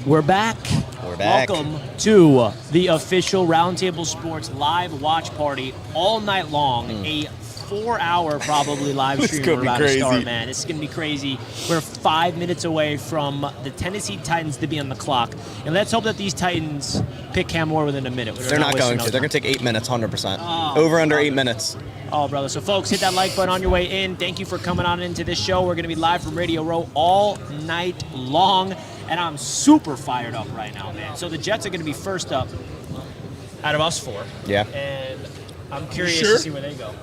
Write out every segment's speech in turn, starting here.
We're back. We're back. Welcome to the official Roundtable Sports live watch party all night long. A 4-hour probably live stream we're about to start, man. It's going to be crazy. We're 5 minutes away from the Tennessee Titans to be on the clock. And let's hope that these Titans pick Cam Moore within a minute. They're not going to. They're going to take 8 minutes, 100%. Over under 8 minutes. Oh, brother. So, folks, hit that like button on your way in. Thank you for coming on into this show. We're going to be live from Radio Row all night long. And I'm super fired up right now, man. So the Jets are going to be first up out of us four. Yeah. And I'm curious to see where they go.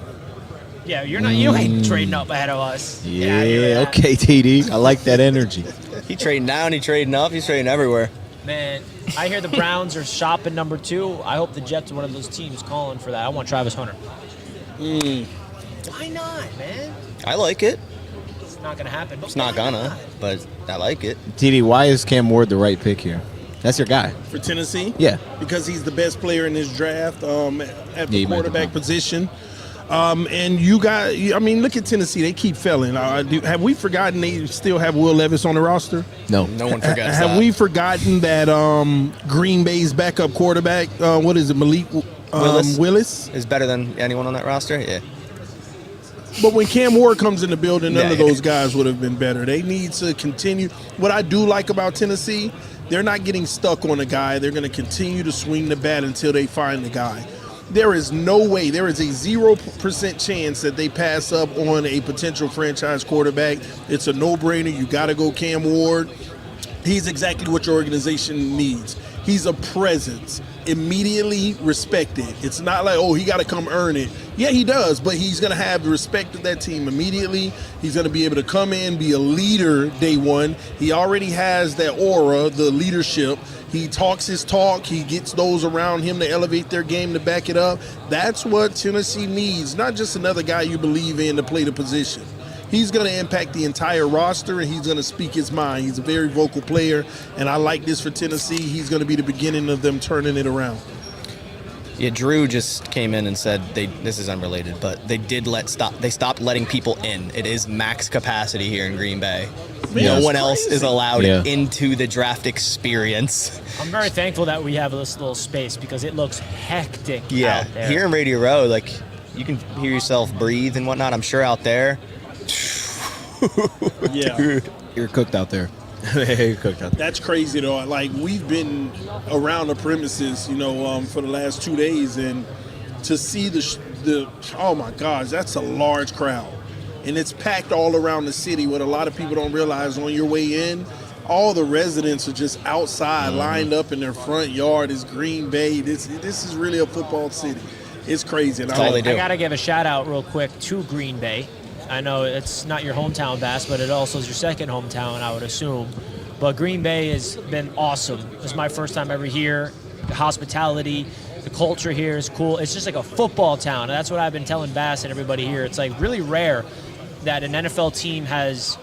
Yeah, you're not. You ain't trading up ahead of us. Yeah, okay, TD. I like that energy. He trading down, he trading up, he's trading everywhere. Man, I hear the Browns are shopping number 2. I hope the Jets are one of those teams calling for that. I want Travis Hunter. Why not, man? I like it. It's not going to happen. It's not gonna, but I like it. TD, why is Cam Ward the right pick here? That's your guy. For Tennessee? Yeah. Because he's the best player in this draft at the quarterback position. And you got, I mean, look at Tennessee. They keep failing. Have we forgotten they still have Will Levis on the roster? No. No one forgets Have we forgotten that Green Bay's backup quarterback, what is it, Malik Willis? Is better than anyone on that roster? Yeah. But when Cam Ward comes in the building, none of those guys would have been better. They need to continue. What I do like about Tennessee, they're not getting stuck on a guy. They're going to continue to swing the bat until they find the guy. There is no way, there is a 0% chance that they pass up on a potential franchise quarterback. It's a no-brainer. You got to go Cam Ward. He's exactly what your organization needs. He's a presence, immediately respected. It's not like, oh, he got to come earn it. Yeah, he does, but he's going to have the respect of that team immediately. He's going to be able to come in, be a leader day one. He already has that aura, the leadership. He talks his talk. He gets those around him to elevate their game to back it up. That's what Tennessee needs, not just another guy you believe in to play the position. He's going to impact the entire roster, and he's going to speak his mind. He's a very vocal player, and I like this for Tennessee. He's going to be the beginning of them turning it around. Yeah, Drew just came in and said this is unrelated, but they stopped letting people in. It is max capacity here in Green Bay. Man, no one else is allowed Yeah. into the draft experience. I'm very thankful that we have this little space because it looks hectic Yeah, out there. here in Radio Row, like you can hear yourself breathe and whatnot. I'm sure out there. Yeah. Dude. You're cooked out there. You're cooked out there. That's crazy, though. Like, we've been around the premises, for the last 2 days, and to see the oh, my gosh, that's a large crowd. And it's packed all around the city. What a lot of people don't realize, on your way in, all the residents are just outside, lined up in their front yard. It's Green Bay. This is really a football city. It's crazy. And all they do. I got to give a shout-out real quick to Green Bay. I know it's not your hometown, Bass, but it also is your second hometown, I would assume. But Green Bay has been awesome. It's my first time ever here. The hospitality, the culture here is cool. It's just like a football town, and that's what I've been telling Bass and everybody here. It's like really rare that an NFL team has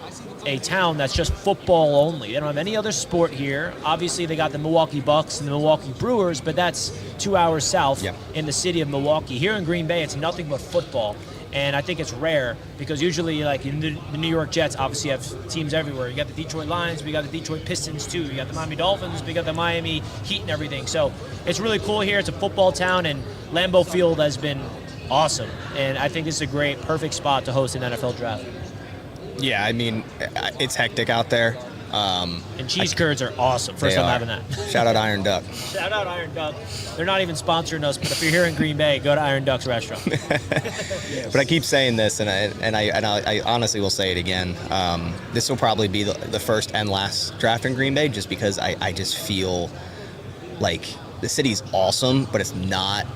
a town that's just football only. They don't have any other sport here. Obviously, they got the Milwaukee Bucks and the Milwaukee Brewers, but that's 2 hours south in the city of Milwaukee. Here in Green Bay, it's nothing but football. And I think it's rare because usually, like in the New York Jets, obviously have teams everywhere. You got the Detroit Lions, we got the Detroit Pistons too. You got the Miami Dolphins, we got the Miami Heat and everything. So it's really cool here. It's a football town, and Lambeau Field has been awesome. And I think this is a great, perfect spot to host an NFL draft. Yeah, I mean, it's hectic out there. And cheese curds are awesome. First time having that. Shout out Iron Duck. Shout out Iron Duck. They're not even sponsoring us, but if you're here in Green Bay, go to Iron Duck's restaurant. But I keep saying this, and I honestly will say it again. This will probably be the first and last draft in Green Bay, just because I just feel like the city's awesome, but it's not.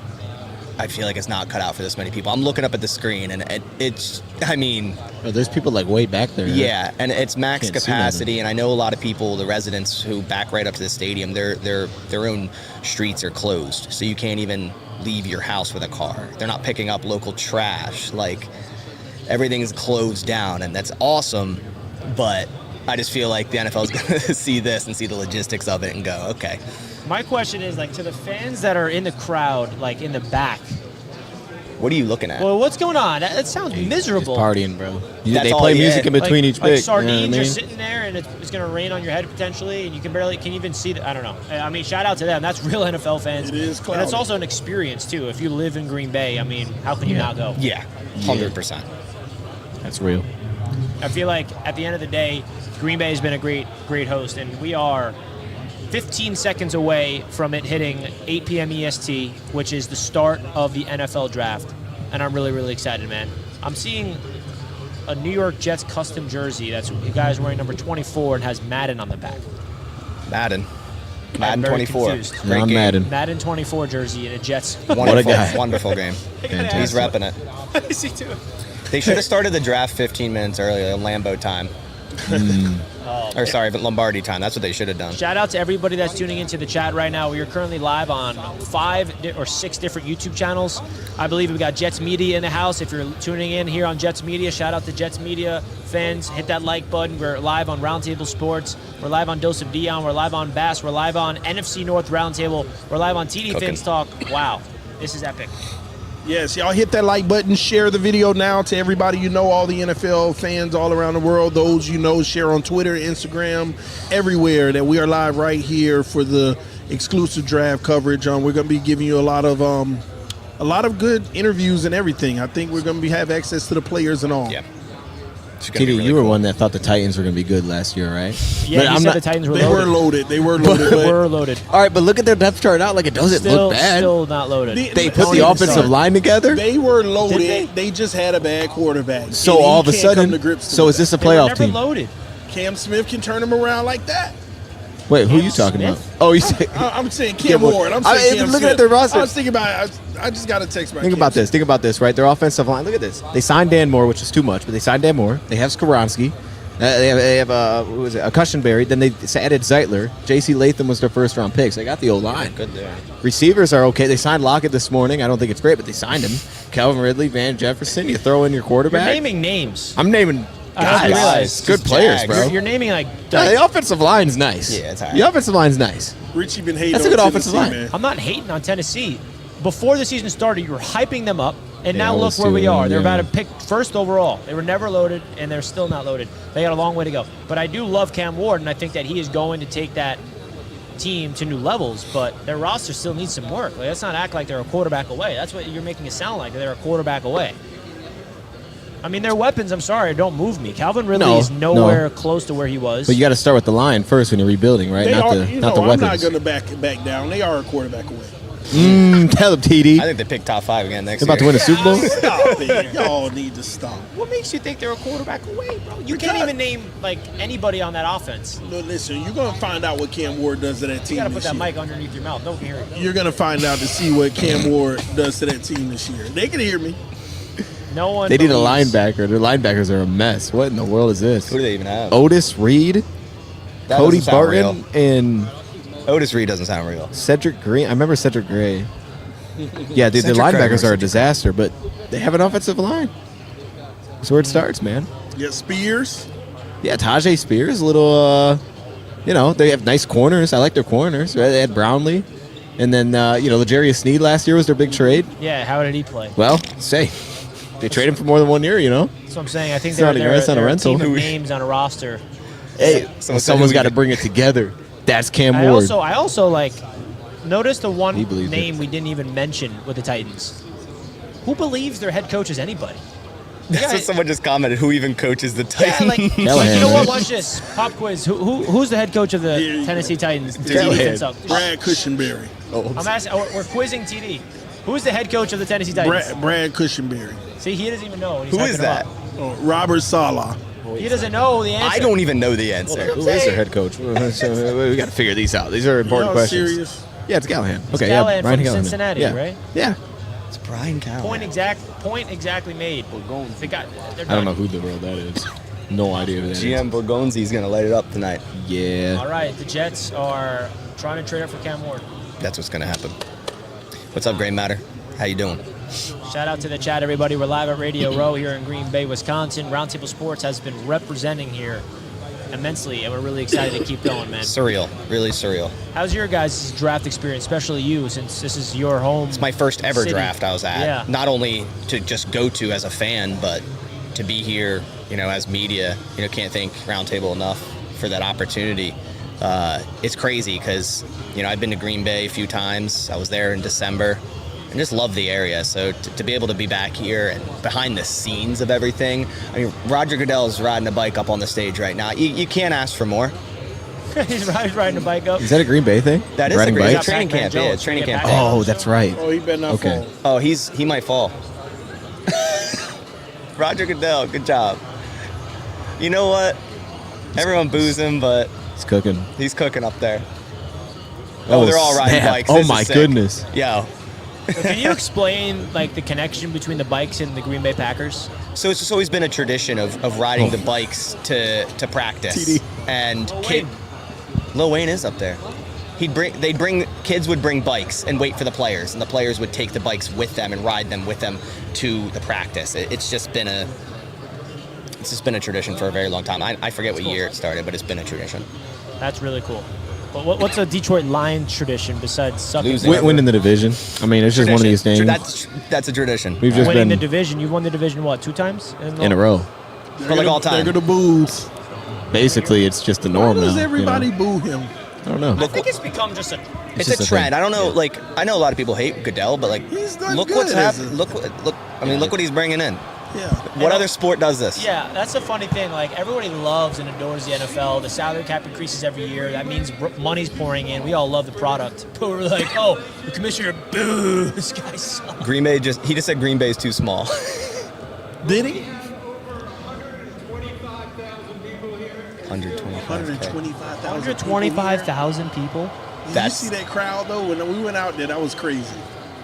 I feel like it's not cut out for this many people. I'm looking up at the screen, and it's. I mean, there's people like way back there. Yeah, and it's max capacity, and I know a lot of people, the residents who back right up to the stadium, their own streets are closed, so you can't even leave your house with a car. They're not picking up local trash. Like, everything is closed down, and that's awesome. But I just feel like the NFL is going to see this and see the logistics of it and go, okay. My question is, like, to the fans that are in the crowd, like in the back, What are you looking at? Well, what's going on? That sounds miserable. Just partying, bro. That's They all play he music had. in between each like pick. sardines, you know what I you're mean? sitting there, and it's going to rain on your head potentially, and you can even see the. I don't know. I mean, shout out to them. That's real NFL fans. It is and cloudy. it's also an experience too. If you live in Green Bay, I mean, how can you not go? Yeah, 100%. That's real. I feel like at the end of the day, Green Bay has been a great host, and we are 15 seconds away from it hitting 8 p.m. EST, which is the start of the NFL draft. And I'm really, really excited, man. I'm seeing a New York Jets custom jersey that's you guys wearing number 24 and has Madden on the back. Madden I'm very 24. confused. Great I'm game. Madden. Madden 24 jersey and a Jets. Wonderful, a guy. wonderful game. Fantastic. He's repping it. What is he doing? They should have started the draft 15 minutes earlier, Lambeau time. Or sorry, but Lombardi time. That's what they should have done. Shout out to everybody that's tuning into the chat right now. We are currently live on 5 or 6 different YouTube channels. I believe we've got Jets Media in the house. If you're tuning in here on Jets Media, shout out to Jets Media fans. Hit that like button. We're live on Roundtable Sports. We're live on Dose of Dion. We're live on Bass. We're live on NFC North Roundtable. We're live on TD Cooking. Fins Talk. Wow, this is epic. Yes, y'all hit that like button, share the video now to everybody you know, all the NFL fans all around the world, those you know, share on Twitter, Instagram, everywhere that we are live right here for the exclusive draft coverage. We're going to be giving you a lot of good interviews and everything. I think we're going to have access to the players and all. Yeah. It's gonna be TD, really you were cool. one that thought the Titans were going to be good last year, right? Yeah, But you I'm said not- the Titans were They loaded. were loaded. They were loaded. They but were loaded. All right, but look at their depth chart out. Like, it doesn't Still, look bad. still not loaded. They put Don't the even offensive start. line together. They were loaded. Did They just had a bad quarterback. So And he all of a can't come sudden, to grips so with is this a They were playoff never team? loaded. that. Cam Smith can turn them around like that? Wait, who are you Cam talking about? Smith? Oh, you say. I'm saying Cam Cam Ward. Ward. I'm I saying mean, Cam looking Smith. at their roster- I was thinking about. I just got a text about. Think Cam about Smith. this. Think about this, right? Their offensive line. Look at this. They signed Dan Moore, which is too much, but they signed Dan Moore. They have Skoronski. They have who was it? A Cushenberry. Then they added Zeitler. J.C. Latham was their first round pick. So they got the old line. Good there. Receivers are okay. They signed Lockett this morning. I don't think it's great, but they signed him. Calvin Ridley, Van Jefferson. You throw in your You're quarterback. naming names. I'm naming I just guys. realized. Good Just players, Jags. bro. You're naming like. Yeah, the offensive line's nice. Yeah, it's all right. The offensive line's nice. Richie been hating. That's a on good Tennessee, offensive line. man. I'm not hating on Tennessee. Before the season started, you were hyping them up, and They now look always where we do, are. They're yeah. about to pick first overall. They were never loaded, and they're still not loaded. They got a long way to go. But I do love Cam Ward, and I think that he is going to take that team to new levels, but their roster still needs some work. Like, let's not act like they're a quarterback away. That's what you're making it sound like, that they're a quarterback away. I mean, their weapons, I'm sorry, don't move me. Calvin Ridley No, is nowhere close to where he was. But you got to start with the line first when you're rebuilding, right? They Not are, the you not know, the I'm not weapons. going to back down. They are a quarterback away. Tell them, TD. I think they picked top 5 again next They're about to year. win a Super Bowl. Stop it. Y'all need to stop. What makes you think they're a quarterback away, bro? You can't even name, like, anybody on that offense. No, listen, you're going to find out what Cam Ward does to that You team got to put this that year. mic underneath your mouth. Don't hear it. You're going to find out to see what Cam Ward does to that team this year. They can hear me. No one. They need a believes- linebacker. Their linebackers are a mess. What in the world is this? Who do they even have? Otis Reed, That Cody doesn't sound real. Barton, and Otis Reed doesn't sound real. Cedric Green. I remember Cedric Gray. Yeah, the Cedric Gray linebackers versus are a Cedric disaster, but they have an offensive line. That's where it starts, man. You got Spears. Yeah, Tajay Spears, a little, they have nice corners. I like their corners. Right? They had Brownlee. And then, L'Jarius Sneed last year was their big trade. Yeah, how did he play? Well, they trade him for more than 1 year, That's what I'm saying. I think It's not they're, it's not a they're rental. team of names on a roster. Hey, Someone said someone's who got to we- bring it together. That's Cam I Ward. also like notice the one He believes name it. we didn't even mention with the Titans. Who believes their head coach is anybody? That's what someone just commented. Who even coaches the Yeah, Titans? like, Callahan, you know what? right? Watch this pop quiz. Who's the head coach of the Yeah, Tennessee Titans? TD Callahan. Finstock. Brad Cushenberry. I'm asking. We're quizzing TD. Who's the head coach of the Tennessee Titans? Brad Cushenberry. See, he doesn't even know. and he's Who hyping is him that? up. Oh, Robert Saleh. He doesn't know the answer. I don't even know the answer. Who is their head coach? So we got to figure these out. These are important Y'all questions. serious? Yeah, it's Callahan. Okay, Callahan yeah, Brian from Callahan. Cincinnati, yeah. right? Yeah. It's Brian Callahan. Point exactly made. They got. They're I don't done. know who the world that is. No idea who that is. GM Borgonzi's going to light it up tonight. Yeah. All right, the Jets are trying to trade up for Cam Ward. That's what's going to happen. What's up, Gray Matter? How you doing? Shout out to the chat, everybody. We're live at Radio Row here in Green Bay, Wisconsin. Roundtable Sports has been representing here immensely, and we're really excited to keep going, man. Surreal, really surreal. How's your guys' draft experience, especially you, since this is your home? It's my first ever city. draft I was at. Yeah. Not only to just go to as a fan, but to be here, as media. Can't thank Roundtable enough for that opportunity. It's crazy because, I've been to Green Bay a few times. I was there in December and just love the area. So to be able to be back here and behind the scenes of everything. Roger Goodell's riding a bike up on the stage right now. You can't ask for more. He's riding a bike up. Is that a Green Bay thing? That is Riding the Green bikes? training camp. Jones. Yeah, it's training camp. Oh, that's right. Oh, he better not Okay. fall. Oh, he might fall. Roger Goodell, good job. You know what? Everyone boos him, but It's cooking. he's cooking up there. Oh, they're all riding snap. bikes. Oh This is my sick. goodness. Yo. So can you explain the connection between the bikes and the Green Bay Packers? So it's just always been a tradition of riding the bikes to practice. TD. And Wayne. Lil Wayne is up there. Kids would bring bikes and wait for the players, and the players would take the bikes with them and ride them with them to the practice. It's just been a tradition for a very long time. I forget what year it started, but it's been a tradition. That's really cool. But what's a Detroit Lions tradition besides sucking? Losing. Winning the division. I mean, it's just one of these things. That's a tradition. We've just Winning the been division. You've won the division, what, 2 times? in a row. For like all time. They're gonna boo. Basically, it's just the Why norm does now. everybody boo him? I don't know. I think it's become just a... It's just a a trend. thing. I don't know. I know a lot of people hate Goodell, but He's not look good, what's is happening. he? Look what he's bringing in. Yeah. What other sport does this? Yeah, that's the funny thing. Everybody loves and adores the NFL. The salary cap increases every year. That means money's pouring in. We all love the product. But we're like, oh, the commissioner, boo, this guy sucks. Green Bay just said Green Bay is too small. Did he? 125,000. 125,000 people? Did That's- you see that crowd though? When we went out there, that was crazy.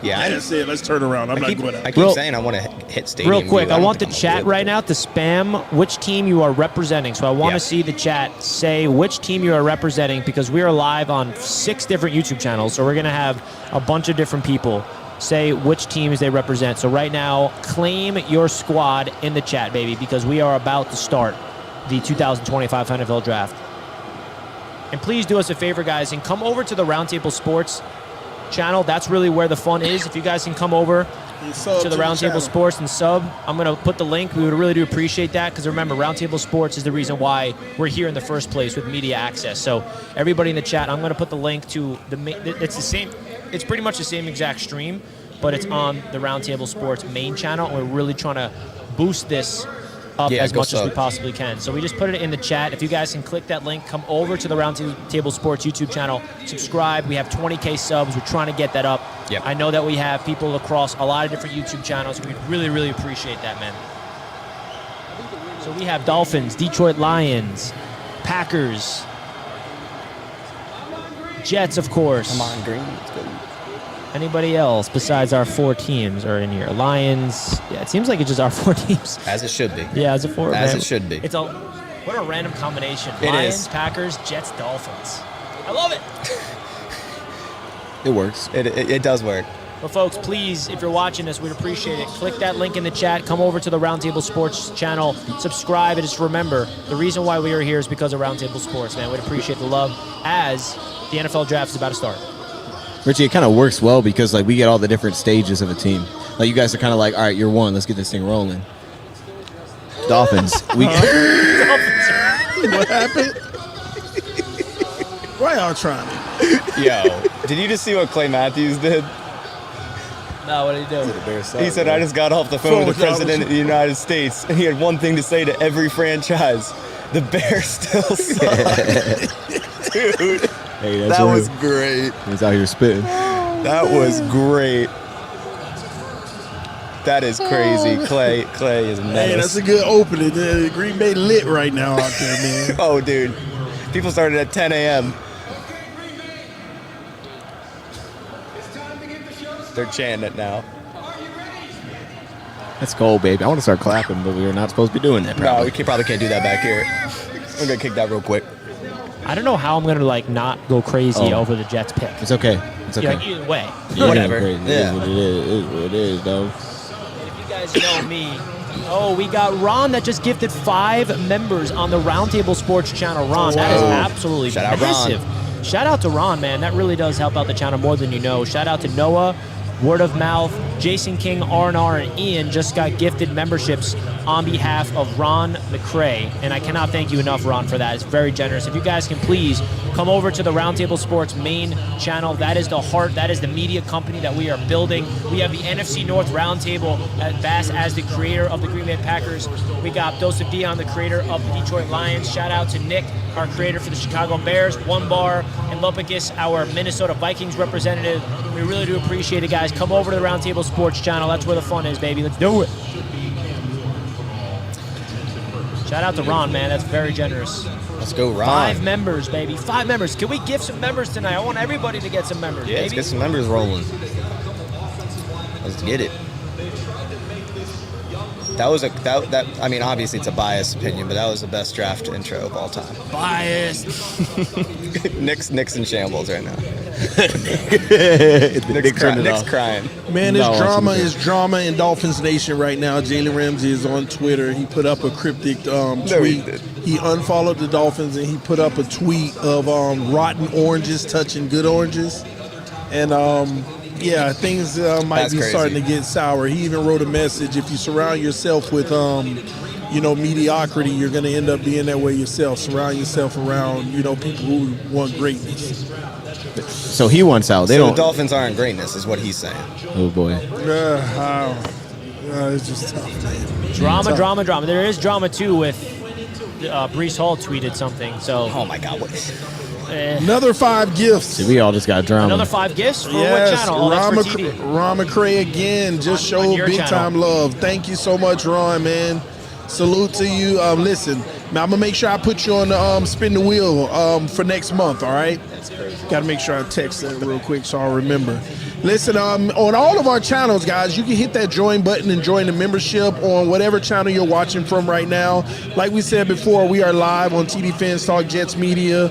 Yeah, I just said, let's turn around. I'm I not keep, going I out. keep Real- saying I want to hit stadium. Real quick, view. I don't want the think I'm chat gonna be right able now to spam which team you are representing. So I want Yeah. to see the chat say which team you are representing because we are live on 6 different YouTube channels. So we're going to have a bunch of different people say which teams they represent. So right now, claim your squad in the chat, baby, because we are about to start the 2025 NFL Draft. And please do us a favor, guys, and come over to the Roundtable Sports channel. That's really where the fun is. If you guys can come over And sub to the Roundtable channel. Sports and sub, I'm going to put the link. We would really do appreciate that because remember, Roundtable Sports is the reason why we're here in the first place with media access. So everybody in the chat, I'm going to put the link to it's the same. It's pretty much the same exact stream, but it's on the Roundtable Sports main channel. And we're really trying to boost this up Yeah, as go much as we sub. possibly can. So we just put it in the chat. If you guys can click that link, come over to the Roundtable Sports YouTube channel, subscribe. We have 20K subs. We're trying to get that up. Yep. I know that we have people across a lot of different YouTube channels. We'd really, really appreciate that, man. So we have Dolphins, Detroit Lions, Packers, Jets, of course. Come on, Green. Let's go. Anybody else besides our 4 teams are in here? Lions. Yeah, it seems like it's just our 4 teams. As it should be. Yeah, it's a 4. As man. it should be. It's what a random combination. It Lions, is. Packers, Jets, Dolphins. I love it. It works. It does work. But folks, please, if you're watching this, we'd appreciate it. Click that link in the chat. Come over to the Roundtable Sports channel. Subscribe. And just remember, the reason why we are here is because of Roundtable Sports, man. We'd appreciate the love as the NFL Draft is about to start. Richie, it kind of works well because we get all the different stages of a team. You guys are kind of like, all right, you're 1. Let's get this thing rolling. Dolphins. What happened? Why y'all trying to? Yo, did you just see what Clay Matthews did? No, what did he do? He said, I just got off the phone with the president of the United States, and he had one thing to say to every franchise. The Bears still suck. Dude, Hey, that's that real. was great. He's out here spitting. That was great. That is crazy. Clay is a menace. Hey, that's a good opening. Green Bay lit right now out there, man. Oh, dude. People started at 10 a.m. They're chanting it now. That's cold, baby. I want to start clapping, but we're not supposed to be doing that. No, Probably. we probably can't do that back here. I'm going to kick that real quick. I don't know how I'm going to, not go crazy Oh. over the Jets pick. It's okay. It's okay. Either way. Yeah, Whatever. It is Yeah. what it is. It is what it is, though. If you guys know me, Oh, we got Ron that just gifted 5 members on the Roundtable Sports channel. Ron, that is absolutely Shout out, massive. Ron. Shout out to Ron, man. That really does help out the channel more than you know. Shout out to Noah, Word of Mouth, Jason King, R&R, and Ian just got gifted memberships on behalf of Ron McCrae. And I cannot thank you enough, Ron, for that. It's very generous. If you guys can please come over to the Roundtable Sports main channel. That is the heart. That is the media company that we are building. We have the NFC North Roundtable at Bass as the creator of the Green Bay Packers. We got Joseph Dion, the creator of the Detroit Lions. Shout out to Nick, our creator for the Chicago Bears. One Bar and Lopakis, our Minnesota Vikings representative. We really do appreciate it, guys. Come over to the Roundtable Sports channel. That's where the fun is, baby. Let's do it. Shout out to Ron, man. That's very generous. Let's go, Ron. 5 members, baby. 5 members. Can we give some members tonight? I want everybody to get some members, Yeah, baby. let's get some members rolling. Let's get it. That was I mean, obviously it's a biased opinion, but that was the best draft intro of all time. Biased. Nick's in shambles right now. Nick's crying. Man, it's drama in Dolphins Nation right now. Jalen Ramsey is on Twitter. He put up a cryptic tweet. He unfollowed the Dolphins and he put up a tweet of rotten oranges touching good oranges. And yeah, things might That's be crazy. starting to get sour. He even wrote a message: if you surround yourself with mediocrity, you're going to end up being that way yourself. Surround yourself around people who want greatness. So he wants out. They So don't. the Dolphins aren't greatness, is what he's saying. Oh boy. It's just tough, man. Drama. There is drama too with Breece Hall tweeted something. So Oh my God, what is? Another 5 gifts. See, we all just got drama. another 5 gifts for what Yes, channel? Oh, that's for TV. Ron McCrae again just On showed your big channel. time love. Thank you so much, Ron, man. Salute to you. Listen, I'm gonna make sure I put you on the spin the wheel for next month. All right. Got to make sure I text that real quick so I'll remember. Listen, on all of our channels, guys, you can hit that join button and join the membership on whatever channel you're watching from right now. Like we said before, we are live on tdphinstalk, Jets Media,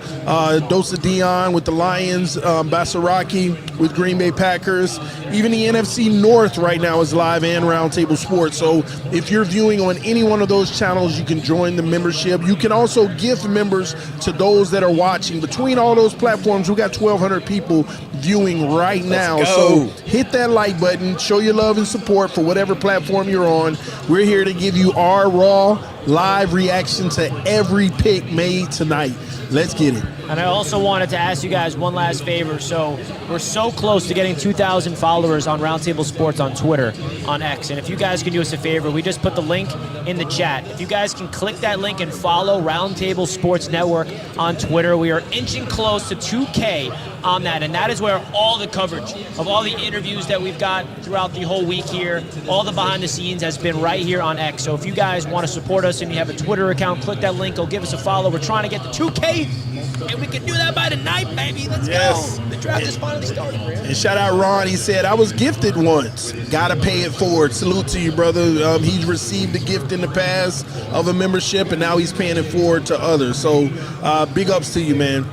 Dose of Dion with the Lions, Basaraki with Green Bay Packers. Even the NFC North right now is live and Roundtable Sports. So if you're viewing on any one of those channels, you can join the membership. You can also gift members to those that are watching. Between all those platforms, we got 1,200 people viewing right now. Let's go. So hit that like button, show your love and support for whatever platform you're on. We're here to give you our raw live reaction to every pick made tonight. Let's get it. And I also wanted to ask you guys one last favor. So we're so close to getting 2,000 followers on Roundtable Sports on Twitter, on X. And if you guys can do us a favor, we just put the link in the chat. If you guys can click that link and follow Roundtable Sports Network on Twitter, we are inching close to 2K on that. And that is where all the coverage of all the interviews that we've got throughout the whole week here, all the behind the scenes has been right here on X. So if you guys want to support us and you have a Twitter account, click that link, go give us a follow. We're trying to get to 2K. And we can do that by tonight, baby. Let's Yes. go. The draft is finally starting, man. And shout out Ron. He said, I was gifted once. Gotta pay it forward. Salute to you, brother. He's received a gift in the past of a membership, and now he's paying it forward to others. So big ups to you, man.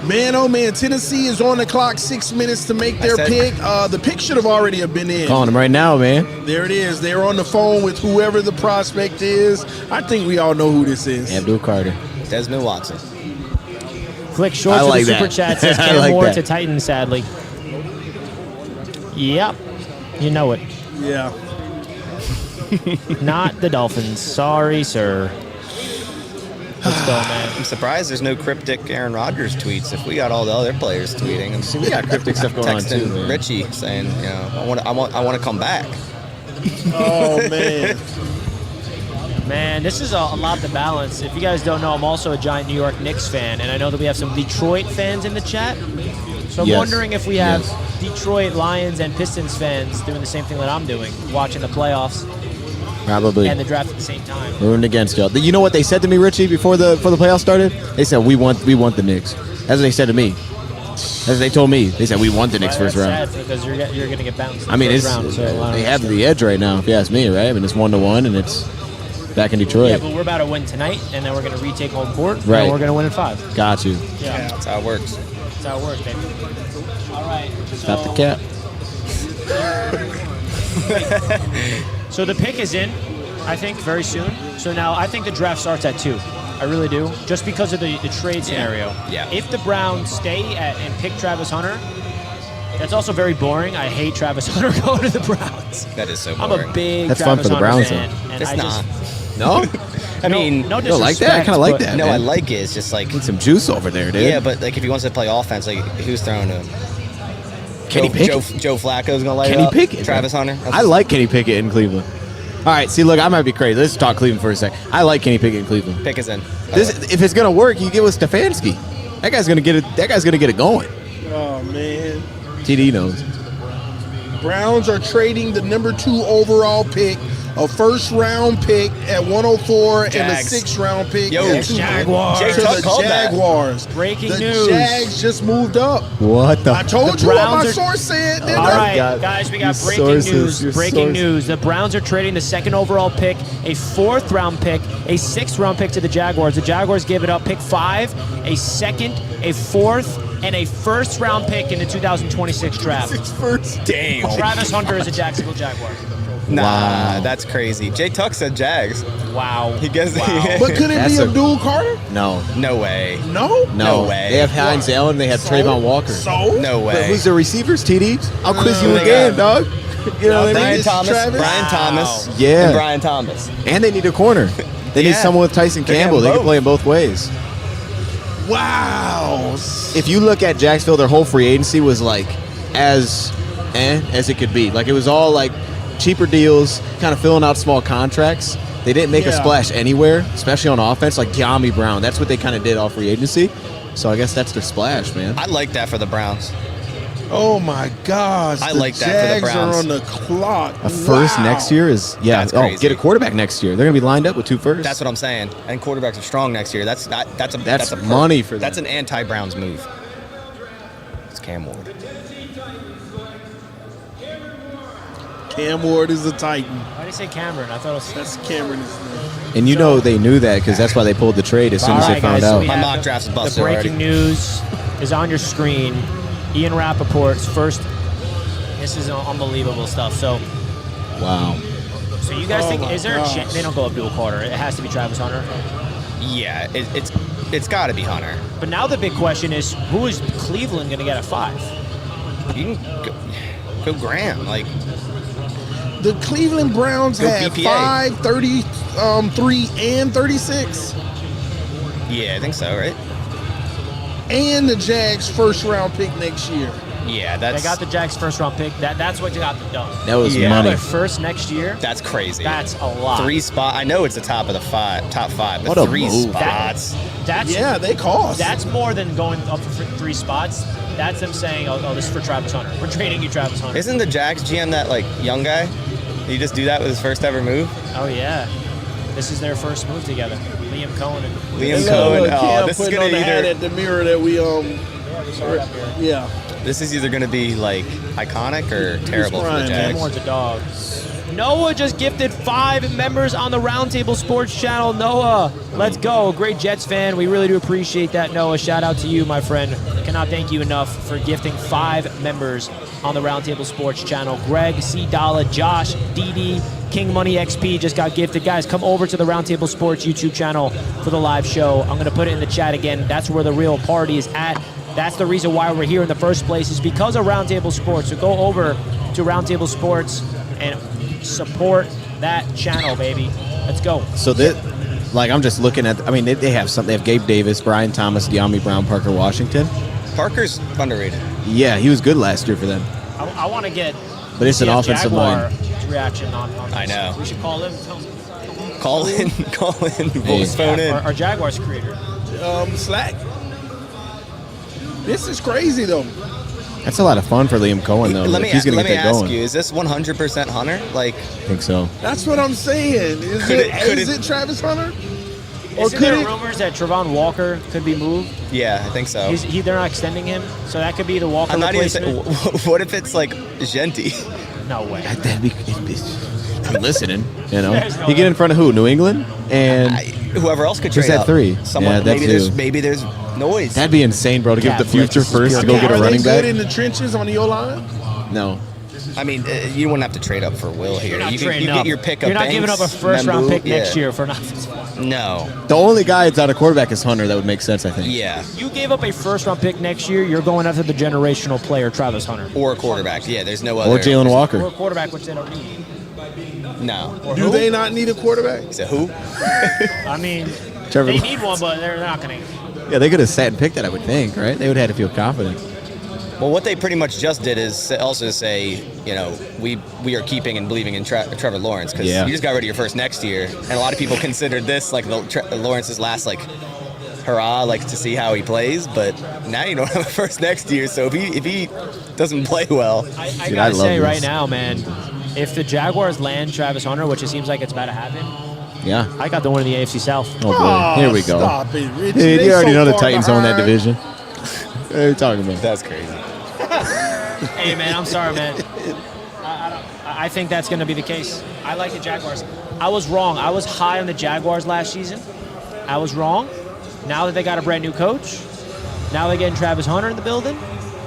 Man, oh man, Tennessee is on the clock. 6 minutes to make their pick. The pick should have already have been in. Calling him right now, man. There it is. They're on the phone with whoever the prospect is. I think we all know who this is. Abdul Carter. Desmond Watson. Click short I to like the super that. chat. Says I Cam like Moore that. to Titans, sadly. Yep. You know it. Yeah. Not the Dolphins. Sorry, sir. Let's go, man. I'm surprised there's no cryptic Aaron Rodgers tweets. If we got all the other players tweeting, See, we got cryptic stuff going on texting too, man. Richie saying, I want to come back. Oh man. Man, this is a lot to balance. If you guys don't know, I'm also a giant New York Knicks fan, and I know that we have some Detroit fans in the chat. So I'm Yes. wondering if we have Yes. Detroit Lions and Pistons fans doing the same thing that I'm doing, watching the playoffs Probably. and the draft at the same time. Rooting against y'all. You know what they said to me, Richie, before the playoffs started? They said we want the Knicks. That's what they said to me. That's what they told me. They said we want the Knicks first That's round. sad because you're going to get bounced. In I mean, the it's first round, so I don't they have understand. the edge right now, if you ask me, right? I mean, it's 1-1, and it's back in Detroit. Yeah, but we're about to win tonight, and then we're going to retake home court, Right. and we're going to win in 5. Got you. Yeah, That's how it works. that's how it works, baby. All right. Stop the cap. So the pick is in, I think, very soon. So now I think the draft starts at 2. I really do. Just because of the trade scenario. Yeah. If the Browns stay and pick Travis Hunter, that's also very boring. I hate Travis Hunter going to the Browns. That is so I'm boring. a big That's Travis fun for the Hunter Browns, fan. though. And It's I not. just, No? I mean, no You don't like that? I disrespect, kind of like but- that, no, man. I like it. It's just like, Need some juice over there, dude. yeah, but like if he wants to play offense, like who's throwing to him? Kenny Pickett. Joe Flacco's gonna light it Kenny up. Pickett. Travis Hunter. I like Kenny Pickett in Cleveland. All right, see, look, I might be crazy. Let's talk Cleveland for a sec. I like Kenny Pickett in Cleveland. Pick is in. If it's gonna work, you get with Stefanski. That guy's gonna get it. That guy's gonna get it going. Oh man. TD knows. Browns are trading the number 2 overall pick, a first-round pick at 104, and a Jags. 6th-round pick Yo, at 2. Jaguars. Jay To Tuck the called that. Jaguars. Breaking the news. Jags just moved up. What the? I told The you what my Browns are- source said. Didn't All I? right, God. guys, we got Your breaking sources, news. your Breaking sources. news. The Browns are trading the 2nd overall pick, a 4th-round pick, a 6th-round pick to the Jaguars. The Jaguars gave it up pick 5, a 2nd, a 4th, and a 1st-round pick in the 2026 draft. First. Damn. Travis Hunter is a Jacksonville Jaguar. Nah, Wow. that's crazy. Jay Tuck said Jags. Wow. He gets. Wow. But could it That's be a- Abdul Carter? No, No way. No. no, No way. They have Hines Allen. They have Trayvon Walker. So? No But way. who's their receivers? TD? I'll quiz you they again, got? dog. You know what I Brian mean? It's Thomas. Travis. Brian Wow. Thomas. Yeah. And Brian Thomas. And they need a corner. They need Yeah. someone with Tyson They Campbell. have They can both. play in both ways. Wow. If you look at Jacksonville, their whole free agency was like as it could be. Like it was all like cheaper deals, kind of filling out small contracts. They didn't make a Yeah. splash anywhere, especially on offense. Like De'Ami Brown, that's what they kind of did all free agency. So I guess that's their splash, man. I like that for the Browns. Oh my gosh. I the like that for the Jags Browns. are on the clock. A first Wow. next year is That's crazy. get a quarterback next year. They're gonna be lined up with 2 firsts. That's what I'm saying. And quarterbacks are strong next year. That's a money for them. That's an anti-Browns move. It's Cam Ward. Cam Ward is a Titan. Why did you say Cameron? I thought it was. That's Cameron's name. and you know they knew that because that's why they pulled the trade as soon as All they right, found guys, so out. we My have mock the- draft's The busted breaking already. news is on your screen. Ian Rappaport's first. This is unbelievable stuff. So Wow. you guys Oh think my is there a gosh. chance they don't go Abdul Carter? It has to be Travis Hunter. Yeah, it's got to be Hunter. But now the big question is, who is Cleveland going to get at 5? You can go Graham. Like, The Cleveland Browns Go have BPA. 5, 33, and 36. yeah, I think so, right? And the Jags first round pick next year. Yeah, They that's got the Jags first round pick. That's what got them done. That was Yeah. money. Their first next year. that's crazy. That's a lot. 3 spot. I know it's the top of the top 5, but What a 3 move. spots. That's Yeah, they cost. That's more than going up for 3 spots. That's them saying, oh, this is for Travis Hunter. We're trading you Travis Hunter. Isn't the Jags GM that like young guy? Did he just do that with his first ever move? Oh yeah, this is their first move together. Liam Cohen and Liam Look, Cohen. Cam Oh, this is putting gonna on the hat either at the mirror that we yeah. this is either gonna be like iconic or terrible for the crying, man. Jags. More's a dog. Noah just gifted 5 members on the Roundtable Sports channel. Noah, let's go. Great Jets fan. We really do appreciate that, Noah. Shout out to you, my friend. Cannot thank you enough for gifting 5 members on the Roundtable Sports channel. Greg, C. Dalla, Josh, DD, King Money XP just got gifted. Guys, come over to the Roundtable Sports YouTube channel for the live show. I'm going to put it in the chat again. That's where the real party is at. That's the reason why we're here in the first place, is because of Roundtable Sports. So go over to Roundtable Sports and support that channel, baby. Let's go. So that, like, I'm just looking at. I mean, they have something. They have Gabe Davis, Brian Thomas, De'Ami Brown, Parker Washington. Parker's underrated. Yeah, he was good last year for them. I want to get But it's an CF offensive Jaguar line. reaction on this. I know. We should call him. Tell him. Call in, voice phone in. Our Jaguars creator. Slack. This is crazy though. That's a lot of fun for Liam Cohen, though. Let if me he's gonna let me get that ask going. you: is this 100% Hunter? Like, I think so. That's what I'm saying. Could Is it- it Travis Hunter? Or Isn't could there it? rumors that Trevon Walker could be moved? yeah, I think so. They're not extending him, so that could be the Walker I'm not even saying. replacement. What if it's like Genti? No way. That'd be. I'm listening. You know, There's no you get way. in front of who? New England, and Whoever else could Who's trade at up. 3? Someone. Yeah, that maybe too. there's noise. that'd be insane, bro. To give Yeah, the future Fletcher's first to good. go get Are a they running good back. in the trenches on the O line? No, I mean, you wouldn't have to trade up for Will here. You're not You trading get up. your pick. You're not giving up a first-round pick next Yeah. year for an offensive line. No. The only guy that's out of quarterback is Hunter. That would make sense, I think. Yeah. You gave up a first-round pick next year. You're going after the generational player, Travis Hunter. Or a quarterback. Yeah, there's no other. Or Jalen Or Walker. a quarterback, which they don't need. No. Or Do who? they not need a quarterback? So who? I mean, Trevor they Lawrence. need one, but they're not going to. Yeah, they could have sat and picked that, I would think, right? They would have had to feel confident. Well, what they pretty much just did is also say, you know, we are keeping and believing in Trevor Lawrence because Yeah. you just got rid of your first next year, and a lot of people considered this like Lawrence's last like hurrah, like to see how he plays. But now you don't have a first next year, so if he doesn't play well, I Dude, I gotta love say this. right now, man, if the Jaguars land Travis Hunter, which it seems like it's about to happen, Yeah. I got the one in the AFC South. Oh, boy. Here we go. Stop it, Richie. Dude, They you already so know the far Titans own that behind. division. What are you talking about? that's crazy. Hey, man, I'm sorry, man. I think that's going to be the case. I like the Jaguars. I was wrong. I was high on the Jaguars last season. I was wrong. Now that they got a brand new coach, now they're getting Travis Hunter in the building.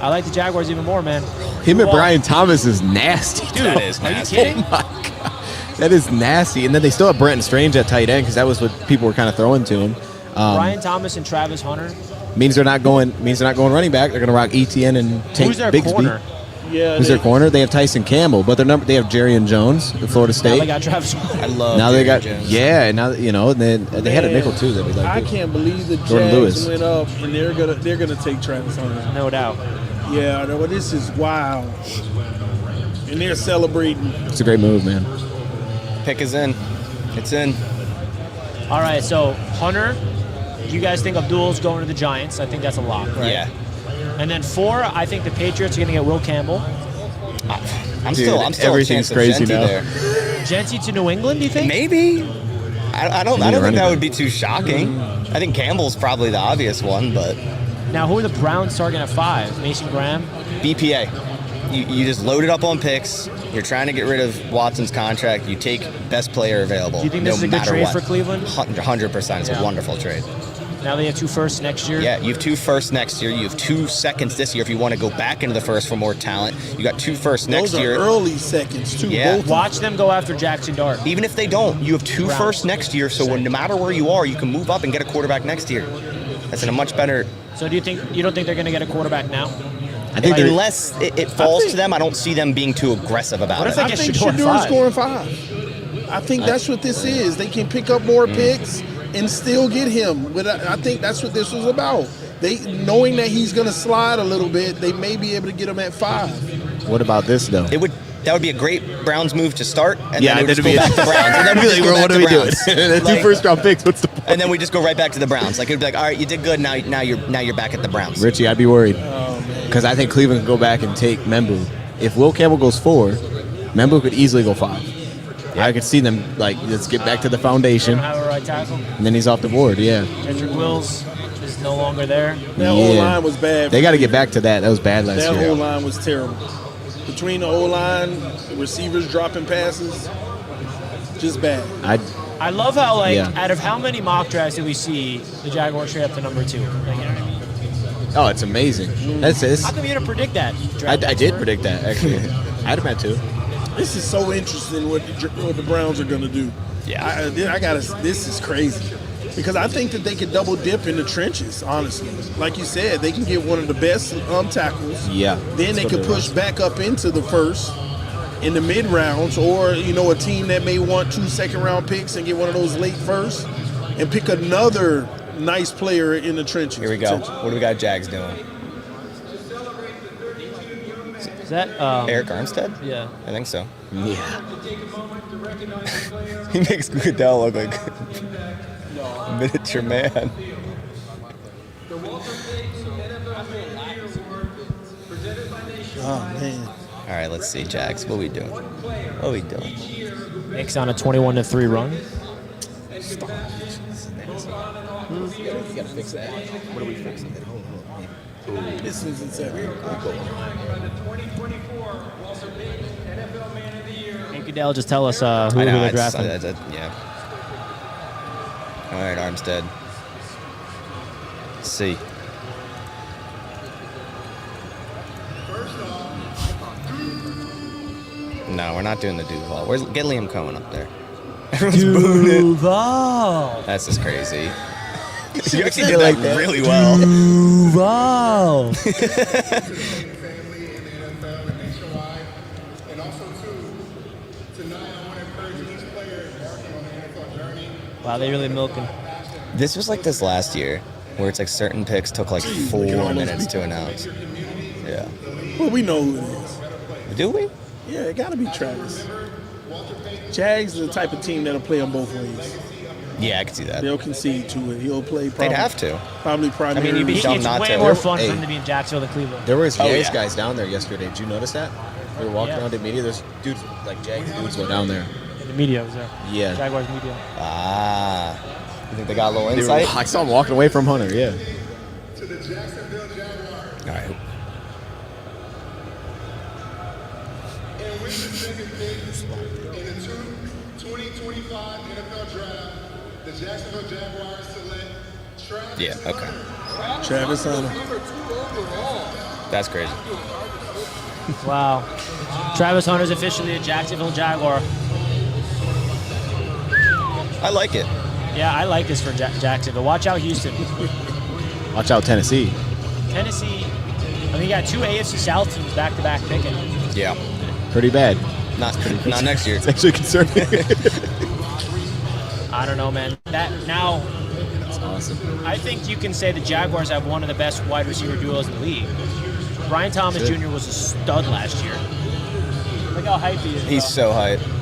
I like the Jaguars even more, man. Him and Well, Brian Thomas is nasty. Dude, That is are you nasty. kidding? Oh my God. That is nasty. And then they still have Brenton Strange at tight end because that was what people were kind of throwing to him. Brian Thomas and Travis Hunter. Means they're not going running back. They're going to rock ETN and take Who's their Bigsby. corner? Yeah, Who's their corner? They have Tyson Campbell, but they have Jerrion Jones at Florida Now State. they got Travis Hunter. I love. Now they Jerry got Jones. and now and then they had a nickel too that we I liked. can't believe the Jordan Jags Lewis. went up and they're gonna take Travis Hunter. No doubt. Yeah, no, this is wild. And they're celebrating. It's a great move, man. Pick is in. It's in. All right, so Hunter, you guys think Abdul's going to the Giants? I think that's a lock, right? Yeah. And then 4, I think the Patriots are going to get Will Campbell. I'm Dude, still a everything's chance of crazy Genti now. there. Genty to New England, do you think? Maybe. I don't running think that back. would be too shocking. I think Campbell's probably the obvious one, but Now, who are the Browns targeting at 5? Mason Graham? BPA. You just load it up on picks. You're trying to get rid of Watson's contract. You take best player available. Do you think no this is a good matter trade what. for Cleveland? 100%. It's Yeah. a wonderful trade. Now they have 2 firsts next year. Yeah, you have 2 firsts next year. You have 2 seconds this year if you want to go back into the first for more talent. You got 2 firsts next Those are year. early seconds too. Yeah. Both. Watch them go after Jackson Dart. Even if they don't, you have 2 Browns. firsts next year. So no matter where you are, you can move up and get a quarterback next year. That's in a much better. So do you don't think they're going to get a quarterback now? I think they're Unless it falls to them, I don't see them being too aggressive about What it. if they I get think Shador Shador's 5? scoring 5. I think that's what this is. They can pick up more picks and still get him. But I think that's what this was about. They knowing that he's going to slide a little bit, they may be able to get him at 5. What about this though? That would be a great Browns move to start, and Yeah, then it would that'd just go be- back to Browns. And then we just go back to Browns. The 2 Like- first-round picks. What's the point? And then we just go right back to the Browns. Like it'd be like, all right, you did good. Now you're back at the Browns. Richie, I'd be worried because I think Cleveland can go back and take Membu. If Will Campbell goes 4, Membu could easily go 5. I could see them like let's get back to the They foundation, don't have a right tackle. and then he's off the board. Yeah, Jedrick Wills is no longer there. That Yeah. O-line was bad. they got to get back to that. That was bad last That year. O-line was terrible. Between the O-line, the receivers dropping passes, just bad. I love how, like, Yeah. out of how many mock drafts did we see the Jaguars trade up to number 2? Like, you know what I mean? Oh, it's amazing. That's it. How come you didn't predict that? I did predict that actually. I'd have had to. This is so interesting what the Browns are going to do. Yeah. This is crazy. Because I think that they could double dip in the trenches, honestly. Like you said, they can get one of the best tackles. Yeah. Then they That's could what they push back up into the first in the mid rounds, or a team that may want 2 second-round picks and get one of those late first and pick another nice player in the trenches. Here we go. What do we got Jags doing? Is that Eric Armstead? Yeah. I think so. Yeah. He makes Goodell look like a miniature man. Oh, man. All right, let's see, Jags. What are we doing? What are we doing? Knicks on a 21-3 run. You gotta fix that. What are we fixing? This is insane. Hey, Goodell, just tell us who I know. they're It's, drafting. yeah. All right, Armstead. Let's see. No, we're not doing the Duval. Get Liam Cohen up there. Everyone's booing it. Duval. That's just crazy. You You actually said did like that that. really well. Duval. Wow, they really milking. This was like this last year, where it's like certain picks took like 4 minutes to announce. Yeah. Well, we know who it is. Do we? Yeah, it got to be Travis. Jags are the type of team that'll play on both ways. Yeah, I could see that. They'll concede to it. He'll play probably. They'd have to. Probably primary. I mean, you'd be dumb It's not way to. more fun Hey. for him to be in Jacksonville than Cleveland. There was Oh, Jags yeah. guys down there yesterday. Did you notice that? They were walking Yeah. around in media. There's dudes, like Jags dudes were down there. The media was there. Yeah. Jaguars media. Ah. You think they got a little They were- insight? I saw them walking away from Hunter, yeah. All right. And with the second pick in the 2025 NFL Draft, the Jacksonville Jaguars select Travis Yeah, okay. Travis Hunter. That's crazy. Wow. Travis Hunter's officially a Jacksonville Jaguar. I like it. Yeah, I like this for Jacksonville. Watch out, Houston. Watch out, Tennessee. Tennessee, I mean, you got 2 AFC South teams back-to-back picking. Yeah. Pretty bad. Not next year. It's actually concerning. I don't know, man. Now, That's awesome. I think you can say the Jaguars have one of the best wide receiver duos in the league. Brian Thomas Sure. Jr. was a stud last year. Look how hyped he is. He's bro. so hyped.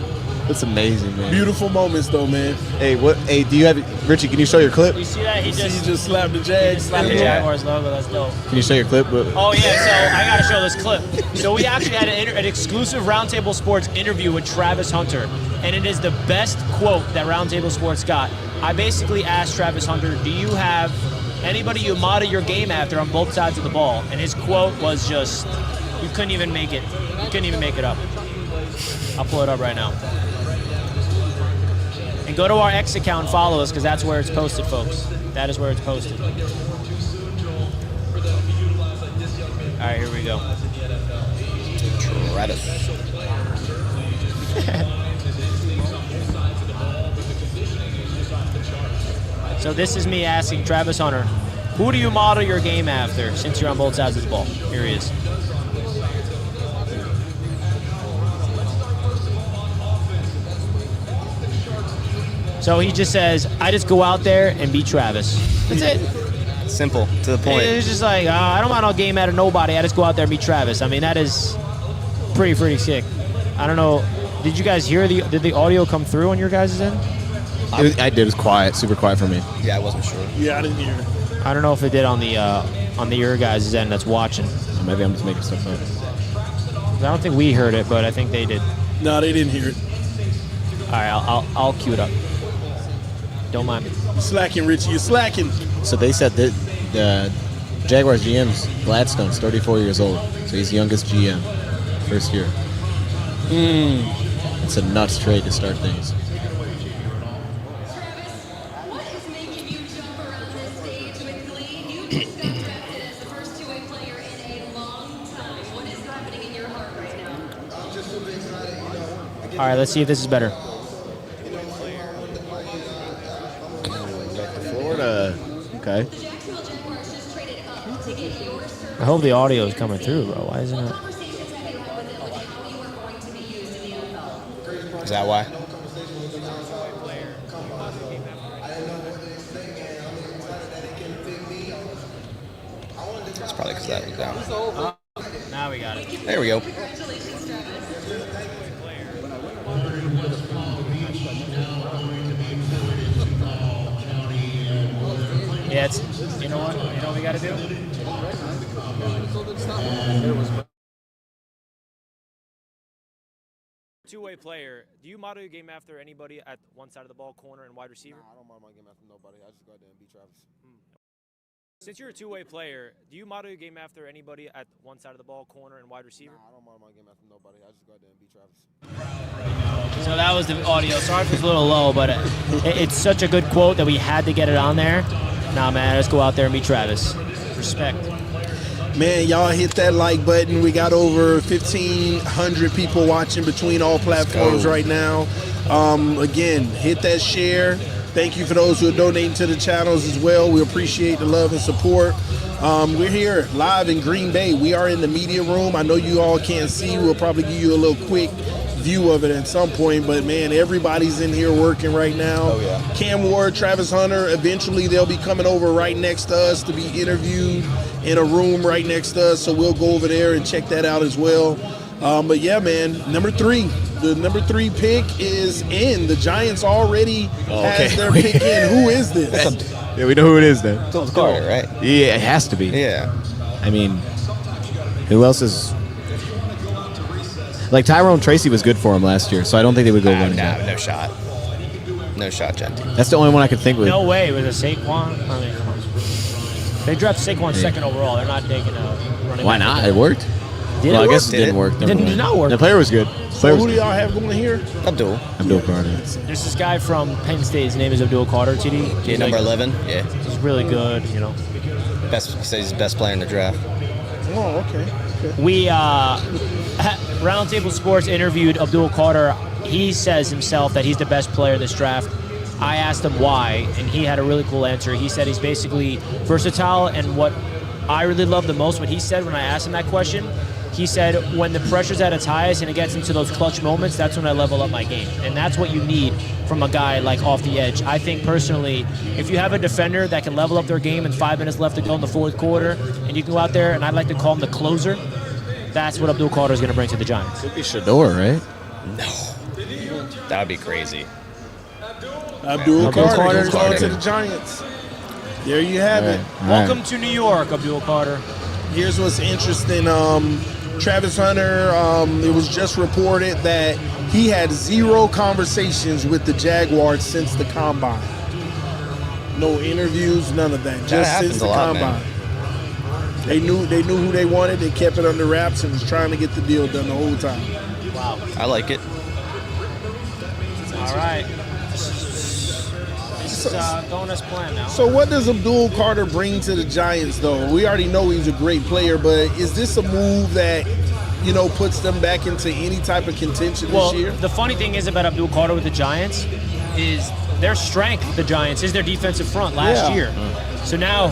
That's amazing, man. Beautiful moments, though, man. Hey, what? Hey, do you have Richie? Can you show your clip? You see that? He He just slapped the he Jags. just slapped the Yeah. Jaguars logo. That's dope. Can you show your clip? Oh yeah, so I gotta show this clip. So we actually had an exclusive Roundtable Sports interview with Travis Hunter, and it is the best quote that Roundtable Sports got. I basically asked Travis Hunter, "Do you have anybody you model your game after on both sides of the ball?" And his quote was just, "You couldn't even make it. You couldn't even make it up." I'll pull it up right now. And go to our X account and follow us because that's where it's posted, folks. That is where it's posted. All right, here we go. Travis. So this is me asking Travis Hunter, who do you model your game after since you're on both sides of the ball? Here he is. So he just says, I just go out there and beat Travis. That's it. Simple, to the point. It's just like, I don't model a game out of nobody. I just go out there and beat Travis. I mean, that is pretty sick. I don't know. Did you guys hear did the audio come through on your guys' end? I did. It was quiet, super quiet for me. Yeah, I wasn't sure. Yeah, I didn't hear it. I don't know if it did on the your guys' end that's watching. Maybe I'm just making stuff up. I don't think we heard it, but I think they did. No, they didn't hear it. All right, I'll cue it up. Don't mind me. You're slacking, Richie. You're slacking. So they said that the Jaguars GM's Gladstone's 34 years old, so he's the youngest GM, first year. It's a nuts trade to start things. What is making you jump around this stage with glee? You've just been drafted as the first two-way player in a long time. What is happening in your heart right now? All right, let's see if this is better. Florida. Okay. The Jacksonville Jaguars just traded up to get your service. I hope the audio is coming through, bro. Why isn't it? Conversations have you had with them with how you are going to be used in the NFL? Is that why? It's probably because that was down. Now we got it. There we go. Congratulations, Travis. Yeah, it's, you know what? You know what we got to do? Two-way player. Do you model your game after anybody at one side of the ball, corner and wide receiver? I don't mind my game after nobody. I just go out there and beat Travis. Since you're a two-way player, do you model your game after anybody at one side of the ball, corner and wide receiver? Nah, I don't model my game after nobody. I just go out there and beat Travis. So that was the audio. Sorry if it's a little low, but it's such a good quote that we had to get it on there. Nah, man, let's go out there and beat Travis. Respect. Man, y'all hit that like button. We got over 1,500 people watching between all platforms right now. Again, hit that share. Thank you for those who are donating to the channels as well. We appreciate the love and support. We're here live in Green Bay. We are in the media room. I know you all can't see. We'll probably give you a little quick view of it at some point, but man, everybody's in here working right now. Oh, yeah. Cam Ward, Travis Hunter, eventually they'll be coming over right next to us to be interviewed in a room right next to us, so we'll go over there and check that out as well. But yeah, man, the number 3 pick is in. The Giants already has their pick in. Who is this? Yeah, we know who it is then. Abdul Carter, right? Yeah, it has to be. Yeah. I mean, who else is... Like, Tyrone Tracy was good for him last year, so I don't think they would go running back. No shot. No shot, Genty. That's the only one I could think of. No way with a Saquon. I mean, come on. They drafted Saquon second overall. They're not taking a running Why back. not? It worked. Did Well, it I guess work? it didn't work. It did not work. The player was good. So who do y'all have going here? Abdul. Abdul Carter. There's this guy from Penn State. His name is Abdul Carter, TD. Yeah, He's number like- 11. Yeah. He's really good, you know. He says he's the best player in the draft. Oh, okay. We, Roundtable Sports interviewed Abdul Carter. He says himself that he's the best player in this draft. I asked him why, and he had a really cool answer. He said he's basically versatile, and what I really love the most, what he said when I asked him that question, he said when the pressure's at its highest and it gets into those clutch moments, that's when I level up my game. And that's what you need from a guy like off the edge. I think personally, if you have a defender that can level up their game and 5 minutes left to go in the fourth quarter, and you can go out there, and I'd like to call him the closer, that's what Abdul Carter is going to bring to the Giants. Could be Shador, right? No. That would be crazy. Abdul Carter Carter's goes on Carter. to the Giants. There you have it. Welcome to New York, Abdul Carter. Here's what's interesting. Travis Hunter, it was just reported that he had 0 conversations with the Jaguars since the Combine. No interviews, none of that. Just happens since the a lot, Combine. They knew who they wanted. They kept it under wraps and was trying to get the deal done the whole time. Wow. I like it. All right. This is going as planned now. So what does Abdul Carter bring to the Giants, though? We already know he's a great player, but is this a move that, you know, puts them back into any type of contention Well, this year? the funny thing is about Abdul Carter with the Giants is their strength, the Giants, is their defensive front last year. So now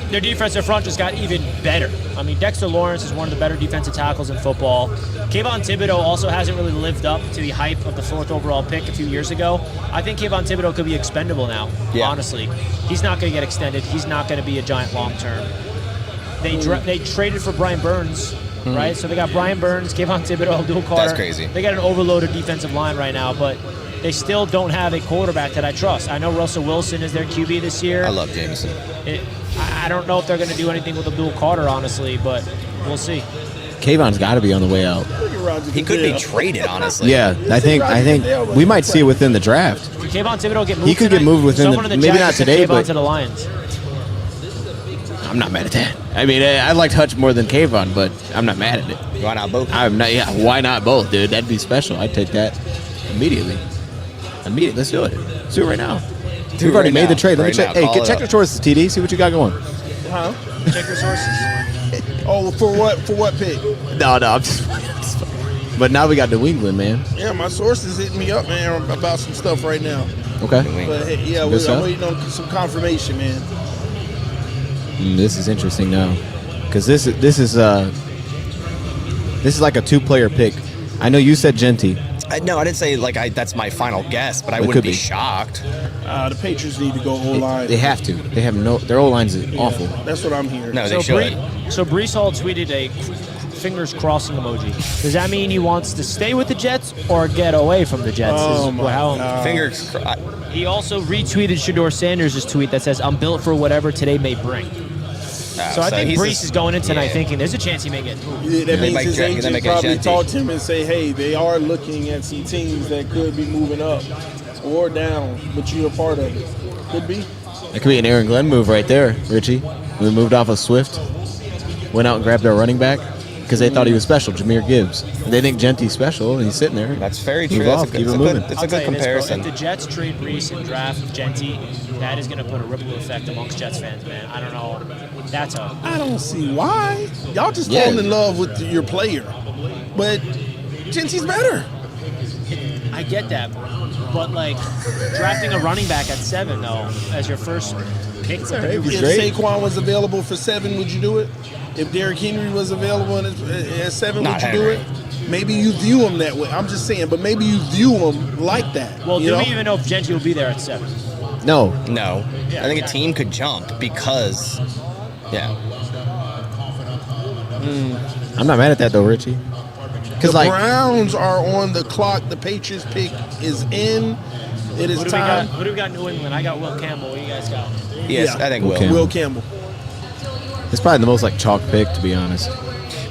their defensive front just got even better. I mean, Dexter Lawrence is one of the better defensive tackles in football. Kayvon Thibodeau also hasn't really lived up to the hype of the 4th overall pick a few years ago. I think Kayvon Thibodeau could be expendable now, honestly. He's not going to get extended. He's not going to be a Giant long term. They traded for Brian Burns, right? So they got Brian Burns, Kayvon Thibodeau, Abdul Carter. That's crazy. They got an overloaded defensive line right now, but they still don't have a quarterback that I trust. I know Russell Wilson is their QB this year. I love Jameson. I don't know if they're going to do anything with Abdul Carter, honestly, but we'll see. Kayvon's got to be on the way out. Look at Roger He could be Goodell. traded, honestly. Yeah, I think we might see it within the draft. Did Kayvon Thibodeau get moved He could get tonight? moved within Someone the- in maybe Jags not said today, Kayvon but- to the Lions. I'm not mad at that. I mean, I liked Hutch more than Kayvon, but I'm not mad at it. Why not both? I'm not. Yeah, why not both, dude? That'd be special. I'd take that immediately. Let's do it. Let's do it right now. We've already right made now. the trade. Let me Right check. now. Hey, Call it check up. your sources, TD. See what you got going. Huh? Check your sources. Oh, for what? For what pick? No, I'm just playing. But now we got New England, man. Yeah, my sources hitting me up, man, about some stuff right now. Okay. But hey, yeah, Good I'm stuff. waiting on some confirmation, man. This is interesting now, because this is like a 2-player pick. I know you said Genty. No, I didn't say that's my final guess, but I It wouldn't could be be. shocked. The Patriots need to go O-line. They have to. They have no. Their O-line's awful. That's what I'm hearing. No, they should. So Brees Hall tweeted a fingers crossing emoji. Does that mean he wants to stay with the Jets or get away from the Jets? Oh, Is my how- God. Fingers crossed. He also retweeted Shador Sanders' tweet that says, "I'm built for whatever today may bring." So I think Brees is going in tonight thinking there's a chance he may get moved. Yeah, that means make his Jack- they agent make a probably Genty. talked to him and say, hey, they are looking at some teams that could be moving up or down, but you're a part of it. Could be. That could be an Aaron Glenn move right there, Richie. We moved off of Swift, went out and grabbed our running back because they thought he was special, Jahmyr Gibbs. They think Genty's special, and he's sitting there. That's very true. Move That's off, a good, keep it's it a moving. good, it's I'll a tell good you this, bro. comparison. If the Jets trade Reese and draft Genty, that is going to put a ripple effect amongst Jets fans, man. I don't know. I don't see why. Y'all just falling in love with your player. But Genty's better. I get that, but like drafting a running back at 7 though as your first pick. He's If great. Saquon was available for 7, would you do it? If Derrick Henry was available at 7, Not would you do it? Maybe you view him that way. I'm just saying, but maybe you view him like that. Well, you do know? we even know if Genty will be there at 7? No. No. Yeah, I think a exactly. team could jump because, yeah. I'm not mad at that, though, Richie. The Because, like, Browns are on the clock. The Patriots pick is in. It is What do we time. got? What do we got in New England? I got Will Campbell. What do you guys got? Yes, Yeah. I think Okay. Will. Will Campbell. it's probably the most, like, chalk pick, to be honest.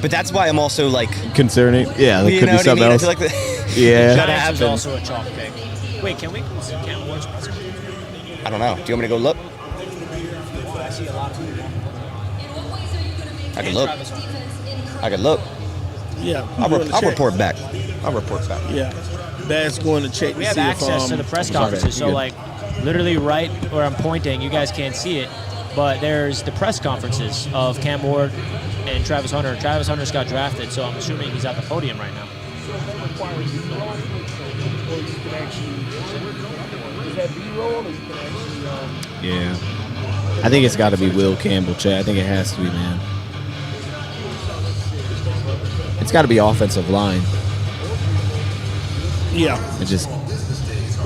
But that's why I'm also like, Concerning. Yeah, that you could know be what I something mean? I else. feel like the, Yeah. Gotta Giants is happen. also a chalk pick. Wait, can we see Campbell Ward's press conference? I don't know. Do you want me to go look? I see a lot of people. I can look. I can look. Yeah. I'll, we're gonna I'll check. report back. I'll report back. Yeah. Bad's going to check We to have see access if to the press sorry, conferences, so you're good. like literally right where I'm pointing, you guys can't see it, but there's the press conferences of Cam Ward and Travis Hunter. Travis Hunter's got drafted, so I'm assuming he's at the podium right now. Yeah. I think it's got to be Will Campbell, Chad. I think it has to be, man. It's got to be offensive line. Yeah. It just,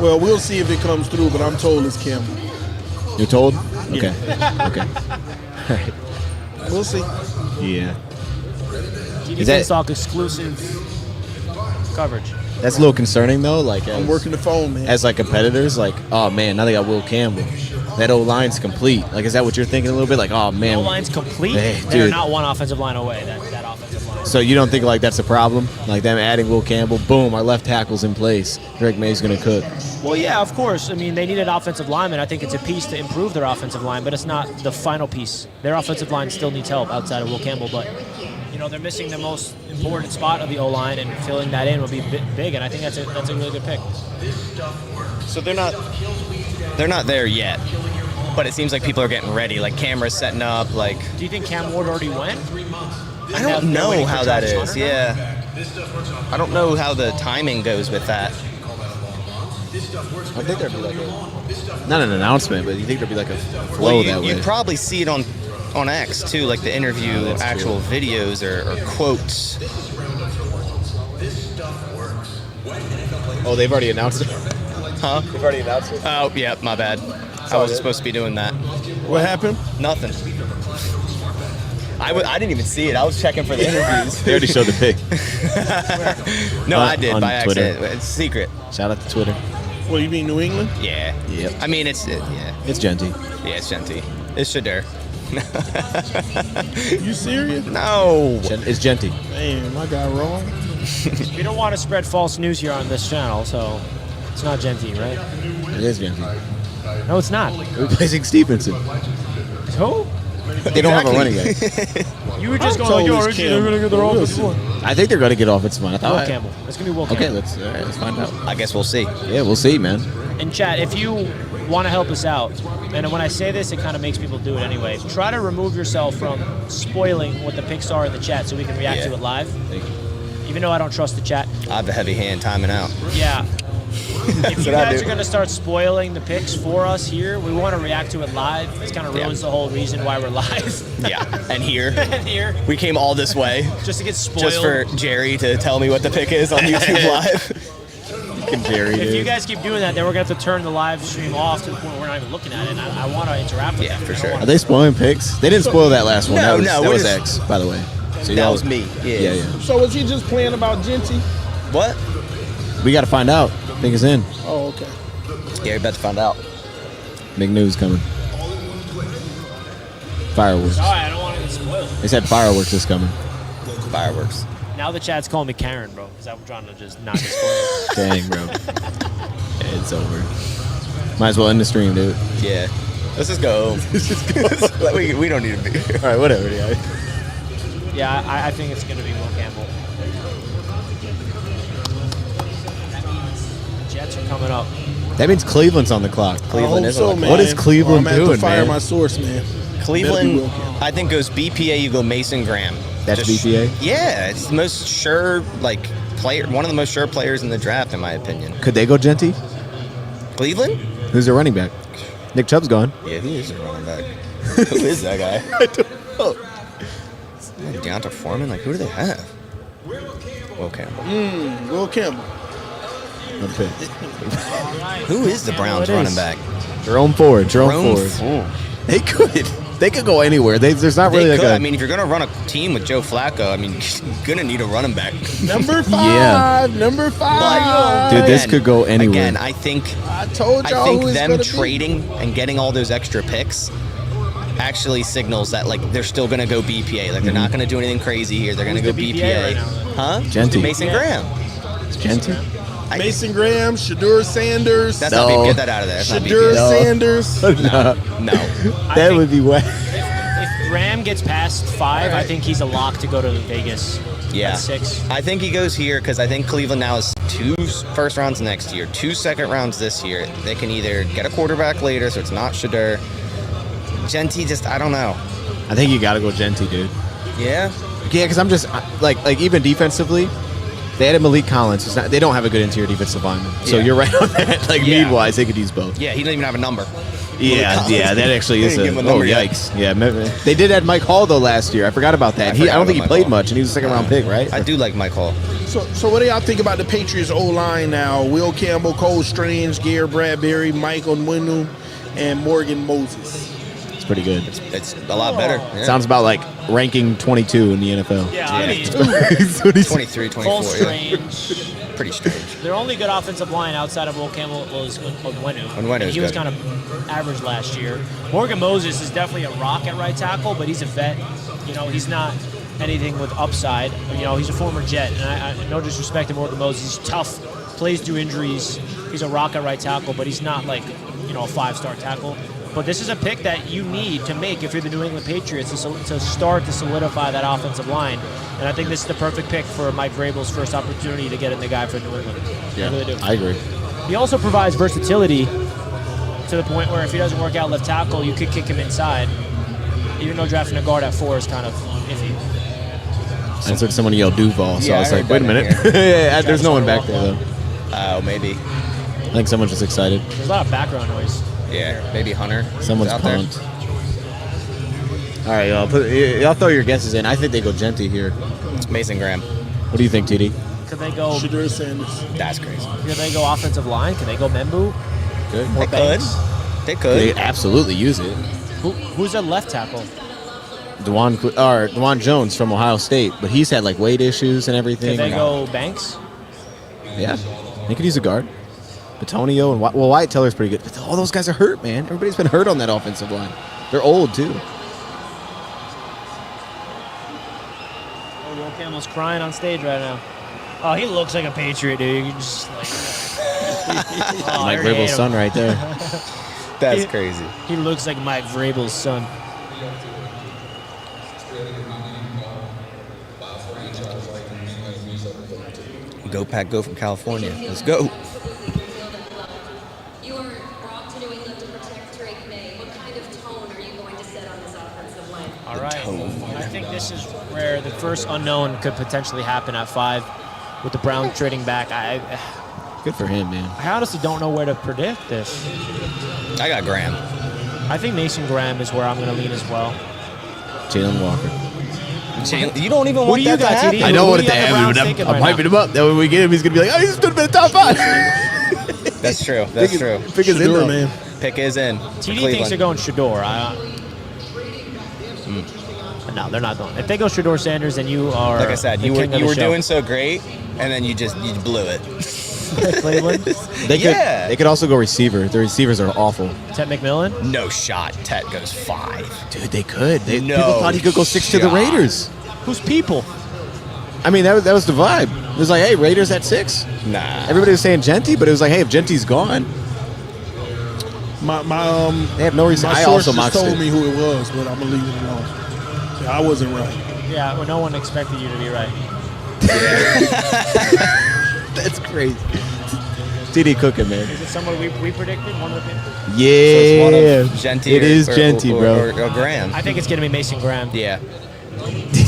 Well, we'll see if it comes through, but I'm told it's Campbell. you're told? Okay. Okay. All right. We'll see. Yeah. TD Is that- Finstalk exclusive coverage. That's a little concerning, though. Like, I'm working the phone, man. as like competitors, like, oh man, now they got Will Campbell. That old line's complete. Like, is that what you're thinking a little bit? Like, oh man. No line's complete. Hey, They're dude. not one offensive line away. That offensive line. So you don't think like that's a problem? Like them adding Will Campbell, boom, our left tackle's in place. Drake May's gonna cook. Well, yeah, of course. I mean, they needed offensive linemen. I think it's a piece to improve their offensive line, but it's not the final piece. Their offensive line still needs help outside of Will Campbell, but you know they're missing the most important spot of the O-line, and filling that in will be big. And I think that's a really good pick. So they're not there yet. But it seems like people are getting ready, like cameras setting up, like Do you think Cam Ward already went? I don't know how that is. Hunter? Yeah. I don't know how the timing goes with that. I think there'd be like not an announcement, but you think there'd be like a flow Well, that way. you'd probably see it on X too, like the interview, That's actual videos or quotes. Oh, they've already announced it. Huh? They've already announced it. Oh, yeah, my bad. I wasn't supposed to be doing that. What happened? Nothing. I didn't even see it. I was checking for the interviews. They already showed the pic. No, On- I did on by Twitter. accident. It's secret. Shout out to Twitter. What, you mean New England? Yeah. Yep. I mean, it's yeah. It's Genty. Yeah, it's Genty. It's Shadur. You serious? No. It's Genty. Damn, I got wrong. We don't want to spread false news here on this channel, so it's not Genty, right? It is Genty. No, it's not. They're replacing Stevenson. Who? They don't have a running back. You were just I'm going like, told yo, it's Richie, they're Campbell. going to get their We'll offensive see. line. I think they're going to get offensive line. I Will thought. Campbell. It's going to be Will Campbell. Okay, let's find out. I guess we'll see. Yeah, we'll see, man. And chat, if you want to help us out, and when I say this, it kind of makes people do it anyway. Try to remove yourself from spoiling what the picks are in the chat so we can react to Yeah. it live. Thank you. Even though I don't trust the chat. I have a heavy hand timing out. Yeah. If you what I guys do. are going to start spoiling the picks for us here, we want to react to it live. This kind of Yeah. ruins the whole reason why we're live. Yeah. And here, here, we came all this way just to get spoiled. just for Jerry to tell me what the pick is on YouTube Live. Jerry, If you dude. guys keep doing that, then we're going to have to turn the live stream off to the point where we're not even looking at it. And I want to interact with Yeah, them. for I don't sure. wanna- Are they spoiling picks? They didn't spoil that last one. No, that no, was we're X, by the way. So That y'all- was me. Yeah, yeah. So was he just playing about Genty? What? We got to find out. Think it's in. Oh, okay. Yeah, you're about to find out. Big news coming. Fireworks. All right, I don't want to get spoiled. They said fireworks is coming. Fireworks. Now the chat's calling me Karen, bro, because I'm trying to just not get spoiled. Dang, bro. Yeah, it's over. Might as well end the stream, dude. Yeah. Let's just go. we don't need to be here. All right, whatever. Yeah. Yeah, I think it's going to be Will Campbell. That means the Jets are coming up. That means Cleveland's on the clock. Cleveland is on the What is Cleveland I'm gonna have doing, to fire man? my source, man. Cleveland, Will Campbell. I think goes BPA. You go Mason Graham. That's BPA? Yeah, it's the most sure player. One of the most sure players in the draft, in my opinion. Could they go Genty? Cleveland? Who's their running back? Nick Chubb's gone. Yeah, he is a running back. Who is that guy? I don't know. Deonta Foreman? Who do they have? Will Campbell. Will Campbell. Okay. Who is the Browns running back? Jerome Ford. Jerome Ford. Ford. They could go anywhere. There's not really They like could. a. I mean, if you're going to run a team with Joe Flacco, you're going to need a running back. Number 5. Yeah. Number 5. But, Dude, this could go anywhere. Again, I think I told y'all who it's them gonna be. trading and getting all those extra picks actually signals that they're still going to go BPA. They're not going to do anything crazy here. They're going to go the BPA. BPA right now? Huh? Genty. Mason Graham. Genty? Mason Graham, Shadur Sanders. That's No. not BPA. Get that out of there. That's not Shadur BPA. Sanders. No. I That think would be wet. If Graham gets past 5, I think he's a lock to go to Vegas. Yeah. At 6. I think he goes here because I think Cleveland now has 2 first rounds next year, 2 second rounds this year. They can either get a quarterback later, so it's not Shadur. Genty, I don't know. I think you got to go Genty, dude. Yeah. Yeah, because I'm just like even defensively, they had a Malik Collins. They don't have a good interior defensive lineman. So Yeah. you're right on that. Yeah. Need-wise, they could use both. Yeah, he doesn't even have a number. Yeah, that actually is They didn't give him a oh number yet. yikes. Yeah, they did add Mike Hall though last year. I forgot about that. I don't think he played much, and he was a second round pick, right? I do like Mike Hall. So what do y'all think about the Patriots O-line now? Will Campbell, Cole Strange, Garrett Bradbury, Mike Onwenu, and Morgan Moses. It's pretty good. It's a lot better. Yeah. Sounds about like ranking 22 in the NFL. Yeah, I mean, 23, 24. Cole Yeah. Strange. Pretty strange. Their only good offensive line outside of Will Campbell was Onwenu. Onwenu's He was good. kind of average last year. Morgan Moses is definitely a rock at right tackle, but he's a vet. He's not anything with upside. He's a former Jet, and I no disrespect to Morgan Moses. He's tough, plays through injuries. He's a rock at right tackle, but he's not like a 5-star tackle. But this is a pick that you need to make if you're the New England Patriots to start to solidify that offensive line. And I think this is the perfect pick for Mike Vrabel's first opportunity to get in the guy for New England. I really do. I agree. He also provides versatility to the point where if he doesn't work out left tackle, you could kick him inside. Even though drafting a guard at 4 is kind of iffy. I heard someone yell Duval, so Yeah, I was I like, heard wait a that minute. Yeah, there's no one back there though. Oh, maybe. I think someone's just excited. There's a lot of background noise. Yeah, maybe Hunter. Someone's out there. pumped. All right, y'all throw your guesses in. I think they go Genty here. Mason Graham. What do you think, TD? Could they go? Shadur Sanders. That's crazy. Could they go offensive line? Could they go Membu? Good. Or They Banks? could. They They could. absolutely use it. Who's a left tackle? Dewan Jones from Ohio State, but he's had like weight issues and everything. Could they go Banks? Yeah, they could use a guard. Batonio and Wyatt Teller's pretty good. But all those guys are hurt, man. Everybody's been hurt on that offensive line. They're old too. Oh, Will Campbell's crying on stage right now. Oh, he looks like a Patriot, dude. You just oh, Mike I already hate Vrabel's him. son, right there. That's crazy. He looks like Mike Vrabel's son. Go Pack, go from California. Let's go. You are brought to New England to protect Drake May. What kind of tone are you going to set on this offensive line? All right. I think this is where the first unknown could potentially happen at 5 with the Browns trading back. Good for him, man. I honestly don't know where to predict this. I got Graham. I think Mason Graham is where I'm going to lean as well. Jalen Walker. You don't even Who want do you that to got, happen. TD? I know Who what do it you have the happen, Browns but thinking I'm right hyping now? him up. That when we get him, he's gonna be like, "Oh, he's gonna be in the top 5." That's true. That's true. Pick is in Shadur, though. man. Pick is in. for TD thinks Cleveland. they're going Shador. No, they're not going. If they go Shador Sanders, then you are. Like I said, the you were king of the show. doing so great, and then you blew it. Cleveland. Yeah. They could also go receiver. The receivers are awful. Ted McMillan. No shot. Tet goes 5. Dude, they could. No People thought he could go 6 to the shot. Raiders. Who's people? I mean, that was the vibe. It was like, hey, Raiders at 6. Nah. Everybody was saying Genty, but it was like, hey, if Genty's gone, They have no reason. My I source also just mocked told it. me who it was, but I'm gonna leave it alone. Yeah, I wasn't right. Yeah, well, no one expected you to be right. That's crazy. TD cooking, man. Is it someone we predicted? One of the people? Yeah, So it's one of Genty it is Genty, bro. Or Graham. I think it's going to be Mason Graham. Yeah.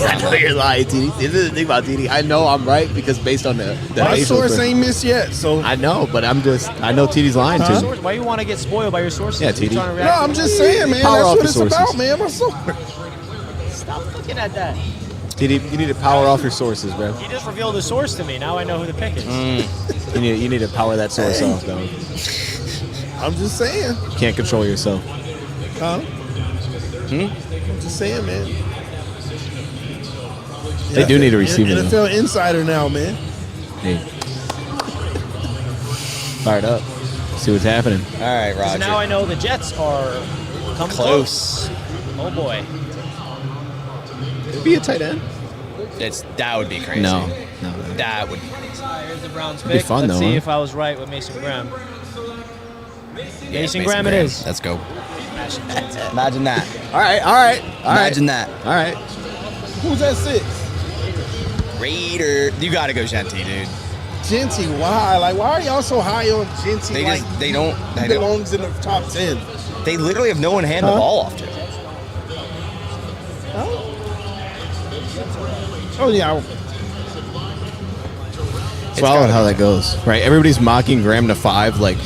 I know you're lying, TD. This is the thing about TD. I know I'm right because based on the My facial source expression. ain't missed yet, so I know, but I know TD's lying Huh? too. Why you want to get spoiled by your sources? Yeah, You TD. trying to no, react to I'm it? just saying, man. Power That's off what the it's sources. about, man. My source. Stop looking at that. TD, you need to power off your sources, bro. He just revealed the source to me. Now I know who the pick is. You need to power that source off, though. I'm just saying. You can't control yourself. Huh? I'm just saying, man. They do need a receiver, though. NFL insider now, man. Hey. Fired up. See what's happening. All right, So Roger. now I know the Jets are come Close. Oh boy. Be a tight end. That would be crazy. No. That would. Here's the Browns be pick. fun, Let's though, see huh? if I was right with Mason Graham. Yeah, Mason Graham it is. Let's go. Imagine that. All right. Imagine that. All right. Who's at 6? Raider. You got to go Genty, dude. Genty, why? Like, why are y'all so high on Genty? They like, just they don't. he belongs in the top 10. They literally have no one to hand the Huh? ball off to. Oh, yeah. It's wild how that goes, right? Everybody's mocking Graham to 5, like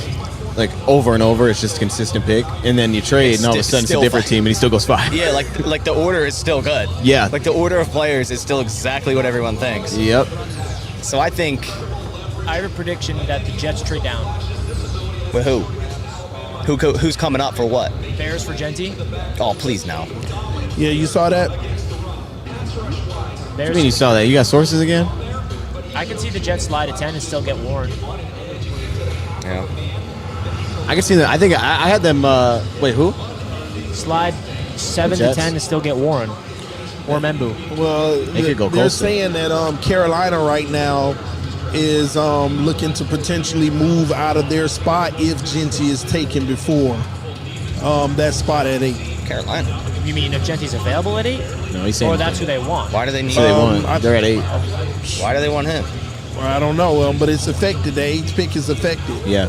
over and over. It's just a consistent pick, and then you trade, and all of a sudden it's a still different 5. team, and he still goes 5. Yeah, like the order is still good. Yeah. Like the order of players is still exactly what everyone thinks. Yep. So I think I have a prediction that the Jets trade down. with who? Who's coming up for what? Bears for Genty. Oh, please no. Yeah, you saw that? I mean, you saw that. You got sources again? I can see the Jets slide to 10 and still get Warren. Yeah. I can see that. I think I had them. Wait, who? Slide 7 to Jets? 10 and still get Warren. Or Membu. Well, They could go they're closer. saying that Carolina right now is looking to potentially move out of their spot if Genty is taken before that spot at 8. Carolina. You mean if Genty's available at 8? No, he's saying. Or that's who they want? Why do they need? So they want. I- They're at 8. Why do they want him? Well, I don't know, but it's affected. The 8th pick is affected. Yeah.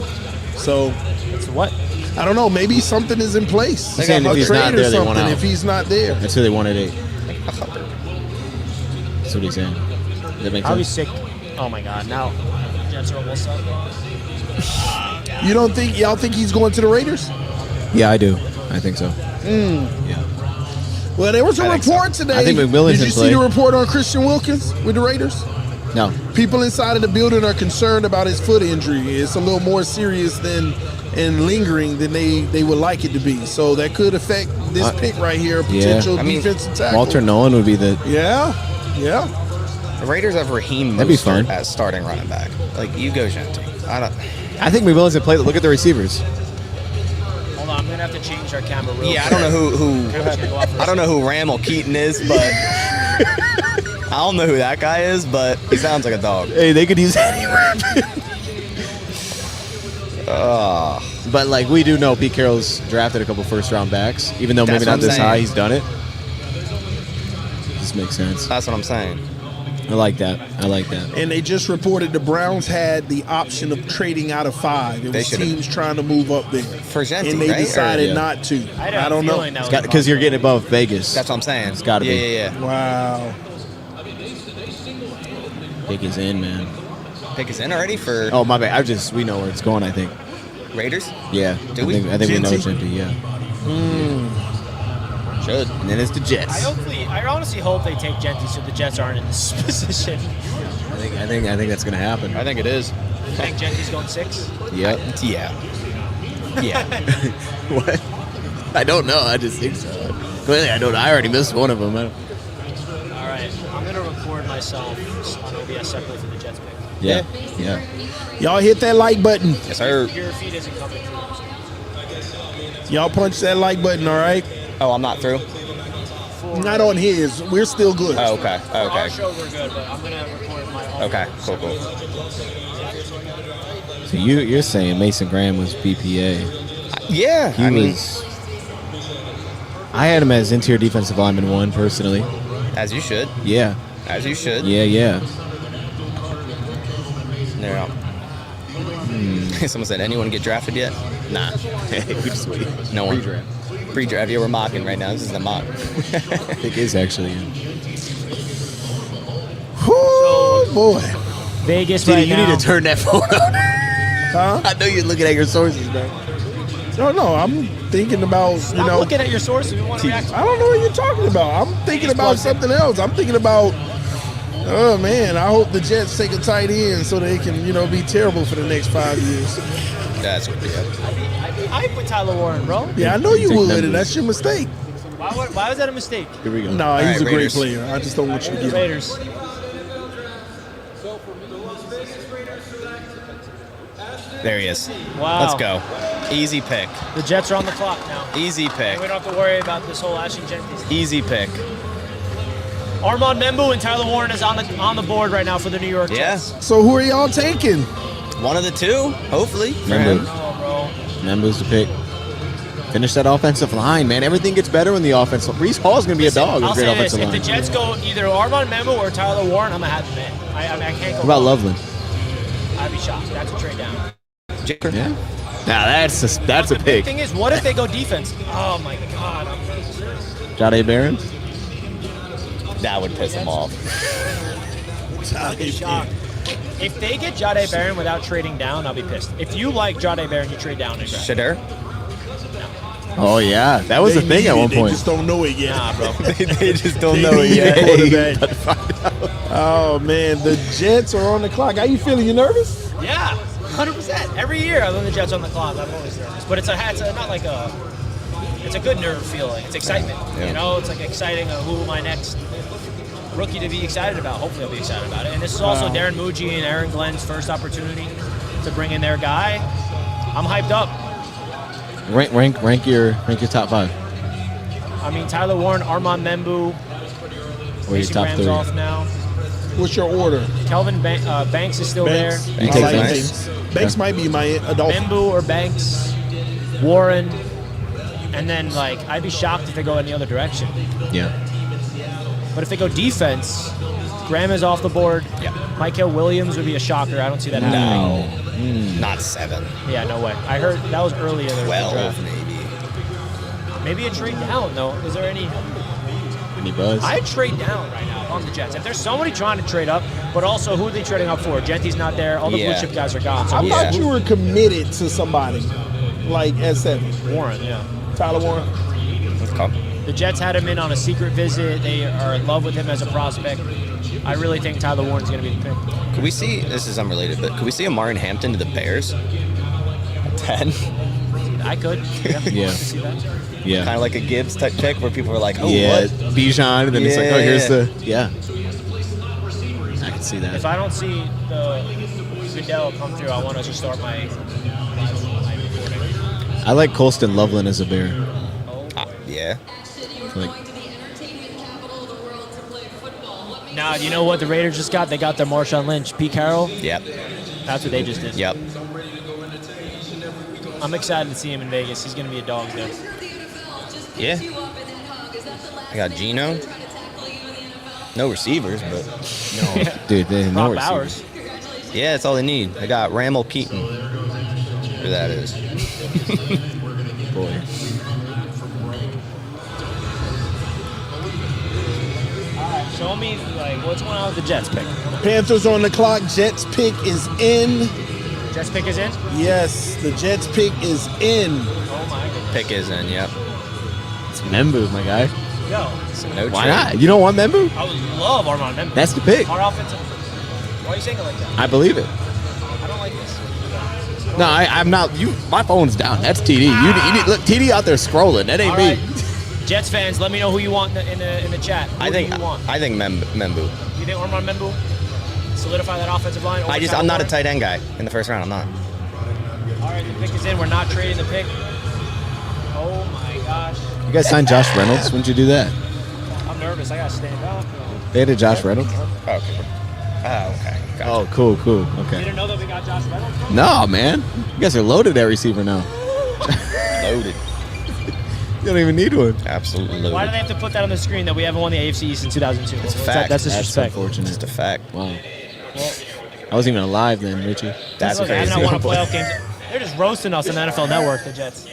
So It's what? I don't know. Maybe something is in place. They're saying if A he's trade not or there, they want something. out. If he's not there, That's who they want at 8. That's what he's saying. Does that make I'll be sense? sick. Oh my God! Now Jets are almost up. you don't think y'all think he's going to the Raiders? Yeah, I do. I think so. Yeah. Well, there was a I think so. report today. I think McMillan's Did you in see play. the report on Christian Wilkins with the Raiders? No. People inside of the building are concerned about his foot injury. It's a little more serious than and lingering than they would like it to be. So that could affect this pick right here, potential I mean, defensive tackle. Walter Nolan would be the. Yeah. The Raiders have Raheem That'd be Mostert fun. as starting running back. Like you go Genty. I don't. I think McMillan's in play. Look at the receivers. Hold on, I'm gonna have to change our camera real Yeah, I quick. don't know who Camera's gonna go off for a I don't know who Ramel Keaton is, but I don't know who that guy is, but he sounds like a dog. Hey, they could use anywhere. But like we do know, Pete Carroll's drafted a couple first-round backs, even though That's maybe what not I'm this saying. high. He's done it. This makes sense. That's what I'm saying. I like that. And they just reported the Browns had the option of trading out of 5. It They was should've. teams trying to move up there. For Genty, and they right? Or- decided Yeah. not to. I I don't know. feeling that was Because you're getting above Vegas. That's what I'm saying. It's gotta be. Yeah. Wow. Pick is in, man. Pick is in already for Oh my bad. We know where it's going. I think. Raiders. Yeah. Do we? I think we know Genty? it's empty. Yeah. Should. And then it's the Jets. I honestly hope they take Genty so the Jets aren't in this position. I think that's gonna happen. I think it is. You think Genty's going 6? Yep. Yeah. Yeah. What? I don't know. I just think so. Clearly, I don't. I already missed one of them. All right, I'm gonna record myself on OBS separately for the Jets pick. Yeah. Y'all hit that like button. Yes, sir. Your feed isn't coming through. Y'all punch that like button, all right? Oh, I'm not through. Not on his. We're still good. Oh, okay. For our Okay. show, we're good, but I'm gonna record my own. Okay. Cool. So you're saying Mason Graham was BPA? Yeah, He was. I had him as interior defensive lineman 1 personally. as you should. Yeah. As you should. Yeah. Yeah. Someone said, anyone get drafted yet? Nah. We just wait. No one. Pre-draft. Pre-draft. Yeah, we're mocking right now. This is the mock. It is actually. Oh boy. Vegas Diddy, right you now. need to turn that phone on. Huh? I know you're looking at your sources, man. No, I'm thinking about, Stop looking at your sources. We want to react. I don't know what you're talking about. I'm thinking about something else. I'm thinking about, oh man, I hope the Jets take a tight end so they can, be terrible for the next 5 years. That's what I'd be hype with Tyler Warren, bro. Yeah, I know you Take would, numbers. and that's your mistake. Why was that a mistake? Here we go. No, he's right, a great Raiders. player. I just don't want you to The get him. Raiders. There he is. Wow. Let's go. Easy pick. The Jets are on the clock now. Easy pick. And we don't have to worry about this whole Ashton Jenkins. Easy pick. Armand Membu and Tyler Warren is on the board right now for the New York Yeah. Jets. So who are y'all taking? One of the two, hopefully. For Membu. him. Oh, Membu's the pick. Finish that offensive line, man. Everything gets better when the offense. Brees Hall's going to be a dog. I'll With great say this: offensive if line. the Jets go either Armand Membu or Tyler Warren, I'm a happy man. I can't go. What about wrong. Loveland? I'd be shocked. That's a trade down. Yeah. Now that's a The big pick. thing is, what if they go defense? Oh my God! Jade Barron. That would piss him off. I'd be shocked. If they get Jade Barron without trading down, I'll be pissed. If you like Jade Barron, you trade down and grab. Shadur? Oh yeah, that was They a thing need at it. one They point. just don't know it yet. Nah, bro. They just don't They know it need yet. a quarterback. Oh man, the Jets are on the clock. How you feeling? You nervous? Yeah, 100%. Every year, I when the Jets on the clock, I'm always nervous. But it's not like a. It's a good nerve feeling. It's excitement. Yeah. It's like exciting. Who am I next rookie to be excited about? Hopefully, I'll be excited about it. And this is also Darren Muji and Aaron Glenn's first opportunity to bring in their guy. I'm hyped up. Rank your top 5 I mean, Tyler Warren, Armand Membu, or your Mason top Graham's 3. off now. What's your order? Kelvin Banks is still Banks. there. You I take like Banks? Banks. Banks might be my adult. Membu or Banks, Warren, and then I'd be shocked if they go any other direction. Yeah. But if they go defense, Graham is off the board. Yeah. Michael Williams would be a shocker. I don't see that happening. No. Not 7. Yeah, no way. I heard that was earlier in the 12, draft. maybe. Maybe a trade down, though. Is there any? Any buzz? I'd trade down right now on the Jets. If there's somebody trying to trade up, but also who are they trading up for? Genty's not there. All the blue Yeah. chip guys are gone. So I who's thought you were committed to somebody like S7. Warren, yeah. Tyler Warren. Let's come. The Jets had him in on a secret visit. They are in love with him as a prospect. I really think Tyler Warren's going to be the pick. Could we see, this is unrelated, but could we see a Martin Hampton to the Bears? 10? I could. Yeah. Yeah. I could see that. Yeah. Kind of like a Gibbs type pick where people are like, oh, yeah. what? Bijan, and then it's like, oh, here's Yeah. the. Yeah. I can see that. If I don't see the Goodell come through, I want to just start my recording. I like Colston Loveland as a Bear. Yeah. Ashton, you are Like- going to the entertainment capital of the world to play football. What makes Now, you know what the Raiders just got? They got their Marshawn Lynch, Pete Carroll. Yep. That's what they just did. Yep. I'm excited to see him in Vegas. He's going to be a dog there. the NFL just Yeah. picks you up in that hug? Is that the last I got thing Geno. they're trying to tackle you in the NFL? No receivers, but Dude, they know Rob receivers. Bowers. yeah, that's all they need. I got Ramel Keaton. Who that is. Boy. Show me, what's going on with the Jets pick? Panthers on the clock. Jets pick is in. Jets pick is in? Yes, the Jets pick is in. Oh, my goodness. Pick is in, yep. It's Membu, my guy. Yo, So no Why trade. not? You don't want Membu? I would love Armand Membu. That's the pick. Our offensive. Why are you saying it like that? I believe it. I don't like this. No, I'm not. You, my phone's down. That's TD. You need, look, TD out there scrolling. That ain't All me. right. Jets fans, let me know who you want in the chat. Who I think do you want? I think Membu. You think Armand Membu solidify that offensive line? over I'm Tyler not a Warren? tight end guy in the first round. I'm not. All right, the pick is in. We're not trading the pick. Oh my gosh, You guys signed Josh Reynolds. When'd you do that? I'm nervous. I gotta stand up. They had a Josh Reynolds. Oh, okay. Okay. Gotcha. Oh, cool. You Okay. didn't know that we got Josh Reynolds? No, man. You guys are loaded at receiver now. Loaded. You don't even need one. Absolutely loaded. Why do they have to put that on the screen that we haven't won the AFC East in 2002? It's a fact. That's That's disrespect. unfortunate. Just a fact. Wow. Well, I wasn't even alive then, Richie. That's look, they have crazy. not won a playoff game. They're just roasting us on the NFL Network, the Jets.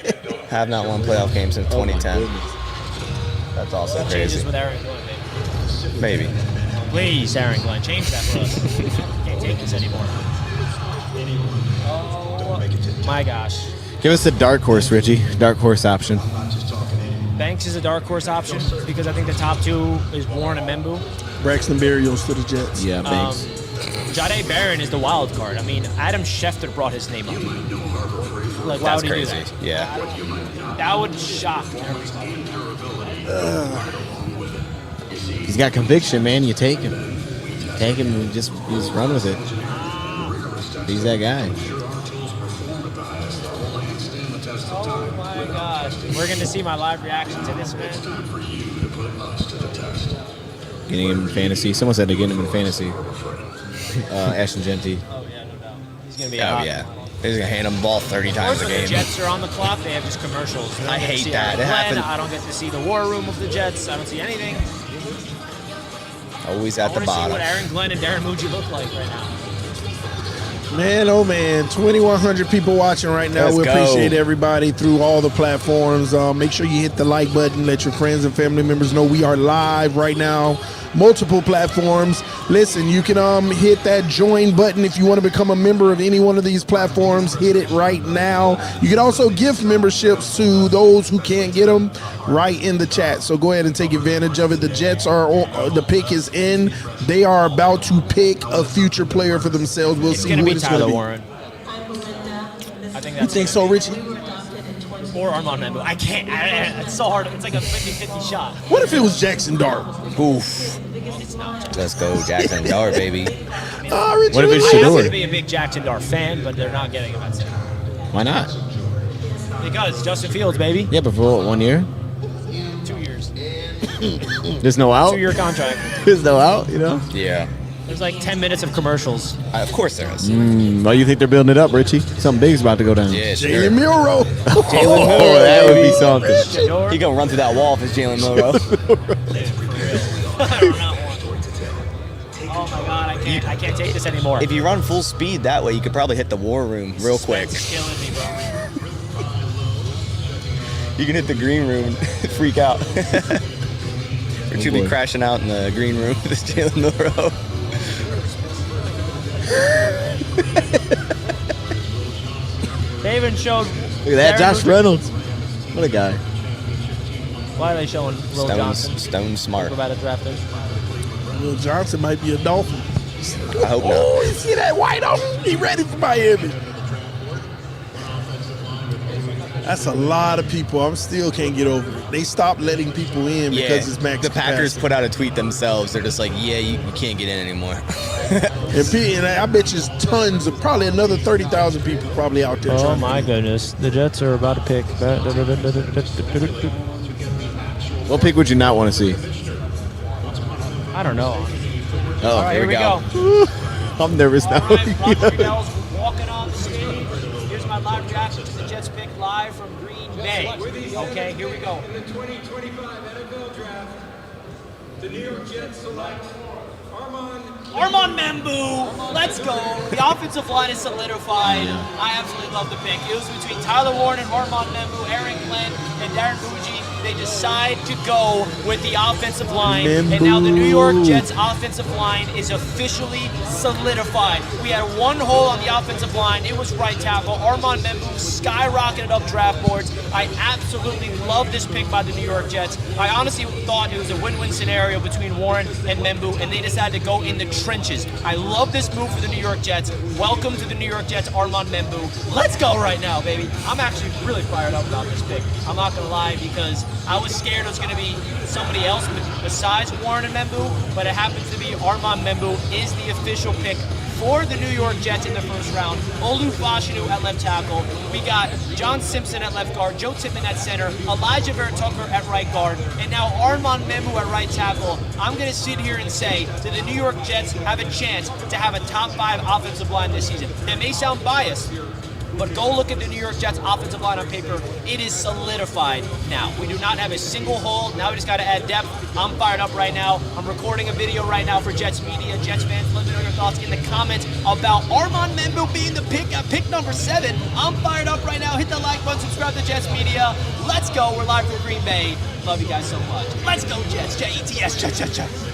Have not won playoff games since Oh, my 2010. goodness. That's also That changes crazy. with Aaron Glenn, baby. Maybe. Please, Aaron Glenn, change that for us. Can't take this anymore. Oh, my gosh. Give us the dark horse, Richie. Dark horse option. Banks is a dark horse option because I think the top two is Warren and Membu. Braxton Berrios to the Jets. Yeah, Banks. Jahdae Barron is the wild card. I mean, Adam Schefter brought his name up. Like, why That's would he crazy. do that? Yeah. That would shock everybody. He's got conviction, man. You take him. Take him and just run with it. He's that guy. Oh my gosh. We're going to see my live reaction to this, man. Getting him in fantasy. Someone said to get him in fantasy. Ashton Genty. Oh, yeah, no doubt. He's going to be Oh, hot. yeah. They're just going to hand him the ball 30 times a When game. the Jets are on the clock, they have just commercials. We don't I get to hate see that. Aaron It Glenn. happened- I don't get to see the war room of the Jets. I don't see anything. Always I at the want to see bottom. what Aaron Glenn and Darren Muji look like right now. Man, oh man, 2,100 people watching right now. Let's We go. appreciate everybody through all the platforms. Make sure you hit the like button. Let your friends and family members know we are live right now. Multiple platforms. Listen, you can hit that join button if you want to become a member of any one of these platforms. Hit it right now. You can also gift memberships to those who can't get them right in the chat. So go ahead and take advantage of it. The Jets are the pick is in. They are about to pick a future player for themselves. We'll It's see going to who be it's Tyler going to be. Warren. I think You that's think so, Richie? or Armand Membu. I can't. It's so hard. It's like a 50-50 shot. What if it was Jackson Dart? Oof. It's not. Let's go, Jackson Dart, baby. Richie, What if it's I happen to Shador? be a big Jackson Dar fan, but they're not getting him at center. Why not? Because Justin Fields, baby. Yeah, but for what, 1 year? 2 years. There's no out? 2-year contract. There's no out, you know? Yeah. There's like 10 minutes of commercials. Of course there is. Why you think they're building it up, Richie? Something big's about to go down. Yeah, sure. Jalen Milrow. Jalen Oh, Milrow, that would be baby. something. Shador? He gonna run through that wall if it's Jalen Milrow. I do not want. Oh my God, I can't take this anymore. If you run full speed that way, you could probably hit the war room real quick. It's killing me, bro. You can hit the green room and freak out. Or to be boy. crashing out in the green room with this Jalen Milrow. They even showed. Look at that, Darren Josh Muji- Reynolds. What a guy. Why are they showing Will Johnson? Stone smart. Talk about a drafters. Will Johnson might be a Dolphin. I hope not. Oh, you see that white on him? He ready for Miami. That's a lot of people. I still can't get over it. They stopped letting people in because it's max the Packers capacity. put out a tweet themselves. They're just like, yeah, you can't get in anymore. And I bet you there's tons of, probably another 30,000 people probably out there Oh trying my goodness, the Jets are about to pick. What pick would you not want to see? I don't know. Oh, All right, here we go. I'm nervous now. All right, Roger Goodell's walking on the stage. Here's my live reaction to the Jets pick live from Green Bay. Okay, here we go. In the 2025 NFL Draft, the New York Jets select Armand Membu, let's go. The offensive line is solidified. I absolutely love the pick. It was between Tyler Warren and Armand Membu, Aaron Glenn, and Darren Muji. They decide to go with the offensive line. And now the New York Jets offensive line is officially solidified. We had one hole on the offensive line. It was right tackle. Armand Membu skyrocketed up draft boards. I absolutely love this pick by the New York Jets. I honestly thought it was a win-win scenario between Warren and Membu, and they decided to go in the trenches. I love this move for the New York Jets. Welcome to the New York Jets, Armand Membu. Let's go right now, baby. I'm actually really fired up about this pick. I'm not going to lie, because I was scared it was going to be somebody else besides Warren and Membu, but it happens to be Armand Membu is the official pick for the New York Jets in the first round. Olu Fashanu at left tackle. We got John Simpson at left guard, Joe Tippmann at center, Elijah Vera-Tucker at right guard, and now Armand Membu at right tackle. I'm going to sit here and say that the New York Jets have a chance to have a top 5 offensive line this season. That may sound biased, but go look at the New York Jets offensive line on paper. It is solidified now. We do not have a single hole. Now we just got to add depth. I'm fired up right now. I'm recording a video right now for Jets media. Jets fans, let me know your thoughts in the comments about Armand Membo being the pick number 7. I'm fired up right now. Hit the like button, subscribe to Jets media. Let's go. We're live from Green Bay. Love you guys so much. Let's go, Jets. Jets, Jets.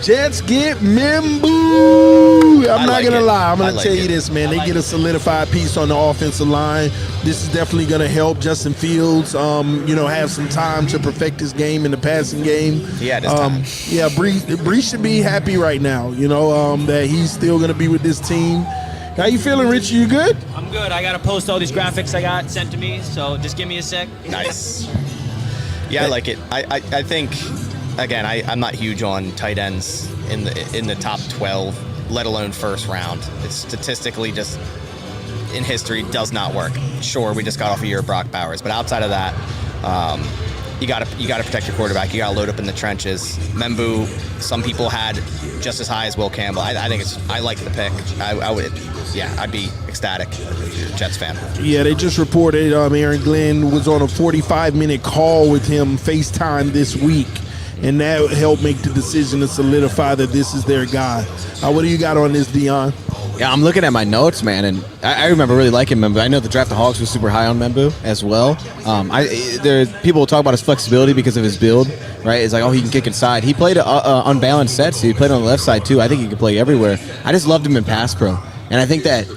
Jets get Membu. I'm not gonna lie. I'm gonna tell you this, man. They get a solidified piece on the offensive line. This is definitely gonna help Justin Fields. Have some time to perfect his game in the passing game. Yeah, this time. Yeah, Brees should be happy right now. That he's still gonna be with this team. How you feeling, Rich? You good? I'm good. I gotta post all these graphics I got sent to me, so just give me a sec. Nice. Yeah, I like it. I think. Again, I'm not huge on tight ends in the top 12, let alone first round. It's statistically just in history does not work. Sure, we just got off a year of Brock Bowers, but outside of that, you got to protect your quarterback. You got to load up in the trenches. Membu, some people had just as high as Will Campbell. I like the pick. I'd be ecstatic if you're a Jets fan. Yeah, they just reported Aaron Glenn was on a 45-minute call with him FaceTime this week. And that helped make the decision to solidify that this is their guy. What do you got on this, Dion? Yeah, I'm looking at my notes, man, and I remember really liking Membu. I know the draft of Hawks was super high on Membu as well. People talk about his flexibility because of his build, right? It's like, he can kick inside. He played unbalanced sets. He played on the left side, too. I think he could play everywhere. I just loved him in pass pro. And I think that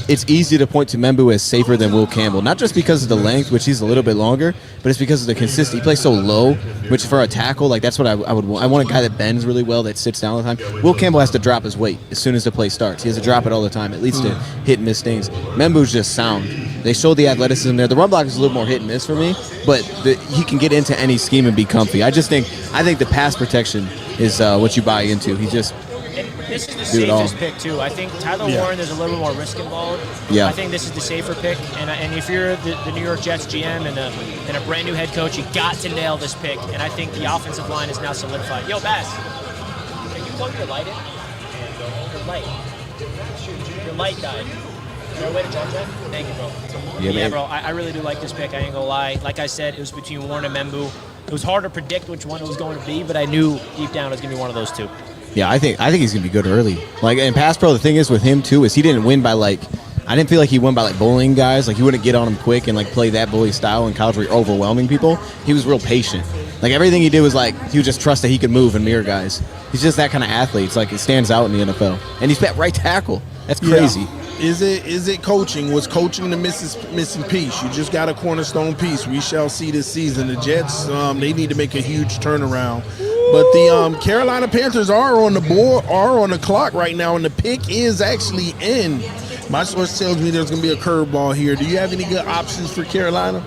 it's easy to point to Membu as safer than Will Campbell, not just because of the length, which he's a little bit longer, but it's because of the consistency. He plays so low, which for a tackle, that's what I would want. I want a guy that bends really well, that sits down all the time. Will Campbell has to drop his weight as soon as the play starts. He has to drop it all the time. It leads to hit and miss things. Membu's just sound. They showed the athleticism there. The run block is a little more hit and miss for me, but he can get into any scheme and be comfy. I think the pass protection is what you buy into. He just... This is the safest pick, too. I think Tyler Warren, there's a little bit more risk involved. Yeah. I think this is the safer pick. And if you're the New York Jets GM and a brand new head coach, you got to nail this pick. And I think the offensive line is now solidified. Yo, Bass, can you plug your light in? Your light died. Is there a way to charge that? Thank you, bro. Yeah, bro, I really do like this pick. I ain't gonna lie. Like I said, it was between Warren and Membu. It was hard to predict which one it was going to be, but I knew deep down it was going to be one of those two. Yeah, I think he's gonna be good early. Like in pass pro, the thing is with him too is he didn't win by I didn't feel like he won by bullying guys. Like he wouldn't get on them quick and play that bully style in college where you're overwhelming people. He was real patient. Like everything he did was he would just trust that he could move and mirror guys. He's just that kind of athlete. It's it stands out in the NFL. And he's at right tackle. That's crazy. Yeah. Is it coaching? Was coaching the missing piece? You just got a cornerstone piece. We shall see this season. The Jets, they need to make a huge turnaround. But the Carolina Panthers are on the board, are on the clock right now, and the pick is actually in. My source tells me there's going to be a curveball here. Do you have any good options for Carolina?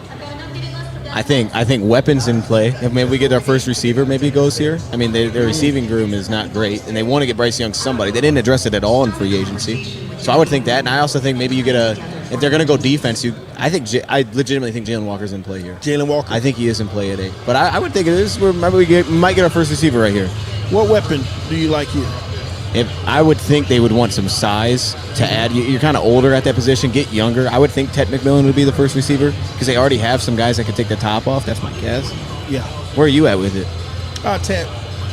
I think weapons in play. If maybe we get our first receiver, maybe he goes here. I mean, their receiving room is not great, and they want to get Bryce Young somebody. They didn't address it at all in free agency. So I would think that, and I also think maybe you get if they're going to go defense, I legitimately think Jalen Walker's in play here. Jalen Walker? I think he is in play at 8. But I would think it is. We might get our first receiver right here. What weapon do you like here? I would think they would want some size to add. You're kind of older at that position. Get younger. I would think Ted McMillan would be the first receiver because they already have some guys that could take the top off. That's my guess. Yeah. Where are you at with it? Ted.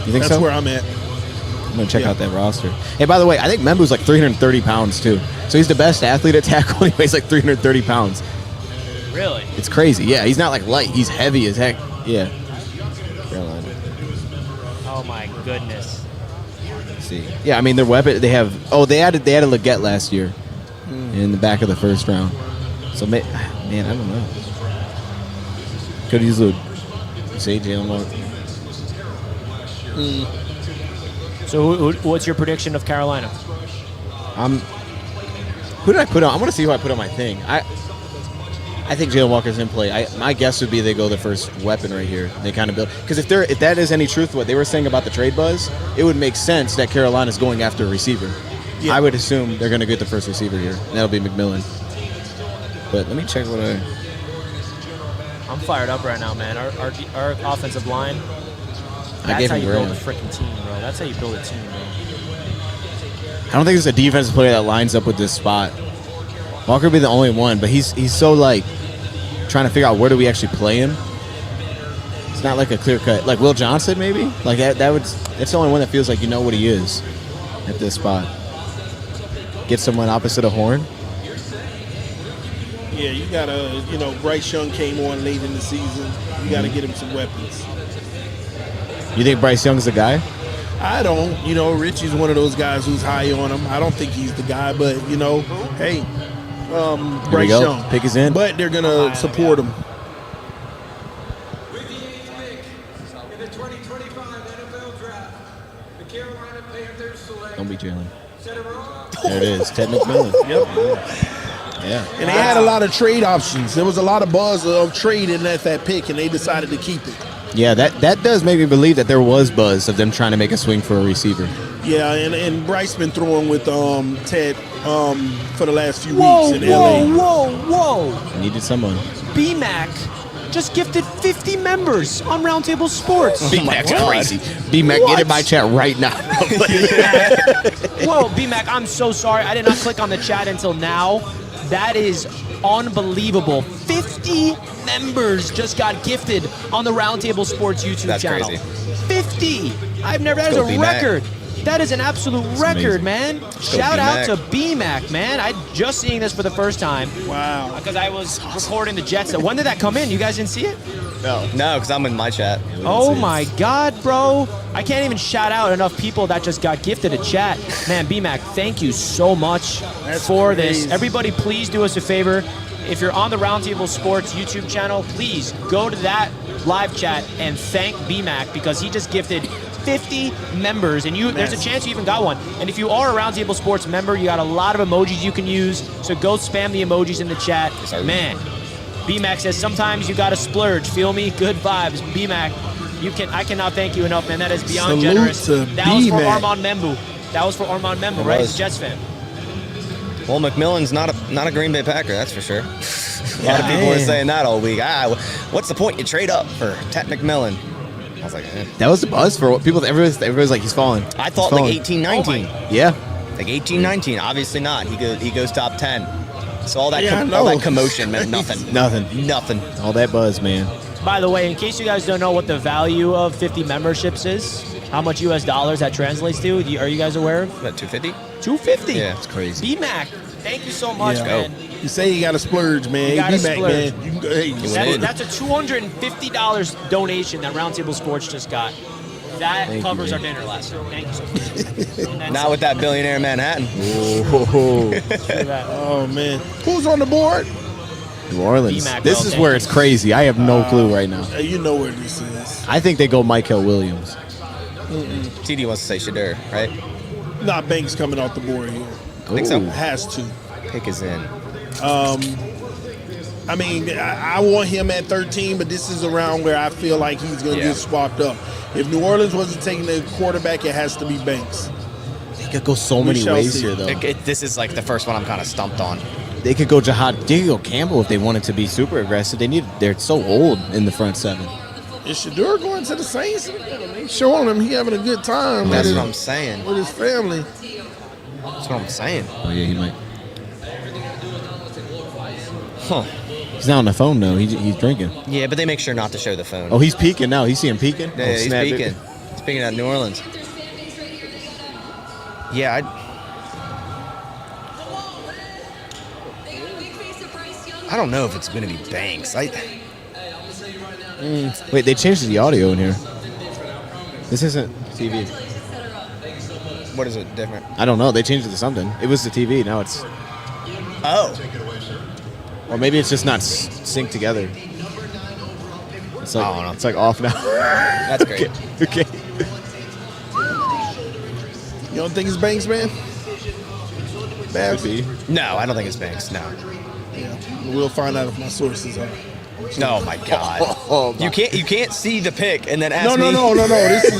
You think That's where I'm at. I'm going to check out that roster. Hey, by the way, I think Membu's 330 pounds, too. So he's the best athlete at tackle. He weighs 330 pounds. Really? It's crazy. Yeah, he's not light. He's heavy as heck. Yeah. Carolina. Oh, my goodness. Let's see. Yeah, I mean, their weapon, they added Leggett last year in the back of the first round. So, man, I don't know. Could use say Jalen Walker. So what's your prediction of Carolina? Who did I put on? I want to see who I put on my thing. I think Jalen Walker's in play. My guess would be they go the first weapon right here. They kind of build because if that is any truth to what they were saying about the trade buzz, it would make sense that Carolina's going after a receiver. Yeah. I would assume they're going to get the first receiver here, and that'll be McMillan. But let me check what I'm fired up right now, man. Our offensive line. I gave That's how him you Graham. build a freaking team, bro. That's how you build a team, bro. I don't think there's a defensive player that lines up with this spot. Walker would be the only one, but he's so like trying to figure out where do we actually play him. It's not like a clear cut. Like Will Johnson, maybe. Like that's the only one that feels like you know what he is at this spot. Get someone opposite of Horn. Yeah, you gotta, Bryce Young came on late in the season. You gotta get him some weapons. You think Bryce Young's the guy? I don't. Richie's one of those guys who's high on him. I don't think he's the guy, but hey, Bryce Young. Pick is in. But they're gonna support him. With the 8th pick in the 2025 NFL Draft, the Carolina Panthers select. Don't be Jalen. Ceremonies. There it is. Ted McMillan. Yep. Yeah. And they had a lot of trade options. There was a lot of buzz of trading at that pick, and they decided to keep it. Yeah, that does make me believe that there was buzz of them trying to make a swing for a receiver. Yeah, and Bryce been throwing with Ted for the last few weeks in LA. Whoa. Needed someone. B-Mac just gifted 50 members on Roundtable Sports. B-Mac's crazy. B-Mac, get in my chat right now. Whoa, B-Mac, I'm so sorry. I did not click on the chat until now. That is unbelievable. 50 members just got gifted on the Roundtable Sports YouTube channel. Crazy. 50. That is a B-Mac. record. That is an absolute record, amazing. man. Shout out B-Mac. to B-Mac, man. I just seeing this for the first time Wow. because I was recording the Jets. When did that come in? You guys didn't see it? No, because I'm in my chat. Oh my God, bro. I can't even shout out enough people that just got gifted a chat. Man, B-Mac, thank you so much for this. crazy. Everybody, please do us a favor. If you're on the Roundtable Sports YouTube channel, please go to that live chat and thank B-Mac because he just gifted 50 members, and there's a chance you even got one. And if you are a Roundtable Sports member, you got a lot of emojis you can use, so go spam the emojis in the chat. sir. Man, B-Mac says, sometimes you gotta splurge. Feel me? Good vibes. B-Mac, I cannot thank you enough, man. That is beyond Salute generous. to That was for B-Mac. Armand Membu. That was for Armand Membu, right? was. He's a Jets fan. Well, McMillan's not a Green Bay Packer, that's for sure. A lot of people were saying that all week. What's the point? You trade up for Ted McMillan. I was like, That was the buzz for what people. Everybody's like, he's falling. I thought He's like falling. 18, 19. Yeah. Like 18, 19. Obviously not. He goes top 10. So all that Yeah, I all know. that commotion meant nothing. Nothing. All that buzz, man. By the way, in case you guys don't know what the value of 50 memberships is, how much US dollars that translates to, are you guys aware of? What, 250? 250. Yeah. It's crazy. B-Mac, thank you so much, Yeah. man. You say you got to splurge, man. You gotta B-Mac, splurge. man. You can go, hey, That's a $250 donation that Roundtable Sports just got. That Thank you, covers our man. dinner last night. Thank you so much. Not with that billionaire Manhattan. Oh, man. Who's on the board? New Orleans. B-Mac, This well, is thank where you. it's crazy. I have no clue right now. You know where this is. I think they go Michael Williams. TD wants to say Shadur, right? Nah, Banks coming off the board here. Think so? Ooh. Has to. Pick is in. I mean, I want him at 13, but this is around where I feel like he's going to Yeah. get swapped up. If New Orleans wasn't taking the quarterback, it has to be Banks. They could go so many shall ways see. here, though. This is like the first one I'm kind of stumped on. They could go Jihad. They could go Campbell if they wanted to be super aggressive. They're so old in the front seven. Is Shadur going to the Saints? They showing him he having a good time That's with what his- I'm saying. with his family. That's what I'm saying. Oh yeah, he might. Huh. He's not on the phone though. He's drinking. Yeah, but they make sure not to show the phone. Oh, he's peeking now. He's seeing peeking. Yeah, Oh, he's snap it. peeking. Speaking of New Orleans. Yeah, I don't know if it's going to be Banks. Wait, they changed the audio in here. This isn't TV. What is it different? I don't know. They changed it to something. It was the TV. Now it's, Oh, or maybe it's just not synced together. It's like, I don't know. It's like off now. that's great. Okay. You don't think it's Banks, man? Babs? Could be. No, I don't think it's Banks. No. Yeah. We'll find out if my sources are. Oh my God. Oh, You can't see the pick and then ask No, me. no.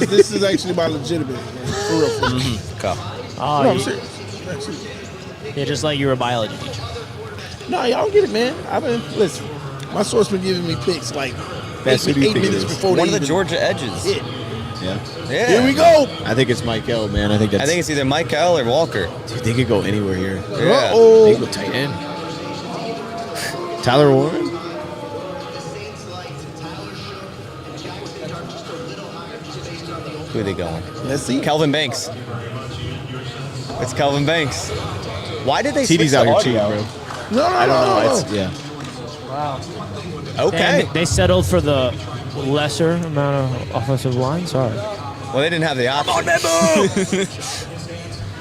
This is actually my legitimate, man. For real. For real. Okay. Oh, No, I'm you- serious. I'm serious. yeah, just like you were a biology teacher. No, y'all get it, man. Listen. My source been giving me picks like Best, who do you think it minutes is? before One they of the even Georgia edges. hit. Yeah. Yeah. Here we go. I think it's Michael, man. I think I think it's either Michael or Walker. Dude, they could go anywhere here. Yeah. They Uh-oh. could go tight end. Tyler Warren. Who are they going? Let's see. Kelvin Banks. It's Kelvin Banks. Why did they switch TD's the out here audio? cheating, bro. No, I don't know. It's, yeah. Okay. Damn, they settled for the lesser amount of offensive line. Sorry. Well, they didn't have the option.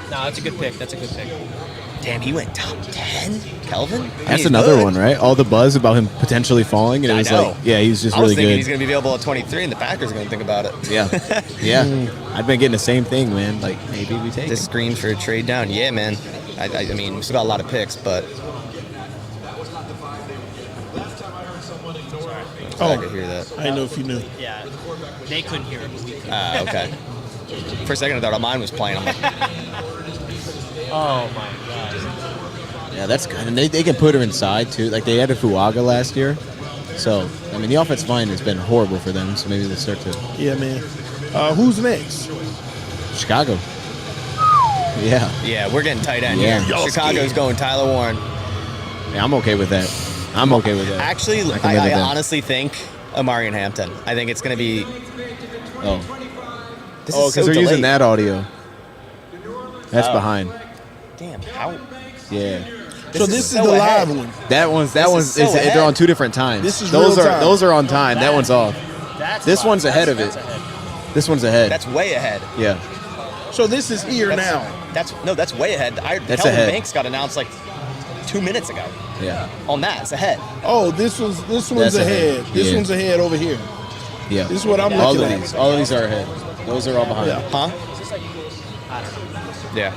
No, that's a good pick. That's a good pick. Damn, he went top 10? Kelvin? That's He's another good. one, right? All the buzz about him potentially falling, and it I was know. like, yeah, he's just I was really thinking good. he's going to be available at 23, and the Packers are going to think about it. Yeah, yeah. I've been getting the same thing, man. Like maybe we take This him. screams for a trade down. Yeah, man. I mean, we still got a lot of picks, but I could hear that. I didn't know if you knew. Yeah, they couldn't hear it, but we could. Okay. For a second, I thought mine was playing. I'm like, Oh my god. Yeah, that's good. And they can put her inside too. Like they added Fuaga last year, so I mean the offensive line has been horrible for them. So maybe they start to Yeah, man. Who's next? Chicago. Yeah, yeah, we're getting tight end Yeah. here. Chicago's going Tyler Warren. yeah, I'm okay with that. I'm okay with that. Actually, I can live I with that. honestly think Amari and Hampton. I think it's going to be. Oh, This oh, is because so they're using delayed. that audio. That's Oh. behind. Damn, how? Yeah, So this is so the ahead. live one. that one's so ahead. they're on two different times. This is those real are time. those are on time. That one's off. That's This fine. one's ahead of it. That's ahead. This one's ahead. That's way ahead. Yeah, So this is here now. That's way ahead. That's Kelvin ahead. Banks got announced like 2 minutes ago. yeah, On that, it's ahead. Oh, this one's That's ahead. ahead. This Yeah. one's ahead over here. yeah. This is what I'm all looking of at. these. All of these are ahead. Those are all behind. Yeah. Huh? Yeah.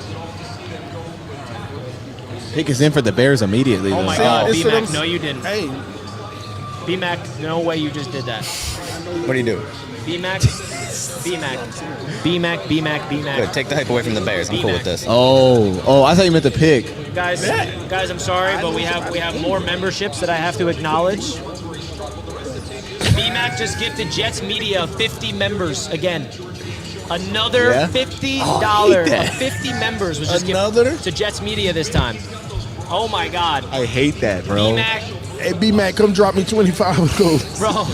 Pick is in for the Bears immediately. Oh though. my See, god, this is what B-Mac, I'm- no you didn't. Hey, B-Mac, no way you just did that. What do you do? B-Mac, B-Mac, B-Mac, B-Mac, Good. B-Mac. Take the hype away from the Bears. I'm cool with this. Oh, I thought you meant the pick. Guys, I'm sorry, but we have more memberships that I have to acknowledge. B-Mac just gifted Jets Media 50 members again. Another Yeah? $50. that. 50 members was just Another? gifted to Jets Media this time. Oh my God. I hate that, bro. B-Mac, hey, B-Mac, come drop me 25 of those. bro,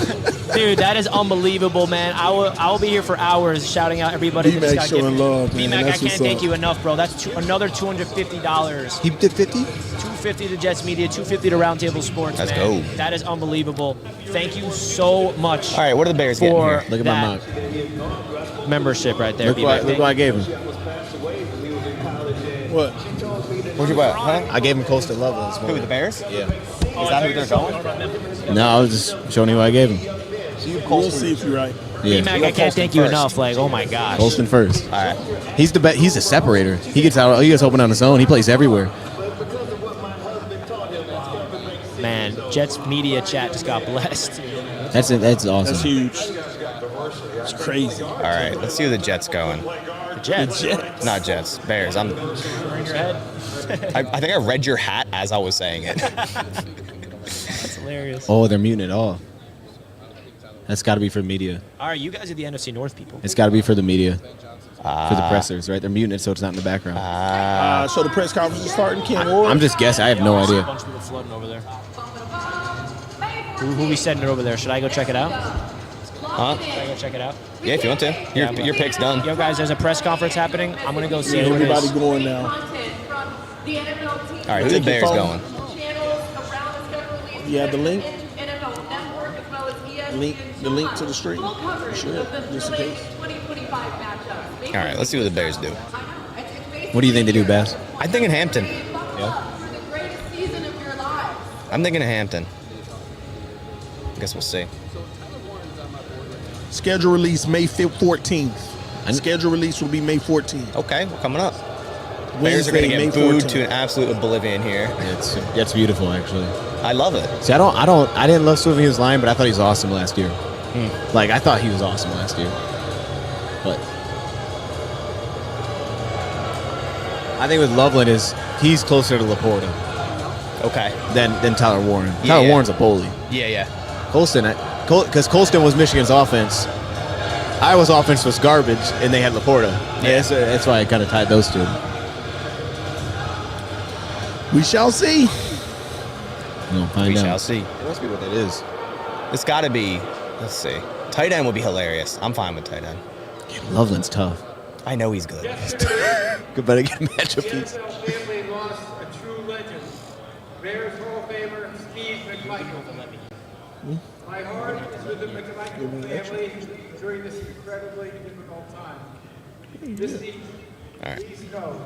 dude, that is unbelievable, man. I will be here for hours shouting out everybody that just B-Mac got showing gifted. love, man. B-Mac, I That's can't what's thank up. you enough, bro. That's another $250. He did 50? $250 to Jets Media, $250 to Roundtable Sports, Let's man. go. That is unbelievable. Thank you so much All right, what are the Bears getting for here? Look at my that membership right there. Look B-Mac. what I gave him. What? What'd you buy? Huh? I gave him Coastal Level this Who, morning. the Bears? Yeah. Is that who they're going? No, I was just showing you what I gave him. We'll see if you're right. Yeah. B-Mac, I got can't Colston thank you first. enough. Like, oh my gosh. Colston first. All right. He's the best. He's a separator. He gets out. He gets open on his own. He plays everywhere. Man, Jets Media chat just got blessed. That's awesome. That's huge. It's crazy. All right, let's see who the Jets going. The Jets. Not Jets, Bears. In your head. I think I read your hat as I was saying it. That's hilarious. Oh, they're muting it all. That's got to be for media. All right, you guys are the NFC North people. It's got to be for the media. For the pressers, right? They're muting it so it's not in the background. So the press conference is starting. Cam Ward. I'm just guessing. I have no I see a idea. bunch of people flooding over there. Who we sending it over there? Should I go check it out? Huh? Should I go check it out? Yeah, if you want to. Your pick's done. Yo, guys, there's a press conference happening. I'm gonna go see Yeah, who it everybody is. going now. All right, who the Take your Bears phone. going? You have the link? The link to the stream? Sure, just in case. All right, let's see what the Bears do. What do you think they do best? I'm thinking Hampton. Yeah. I'm thinking of Hampton. I guess we'll see. Schedule release May 14th. And- Schedule release will be May 14th. Okay, well, coming up. Bears are going to Wednesday, get May booed 14th. to an absolute oblivion here. It's beautiful actually. I love it. See, I didn't love Sylvia's line, but I thought he was awesome last year. Like I thought he was awesome last year. But I think with Loveland he's closer to Laporta Okay. than Tyler Warren. Yeah, Tyler yeah. Warren's a bully. Yeah, yeah. Colston, because Colston was Michigan's offense. Iowa's offense was garbage, and they had Laporta. Yeah, that's why I kind of tied those two. We shall see. We'll find We out. shall see. It must be what that is. It's got to be. Let's see. Tight end would be hilarious. I'm fine with tight end. Loveland's tough. I know he's good. Good, better get a matchup The piece. NFL family lost a true legend. Bears Hall of Famer Steve McMichael. My heart is with the McMichael family during this incredibly difficult time. This season, All right. please know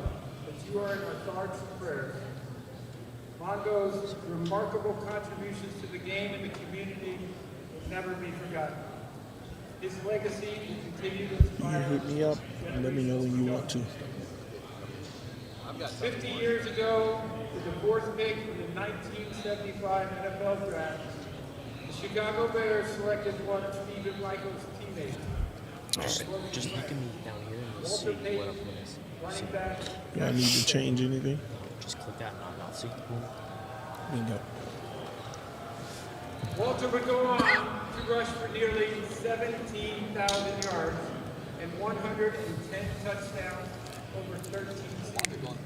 that you are in our thoughts and prayers. Mongo's remarkable contributions to the game and the community will never be forgotten. His legacy will continue to inspire. Hit me up and let me know when you want to. 50 years ago, with the fourth pick in the 1975 NFL Draft, the Chicago Bears selected one of Steve McMichael's teammates. Just look at me down here and you'll see Walter what Payton, I'm gonna see. running back. Do I need to change anything? Just click that and I'll see. Bingo. Walter would go on to rush for nearly 17,000 yards and 110 touchdowns over 13 seasons,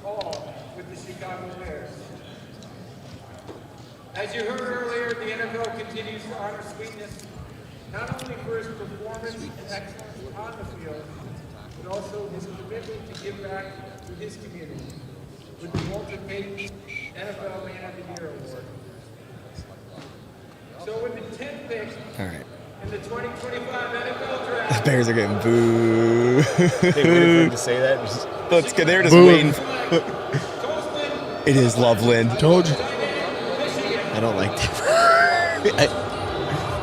all with the Chicago Bears. As you heard earlier, the NFL continues to honor Sweetness not only for his performance and excellence on the field, but also his commitment to give back to his community with the Walter Payton NFL Man of the Year Award. So with the 10th pick All right. in the 2025 NFL Draft, Bears are getting boo. They waited for him to say that. Just, Let's go. They're just Boom. waiting. It is Loveland. Told you. I don't like that.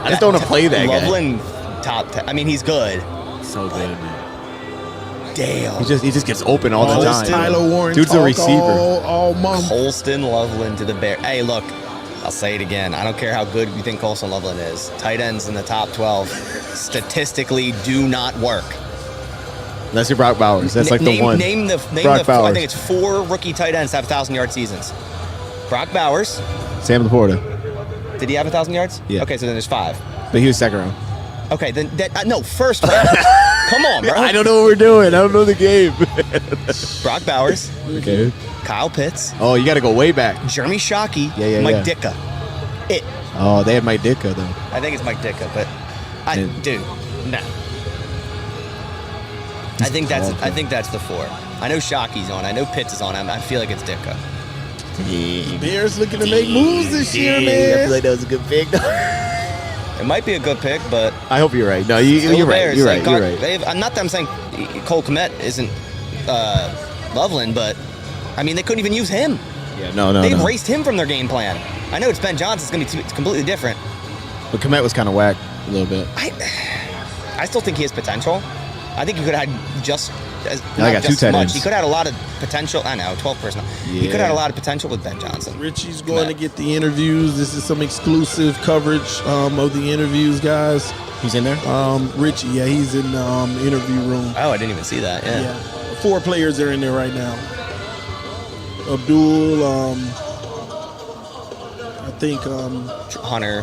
I just don't want to play that guy. Loveland top 10. I mean, he's good. So good, man. Damn. He just gets open all the Oh, time. Tyler Warren. Dude's a talk receiver. All month. Colston Loveland to the Bears. Hey, look. I'll say it again. I don't care how good you think Colston Loveland is. Tight ends in the top 12 statistically do not work. Unless you're Brock Bowers. That's like the one. Name the Brock I Bowers. think it's 4 rookie tight ends to have 1,000-yard seasons. Brock Bowers. Sam Laporta. Did he have 1,000 yards? Yeah. Okay, so then there's 5. But he was second round. Okay, then no, first round. Come on, bro. I don't know what we're doing. I don't know the game. Brock Bowers, Okay. Kyle Pitts, Oh, you got to go way back. Jeremy Shockey, Yeah, Mike yeah. Ditka. It. Oh, they had Mike Ditka, though. I think it's Mike Ditka, but dude, no. I think that's the 4. I know Shockey's on. I know Pitts is on. I feel like it's Ditka. Bears looking to make moves this year, I feel man. like that was a good pick. It might be a good pick, but I hope you're right. No, you're right. Bears, You're like, right. You're right. I'm not that I'm saying Cole Kmet isn't Loveland, but I mean they couldn't even use him. Yeah, no. They erased him from their game plan. I know it's Ben Johnson. It's going to be it's completely different. But Komet was kind of whack a little bit. I still think he has potential. I think he could have had just as I not got 2 just tight much. ends. He could have had a lot of potential. I know, 12 personnel. He could have had a lot of potential with Ben Johnson. Richie's going to get the interviews. This is some exclusive coverage of the interviews, guys. He's in there? Richie, yeah, he's in the interview room. Oh, I didn't even see that. Yeah. 4 players are in there right now. Abdul, I think Hunter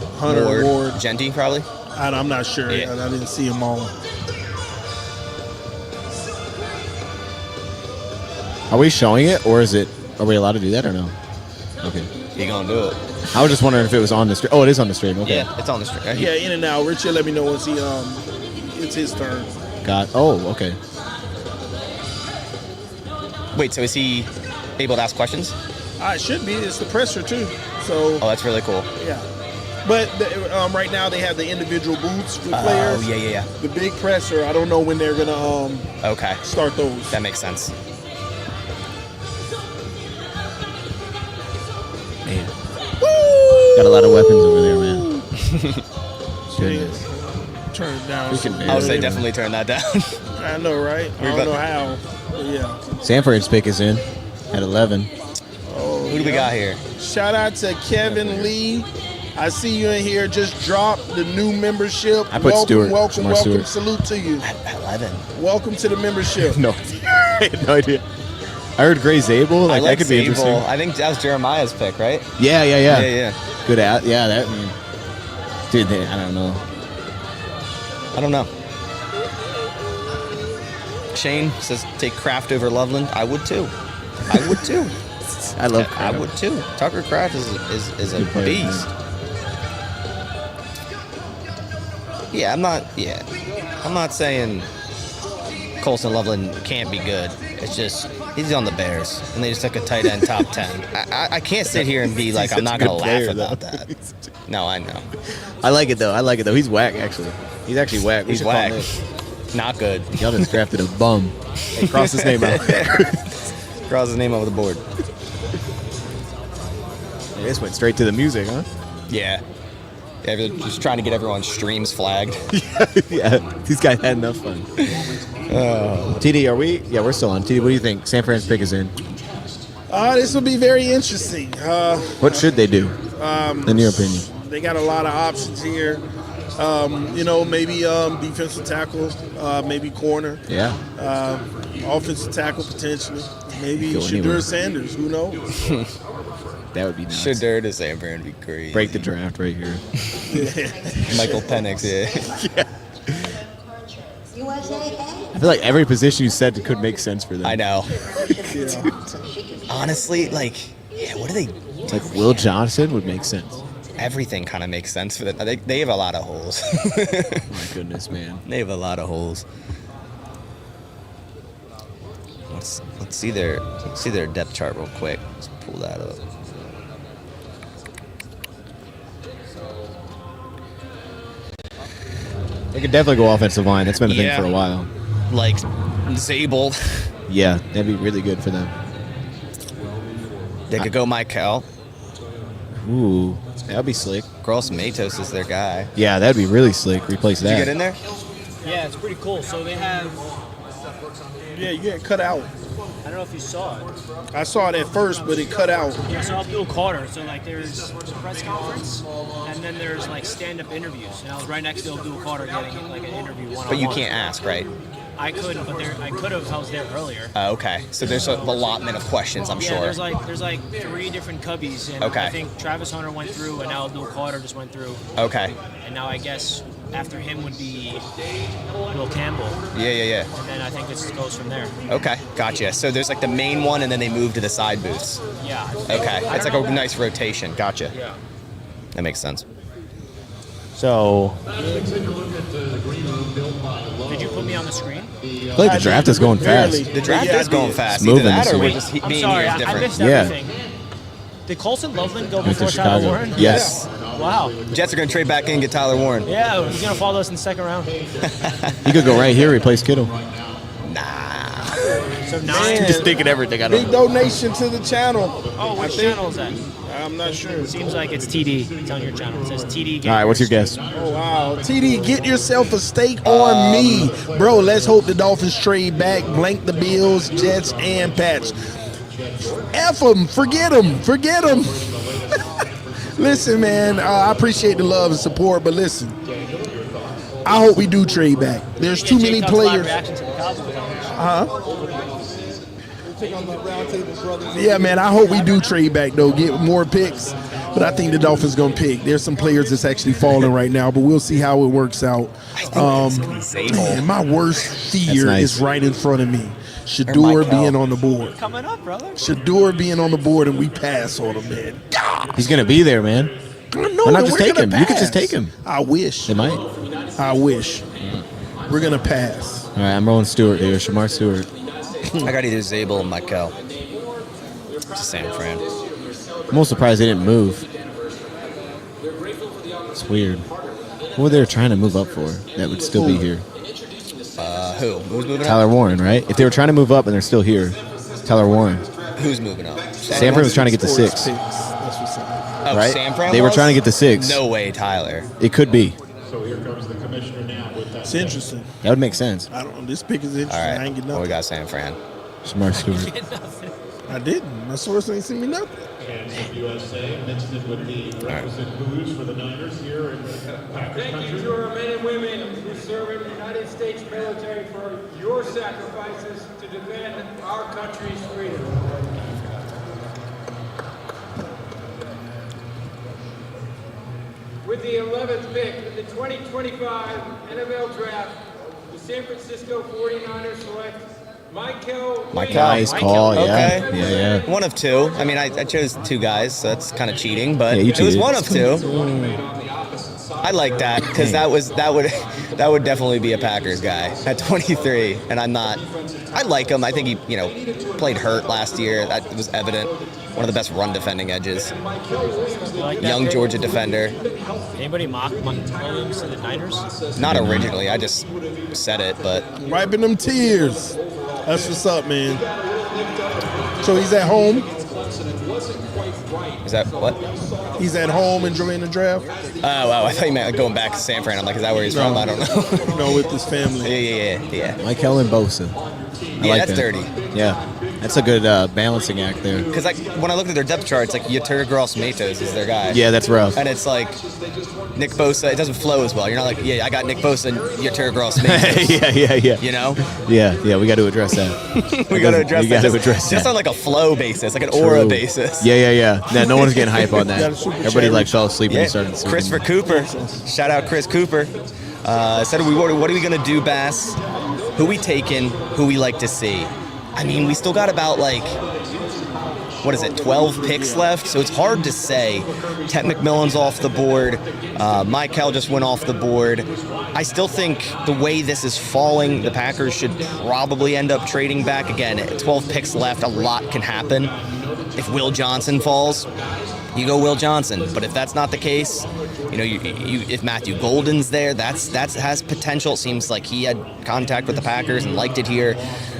Ward. Genty, probably. I'm not sure. Yeah. I didn't see them all. Are we showing it, or are we allowed to do that or no? Okay. He gonna do it. I was just wondering if it was on the stream. Oh, it is on the stream. Okay. Yeah, it's on the stream. Yeah, in and out. Richie, let me know once it's his turn. Oh, okay. Wait, so is he able to ask questions? It should be. It's the presser too. So Oh, that's really cool. yeah. But right now they have the individual booths for players. Oh, yeah. The big presser. I don't know when they're gonna Okay, start those. that makes sense. Man. Got a lot of weapons over there, man. Goodness. Turn it down. Freaking Bears. I would say definitely turn that down. I know, right? I don't know how. But yeah. Sanford's pick is in at 11. Who do we got here? Shout out to Kevin Lee. I see you in here. Just dropped the new membership. I put Stewart. Welcome. Jamar Stewart. Salute to you. At 11. Welcome to the membership. No. I had no idea. I heard Gray Zabel. I like that could be Sable. interesting. I think that was Jeremiah's pick, right? Yeah. Good at. Yeah, that. Man. Dude, I don't know. I don't know. Shane says take Kraft over Loveland. I would too. I love I Kraft. would too. Tucker Kraft is a Good player, beast. Yeah, I'm not saying Colson Loveland can't be good. It's just he's on the Bears, and they just took a tight end top 10. I can't sit here and be like, I'm not going to laugh about that. No, I know. I like it, though. He's whack, actually. He's actually whack. We He's should call him whack. this. Not good. Y'all just drafted a bum. Hey, cross his name out. Cross his name over the board. This went straight to the music, huh? Yeah. They're just trying to get everyone's streams flagged. Yeah, these guys had enough fun. TD, are we? Yeah, we're still on. TD, what do you think? San Fran's pick is in. This will be very interesting. What should they do, in your opinion? They got a lot of options here. Maybe defensive tackle, maybe corner, Yeah. offensive tackle potentially, maybe Go Shadur anywhere. Sanders. Who knows? That would be nice. Shadur to San Fran would be great. Break the draft right here. Michael Penix, yeah. I feel like every position you said could make sense for them. I know. Honestly, what do they? Like Will Johnson would make sense. Everything kind of makes sense for them. They have a lot of holes. My goodness, man. They have a lot of holes. Let's see their depth chart real quick. Let's pull that up. They could definitely go offensive line. That's been a thing Yeah. for a while. Like Zabel. Yeah, that'd be really good for them. They could go Michael. Ooh, that'd be slick. Gross Matos is their guy. Yeah, that'd be really slick. Replace Did that. you get in there? Yeah, it's pretty cool. So they have, Yeah, you get cut out. I don't know if you saw it. I saw it at first, but it cut out. Yeah, so Abdul Carter. So there's a press conference, and then there's stand-up interviews. And I was right next to Abdul Carter getting an interview one-on-one. But you can't ask, right? I couldn't, but I could have if I was there earlier. Okay. So there's a allotment of questions, I'm Yeah, sure. there's 3 different cubbies, and Okay. I think Travis Hunter went through, and now Abdul Carter just went through, Okay. and now I guess after him would be Will Campbell, Yeah. and then I think it just goes from there. Okay. Gotcha. So there's the main one, and then they move to the side booths. Yeah. Okay. I It's don't like know a nice rotation. Gotcha. Yeah. That makes sense. So, Did you put me on the screen? I feel like the draft is going Barely. fast. The draft Yeah, is going it's fast. moving Either that this or we're week. just I'm being sorry, here is I different. missed Yeah. everything. Did Colson Loveland go Went to before Tyler Chicago. Warren? Yes. Wow. Jets are going to trade back in and get Tyler Warren. Yeah, he's gonna follow us in the second round. He could go right here, replace Kittle. Nah. So Man. 9. Just thinking everything. I Big don't know. donation to the channel. Oh, which I think- channel is that? I'm not sure. Seems like it's TD. It's on your channel. It says TD. All right, what's your guess? Oh, wow. TD, get yourself a steak on me. Bro, let's hope the Dolphins trade back, blank the Bills, Jets, and Pats. F them. Forget them. Forget them. Listen, man, I appreciate the love and support, but listen, I hope we do trade back. There's too many players. Yeah, man, I hope we do trade back, though, get more picks. But I think the Dolphins going to pick. There's some players that's actually falling right now, but we'll see how it works out. Man, my worst fear nice. is right in front of me. Shadur Michael. being on the board. Coming up, brother. Shadur being on the board and we pass on him, man. He's going to be there, man. I know, Why not and just we're take gonna him? You could pass. just take him. I wish. They might. I wish. We're going to pass. All right, I'm rolling Stewart here. Shamar Stewart. I got either Zabel or Michael. To San Fran. I'm most surprised they didn't move. It's weird. What were they trying to move up for that would still be here? Who? Who's moving Tyler up? Warren, right? If they were trying to move up and they're still here, Tyler Warren. Who's moving up? Sanford was trying to get the 6, That's what's up. Oh, right? San Fran They were was? trying to get the 6. No way, Tyler. It could be. It's interesting. That would make sense. I don't know. This pick is All interesting. right. I ain't get Well, we nothing. got San Fran. Shamar Stewart. I didn't. My source ain't sent me nothing. Thank you to our men and women who serve in the United States military for your sacrifices to defend our country's freedom. With the 11th pick in the 2025 NFL Draft, the San Francisco 49ers select Michael. Nice call. Yeah. Okay. Yeah. One of two. I mean, I chose two guys, so that's kind of cheating, but Yeah, you it was cheated. one of two. I like that because that would definitely be a Packers guy at 23, and I'm not. I like him. I think he played hurt last year. That was evident. One of the best run defending edges. You like that Young pick? Georgia defender. Anybody mock Williams to the Niners? Not originally. I just said it, but Wiping them tears. That's what's up, man. So he's at home. is that what? He's at home enjoying the draft. Oh, I thought you meant going back to San Fran. I'm like, is that where he's from? I don't know. No, with his family. Yeah. Michael and Bosa. I like That's that. dirty. Yeah. That's a good balancing act there. Because like when I looked at their depth chart, it's like Yetur Gross-Matos is their guy. Yeah, that's rough. And it's like Nick Bosa. It doesn't flow as well. You're not like, yeah, I got Nick Bosa and Yetur Gross-Matos. yeah. You know? Yeah, we got to address that. We got to address We that. gotta address Just that. on like a flow basis, like an aura True. basis. Yeah. No one's getting hype on that. Got a super Everybody chat. like fell asleep when Yeah. he started the season. Christopher Cooper. Shout out Chris Cooper. Said, what are we going to do, Bass? Who we taking? Who we like to see? I mean, we still got about 12 picks left, so it's hard to say. Ted McMillan's off the board. Michael just went off the board. I still think the way this is falling, the Packers should probably end up trading back. Again, 12 picks left, a lot can happen. If Will Johnson falls, you go Will Johnson. But if that's not the case, if Matthew Golden's there, that has potential. It seems like he had contact with the Packers and liked it here.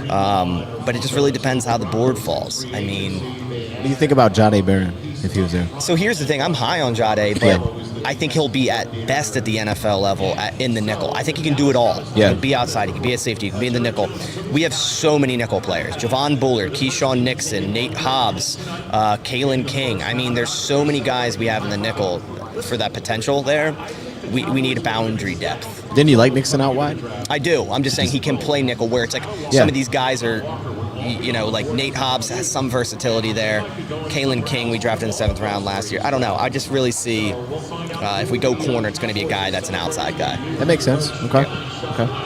But it just really depends how the board falls. I mean, What do you think about Jahdae Barron if he was there? so here's the thing. I'm high on Jahdae, but Yeah. I think he'll be at best at the NFL level in the nickel. I think he can do it all. Yeah. He can be outside. He can be a safety. He can be in the nickel. We have so many nickel players. Javon Bullard, Keyshawn Nixon, Nate Hobbs, Kalen King. I mean, there's so many guys we have in the nickel for that potential there. We need boundary depth. Didn't you like Nixon out wide? I do. I'm just saying he can play nickel where it's like Yeah. some of these guys are, like Nate Hobbs has some versatility there. Kalen King, we drafted in the 7th round last year. I don't know. I just really see if we go corner, it's going to be a guy that's an outside guy. That makes sense. Okay.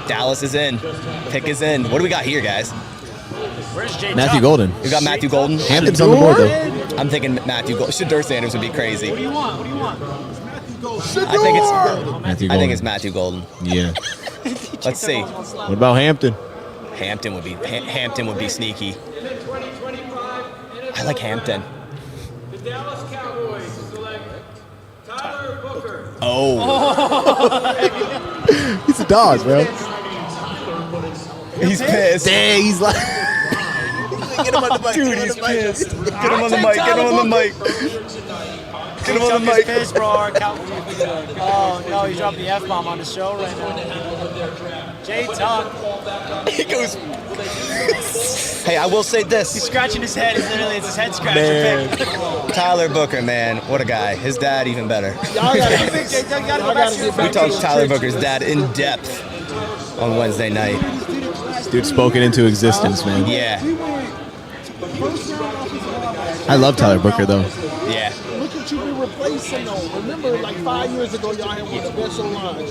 Dallas is in. Pick is in. What do we got here, guys? Where's Jay Matthew Tuck? Golden. We got Matthew Golden. Hampton's on the board though. I'm thinking Matthew Golden. Shador Sanders would be crazy. What do you want? I think it's Golden. Matthew Golden. Yeah. Let's see. What about Hampton? Hampton would be sneaky. I like Hampton. The Dallas Cowboys select Tyler Booker. Oh, He's a dog, bro. he's pissed. Dang, he's like. Get him on the mic. Dude, he's pissed. Get him on the mic. Get him on the mic. Get him on the Tuck is mic. pissed, bro. Oh, no, he's dropping the F-bomb on the show right now. Jay Tuck. He goes. Hey, I will say He's this. scratching his head. It's his head scratcher Man, pick. Tyler Booker, man, what a guy. His dad even better. Y'all gotta Jay Tuck, gotta go back to your We talked Tyler Booker's dad in depth on Wednesday night. Dude, spoken into existence, man. Yeah, I love Tyler Booker though. yeah. Look at you be replacing though. Remember, like 5 years ago, y'all had one of the best O-lines.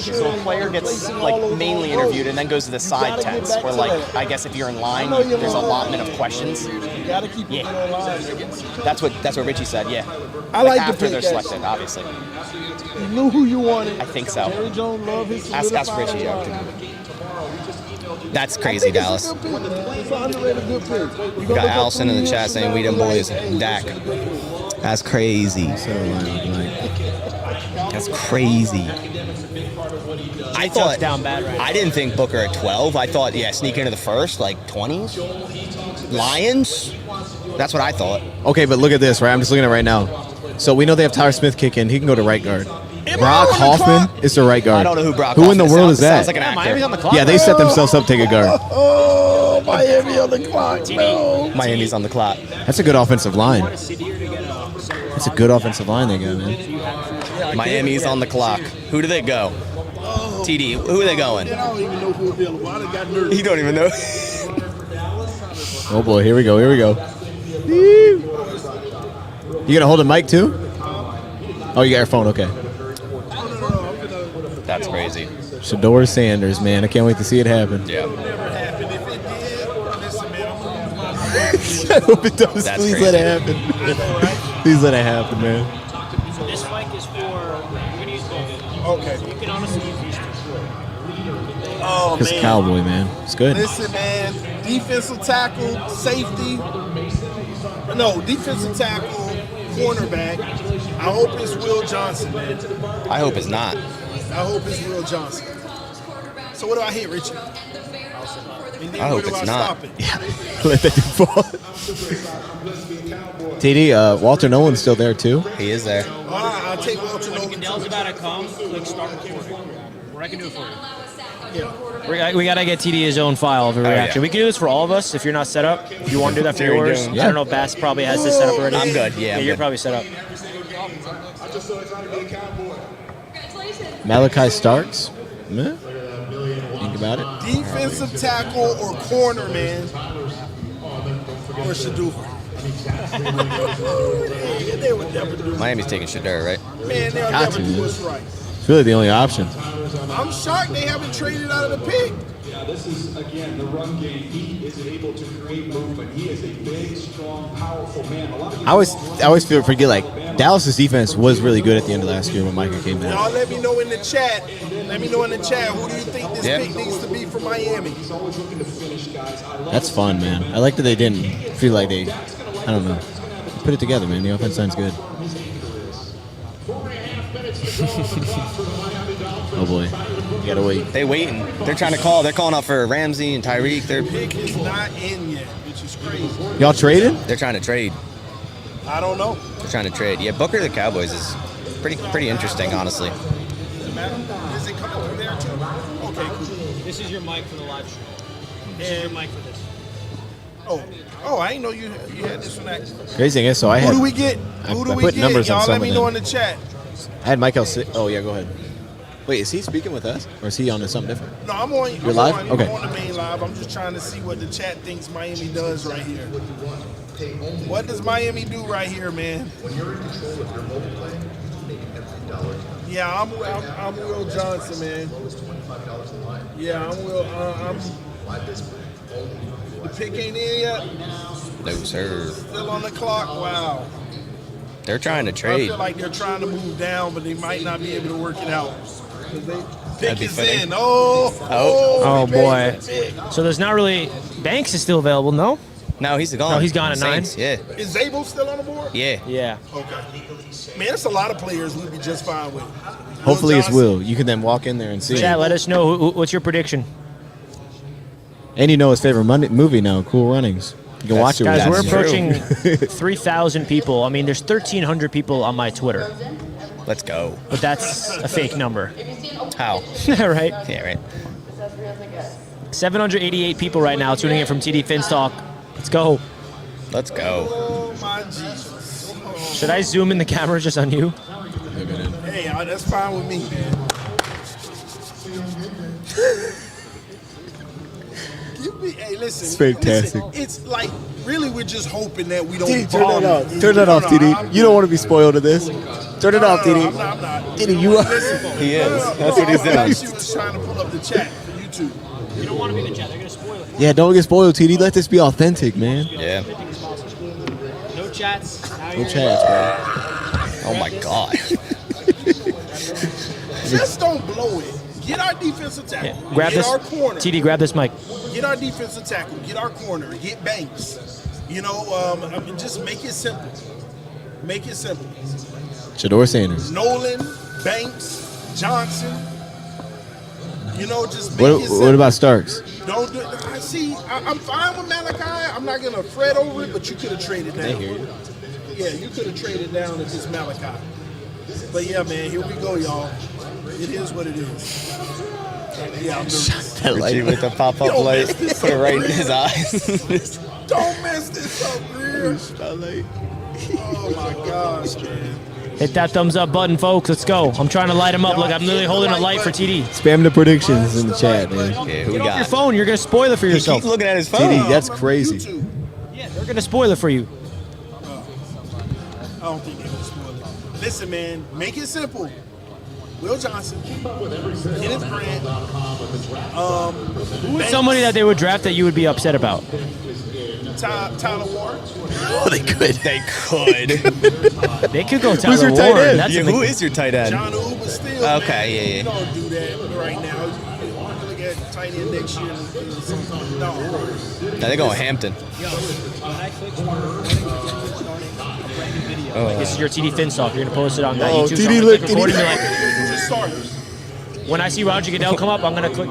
So a player gets mainly interviewed and then goes to the side tents where I guess if you're in line, there's a allotment of questions. You gotta keep it on. That's what Richie said. Yeah. I like the after pick, they're actually. selected, obviously. You knew who you wanted. I think so. Jerry Jones loved his Ask solidified Richie. O-line. That's crazy, Dallas. It's a good pick, man. It's an underrated good pick. We got Allison in the chat saying we them boys Dak. That's crazy. That's crazy. I thought down bad right now. I didn't think Booker at 12. I thought sneak into the first, like 20s. Lions. That's what I thought. Okay, but look at this, right? I'm just looking at it right now. So we know they have Tyler Smith kicking. He can go to right guard. Brock Hoffman is the right guard. I don't know who Brock. Who in the Hoffman world is. is that? Sounds like an actor. Miami's on the clock. Yeah, they set themselves up to take a guard. Oh, Miami on the clock, bro. Miami's on the clock. That's a good offensive line. That's a good offensive line they got, man. Miami's on the clock. Who do they go? TD. Who are they going? I don't even know who's available. I done got nervous. You don't even know. Oh boy, here we go. You gonna hold a mic too? Oh, you got your phone. Okay. That's crazy. Shador Sanders, man. I can't wait to see it happen. Yeah. I hope it does. That's Please crazy. let it happen. Please let it happen, man. So this mic is for, we're going to use both. Okay. You can honestly use these two. Oh, Because man. Cowboy, man. It's good. Listen, man. Defensive tackle, safety. No, defensive tackle, cornerback. I hope it's Will Johnson, man. I hope it's not. I hope it's Will Johnson. So what do I hit, Richie? And then I hope where do it's I not. stop it? Let that dude fall. TD, Walter Nolan's still there, too. He is there. All right, I'll take Walter Nolan. Goodell's about to come, click start recording. Or I can do it for you. Yeah. We gotta get TD his own file of a reaction. yeah. We can do this for all of us if you're not set up. If you want to do that for Very yours, good. I don't know. Bass probably has this set up already. I'm good, yeah, I'm you're good. probably set up. I'm just so excited to be a Cowboy. Congratulations. Malachi Starks. Meh. Think about it. Defensive tackle or corner, man. Or Shaduffer. They would never do it. Miami's taking Shadeur, right? Man, they'll Got never to, do man. us right. It's really the only option. I'm shocked they haven't traded out of the pick. Yeah, this is, again, the run game. He is able to create movement. He is a big, strong, powerful man. A lot of I always forget, like, Dallas's defense was really good at the end of last year when Micah came back. Y'all let me know in the chat. Let me know in the chat who do you think this Yeah. pick needs to be for Miami? That's fun, man. I like that they didn't feel like they, I don't know, put it together, man. The offense sounds good. Oh boy, you gotta wait. They waiting. They're trying to call. They're calling out for Ramsey and Tyreek. Pick is not in yet, which is crazy. Y'all traded? They're trying to trade. I don't know. They're trying to trade. Yeah, Booker to the Cowboys is pretty interesting, honestly. Does it matter? Is it coming from there too? Okay, cool. This is your mic for the live stream. And Mic for this. oh, I didn't know you had this one. Crazy thing is, so I Who had. do we get? I Who do we put get? numbers on Y'all some let of me know them. in the chat. I had Michael. Oh yeah, go ahead. Wait, is he speaking with us, or is he on to something different? No, I'm on. You're live? I'm Okay. on the main live. I'm just trying to see what the chat thinks Miami does right here. What does Miami do right here, man? When you're in control of your mobile plan, you make an every dollar. Yeah, I'm Will Johnson, man. Lowest $25 in line. Yeah, I'm Will. Why this plan? The pick ain't in yet. No, sir. Still on the clock. Wow. They're trying to I trade. feel like they're trying to move down, but they might not be able to work it out. 'Cause they That'd pick be is funny. in. Oh, Oh we boy. paid for the pick. So there's not really. Banks is still available, no? No, he's gone. No, he's gone at Saints, 9. Yeah. Is Zabel still on the board? Yeah. Yeah. Okay. Man, there's a lot of players we'd be just fine with. Hopefully it's Johnson. Will. You can then walk in there and see. Chat, let us know what's your prediction. And you know his favorite movie now, Cool Runnings. You can watch it with Guys, we're us. approaching 3,000 people. I mean, there's 1,300 people on my Twitter, Let's go. but that's a fake number, How? right? Yeah, right. 788 people right now tuning in from TD Finstalk. Let's go. Let's go. Oh my Jesus. Should I zoom in the camera just on you? Hey, that's fine with me, man. Hey, listen. It's fantastic. Listen, it's like really we're just hoping that we don't. TD, turn bomb that off. you. Turn that off, No, TD. I'm You don't want to be spoiled of this. Turn it off, No, TD. I'm not. TD, you are. He is. That's what he's I thought doing. she was trying to pull up the chat for YouTube. You don't want to be the chat. They're going to spoil it. Yeah, don't get spoiled, TD. Let this be authentic, man. Yeah. No chats. No chats, bro. Oh my God. Just don't blow it. Get our defensive tackle. Yeah. Grab Get this. our corner. TD, grab this mic. Get our defensive tackle. Get our corner. Get Banks. You know, I mean, just make it simple. Make it simple. Shador Sanders. Nolan, Banks, Johnson. You know, just make it simple. What about Starks? Don't do it. I'm fine with Malachi. I'm not gonna fret over it, but you could have traded down. Yeah, you could have traded down to just Malachi. But yeah, man, here we go, y'all. It is what it is. Yeah, I'm nervous. Richie with the pop-up Don't light. mess this Put it up, right in Reed. his eyes. Don't mess this up, Greer. Oh my gosh, man. Hit that thumbs up button, folks. Let's go. I'm trying to light them up. Look, I'm literally holding a light for TD. Spam the predictions in the chat, man. Yeah, who we Get off your got? phone. You're going to spoil it for He yourself. keeps looking at his phone. TD, that's crazy. YouTube. Yeah, they're going to spoil it for you. I don't think they're gonna spoil it. Listen, man, make it simple. Will Johnson, Kenneth Grant, Who's somebody that they would draft that you would be upset about? Tyler Warren. Oh, they could. They could. They could go Tyler Who's your tight Warren. end? That's Yeah, a who is your tight end? John Uber still. Okay, man. yeah. You don't do that right now. You look at tight end next year. No. No, they're going Hampton. This is your TD Finstalk. You're gonna post it on that Oh, YouTube. TD So I'm gonna look- click record and be like, Just starters. when I see Roger Goodell come up, I'm gonna click.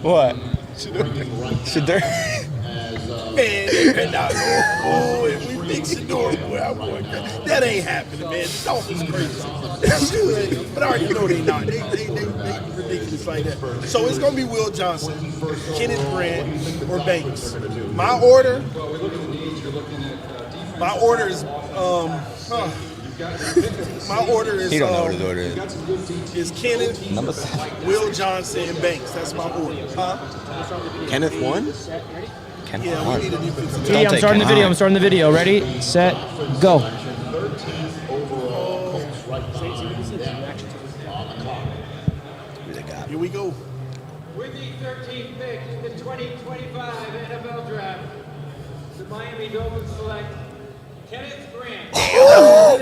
What? Shador. Man, they could not go. Oh, if we think Shador, boy, I'm going crazy. That ain't happening, man. The Dolphins crazy. But I already know they not. They ridiculous like that. So it's going to be Will Johnson, Kenneth Grant, or Banks. My order is, my order is, He don't know what his order is Kenneth, Number 7. Will Johnson, and Banks. That's my order. Huh? Kenneth won? Yeah, we need a defensive TD, I'm starting the video. I'm starting the video. Ready, set, go. Here we go. With the 13th pick in the 2025 NFL Draft, the Miami Dolphins select Kenneth Grant. Damn.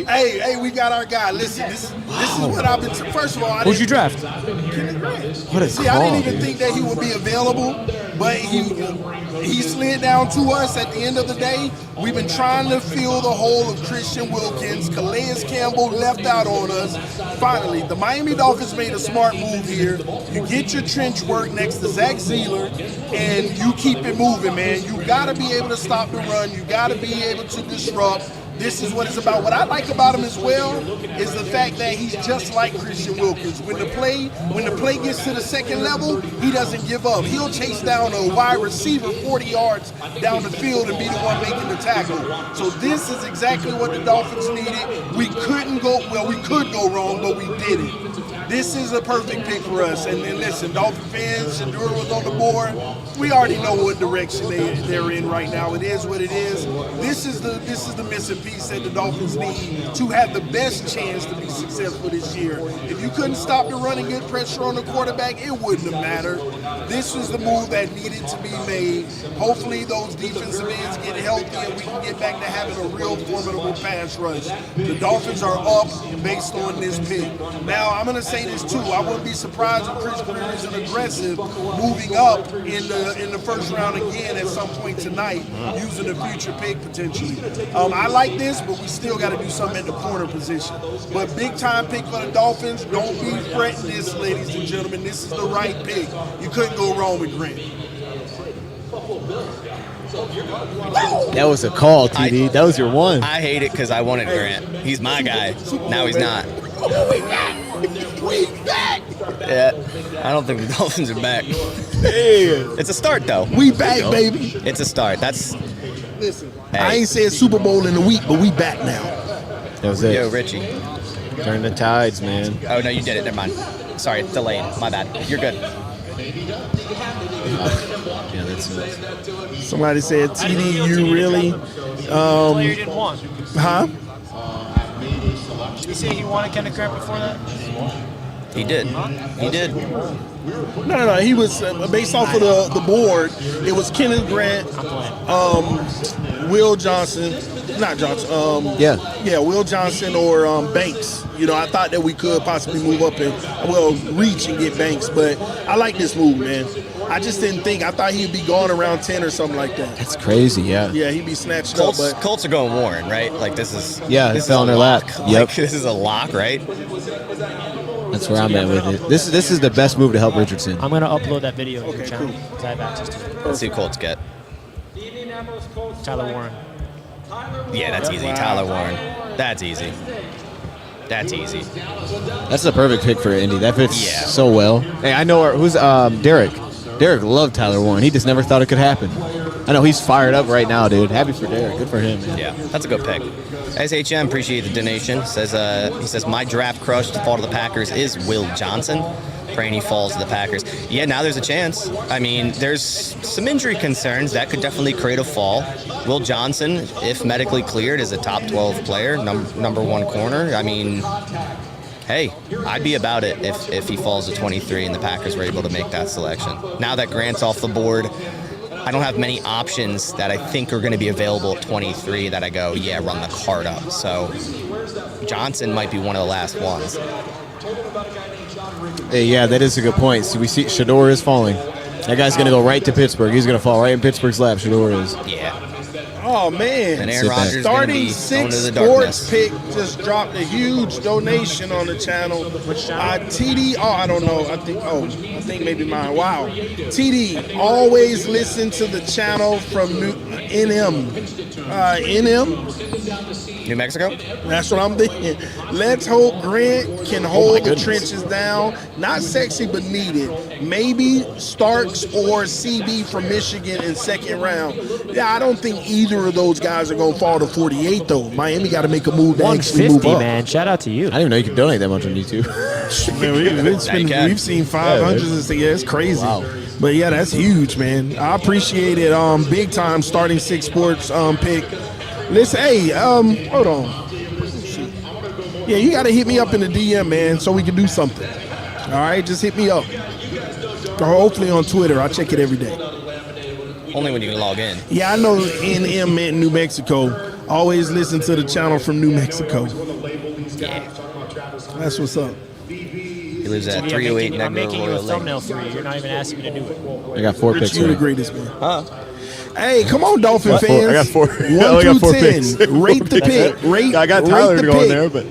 Hey, we got our guy. Listen, this is what I've been. First of all, Who'd you draft? Kenneth Grant. What a See, I call, didn't even think that he would be available, but he slid down to us at the end of the day. We've been trying to fill the hole of Christian Wilkins. Calais Campbell left out on us. Finally, the Miami Dolphins made a smart move here. You get your trench work next to Zach Zeeler, and you keep it moving, man. You got to be able to stop the run. You got to be able to disrupt. This is what it's about. What I like about him as well is the fact that he's just like Christian Wilkins. When the play gets to the second level, he doesn't give up. He'll chase down a wide receiver 40 yards down the field and be the one making the tackle. So this is exactly what the Dolphins needed. We could go wrong, but we did it. This is a perfect pick for us. And listen, Dolphin fans, Shador was on the board. We already know what direction they're in right now. It is what it is. This is the missing piece that the Dolphins need to have the best chance to be successful this year. If you couldn't stop the run and get pressure on the quarterback, it wouldn't have mattered. This was the move that needed to be made. Hopefully those defensive ends get healthy and we can get back to having a real formidable pass rush. The Dolphins are up based on this pick. Now, I'm going to say this too. I wouldn't be surprised if Chris Greer is an aggressive moving up in the first round again at some point tonight using a future pick potentially. I like this, but we still got to do something at the corner position. But big time pick for the Dolphins. Don't be fretting this, ladies and gentlemen. This is the right pick. You couldn't go wrong with Grant. That was a call, TD. That was your one. I hate it because I wanted Grant. He's my guy. Now he's not. We back. Yeah, I don't think the Dolphins are back. It's a start, though. We back, baby. It's a start. That's. Listen, Hey. I ain't said Super Bowl in a week, but we back now. That was it. Yo, Richie. Turn the tides, man. Oh, no, you did it. Never mind. Sorry, delayed. My bad. You're good. Yeah, that's it. Somebody said, TD, you really? Player didn't want. Huh? Did he say he wanted Kenneth Grant before that? He did. He did. No. He was based off of the board. It was Kenneth Grant, Will Johnson, not Johnson. Will Johnson or Banks. You know, I thought that we could possibly move up and reach and get Banks, but I like this move, man. I just didn't think. I thought he'd be gone around 10 or something like that. That's crazy, yeah. Yeah, he'd be snatched Colts, up. But Colts are going Warren, right? Like, this is. Yeah, this it fell is in a their lap. lock. Yep. Like, this is a lock, right? That's where I'm at with it. This is the best move to help Richardson. I'm gonna upload that video to your channel because I have access to it. Let's see who Colts get. The Indianapolis Colts Tyler Warren. Yeah, that's easy. Tyler Warren. That's easy. That's easy. That's the perfect pick for Indy. That fits Yeah. so well. Hey, I know who's Derek. Derek loved Tyler Warren. He just never thought it could happen. I know he's fired up right now, dude. Happy for Derek. Good for him, man. Yeah, that's a good pick. SHM, appreciate the donation. He says my draft crush to fall to the Packers is Will Johnson. Praying he falls to the Packers. Yeah, now there's a chance. I mean, there's some injury concerns that could definitely create a fall. Will Johnson, if medically cleared, is a top 12 player, number one corner. I mean, hey, I'd be about it if he falls to 23 and the Packers were able to make that selection. Now that Grant's off the board, I don't have many options that I think are going to be available at 23 that I go, yeah, run the card up. So Johnson might be one of the last ones. Hey, yeah, that is a good point. So we see Shador is falling. That guy's going to go right to Pittsburgh. He's going to fall right in Pittsburgh's lap. Shador is. Yeah. Oh, man. And Aaron Rodgers Starting be Six the Sports Pick just dropped a huge donation on the channel. TD, I don't know. I think maybe mine. Wow. TD, always listen to the channel from NM. New Mexico? That's what I'm thinking. Let's hope Grant can hold the trenches down. Not sexy, but needed. Maybe Starks or CB from Michigan in second round. Yeah, I don't think either of those guys are going to fall to 48, though. Miami got to make a move to actually move 150, up. man. Shout out to you. I didn't even know you could donate that much on YouTube. Man, we've seen 500s and stuff. Yeah, it's crazy. Wow. But yeah, that's huge, man. I appreciate it. Big time starting Six Sports pick. Listen, hey, hold on. Yeah, you got to hit me up in the DM, man, so we can do something. All right, just hit me up. Or hopefully on Twitter. I check it every day. Only when you can log in. Yeah, I know NM in New Mexico. Always listen to the channel from New Mexico. Yeah. That's what's up. He lives at 308 I'm making you a Royal Lake. thumbnail for you. You're not even asking me to do it. I got 4 picks. You're the Right? greatest, man. Hey, come on, Dolphin What? fans. I got 4. 1 I only through got 4 10. picks. Rate the pick. I got Tyler to go in there, but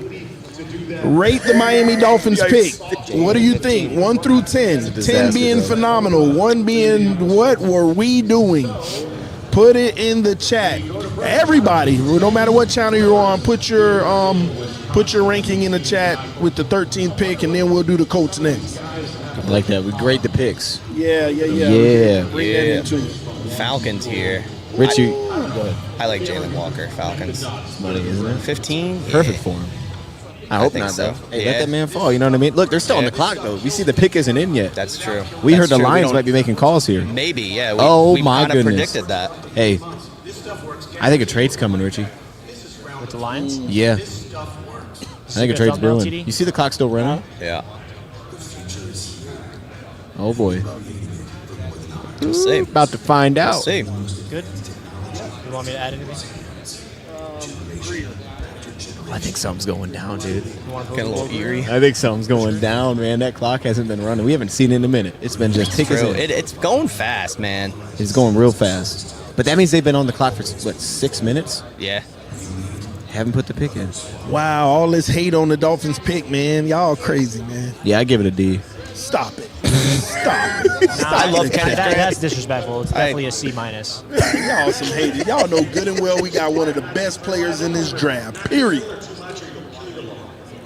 Rate the Miami Dolphins pick. What do you think? 1 through 10. 10 being phenomenal. 1 being what were we doing? Put it in the chat. Everybody, no matter what channel you're on, put your ranking in the chat with the 13th pick, and then we'll do the Colts next. I like that. We grade the picks. Yeah. Yeah. Bring that into you. Falcons here. Richie, I like Jalen Walker. Falcons. money, isn't it? 15. Perfect for him. I hope think not, so. though. Hey, Yeah. let that man fall. You know what I mean? Look, they're still on the clock, though. We see the pick isn't in yet. That's true. We That's heard the true. We Lions don't- might be making calls here. Maybe, yeah. Oh, we my kind of goodness. predicted that. Hey, I think a trade's coming, Richie. With the Lions? Yeah. I think a Good trade's thumbnail, brewing. TD? You see the clock still running? Yeah. Oh, boy. We'll see. About to find We'll out. see. Good. You want me to add anything? I think something's going down, dude. You want to Getting a little eerie. I think something's going down, man. That clock hasn't been running. We haven't seen it in a minute. It's been just tickets True. in. It's going fast, man. It's going real fast. But that means they've been on the clock for, what, 6 minutes? Yeah. Haven't put the pick in. Wow, all this hate on the Dolphins pick, man. Y'all crazy, man. Yeah, I give it a D. Stop it. Stop it. I love Kenneth Grant. That's disrespectful. It's definitely a C minus. Y'all some haters. Y'all know good and well we got one of the best players in this draft, period.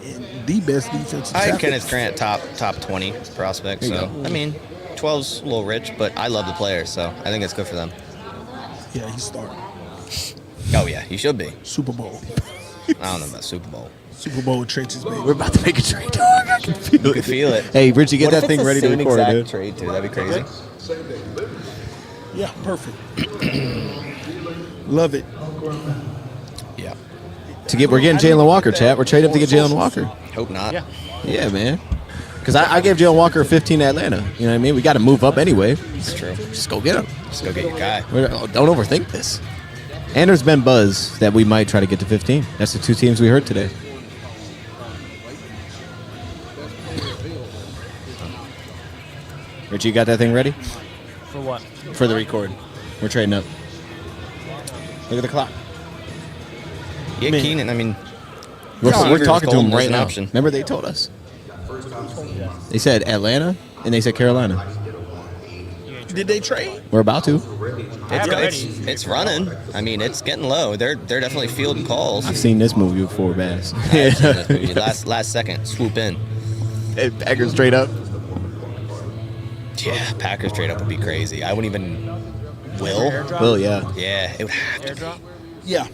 And the best defensive I had tackle. Kenneth Grant top 20 prospect. So, I mean, 12's a little rich, but I love the player, so I think it's good for them. Yeah, he's starting. Oh, yeah, he should be. Super Bowl. I don't know about Super Bowl. Super Bowl trenches, baby. We're about to make a trade, dog. I can feel You can feel it. Hey, Richie, get What that if thing it's ready the to same record, exact dude. trade, too? That'd be crazy. Yeah, perfect. Love it. Yeah. We're getting Jalen Walker, chat. We're trading up to get Jalen Walker. Hope not. Yeah. Yeah, man. Because I gave Jalen Walker a 15 to Atlanta. You know what I mean? We got to move up anyway. It's true. Just go get him. Just go get your guy. Don't overthink this. And there's been buzz that we might try to get to 15. That's the 2 teams we heard today. Richie, you got that thing ready? For what? For the record. We're trading up. Look at the clock. Yeah, Keenan, I mean, We're receivers talking to golden him right is an now. option. Remember they told us. They said Atlanta and they said Carolina. Did they trade? We're about to. it's running. I mean, it's getting low. They're definitely fielding calls. I've seen this movie before, Bass. last second, swoop in. Hey, Packers straight up. Yeah, Packers trade up would be crazy. I wouldn't even. Will? Will, yeah. Yeah, it would have to. Airdrop? Yeah.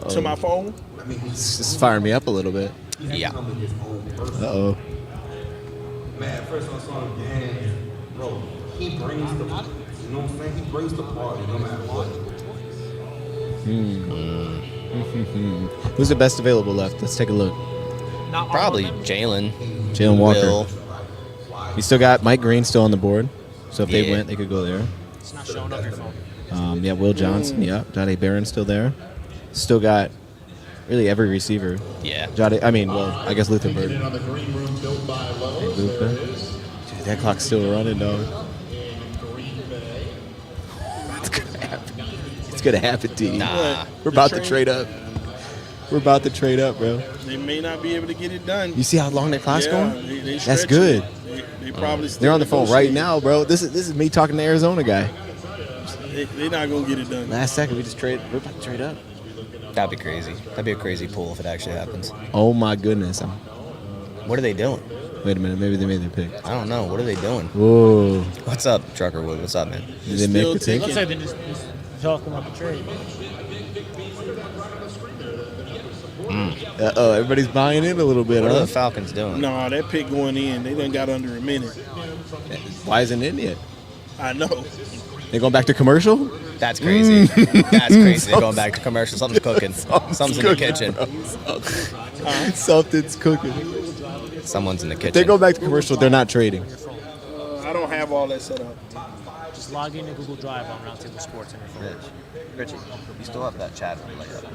To my phone? It's firing me up a little bit. Yeah. Uh-oh. Man, first I saw him, man, bro, he brings the, you know what I'm saying? He brings the party no matter what. Who's the best available left? Let's take a look. Not Probably Jalen. Jalen Walker. Will. You still got Mike Green still on the board. So if they Yeah. went, they could go there. It's not showing up your phone. Yeah, Will Johnson. Yeah, Jahdae Barron's still there. Still got really every receiver. Yeah. I guess Luther Bird. Ibuka. Dude, that clock's still running, dog. It's gonna happen. It's gonna happen, D. Nah. We're about to trade up. We're about to trade up, bro. They may not be able to get it done. You see how long that clock's going? They That's stretching good. it. They probably still They're on the phone right negotiating. now, bro. This is me talking to Arizona guy. They're not gonna get it done. Last second, we're about to trade up. That'd be crazy. That'd be a crazy pool if it actually happens. Oh my goodness. What are they doing? Wait a minute, maybe they made their pick. I don't know. What are they doing? Whoa. What's up, Truckerwood? What's up, man? Did they make the pick? Looks like they're just talking about the trade. Uh-oh, everybody's buying in a little bit, What are huh? the Falcons doing? No, that pick going in, they done got under a minute. Why isn't it in yet? I know. They going back to commercial? That's crazy. That's crazy. They're going back to commercial. Something's cooking. Something's in the kitchen. Something's cooking. Someone's in the kitchen. If they go back to commercial, they're not trading. I don't have all that set up. Just log into Google Drive on Roundtable Sports on your phone. Richie, you still have that chat layup.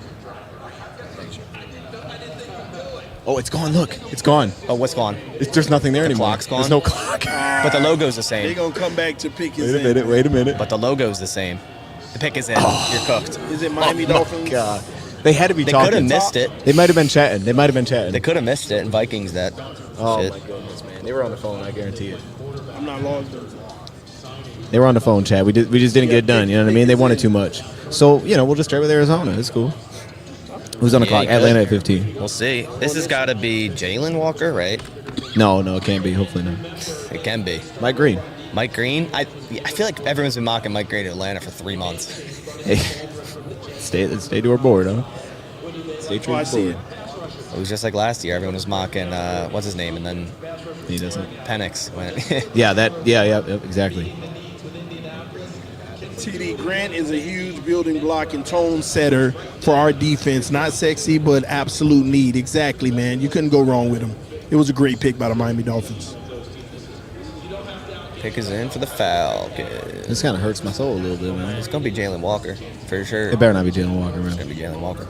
Oh, it's gone. Look, it's gone. Oh, what's gone? There's nothing there The anymore. clock's gone? There's no clock. But the logo's the They same. gonna come back to pick his Wait a minute. But the logo's the same. The pick is in. You're cooked. Is it Miami Dolphins? God. They had to be They talking. could have missed it. They might have been chatting. They could have missed it, and Vikings that Oh shit. my goodness, man. They were on the phone, I guarantee it. I'm not logged in. They were on the phone, Chad. We just didn't get it done. You know what I mean? They wanted too much. So, we'll just trade with Arizona. It's cool. Who's on the clock? Yeah, Atlanta good. at 15. We'll see. This has got to be Jalen Walker, right? No, it can't be. Hopefully not. It can be. Mike Green. Mike Green? I feel like everyone's been mocking Mike Green in Atlanta for 3 months. Hey, stay to our board, huh? Stay true Oh, I to see the it. board. It was just like last year. Everyone was mocking, what's his name? And then He doesn't. Penix went. Yeah, exactly. TD Grant is a huge building block and tone setter for our defense. Not sexy, but absolute need. Exactly, man. You couldn't go wrong with him. It was a great pick by the Miami Dolphins. Pick is in for the Falcons. This kind of hurts my soul a little bit, man. It's going to be Jalen Walker, for sure. It better not be Jalen Walker, It's man. going to be Jalen Walker.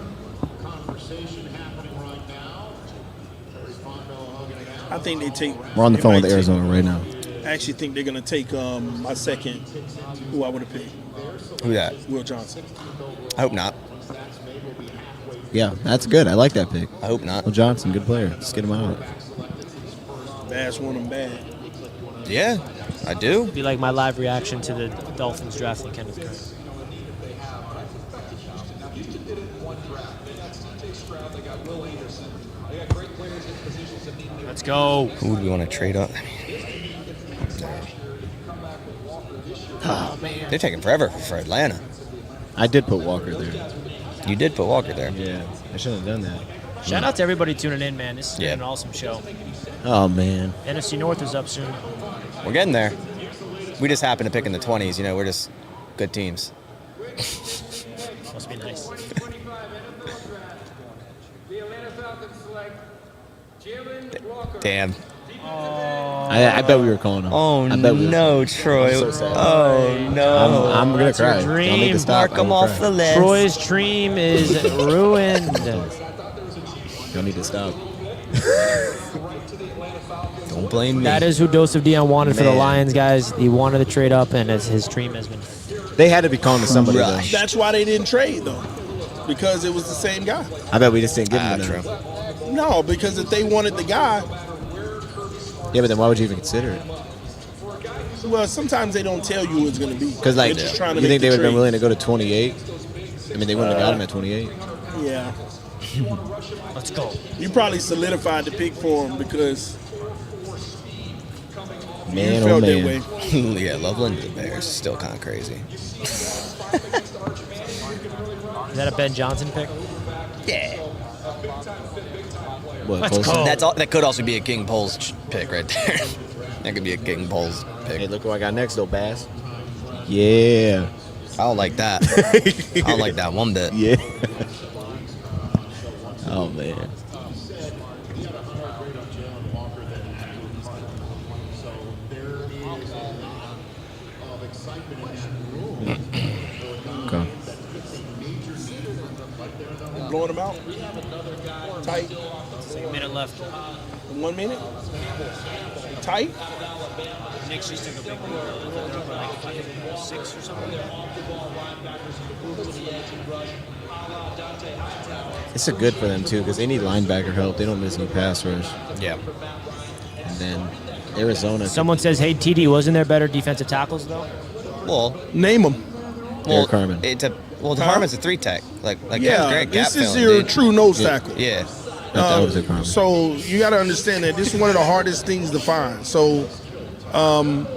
I think they take. We're on the they phone might with take- Arizona right now. I actually think they're going to take my second, who I would have picked, Who that? Will Johnson. I hope not. Yeah, that's good. I like that pick. I hope not. Will Johnson, good player. Let's get him out. Bass want him bad. Yeah, I do. Be like my live reaction to the Dolphins drafting Kenneth Grant. Let's go. Who do we want to trade up? Oh, man. They're taking forever for Atlanta. I did put Walker there. You did put Walker there. Yeah, I shouldn't have done that. Shout out to everybody tuning in, man. This has Yeah. been an awesome show. Oh, man. NFC North is up soon. We're getting there. We just happen to pick in the 20s. We're just good teams. Must be nice. The Atlanta Falcons select Jalen Walker. Damn. I bet we were calling him. Oh, I bet we were. no, Troy. I'm so sad. Oh, no. I'm going to That's your cry. Y'all need to dream. stop. Mark him off the list. Troy's dream is ruined. Y'all need to stop. Don't blame me. That is who Joseph Dion wanted for the Man. Lions, guys. He wanted to trade up, and his dream has been. They had to be calling to somebody, Rush. That's why they didn't trade, though, because it was the same guy. though. I bet we just didn't give him True. enough. No, because if they wanted the guy, Yeah, but then why would you even consider it? well, sometimes they don't tell you who it's going to be. Because, like, They're just trying to you think make they the would have been trade. willing to go to 28? I mean, they wouldn't have got him at 28. Yeah. Let's go. You probably solidified the pick for him because Man, you oh, felt man. that way. Yeah, Loveland to the Bears is still kind of crazy. Is that a Ben Johnson pick? Yeah. What, Let's Colson? go. That's all. That could also be a King Poles pick right there. That could be a King Poles Hey, pick. look who I got next, though, Bass. Yeah. I don't like that. I don't like that one bit. Yeah. Oh, man. Okay. Blowing them out. Tight. A minute left. 1 minute. Tight. Knicks just took a big lead. They're up by like, I think, 6 or something. It's a good for them, too, because they need linebacker help. They don't miss any pass rush. Yeah. And then Arizona. Someone says, hey, TD, wasn't there better defensive tackles, though? Well, name them. Eric Harmon. Harmon's a 3-tech. Like Yeah, Kenneth Grant, this is gap your filling, dude. true nose tackle. Yeah. That was Eric Harmon. So you got to understand that this is one of the hardest things to find. So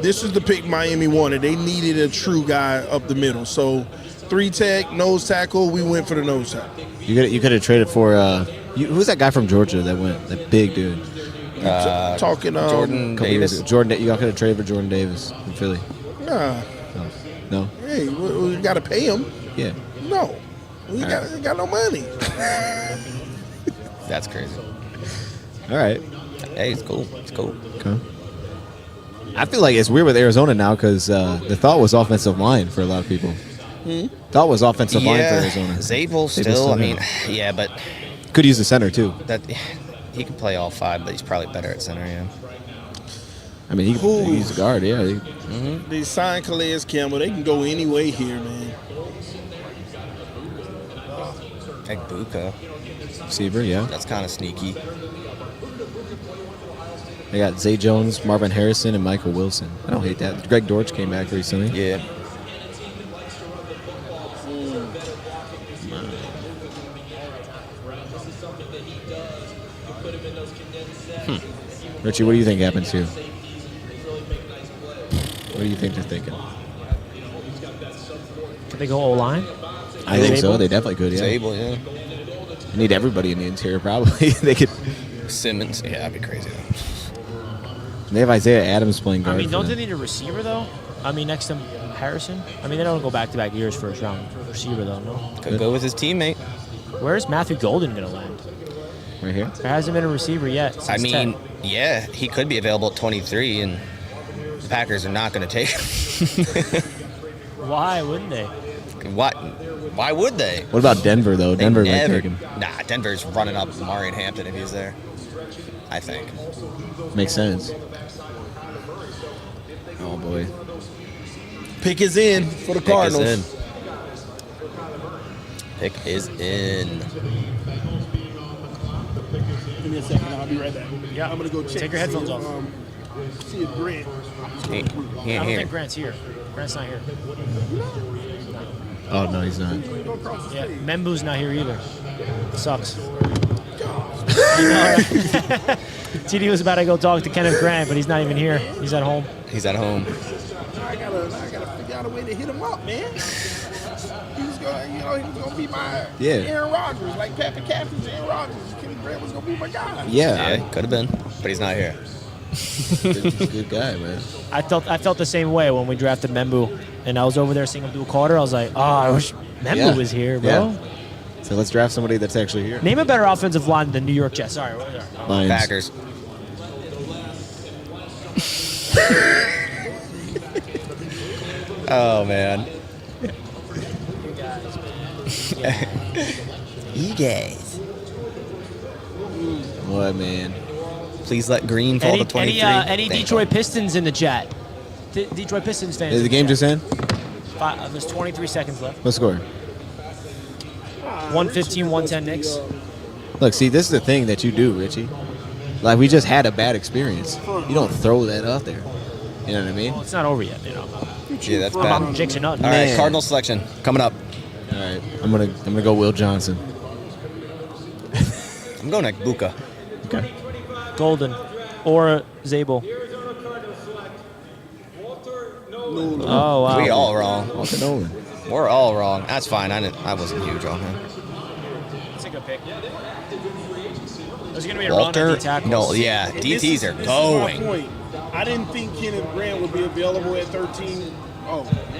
this is the pick Miami wanted. They needed a true guy up the middle. So 3-tech, nose tackle, we went for the nose tackle. You could have traded for who's that guy from Georgia that went, that big dude? Talking Jordan Davis. Jordan, you could have traded for Jordan Davis in Philly. Nah. No. Hey, we got to pay him. Yeah. No, we got no money. That's crazy. All right. Hey, it's cool. It's cool. Okay. I feel like it's weird with Arizona now because the thought was offensive line for a lot of people. Thought was offensive line for Arizona. Zabel still. I mean, yeah, but could use the center too. that he can play all 5, but he's probably better at center. Yeah. I mean, he can use the guard. Yeah. They signed Calais Campbell. They can go any way here, man. Ibuka. Receiver, yeah. That's kind of sneaky. They got Zay Jones, Marvin Harrison, and Michael Wilson. I don't hate that. Greg Dortch came back recently. Yeah. Richie, what do you think happens here? What do you think they're thinking? Could they go O-line? I think so. They definitely could, yeah. Zabel, yeah. They need everybody in the interior, probably. They could. Simmons, yeah, that'd be crazy. They have Isaiah Adams playing guard. I mean, don't for they them. need a receiver, though? I mean, next to Harrison? I mean, they don't go back-to-back years first round receiver, though, no? Could go with his teammate. Where's Matthew Golden going to land? Right here? There hasn't been a receiver yet. I Since mean, 10. yeah, he could be available at 23, and the Packers are not going to take him. Why wouldn't they? Why would they? What about Denver, though? They Denver might never- take him. Nah, Denver's running up Marion Hampton if he's there. I think. Makes sense. Oh, boy. Pick is in for the Cardinals. Pick is in. Give me a second. I'll be right back. Yeah, I'm gonna go check. Take your headphones off. See if Grant. He I ain't don't here. think Grant's here. Grant's not here. Oh, no, he's not. Yeah, Membu's not here either. Sucks. TD was about to go talk to Kenneth Grant, but he's not even here. He's at home. He's at home. I gotta figure out a way to hit him up, man. He was gonna be my Aaron Rodgers, like Pat McCaffrey's Aaron Rodgers. Kenneth Grant was gonna be my guy. Yeah, could have been, but he's not here. He's a good guy, man. I felt the same way when we drafted Membu, and I was over there seeing Abdul Carter. I was like, oh, I wish Membu was here, bro. Yeah. So let's draft somebody that's actually here. Name a better offensive line than New York Jets. Sorry, Lions. Packers. Oh man. You guys. What, man? Please let Green fall to 23. Any Detroit Pistons in the chat? Detroit Pistons fans. Is the game just in? There's 23 seconds left. What score? 115, 110 Knicks. Look, see, this is the thing that you do, Richie. Like, we just had a bad experience. You don't throw that out there. You know what I mean? Well, it's not over yet, you know. Yeah, that's I'm bad. jinxing nothing. All right, Cardinal selection coming up. All right, I'm gonna go Will Johnson. I'm going Ibuka. Okay. Golden or Zabel. Oh wow. We all wrong. Walter Nolan. We're all wrong. That's fine. I wasn't huge on him. That's a good pick. There's gonna be a Walter. run at D tackles. No, yeah, DTs are This is my going. point. I didn't think Kenneth Grant would be available at 13.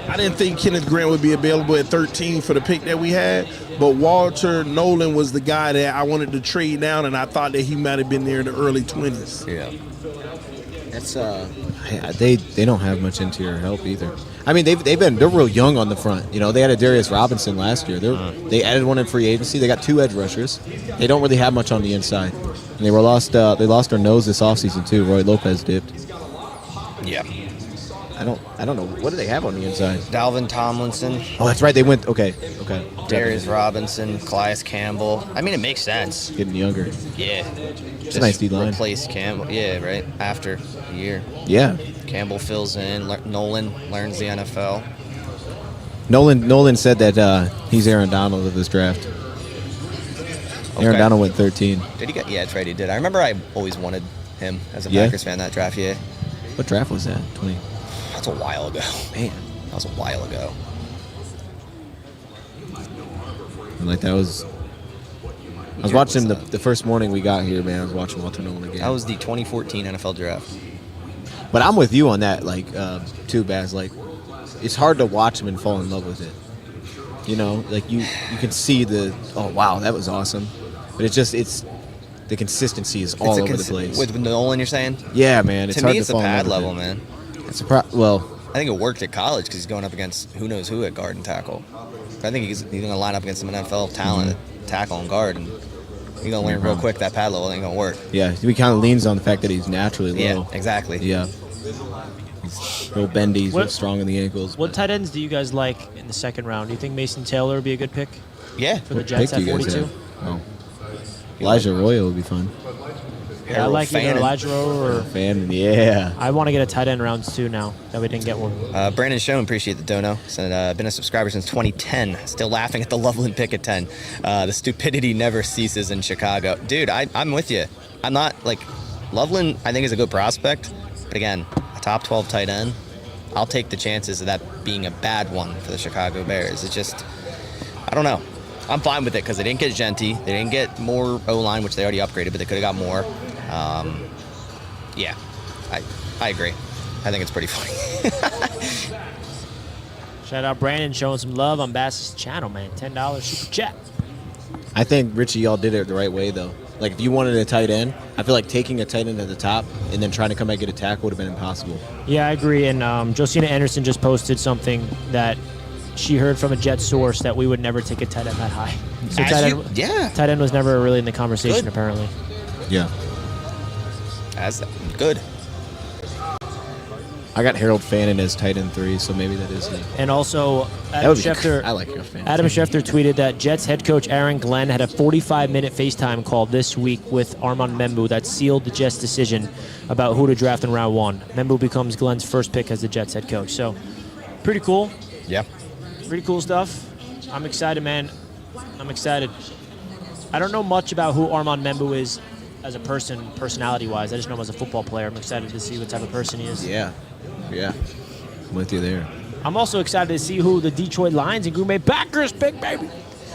I didn't think Kenneth Grant would be available at 13 for the pick that we had, but Walter Nolan was the guy that I wanted to trade down, and I thought that he might have been there in the early 20s. Yeah. That's they don't have much interior help either. I mean, they're real young on the front. You know, they had a Darius Robinson last year. They added one in free agency. They got 2 edge rushers. They don't really have much on the inside. And they lost their nose this offseason too. Roy Lopez dipped. Yeah. I don't know. What do they have on the inside? Dalvin Tomlinson. Oh, that's right. They went okay. Darius Robinson, Calais Campbell. I mean, it makes sense. Getting younger. Yeah. It's a nice D-line. Replace Campbell. Yeah, right. After a year. Yeah. Campbell fills in. Nolan learns the NFL. Nolan said that he's Aaron Donald of this draft. Aaron Donald went 13. Did he get? Yeah, that's right. He did. I remember I always wanted him as a Yeah? Packers fan that draft. Yeah. What draft was that? 20. That's a while ago. Man, that was a while ago. Like that was. I was watching the first morning we got here, man. I was watching Walter Nolan again. That was the 2014 NFL draft. But I'm with you on that, like, too, Baz. Like, it's hard to watch him and fall in love with it. You know, like you can see oh wow, that was awesome. But it's the consistency is all over the place. With Nolan, you're saying? Yeah, man. It's to hard me, to it's the fall in pad love with level, it. man. It's well. I think it worked at college because he's going up against who knows who at guard and tackle. I think he's going to line up against some NFL talent at tackle and guard, and he's going to learn real quick that pad level ain't going to work. Yeah, he kind of leans on the fact that he's naturally low. Yeah, exactly. Yeah. He's real bendy, he's real strong in the ankles. What tight ends do you guys like in the second round? Do you think Mason Taylor would be a good pick? Yeah. For the Jets at 42? Oh. Elijah Arroyo would be fun. Yeah, I like either Elijah or Fannin, yeah. I want to get a tight end rounds too now that we didn't get one. Brandon Schoen, appreciate the dono. Said, been a subscriber since 2010. Still laughing at the Loveland pick at 10. The stupidity never ceases in Chicago. Dude, I'm with you. I'm not, like, Loveland I think is a good prospect. But again, a top 12 tight end, I'll take the chances of that being a bad one for the Chicago Bears. It's just, I don't know. I'm fine with it because they didn't get Genti. They didn't get more O-line, which they already upgraded, but they could have got more. Yeah, I agree. I think it's pretty funny. Shout out Brandon showing some love on Bass's channel, man. $10 super chat. I think Richie, y'all did it the right way, though. Like, if you wanted a tight end, I feel like taking a tight end at the top and then trying to come back and get a tackle would have been impossible. Yeah, I agree. And Josina Anderson just posted something that she heard from a Jet source that we would never take a tight end that high. So tight end was never really in the conversation, apparently. Yeah. That's good. I got Harold Fannin as tight end 3, so maybe that is it. And also, Adam Schefter. I like Harold Fannin. Adam Schefter tweeted that Jets head coach Aaron Glenn had a 45-minute FaceTime call this week with Armand Membu that sealed the Jets' decision about who to draft in round 1. Membu becomes Glenn's first pick as the Jets head coach. So, pretty cool. Yeah. Pretty cool stuff. I'm excited, man. I'm excited. I don't know much about who Armand Membu is as a person, personality-wise. I just know him as a football player. I'm excited to see what type of person he is. Yeah. I'm with you there. I'm also excited to see who the Detroit Lions and Green Bay Packers pick, baby.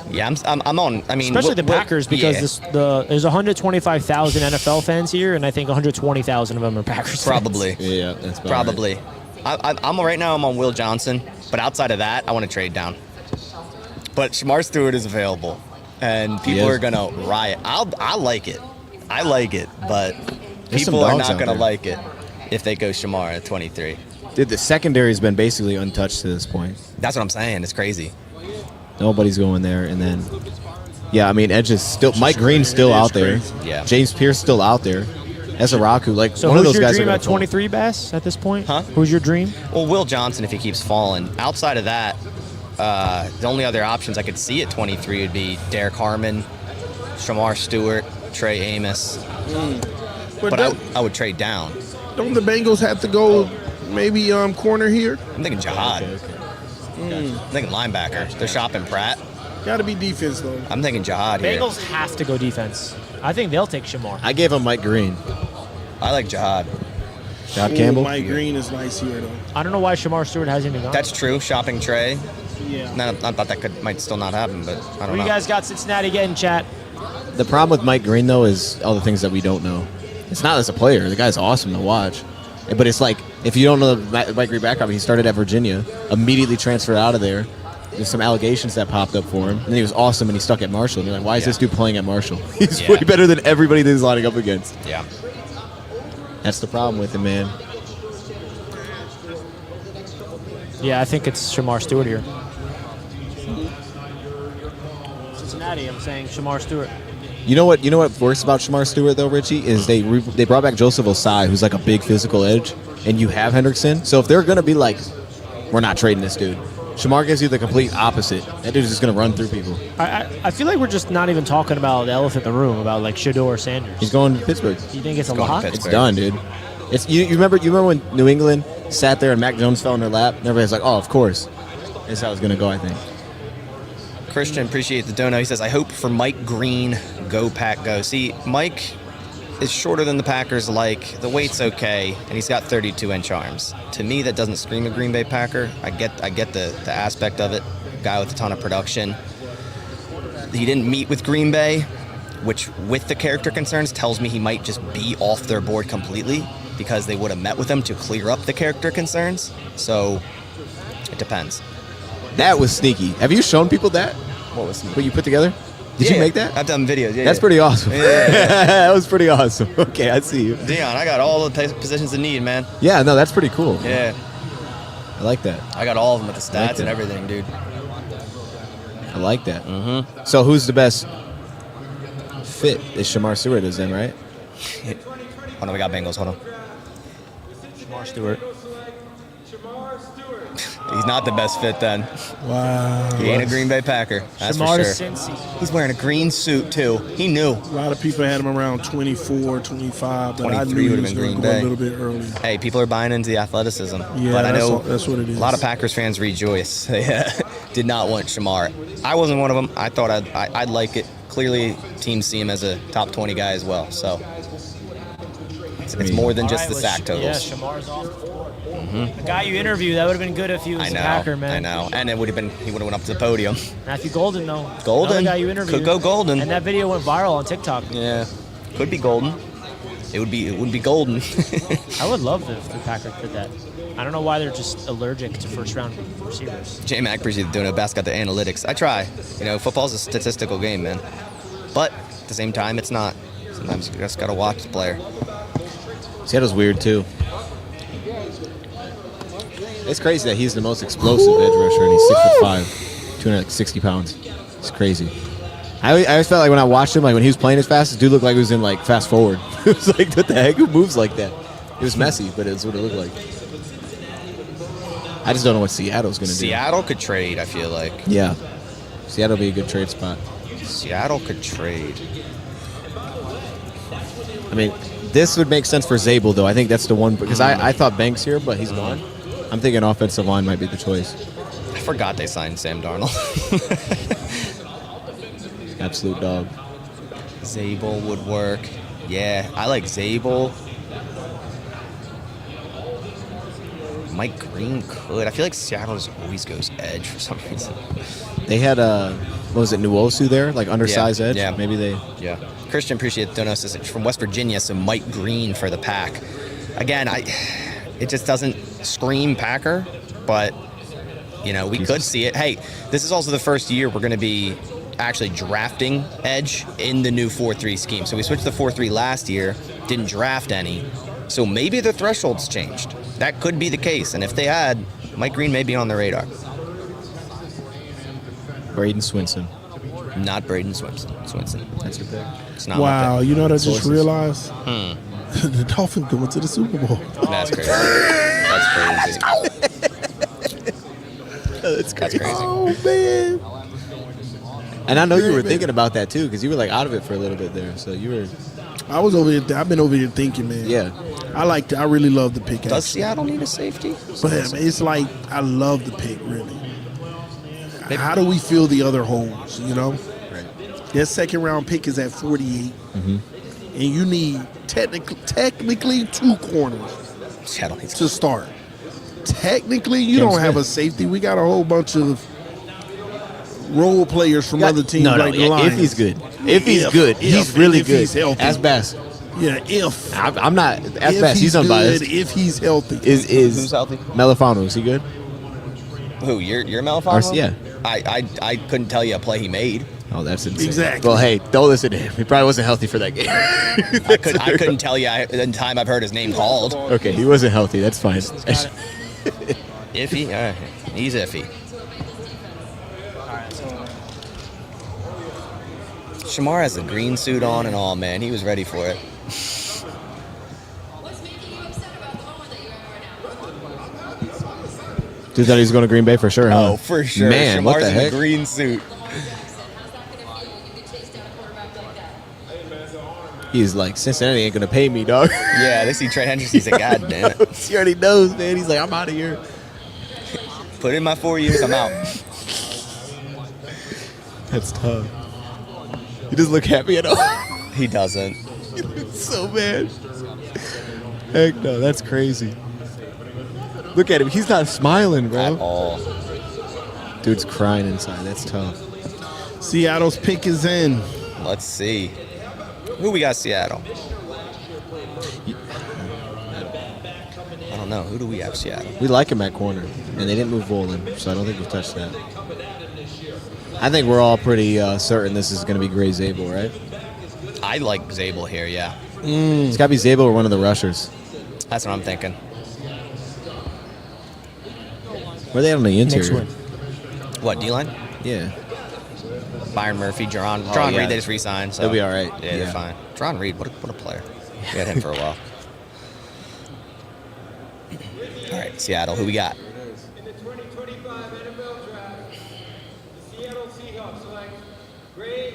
Yeah, I'm on. I mean, especially the Packers because there's 125,000 NFL fans here, and I think 120,000 of them are Packers probably. fans. Yeah, that's probably. Right. I'm right now. I'm on Will Johnson, but outside of that, I want to trade down. But Shamar Stewart is available, and people are gonna riot. I like it. I like it, but people are not gonna like it if they go Shamar at 23. Dude, the secondary's been basically untouched to this point. That's what I'm saying. It's crazy. Nobody's going there, and then, yeah, I mean, Edge is still. Mike Green's still out there. Yeah. James Pierce still out there. Ezaraku, like so one of those guys. So who's your dream at 23, Bass? At this point, huh? Who's your dream? Well, Will Johnson, if he keeps falling. Outside of that, the only other options I could see at 23 would be Derek Harmon, Shamar Stewart, Trey Amos. But I would trade down. Don't the Bengals have to go maybe corner here? I'm thinking Jihad. I'm thinking linebacker. They're shopping Pratt. Got to be defense, though. I'm thinking Jihad here. Bengals have to go defense. I think they'll take Shamar. I gave him Mike Green. I like Jihad. Campbell? Mike Green is nice here, though. I don't know why Shamar Stewart hasn't even gone. That's true. Shopping Trey. Yeah. I thought that might still not happen, but I don't know. You guys got Cincinnati getting chat. The problem with Mike Green, though, is all the things that we don't know. It's not as a player. The guy's awesome to watch. But it's like, if you don't know the Mike Green background, he started at Virginia, immediately transferred out of there. There's some allegations that popped up for him. And then he was awesome, and he stuck at Marshall. And you're like, why is this dude playing at Marshall? He's way better than everybody that he's lining up against. Yeah. That's the problem with him, man. Yeah, I think it's Shamar Stewart here. Cincinnati, I'm saying Shamar Stewart. You know what works about Shamar Stewart though, Richie, is they brought back Joseph Osai, who's like a big physical edge, and you have Hendrickson. So if they're gonna be like, we're not trading this dude, Shamar gives you the complete opposite. That dude's just gonna run through people. I feel like we're just not even talking about the elephant in the room, about like Shador Sanders. He's going to Pittsburgh. You think it's a Going to lot? Pittsburgh. It's done, dude. It's you remember when New England sat there and Mac Jones fell in their lap, and everybody's like, oh, of course. That's how it's gonna go, I think. Christian, appreciate the dono. He says, I hope for Mike Green, go Pack, go. See, Mike is shorter than the Packers like. The weight's okay, and he's got 32-inch arms. To me, that doesn't scream a Green Bay Packer. I get the aspect of it. Guy with a ton of production. He didn't meet with Green Bay, which with the character concerns tells me he might just be off their board completely because they would have met with him to clear up the character concerns. So it depends. That was sneaky. Have you shown people that? What was What you put together? Did you make that? I've done videos. Yeah, That's pretty awesome. Yeah. That was pretty awesome. Okay, I see you. Dion, I got all the positions in need, man. Yeah, no, that's pretty cool. Yeah. I like that. I got all of them with the I like stats and that. everything, dude. I like that. Mm-hmm. So who's the best fit? Is Shamar Stewart is then, right? Hold on, we got Bengals. Hold on. Shamar Stewart. He's not the best fit then. Wow. He ain't a Green Bay Packer. That's Shamar for to sure. Cincy. He's wearing a green suit too. He knew. A lot of people had him around 24, 25, but I 23 knew he would've was been going to Green go a Bay. little bit early. Hey, people are buying into the athleticism. Yeah, but I know that's what it is. a lot of Packers fans rejoice. They did not want Shamar. I wasn't one of them. I thought I'd like it. Clearly, teams see him as a top 20 guy as well. So it's more than just the sack totals. Yeah, Shamar's off the board. The guy you interviewed, that would have been good if he was I a know, Packer, man. I know. And he would have went up to the podium. Matthew Golden, though. Golden. Another guy you interviewed. Could go Golden. And that video went viral on TikTok. Yeah. Could be Golden. It would be Golden. I would love if the Packers did that. I don't know why they're just allergic to first-round receivers. J-Mac, appreciate the dono. Bass got the analytics. I try. Football's a statistical game, man. But at the same time, it's not. Sometimes you just got to watch the player. Seattle's weird too. It's crazy that he's the most explosive edge rusher and he's 6'5", 260 pounds. It's crazy. I always felt like when I watched him, like when he was playing as fast, this dude looked like he was in like fast forward. It was like, what the heck? Who moves like that? It was messy, but it's what it looked like. I just don't know what Seattle's going to do. Seattle could trade, I feel like. Yeah. Seattle would be a good trade spot. Seattle could trade. I mean, this would make sense for Zabel, though. I think that's the one, because I thought Banks here, but he's gone. I'm thinking offensive line might be the choice. I forgot they signed Sam Darnold. Absolute dog. Zabel would work. Yeah, I like Zabel. Mike Green could. I feel like Seattle just always goes edge for some reason. They had, what was it, Nwosu there? Like undersized edge? Yeah. Maybe they... Yeah. Christian, appreciate the donuts. From West Virginia, so Mike Green for the Pack. Again, it just doesn't scream Packer, but, we could see it. Hey, this is also the first year we're going to be actually drafting edge in the new 4-3 scheme. So we switched to 4-3 last year, didn't draft any. So maybe the threshold's changed. That could be the case. And if they had, Mike Green may be on the radar. Braden Swinson. Not Braden Swinson. That's your pick. It's not Wow, my pick. you know what I just realized? Hmm. The Dolphins going to the Super Bowl. That's crazy. That's crazy. That's crazy. Oh, man. And I know you were thinking about that, too, because you were, like, out of it for a little bit there. So you were... I was over here. I've been over here thinking, man. Yeah. I really love the pick. Does actually. Seattle need a safety? But it's like, I love the pick, really. How do we fill the other holes, Right. Their second round pick is at 48. And you need technically 2 corners Seattle needs to start. Technically, you don't have a safety. We got a whole bunch of role players from other teams like the Lions. If he's good. If he's good. He's really good. He's healthy. Ask Bass. Yeah, if. I'm not. Ask If Bass. He's unbiased. good, if he's healthy. Who's healthy? Melifano, is he good? Who? Your Malafano? Yeah. I couldn't tell you a play he made. Oh, that's insane. Exactly. Well, hey, don't listen to him. He probably wasn't healthy for that game. I couldn't tell you in time I've heard his name called. Okay, he wasn't healthy. That's fine. Iffy? He's iffy. Shamar has the green suit on and all, man. He was ready for it. What's making you upset about the moment that you're in right now? Dude thought he was going to Green Bay for sure, huh? Oh, for sure. Man, Shamar's what the in heck? the green suit. How's that going to feel when you can chase down a quarterback like that? He's like, Cincinnati ain't going to pay me, dog. Yeah, they see Trent Hendrickson. He's like, God damn it. He already knows, man. He's like, I'm out of here. Put in my 4 years, I'm out. That's tough. He doesn't look happy at all. He doesn't. He looks so bad. Heck no, that's crazy. Look at him. He's not smiling, bro. At all. Dude's crying inside. That's tough. Seattle's pick is in. Let's see. Who we got Seattle? I don't know. Who do we have Seattle? We like him at corner, and they didn't move Volan, so I don't think we've touched that. I think we're all pretty certain this is going to be Gray Zabel, right? I like Zabel here, yeah. It's got to be Zabel or one of the rushers. That's what I'm thinking. Where are they on the interior? What, D-line? Yeah. Byron Murphy, Jerron yeah. Reed, they just re-signed. So. They'll be all right. Yeah, they're fine. Jerron Reed, what a player. We had him for a while. All right, Seattle, who we got? In the 2025 NFL Draft, the Seattle Seahawks select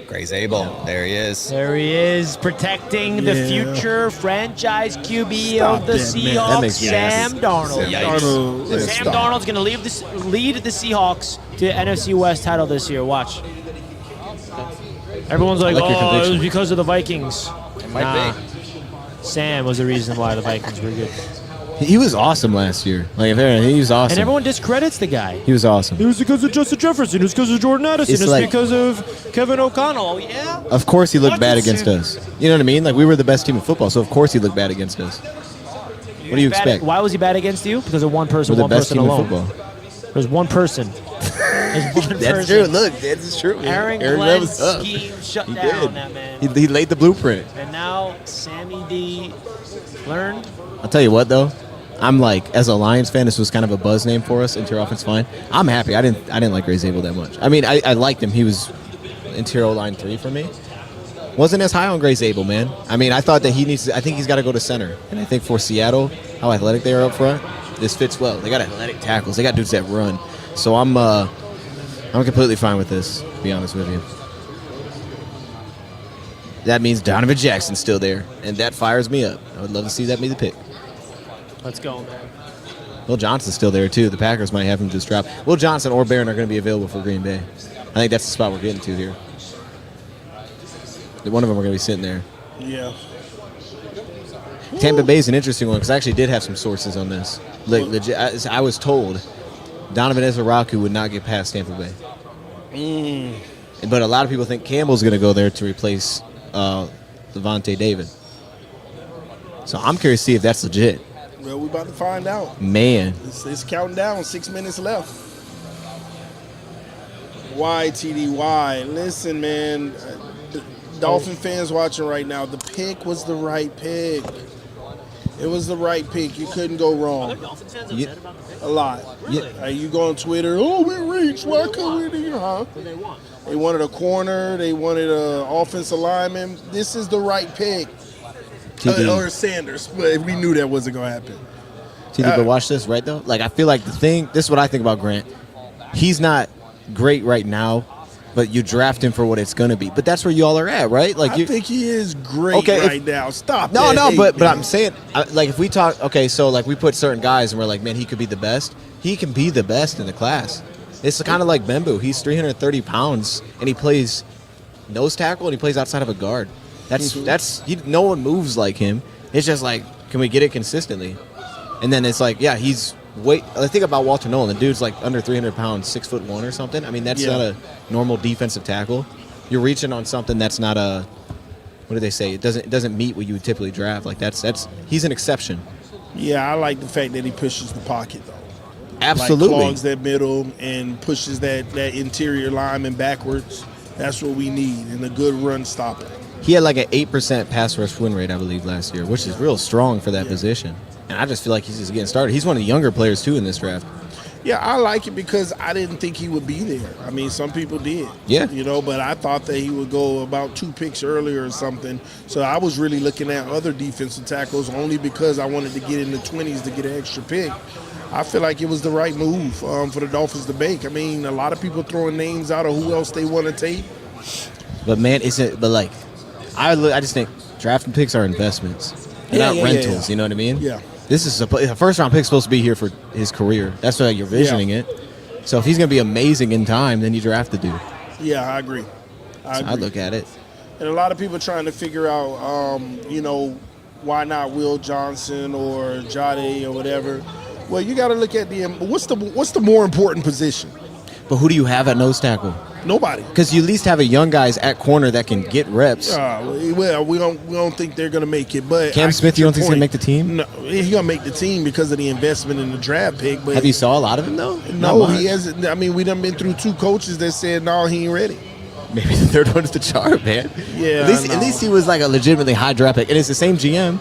Gray Zabel. There he is. There he is, protecting the future franchise QB of the That Seahawks, makes me Sam happy. Darnold. Yikes. Sam Darnold's going to lead the Seahawks to the NFC West title this year. Watch. Everyone's like, like your oh, it conviction. was because of the Vikings. It might be. Sam was the reason why the Vikings were good. He was awesome last year. Like, if anything, he was awesome. And everyone discredits the guy. He was awesome. It was because of Justin Jefferson. It was because of Jordan Addison. It's It's like- because of Kevin O'Connell. Yeah. Of course he looked bad Hutchinson. against us. You know what I mean? Like, we were the best team in football, so of course he looked bad against us. What do you expect? Why was he bad against you? Because of one person, We're the one best person team in alone. football. There's one person. There's one That's person. true. Look, that's true. Man. Aaron Glenn's Glenn's up. scheme shut He down did. that man. He laid the blueprint. And now Sammy D learned. I'll tell you what, though. I'm like, as a Lions fan, this was kind of a buzz name for us, interior offense line. I'm happy. I didn't like Gray Zabel that much. I mean, I liked him. He was interior line 3 for me. Wasn't as high on Gray Zabel, man. I mean, I thought that I think he's got to go to center. And I think for Seattle, how athletic they are up front, this fits well. They got athletic tackles. They got dudes that run. So I'm completely fine with this, to be honest with you. That means Donovan Jackson's still there, and that fires me up. I would love to see that be the pick. Let's go, man. Will Johnson's still there, too. The Packers might have him just drop. Will Johnson or Barron are going to be available for Green Bay. I think that's the spot we're getting to here. One of them are going to be sitting there. Yeah. Tampa Bay's an interesting one because I actually did have some sources on this. Like, legit, I was told Donovan Ezraku would not get past Tampa Bay. But a lot of people think Campbell's going to go there to replace Devontae David. So I'm curious to see if that's legit. Well, we're about to find out. Man. It's counting down. 6 minutes left. Why, TD? Why? Listen, man. Dolphin fans watching right now, the pick was the right pick. It was the right pick. You couldn't go wrong. Dolphins fans Yeah. upset about the pick? A lot. You go on Twitter, oh, we reached. Why couldn't we do, huh? What do they want? They wanted a corner. They wanted an offensive lineman. This is the right pick. TD. Or Sanders, but we knew that wasn't going to happen. TD, but watch this, right, though? Like, I feel like this is what I think about Grant. He's not great right now, but you draft him for what it's going to be. But that's where y'all are at, right? Like, I think he is great right now. Stop that. But I'm saying, like, if we talk, okay, so, like, we put certain guys and we're like, man, he could be the best. He can be the best in the class. It's kind of like Bembu. He's 330 pounds, and he plays nose tackle, and he plays outside of a guard. No one moves like him. It's just like, can we get it consistently? And then it's like, yeah, I think about Walter Nolan. The dude's like under 300 pounds, 6'1" or something. I mean, that's not a normal defensive tackle. You're reaching on something that's not a, what do they say? It doesn't meet what you would typically draft. Like he's an exception. Yeah, I like the fact that he pushes the pocket, though. Absolutely. Like clogs that middle and pushes that interior lineman backwards. That's what we need, and a good run stopper. He had like an 8% pass rush win rate, I believe, last year, which is real strong for that position. And I just feel like he's just getting started. He's one of the younger players, too, in this draft. Yeah, I like it because I didn't think he would be there. I mean, some people did. Yeah. You know, but I thought that he would go about 2 picks earlier or something. So I was really looking at other defensive tackles only because I wanted to get in the 20s to get an extra pick. I feel like it was the right move for the Dolphins to make. I mean, a lot of people throwing names out of who else they want to take. But, man, I just think drafting picks are investments. They're not rentals, you know what I mean? Yeah. This is a first-round pick supposed to be here for his career. That's why you're visioning it. So if he's going to be amazing in time, then you draft the dude. Yeah, I agree. I look at it. And a lot of people trying to figure out, why not Will Johnson or Jade or whatever. Well, you got to look at what's the more important position? But who do you have at nose tackle? Nobody. Because you at least have a young guys at corner that can get reps. Well, we don't think they're going to make it. But Cam Smith, you don't think he's going to make the team? No, he's going to make the team because of the investment in the draft pick. But have you saw a lot of him though? No, he hasn't. I mean, we done been through 2 coaches that said no, he ain't ready. Maybe the third one is the charm, man. Yeah, at least he was like a legitimately high draft pick, and it's the same GM.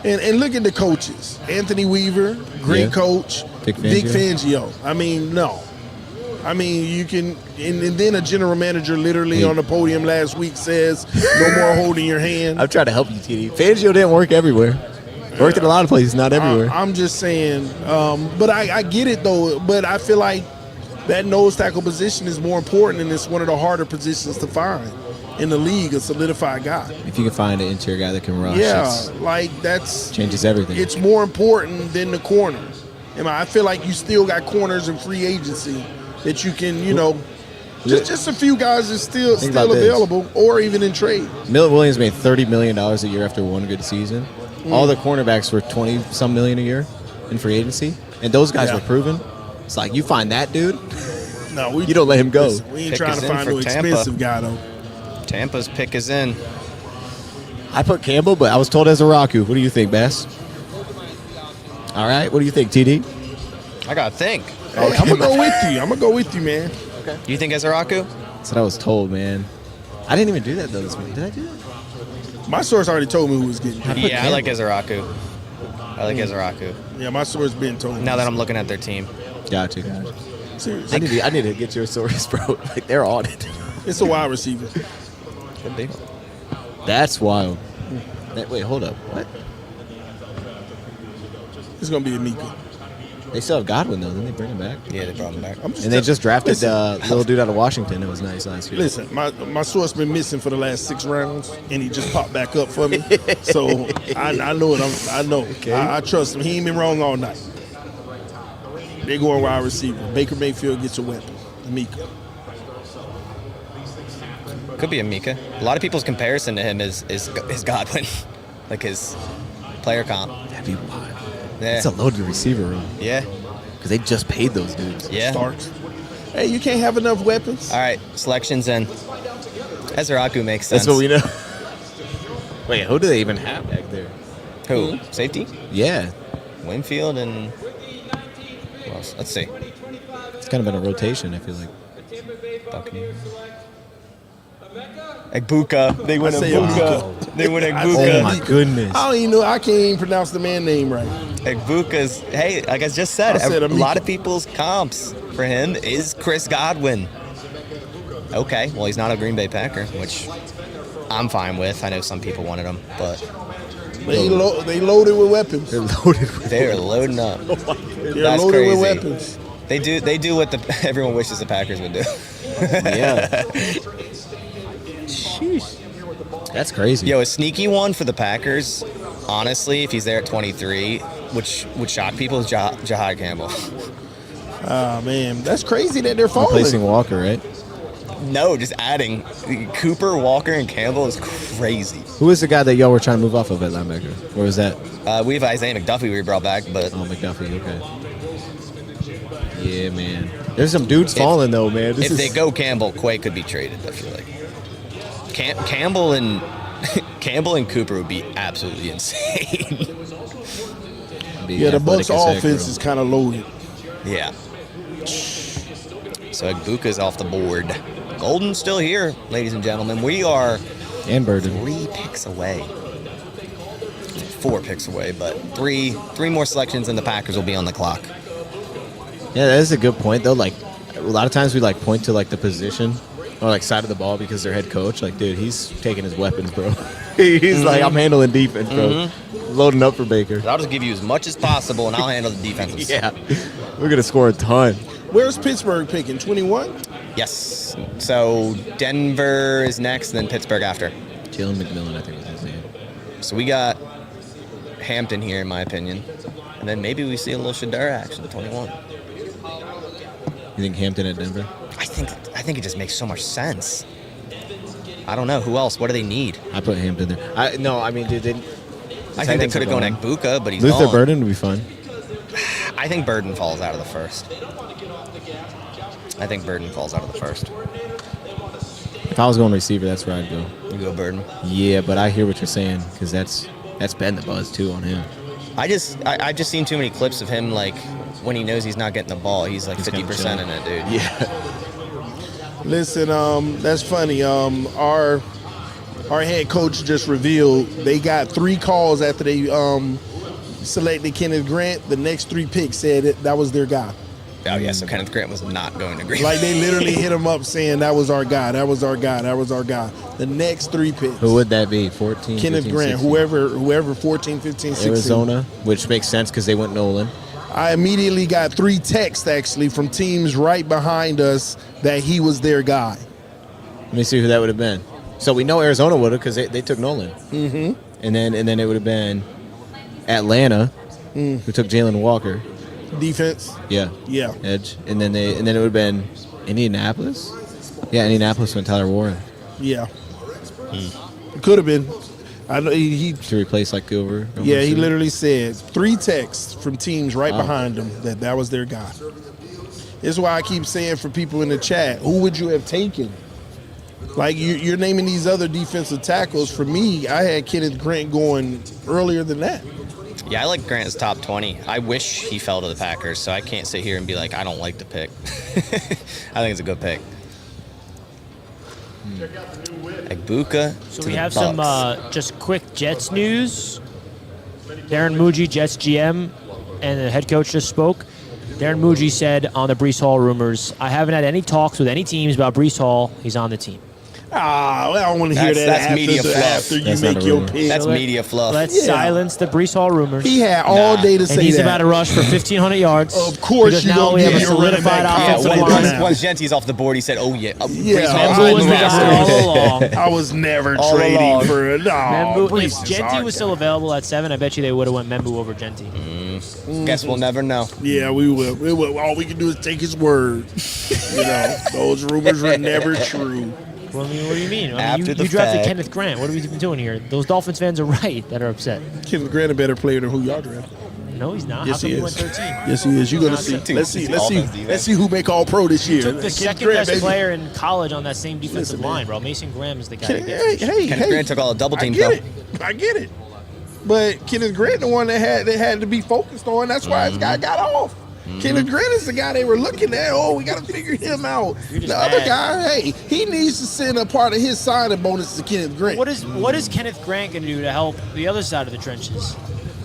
And look at the coaches: Anthony Weaver, great coach, Vic Fangio. I mean, no. I mean, you can, and then a general manager literally on the podium last week says, no more holding your hand. I'm trying to help you, TD. Fangio didn't work everywhere. Worked in a lot of places, not everywhere. I'm just saying, but I get it, though. But I feel like that nose tackle position is more important, and it's one of the harder positions to find in the league, a solidified guy. If you can find an interior guy that can rush, that's changes everything. It's more important than the corner. I feel like you still got corners in free agency that you can, just a few guys is still available, or even in trade. Milton Williams made $30 million a year after one good season. All the cornerbacks were 20-some million a year in free agency, and those guys were proven. It's like, you find that dude, you don't let him go. Listen, we ain't trying to find no expensive guy, though. Tampa's pick is in. I put Campbell, but I was told Ezeraku. What do you think, Bass? All right, what do you think, TD? I got to think. Hey, I'm going to go with you, man. Okay. You think Ezeraku? That's what I was told, man. I didn't even do that, though, this week. Did I do that? My source already told me who was getting picked. Yeah, I like Ezeraku. Ezeraku. Yeah, my source been told me. Now that I'm looking at their team. Gotcha. Seriously. I need to get your source, bro. Like, they're on it. It's a wide receiver. Could be. That's wild. Wait, hold up. What? It's going to be Ibuka. They still have Godwin, though. Didn't they bring him back? Yeah, they brought him back. And they just drafted the little dude out of Washington. It was nice last year. Listen, my source been missing for the last 6 rounds, and he just popped back up for me. So I know it. I know. Okay. I trust him. He ain't been wrong all night. They going wide receiver. Baker Mayfield gets a weapon. Ibuka. Could be Ibuka. A lot of people's comparison to him is Godwin, like his player comp. That'd be wild. Yeah. It's a loaded receiver room. Yeah. Because they just paid those dudes. Yeah. Starks. Hey, you can't have enough weapons. All right, selections in. Ezeraku makes sense. That's what we know. Wait, who do they even have back there? Who? Safety? Yeah. Winfield and who else? Let's see. It's kind of been a rotation, I feel like. Buccaneers. Ibuka. They win Ibuka. They win Ibuka. Oh my goodness. I don't even know. I can't even pronounce the man name right. Ibuka's, hey, like I just said, a lot of people's comps for him is Chris Godwin. Okay, well, he's not a Green Bay Packer, which I'm fine with. I know some people wanted him, but they loaded with weapons. They're loading up. They're loaded with weapons. They do what everyone wishes the Packers would do. Yeah. Sheesh. That's crazy. Yo, a sneaky one for the Packers, honestly, if he's there at 23, which would shock people, is Jahad Campbell. Oh, man. That's crazy that they're falling. Replacing Walker, right? No, just adding. Cooper, Walker, and Campbell is crazy. Who is the guy that y'all were trying to move off of at linebacker? Where was that? We have Isaiah McDuffie we brought back, but... Oh, McDuffie, okay. Yeah, man. There's some dudes falling, though, man. If they go Campbell, Quay could be traded, I feel like. Campbell and Cooper would be absolutely insane. Yeah, the Bucs' offense is kind of loaded. Yeah. So Ibuka's off the board. Golden's still here, ladies and gentlemen. We are And Burden. 3 picks away. 4 picks away, but three more selections and the Packers will be on the clock. Yeah, that is a good point, though. Like, a lot of times we, like, point to, like, the position or, like, side of the ball because their head coach. Like, dude, he's taking his weapons, bro. He's like, I'm handling defense, bro. Loading up for Baker. I'll just give you as much as possible, and I'll handle the defenses. Yeah. We're going to score a ton. Where's Pittsburgh picking? 21? Yes. So Denver is next, and then Pittsburgh after. Jalen McMillan, I think was his name. So we got Hampton here, in my opinion. And then maybe we see a little Shadura action at 21. You think Hampton at Denver? I think it just makes so much sense. I don't know. Who else? What do they need? I put Hampton there. I think they could have gone Ibuka, but he's Luther gone. Burden would be fun. I think Burden falls out of the first. If I was going receiver, that's where I'd go. You go Burden. Yeah, but I hear what you're saying because that's been the buzz too on him. I've just seen too many clips of him, like when he knows he's not getting the ball, he's like 50% in it, dude. Yeah. Listen, that's funny. Our head coach just revealed they got 3 calls after they selected Kenneth Grant. The next 3 picks said that was their guy. Oh yeah, so Kenneth Grant was not going to Green. Like they literally hit him up saying that was our guy, that was our guy, that was our guy. The next 3 picks. Who would that be? 14, Kenneth 15, Grant, 16? whoever 14, 15, 16. Arizona, which makes sense because they went Nolan. I immediately got 3 texts actually from teams right behind us that he was their guy. Let me see who that would have been. So we know Arizona would have because they took Nolan. Mm-hmm. And then it would have been Atlanta, who took Jalen Walker. Defense. Yeah. Yeah. Edge. And then it would have been Indianapolis. Yeah, Indianapolis went Tyler Warren. Yeah. It could have been. I know he to replace like Gilbert. Yeah, he literally said 3 texts from teams right behind him that was their guy. This is why I keep saying for people in the chat, who would you have taken? Like you're naming these other defensive tackles. For me, I had Kenneth Grant going earlier than that. Yeah, I like Grant as top 20. I wish he fell to the Packers, so I can't sit here and be like, I don't like the pick. I think it's a good pick. Ibuka. So to we the have Bucks. some just quick Jets news. Darren Muji, Jets GM, and the head coach just spoke. Darren Muji said on the Breece Hall rumors, I haven't had any talks with any teams about Breece Hall. He's on the team. I don't want to hear that That's media fluff. after you That's not make a your rumor. pick. That's media fluff. Let's silence the Breece Hall rumors. He had all day to say and he's that. about to rush for 1,500 yards. Of course because you now don't we get have a your running solidified back. Yeah, offensive Offensive line. line. once Genty's off the board, he said, "Oh yeah, Yeah. Membu was the guy all along. I was never All trading along. for a Membu, Breece if is Genty our was guy. still available at 7, I bet you they would have went Membu over Genty. Guess we'll never know." Yeah, we will. All we can do is take his word. Those rumors were never true. Well, I mean, what do you mean? I mean, After the you drafted fact. Kenneth Grant. What are we even doing here? Those Dolphins fans are right that are upset. Kenneth Grant a better player than who y'all drafted. No, he's not. Yes, How come he he is. went 13? Yes, he is. You're gonna see. Let's see. Let's see who make All Pro this year. Took the Kenneth second Grant, best baby. player in college on that same defensive Listen, man. line, bro. Mason Graham is the guy. Hey, Kenneth Grant took all the double teams, I though. get it. I get it. But Kenneth Grant, the one that had to be focused on. That's why this guy got off. Kenneth Grant is the guy they were looking at. Oh, we got to figure him out. You're just The other mad. guy, hey, he needs to send a part of his signing bonus to Kenneth Grant. What is Kenneth Grant going to do to help the other side of the trenches?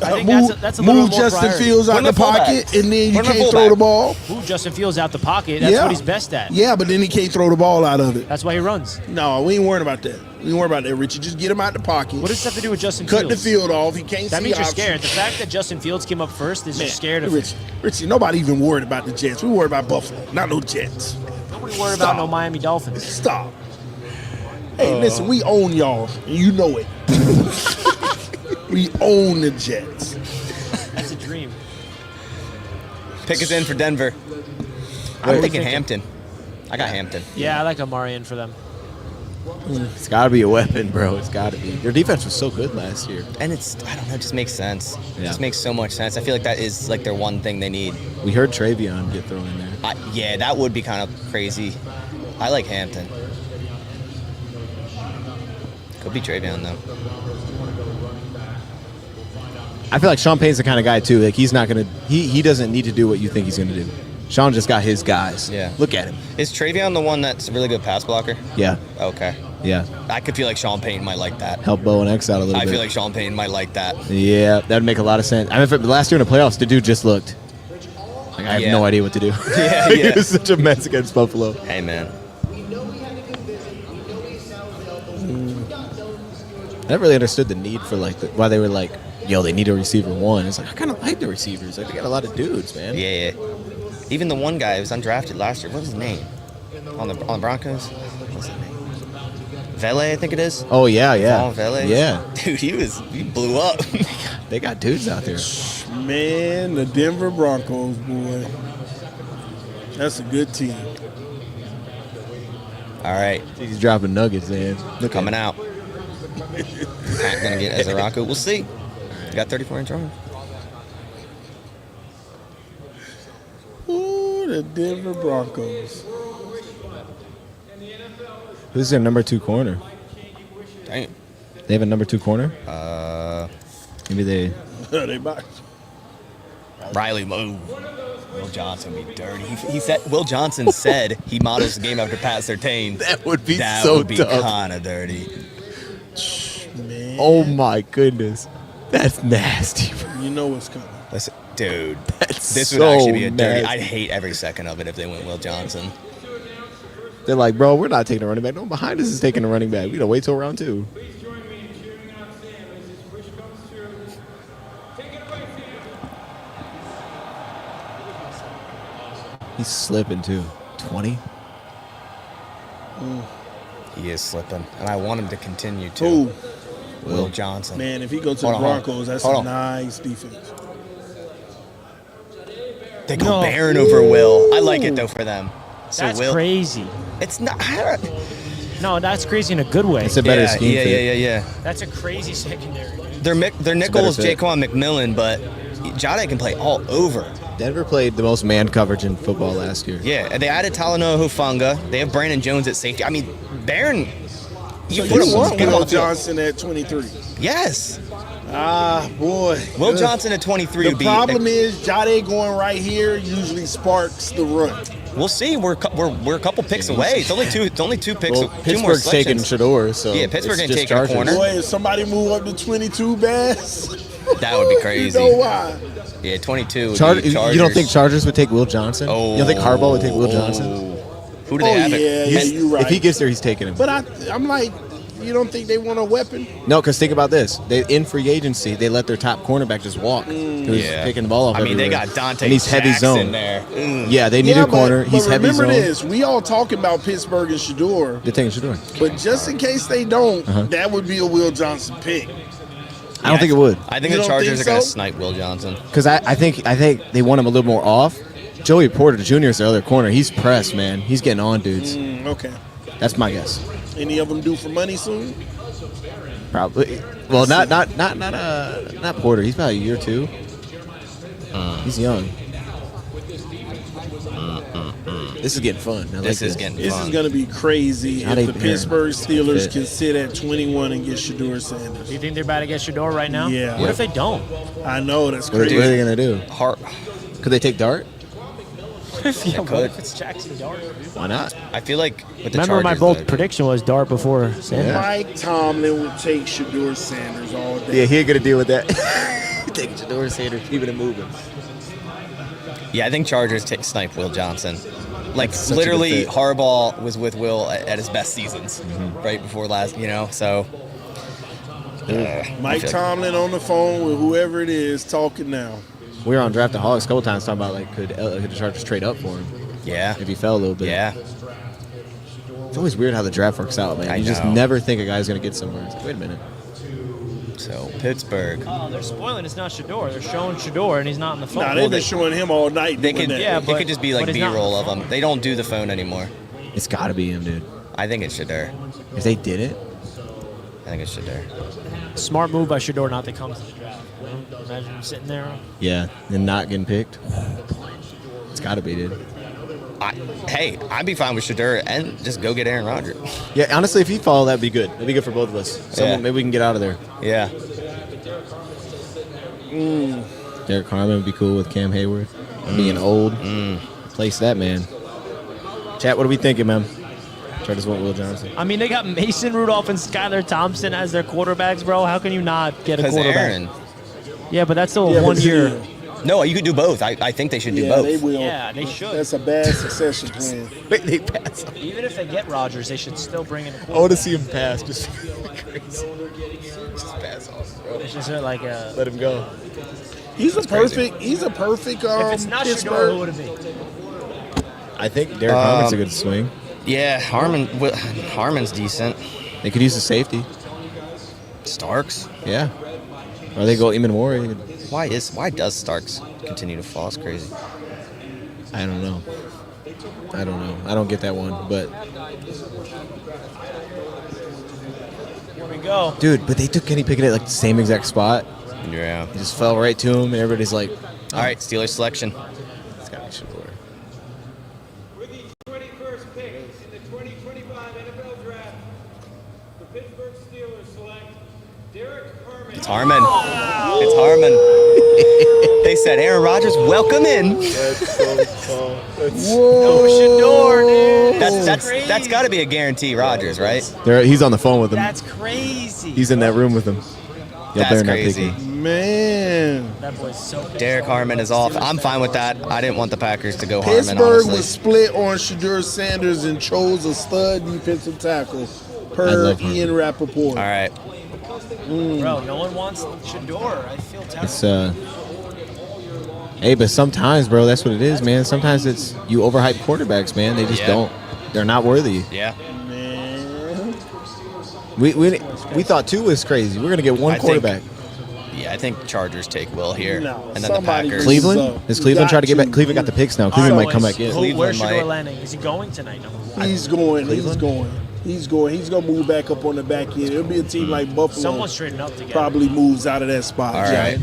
I think move that's a little move more Justin priority. Fields out Put the him at fullback. pocket, and then you Put him at can't throw fullback. the ball. Move Justin Fields out the pocket. That's Yeah. what he's best at. Yeah, but then he can't throw the ball out of it. That's why he runs. No, we ain't worried about that. We ain't worried about that, Richie. Just get him out the pocket. What does this have to do with Justin Cut Fields? the field off. He can't That see means you're options. scared. The fact that Justin Fields came up first is Man, you're scared of him. Richie, nobody even worried about the Jets. We worried about Buffalo, not no Jets. Nobody worried Stop. about no Miami Dolphins. Stop. Hey, listen, we own y'all, and you know it. We own the Jets. That's a dream. Pick us in for Denver. I'm thinking Hampton. I got Hampton. Yeah, I like Amari in for them. It's got to be a weapon, bro. It's got to be. Their defense was so good last year. And I don't know, it just makes sense. It Yeah. just makes so much sense. I feel like that is like their one thing they need. We heard Travion get thrown in there. Yeah, that would be kind of crazy. I like Hampton. Could be Travion, though. I feel like Sean Payne's the kind of guy too. Like he's not gonna. He doesn't need to do what you think he's gonna do. Sean just got his guys. Yeah. Look at him. Is Travion the one that's a really good pass blocker? Yeah. Okay. Yeah. I could feel like Sean Payton might like that. Help Bo and X out a little bit. I feel like Sean Payton might like that. Yeah, that would make a lot of sense. I mean, last year in the playoffs, the dude just looked like I have no idea what to do. Yeah, It was such a mess against Buffalo. Hey, man. I never really understood the need for why they were like, yo, they need a receiver one. It's like I kind of like the receivers. Like they got a lot of dudes, man. Yeah. Even the one guy who was undrafted last year. What was his name? On the Broncos? What's his name? Vele, I think it is. Oh yeah. Paul Vele. Yeah. Dude, he blew up. They got dudes out there. Man, the Denver Broncos, boy. That's a good team. All right. He's dropping nuggets, man. Look Coming out. Pat gonna get Ezeraku. We'll see. You got 34-inch arms. Ooh, the Denver Broncos. Who's their number 2 corner? Dang. They have a number 2 corner? Maybe they. They box. Riley move. Will Johnson be dirty. He said Will Johnson said he models the game after Pat Surtain. That would be that so would be tough. kind of dirty. Man. Oh my goodness, that's nasty. You know what's coming. Listen, dude, That's this so would actually be a dirty. nasty. I'd hate every second of it if they went Will Johnson. They're like, bro, we're not taking a running back. No, behind us is taking a running back. We gotta wait till round 2. Please join me in cheering on Sam as his wish comes true. Take it away, Sam. He's slipping too. 20. He is slipping, and I want him to continue to. Ooh, Will Johnson. man, if he goes to Hold the on, hold on. Broncos, that's Hold a on. nice defense. They go Barron over Will. I like it though for them. So That's Will, crazy. It's not. No, that's crazy in a good way. It's a better scheme. fit. Yeah. That's a crazy secondary. Dude. Their nickel is fit. Jaquan McMillan, but Jade can play all over. Denver played the most man coverage in football last year. Yeah, and they added Talanoa Hufanga. They have Brandon Jones at safety. I mean, Barron. So put him you want get him on Will the field. Johnson at 23? Yes. Ah, boy. Will Johnson at 23 The would be. problem is Jade going right here usually sparks the run. We'll see. We're a couple picks away. It's only two. It's only 2 picks. Well, 2 more Pittsburgh's taking selections. Shador, so Yeah, Pittsburgh it's ain't just taking a Chargers. corner. Boy, if somebody move up to 22, Bass. That would be crazy. You know why? Yeah, 22. Would Char- be you Chargers. don't think Chargers would take Will Johnson? You don't think Harbaugh would take Will Johnson? Who do they have? Yeah, you're right. If he gets there, he's taking him. But I'm like, you don't think they want a weapon? No, because think about this. They in free agency, they let their top cornerback just walk. Who's Yeah. picking the ball off I mean, they everywhere. got Dante and he's heavy Jackson zone. there. Yeah, they need a corner. He's but heavy remember zone. this. We all talking about Pittsburgh and Shador. They're taking Shador. But just in case they don't, Uh-huh. that would be a Will Johnson pick. I don't think it would. I think You the don't Chargers think are going to so? snipe Will Johnson. Because I think they want him a little more off. Joey Porter Jr. is the other corner. He's pressed, man. He's getting on dudes. Okay. That's my guess. Any of them due for money soon? Probably. Well, not Porter. He's about a year or 2. He's young. This is getting fun. I like This is getting This fun. is going to be crazy Not if the even here. Pittsburgh Steelers Fit. can sit at 21 and get Shador Sanders. Do you think they're about to get Shador right now? Yeah. What if they don't? I know, that's What are crazy. they going to do? Hart. Could they take Dart? Yeah, what could. if it's Jackson Dart? Why not? I feel like with the Remember my Chargers, bold though, prediction was Dart before Sanders. Yeah. Mike Tomlin would take Shador Sanders all day. Yeah, he ain't going to deal with that. Taking Shador Sanders, keeping it moving. Yeah, I think Chargers snipe Will Johnson. Like such a literally, good fit. Harbaugh was with Will at his best seasons, right before last. So Mike Tomlin on the phone with whoever it is talking now. We were on Draftaholics a couple times talking about could the Chargers trade up for him yeah, if he fell a little bit. yeah. It's always weird how the draft works out, man. I You just know. never think a guy's going to get somewhere. It's like, wait a minute. So Pittsburgh, Oh, they're spoiling. It's not Shador. They're showing Shador, and he's not on the phone. Nah, they've been showing him all night. they doing could that. Yeah, it but- could just be like but he's not- B-roll of them. They don't do the phone anymore. It's got to be him, dude. I think it's Shador. If they did it, I think it's Shador. Smart move by Shador not to come to the draft. You know? Imagine him sitting there. yeah, and not getting picked. It's got to be, dude. I'd be fine with Shador and just go get Aaron Rodgers. Yeah, honestly, if he followed, that'd be good. That'd be good for both of us. Yeah. Maybe we can get out of there. Yeah. Derek Harmon would be cool with Cam Hayward. Being old. Place that man. Chat, what are we thinking, man? Chargers want Will Johnson. I mean, they got Mason Rudolph and Skylar Thompson as their quarterbacks, bro. How can you not get a quarterback? Aaron. Yeah, but that's still a 1 year. No, you could do both. I think they should do Yeah, both. they will. Yeah, they should. That's a bad succession plan. Wait, they pass. Even if they get Rodgers, they should still bring in a quarterback. I want to see him pass. Just crazy. Just pass off, bro. It's just like a. Let him go. He's a perfect. He's a perfect. If it's not Shador, who would it be? I think Derek Harmon's a good swing. Yeah, Harmon's decent. They could use the safety. Starks. Yeah. Or they go Imanwari. Why does Starks continue to fall? It's crazy. I don't know. I don't get that one, but Here we go. dude, but they took Kenny Pickett at like the same exact spot. Yeah. He just fell right to him, and everybody's like, All right, Steelers selection. it's got to be Shador. With the 21st pick in the 2025 NFL Draft, the Pittsburgh Steelers select Derek Harmon. It's Harmon. It's Harmon. They said, Aaron Rodgers, welcome in. No Shador, dude. That's got to be a guarantee, Rodgers, right? He's on the phone with him. That's crazy. He's in that room with him. Y'all That's better not crazy. pick him. Man, That boy's so pissed Derek off. Harmon is off. I'm fine with that. I didn't want the Packers to go Harmon, Pittsburgh honestly. was split on Shador Sanders and chose a stud defensive tackle, I per love Harmon. Ian Rappaport. All right. Bro, no one wants Shador. I feel terrible. It's hey, but sometimes, bro, that's what it is, man. Sometimes it's you overhype quarterbacks, man. They just don't. They're not worthy. Yeah. Man, We thought two was crazy. We're gonna get one I think- quarterback. Yeah, I think Chargers take Will here. No, and then the somebody Packers. please. Cleveland? So, Does Cleveland you try to get got back? Cleveland got the picks now. Cleveland might come back in. Cleveland Where's Shador might. landing? Is he going tonight? he's going. He's Cleveland? going. He's going. He's going to move back up on the back end. It'll be a team like Buffalo. Someone's trading up to get probably moves out of that spot. All right.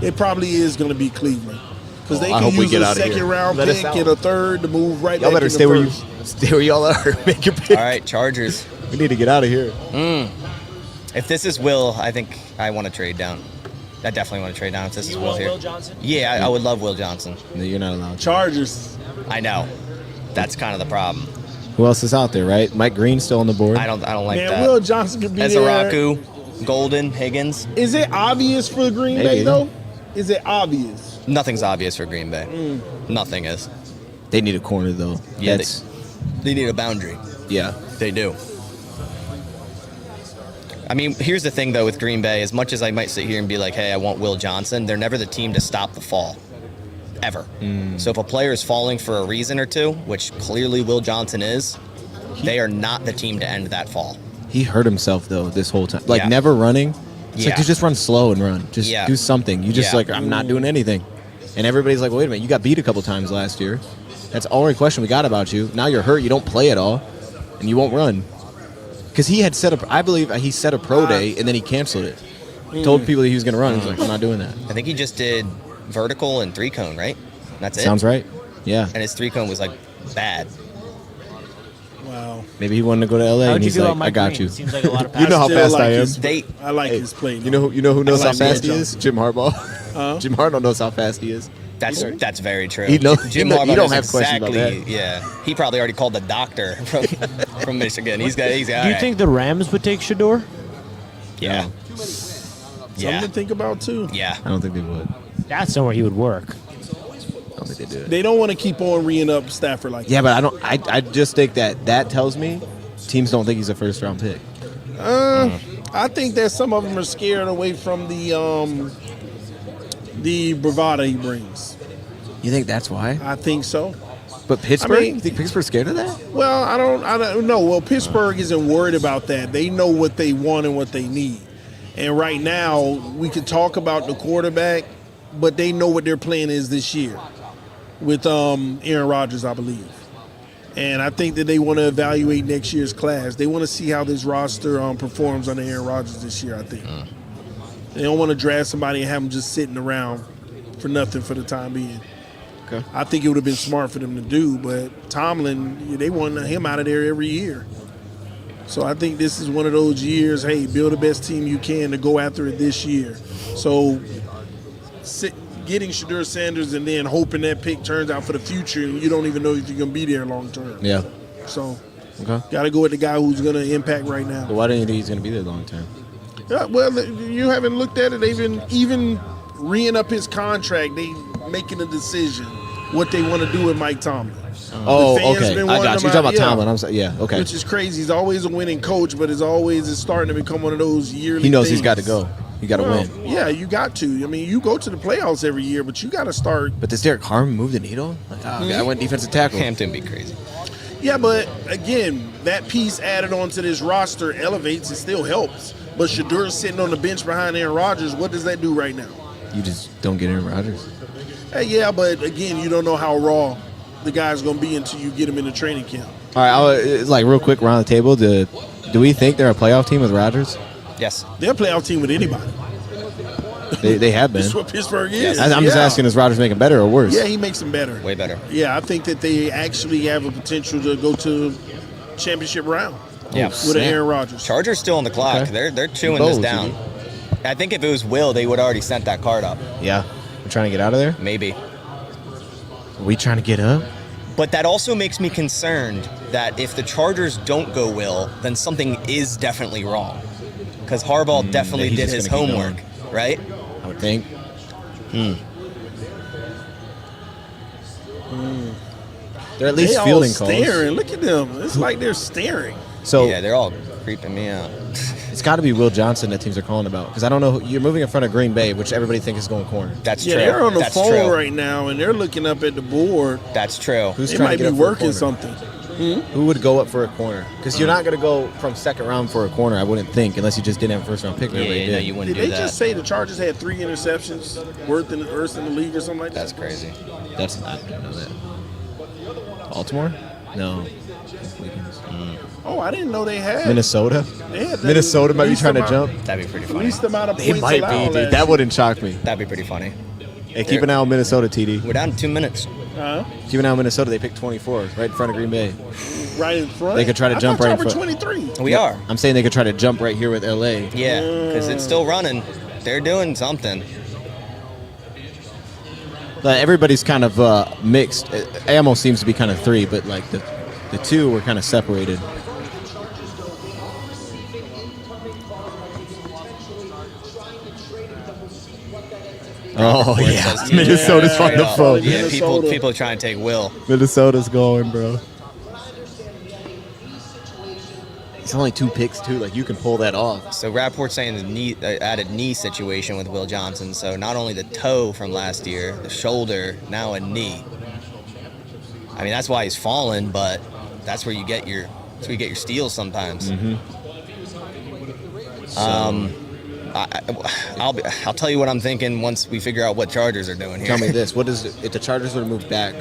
It probably is going to be Cleveland because they I can hope we use get a out of here. second round Let us pick out. and a third to move right Y'all back better in stay the where you first. stay where y'all are. Make your pick. All right, Chargers. We need to get out of here. If this is Will, I think I want to trade down. I definitely want to trade down if this is You Will want here. Will Johnson? Yeah, I would love Will Johnson. No, you're not allowed. Chargers. I know. That's kind of the problem. Who else is out there, right? Mike Green's still on the board. I don't like Man, that. Will Johnson could be there. Ezaraku, Golden, Higgins. Is it obvious for Green Maybe. Bay though? Is it obvious? Nothing's obvious for Green Bay. Nothing is. They need a corner though. Yeah, That's, They need a boundary. yeah. They do. I mean, here's the thing, though, with Green Bay. As much as I might sit here and be like, hey, I want Will Johnson, they're never the team to stop the fall. Ever. So if a player is falling for a reason or two, which clearly Will Johnson is, they are not the team to end that fall. He hurt himself though this whole time. Like Yeah. never running. It's Yeah. like just run slow and run. Just Yeah. do something. You just Yeah. like I'm not doing anything. And everybody's like, wait a minute, you got beat a couple times last year. That's the only question we got about you. Now you're hurt. You don't play at all, and you won't run. Because he had set up, I believe he set a pro day and then he canceled it. Told people that he was going to run. He's like, I'm not doing that. I think he just did vertical and three cone, right? That's it. Sounds right. Yeah. And his three cone was like bad. Wow. Maybe he wanted to go to LA How'd and you he's feel like, about Mike I got Green? you. Seems like a lot of You know how Still fast like I am. his- They- I like Hey, his play. You know who knows I how like fast Will he is? Jim Harbaugh. Jim Harbaugh knows how fast he is. That's very true. He knows- Jim he know- you Harbaugh don't knows have questions about exactly. Yeah, he probably already called the doctor from Michigan. He's got. Do you all right. think the Rams would take Shador? Yeah. Something Yeah. to think about too. Yeah. I don't think they would. That's somewhere he would work. I don't think they do it. They don't want to keep on reing up Stafford like Yeah, but I don't. I just think that tells me teams don't think he's a first round pick. that. I think that some of them are scared away from the bravado he brings. You think that's why? I think so. But Pittsburgh? mean- You think Pittsburgh's scared of that? Well, I don't know. Well, Pittsburgh isn't worried about that. They know what they want and what they need. And right now, we could talk about the quarterback, but they know what their plan is this year with Aaron Rodgers, I believe. And I think that they want to evaluate next year's class. They want to see how this roster performs under Aaron Rodgers this year, I think. They don't want to draft somebody and have them just sitting around for nothing for the time being. Okay. I think it would have been smart for them to do, but Tomlin, they want him out of there every year. So I think this is one of those years, hey, build the best team you can to go after it this year. So getting Shedeur Sanders and then hoping that pick turns out for the future, and you don't even know if you're going to be there long term. Yeah. So, Okay. got to go with the guy who's going to impact right now. But why do you think he's going to be there long term? Yeah, well, you haven't looked at it. They've been even reing up his contract. They making a decision what they want to do with Mike Tomlin. Oh, The fans okay. been I wanting got you. him You're talking out, about yeah. Tomlin. I'm sorry. Yeah, okay. Which is crazy. He's always a winning coach, but it's starting to become one of those yearly He knows things. he's got to go. You got to win. Yeah, you got to. I mean, you go to the playoffs every year, but you got to start. But does Derek Carr move the needle? Like, I went defensive tackle. Hampton be crazy. Yeah, but again, that piece added onto this roster elevates. It still helps. But Shedeur sitting on the bench behind Aaron Rodgers. What does that do right now? You just don't get Aaron Rodgers. Yeah, but again, you don't know how raw the guy's going to be until you get him in the training camp. All right, like real quick around the table. Do we think they're a playoff team with Rodgers? Yes. They're a playoff team with anybody. They have been. That's what Pittsburgh is. I'm just asking, is Rodgers making better or worse? Yeah, he makes them better. Way better. Yeah, I think that they actually have a potential to go to championship round. Yeah. With an Aaron Rodgers. Chargers still on the clock. Okay. They're chewing this down. I think if it was Will, they would already sent that card up. Yeah. We're trying to get out of there? Maybe. Are we trying to get up? But that also makes me concerned that if the Chargers don't go Will, then something is definitely wrong. Because Harbaugh definitely he's did just his gonna keep homework, right? I would think. They're at least They all fielding calls. staring. Look at them. It's like they're staring. So Yeah, they're all creeping me out. it's got to be Will Johnson that teams are calling about. Because I don't know. You're moving in front of Green Bay, which everybody thinks is going corner. That's Yeah, true. they're on the That's phone true. right now, and they're looking up at the board. That's true. Who's They trying might to be get up for a working corner? something. Who would go up for a corner? Because you're not going to go from second round for a corner, I wouldn't think, unless you just didn't have a first round pick. Yeah, Everybody no, did. you wouldn't Did do they that. just say the Chargers had 3 interceptions worst in the league or something like that? That's crazy. That's I didn't know that. Baltimore? No. Oh, I didn't know they had. Minnesota? They had the Minnesota might be least trying to amount- jump. That'd be pretty funny. Least amount of They points might allowed be, dude. last That year. wouldn't shock me. That'd be pretty funny. Hey, keep an eye on Minnesota, TD. We're down to 2 minutes. Keep an eye on Minnesota. They picked 24 right in front of Green Bay. Right in front. They could try to jump right in front. 23. We are. I'm saying they could try to jump right here with LA. Yeah, because it's still running. They're doing something. But everybody's kind of mixed. Ammo seems to be kind of 3, but like the 2 were kind of separated. Oh, yeah. Minnesota's on the phone. Yeah, people are trying to take Will. Minnesota's going, bro. It's only 2 picks, too. Like, you can pull that off. So Rapport's saying the knee, added knee situation with Will Johnson. So not only the toe from last year, the shoulder, now a knee. I mean, that's why he's fallen, but that's where you get your steals sometimes. I'll tell you what I'm thinking once we figure out what Chargers are doing here. Tell me this. What is if the Chargers would have moved back,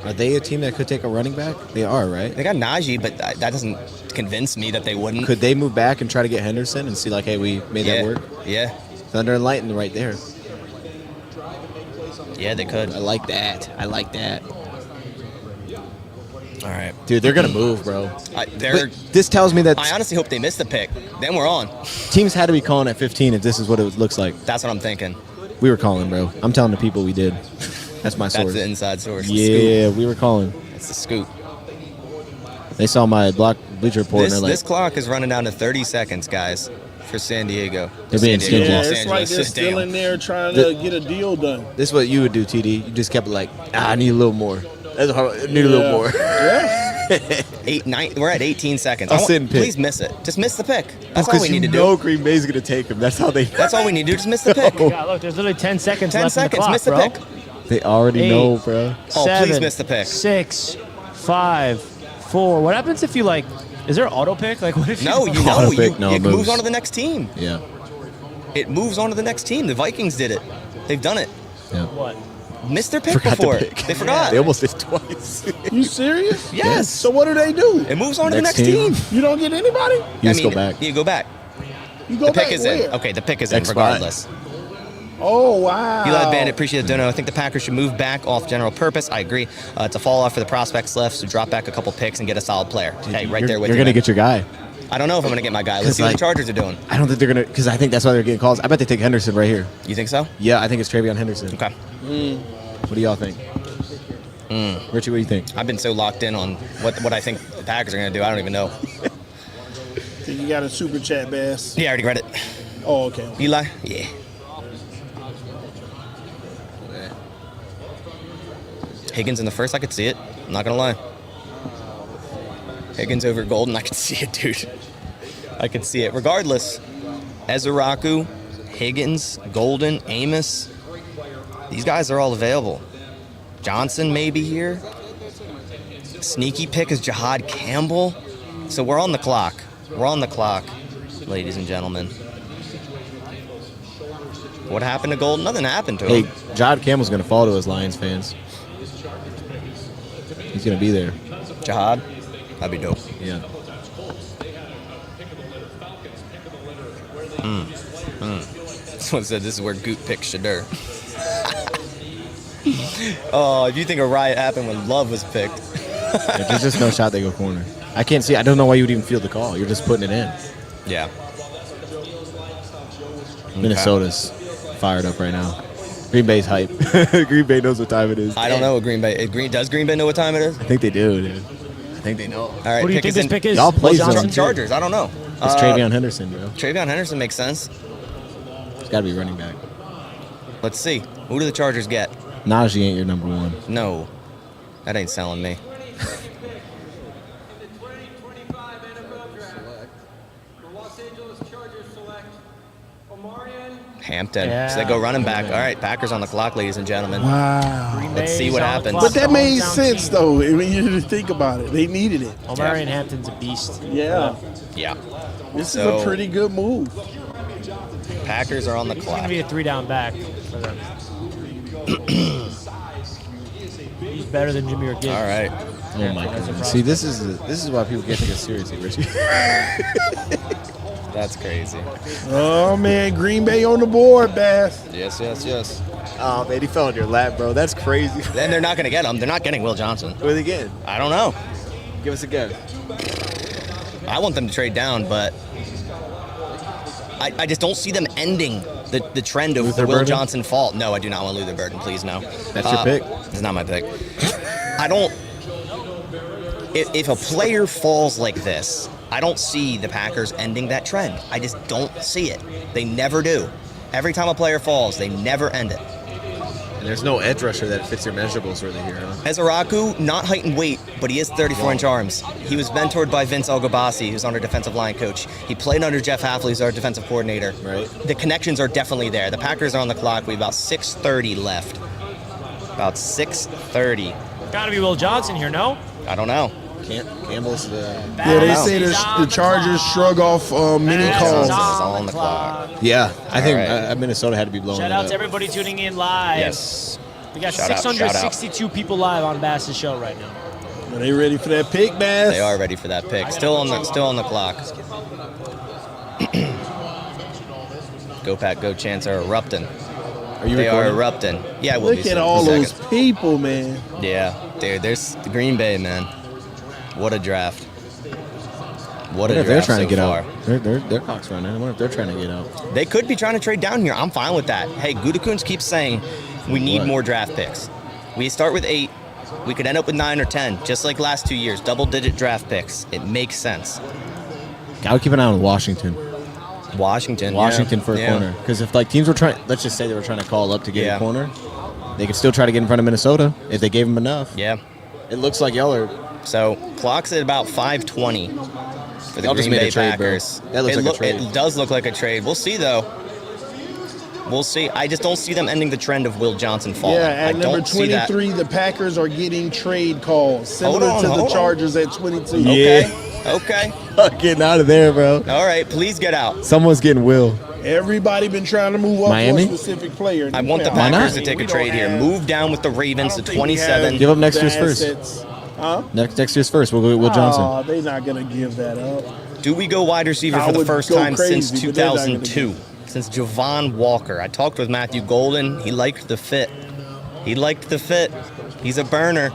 are they a team that could take a running back? They are, right? They got Najee, but that doesn't convince me that they wouldn't. Could they move back and try to get Henderson and see, like, hey, we made that work? Yeah. Thunder and Lightning right there. Yeah, they could. I like that. All right. Dude, they're going to move, bro. But this tells me that I honestly hope they miss the pick. Then we're on. teams had to be calling at 15 if this is what it looks like. That's what I'm thinking. We were calling, bro. I'm telling the people we did. That's my source. That's the inside source. The Yeah, scoop. we were calling. That's the scoop. They saw my Bleacher Report and they're like, This clock is running down to 30 seconds, guys, for San Diego. They're being San Diego, stingy. Los Yeah, it's like Angeles. they're still Damn. in there trying to get a deal done. this is what you would do, TD. You just kept like, I need a little more. That's hard. I need a little more. We're at 18 seconds. I'll sit and pick. Please miss it. Just miss the pick. That's all Because we need to you know do. Green Bay's going to take him. That's how they. That's all we need to do. Just miss the pick. Yeah, look, there's literally 10 seconds 10 left in the seconds. clock, Miss the bro. pick. They already 8, know, bro. Oh, 7, please miss the pick. 6, 5, 4. What happens if you like? Is there auto pick? Like, what if No, you? you know. Auto pick, no, it it moves moves. on to the next team. Yeah. It moves on to the next team. The Vikings did it. They've done it. Yeah. What? Missed their pick Forgot before. to pick. They forgot. They almost did twice. You serious? Yes. So what do they do? It moves on to the Next next team. team. You don't get anybody? You just go back. You go back. You go The back pick is where? in. Okay, the pick is in Next spot. regardless. Oh, wow. Eli Bandit, appreciate the dono. I think the Packers should move back off general purpose. I agree. It's a fall off for the prospects left, so drop back a couple picks and get a solid player. Hey, right there with You're you. going to man. get your guy. I don't know if I'm going to get my guy. Let's see what the Chargers are doing. I don't think they're going to, because I think that's why they're getting calls. I bet they take Henderson right here. You think so? Yeah, I think it's Travion Henderson. Okay. What do y'all think? Richie, what do you think? I've been so locked in on what I think the Packers are going to do. I don't even know. You got a super chat, Bass. Yeah, I already read it. Oh, okay. Eli? Yeah. Higgins in the first, I could see it. I'm not going to lie. Higgins over Golden, I could see it, dude. I could see it. Regardless, Ezeraku, Higgins, Golden, Amos, these guys are all available. Johnson may be here. Sneaky pick is Jihad Campbell. So we're on the clock. We're on the clock, ladies and gentlemen. What happened to Golden? Nothing happened to him. Hey, Jihad Campbell's going to fall to his Lions fans. He's going to be there. Jihad? That'd be dope. Yeah. Someone said this is where Goot picks Shadur. Oh, if you think a riot happened when Love was picked. Yeah, there's just no shot they go corner. I can't see. I don't know why you would even field the call. You're just putting it in. Yeah. Minnesota's fired up right now. Green Bay's hype. Green Bay knows what time it is. I don't know what Green Bay. Does Green Bay know what time it is? I think they do, dude. I think they know. All right. What do you think this pick is? Y'all play Will zone. Chargers. I don't know. It's Travion Henderson, bro. Travion Henderson makes sense. It's got to be running back. Let's see. Who do the Chargers get? Najee ain't your number one. No. That ain't selling me. In the 2025 NFL Draft, the Los Angeles Chargers select Omarion Hampton. Yeah. So they go running back. All right, Packers on the clock, ladies and gentlemen. Wow. Green Let's see Bay's what on the happens. clock, But that the made hometown sense, team. though. I mean, you think about it. They needed it. Omarion Hampton's a beast. Yeah. Yeah. This So- is a pretty good move. Packers are on the He's going clock. to be a 3-down back for them. He's better than Jameer Gibbs. All right. Oh my goodness. See, this is why people can't take us seriously, Richie. That's crazy. Oh, man. Green Bay on the board, Bass. Yes, yes, yes. Oh man, he fell on your lap, bro. That's crazy. Then they're not going to get him. They're not getting Will Johnson. What are they getting? I don't know. Give us a guess. I want them to trade down, but I just don't see them ending the trend of Luther the Will Burden? Johnson fall. No, I do not want Luther Burden. Please, no. That's your pick? It's not my pick. I don't. If a player falls like this, I don't see the Packers ending that trend. I just don't see it. They never do. Every time a player falls, they never end it. And there's no edge rusher that fits your measurables really here, huh? Ezeraku, not height and weight, but he has 34-inch arms. He was mentored by Vince Elgabassi, who's our defensive line coach. He played under Jeff Hafley, who's our defensive coordinator. Right. The connections are definitely there. The Packers are on the clock. We have about 6:30 left. About 6:30. Got to be Will Johnson here, no? I don't know. Campbell's the... Yeah, they know. say the Chargers shrug off mini Bass calls. is on the clock. Yeah, I think right. Minnesota had to be blowing Shout it out up. to everybody tuning in live. Yes. We got Shout out, shout out. 662 people live on Bass's show right now. Are they ready for that pick, Bass? They are ready for that pick. Still on the clock. Go Pack, go Chance are erupting. Are you They are recording? erupting. Yeah, we'll Look be at soon. all Second. those people, man. Yeah, dude, there's the Green Bay, man. What a draft. What I wonder a if they're draft trying so to get far. out. Their clock's running. I wonder if they're trying to get out. They could be trying to trade down here. I'm fine with that. Hey, Gutekunst keeps saying we need What? more draft picks. We start with 8. We could end up with 9 or 10, just like last 2 years. Double-digit draft picks. It makes sense. I would keep an eye on Washington. Washington For a corner. Because if like teams were trying, let's just say they were trying to call up to get Yeah. a corner, they could still try to get in front of Minnesota if they gave them enough. Yeah. It looks like y'all are. So clock's at about 5:20 for the Y'all just Green made a Bay trade, bro. Packers. That looks it like a trade. It does look like a trade. We'll see though. We'll see. I just don't see them ending the trend of Will Johnson falling. Yeah, I at number don't see that. 23, the Packers are getting trade calls, similar Hold on, to the hold on. Chargers at 22. Okay. Okay. Getting out of there, bro. All right. Please get out. Someone's getting Will. Everybody been trying to move up Miami? for a specific player. I want the Why not? Packers to take a trade here. Move down with the Ravens to 27. Give up next year's first. Huh? Next year's first. We'll go with Will Johnson. Oh, they're not going to give that up. Do we go wide receiver I for the would first go time crazy, since but they're not gonna 2002? Since Javon Walker. I talked with Matthew Golden. He liked the fit. He's a burner.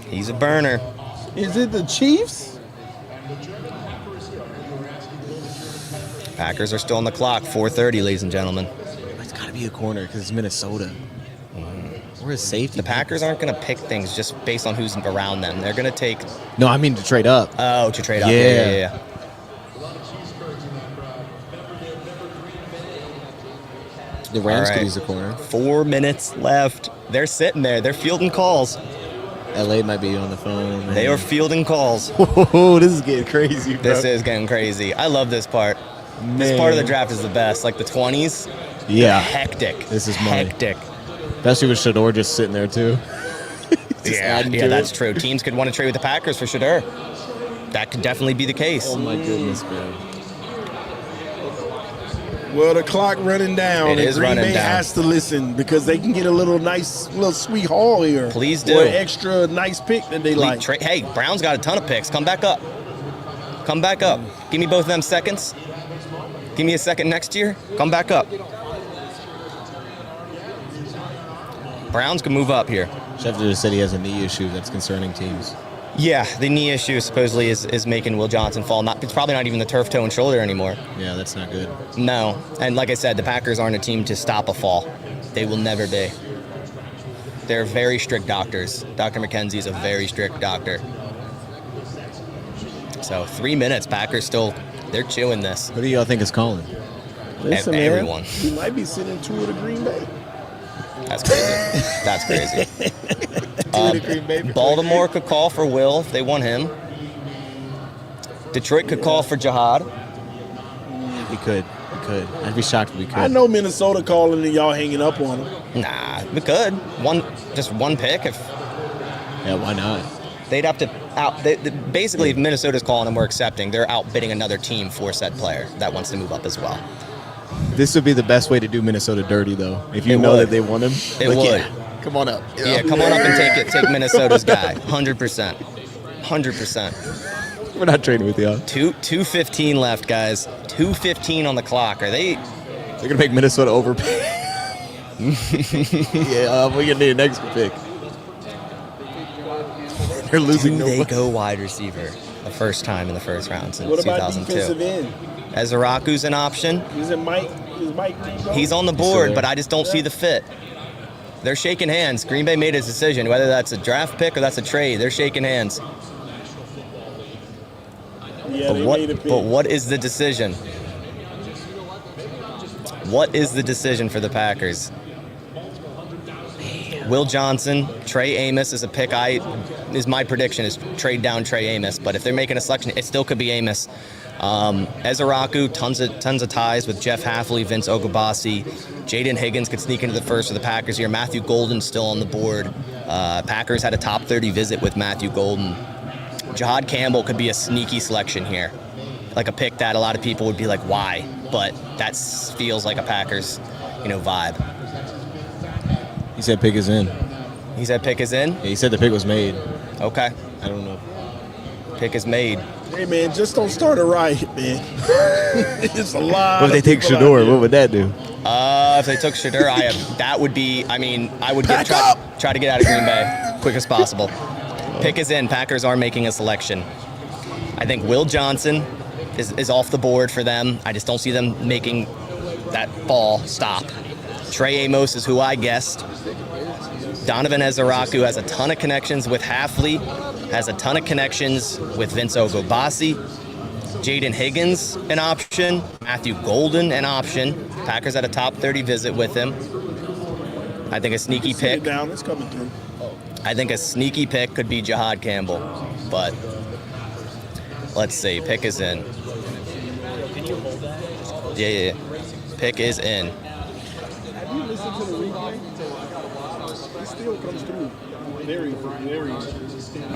He's a burner. Is it the Chiefs? Packers are still on the clock. 4:30, ladies and gentlemen. It's got to be a corner because it's Minnesota. Where's safety? The Packers aren't going to pick things just based on who's around them. They're going to take. No, I mean to trade up. Oh, to trade up. Yeah. Yeah. The Rams All could right. use a corner. 4 minutes left. They're sitting there. They're fielding calls. LA might be on the phone. Man. They are fielding calls. Oh, this is getting crazy, bro. This is getting crazy. I love this part. This part of the draft is the best. Like the 20s. Yeah. Hectic. This is money. hectic. Especially with Shador just sitting there, too. Yeah, that's true. Teams could want to trade with the Packers for Shador. That could definitely be the case. Oh, my goodness, man. Well, the clock running down. It and is Green running Bay down. has to listen because they can get a little sweet haul here. Please do. Or an extra nice pick that they like. Hey, Brown's got a ton of picks. Come back up. Come back up. Give me both of them seconds. Give me a second next year. Come back up. Browns can move up here. Schefter just said he has a knee issue that's concerning teams. Yeah, the knee issue supposedly is making Will Johnson fall. It's probably not even the turf toe and shoulder anymore. Yeah, that's not good. No, and like I said, the Packers aren't a team to stop a fall. They will never be. They're very strict doctors. Dr. McKenzie is a very strict doctor. So 3 minutes, Packers still, they're chewing this. Who do y'all think is calling? Listen, Everyone. man, he might be sitting two of the Green Bay. That's crazy. That's crazy. Baltimore could call for Will if they want him. Detroit could call for Jihad. We could. I'd be shocked if we could. I know Minnesota calling and y'all hanging up on him. Nah, we could. Just one pick. Yeah, why not? They'd have to basically, if Minnesota's calling and we're accepting, they're outbidding another team for said player that wants to move up as well. This would be the best way to do Minnesota dirty, though. If you know that they want him, It would. Yeah, come on up. Yeah, come on up and take Minnesota's guy. 100%. 100%. We're not trading with y'all. 2:15 left, guys. 2:15 on the clock. Are they? They're gonna make Minnesota overpay. Yeah, we're gonna need an extra pick. They're losing. They go wide receiver the first time in the first round since What about 2002. defensive end? Ezeraku's an option. Is Mike? He's on the board, but I just don't see the fit. They're shaking hands. Green Bay made a decision, whether that's a draft pick or that's a trade. They're shaking hands. Yeah, they made a pick. But what is the decision? What is the decision for the Packers? Will Johnson, Trey Amos is a pick. My prediction is trade down Trey Amos. But if they're making a selection, it still could be Amos. Ezeraku, tons of ties with Jeff Hafley, Vince Ogubasi. Jaden Higgins could sneak into the first for the Packers here. Matthew Golden's still on the board. Packers had a top 30 visit with Matthew Golden. Jihad Campbell could be a sneaky selection here. Like a pick that a lot of people would be like, why? But that feels like a Packers, vibe. He said pick is in. He said pick is in? Yeah, he said the pick was made. Okay. I don't know. Pick is made. Hey, man, just don't start a riot, man. It's a lot. What if they take Shador? What would that do? If they took Shador, I would try to get out of Green Bay quick as possible. Pick is in. Packers are making a selection. I think Will Johnson is off the board for them. I just don't see them making that ball stop. Trey Amos is who I guessed. Donovan Ezeraku has a ton of connections with Hafley, has a ton of connections with Vince Ogubasi. Jaden Higgins, an option. Matthew Golden, an option. Packers had a top 30 visit with him. I think a sneaky pick. Sit down, it's coming through. I think a sneaky pick could be Jihad Campbell, but let's see. Pick is in. Yeah. Pick is in. Have you listened to the replay? It still comes through. Very.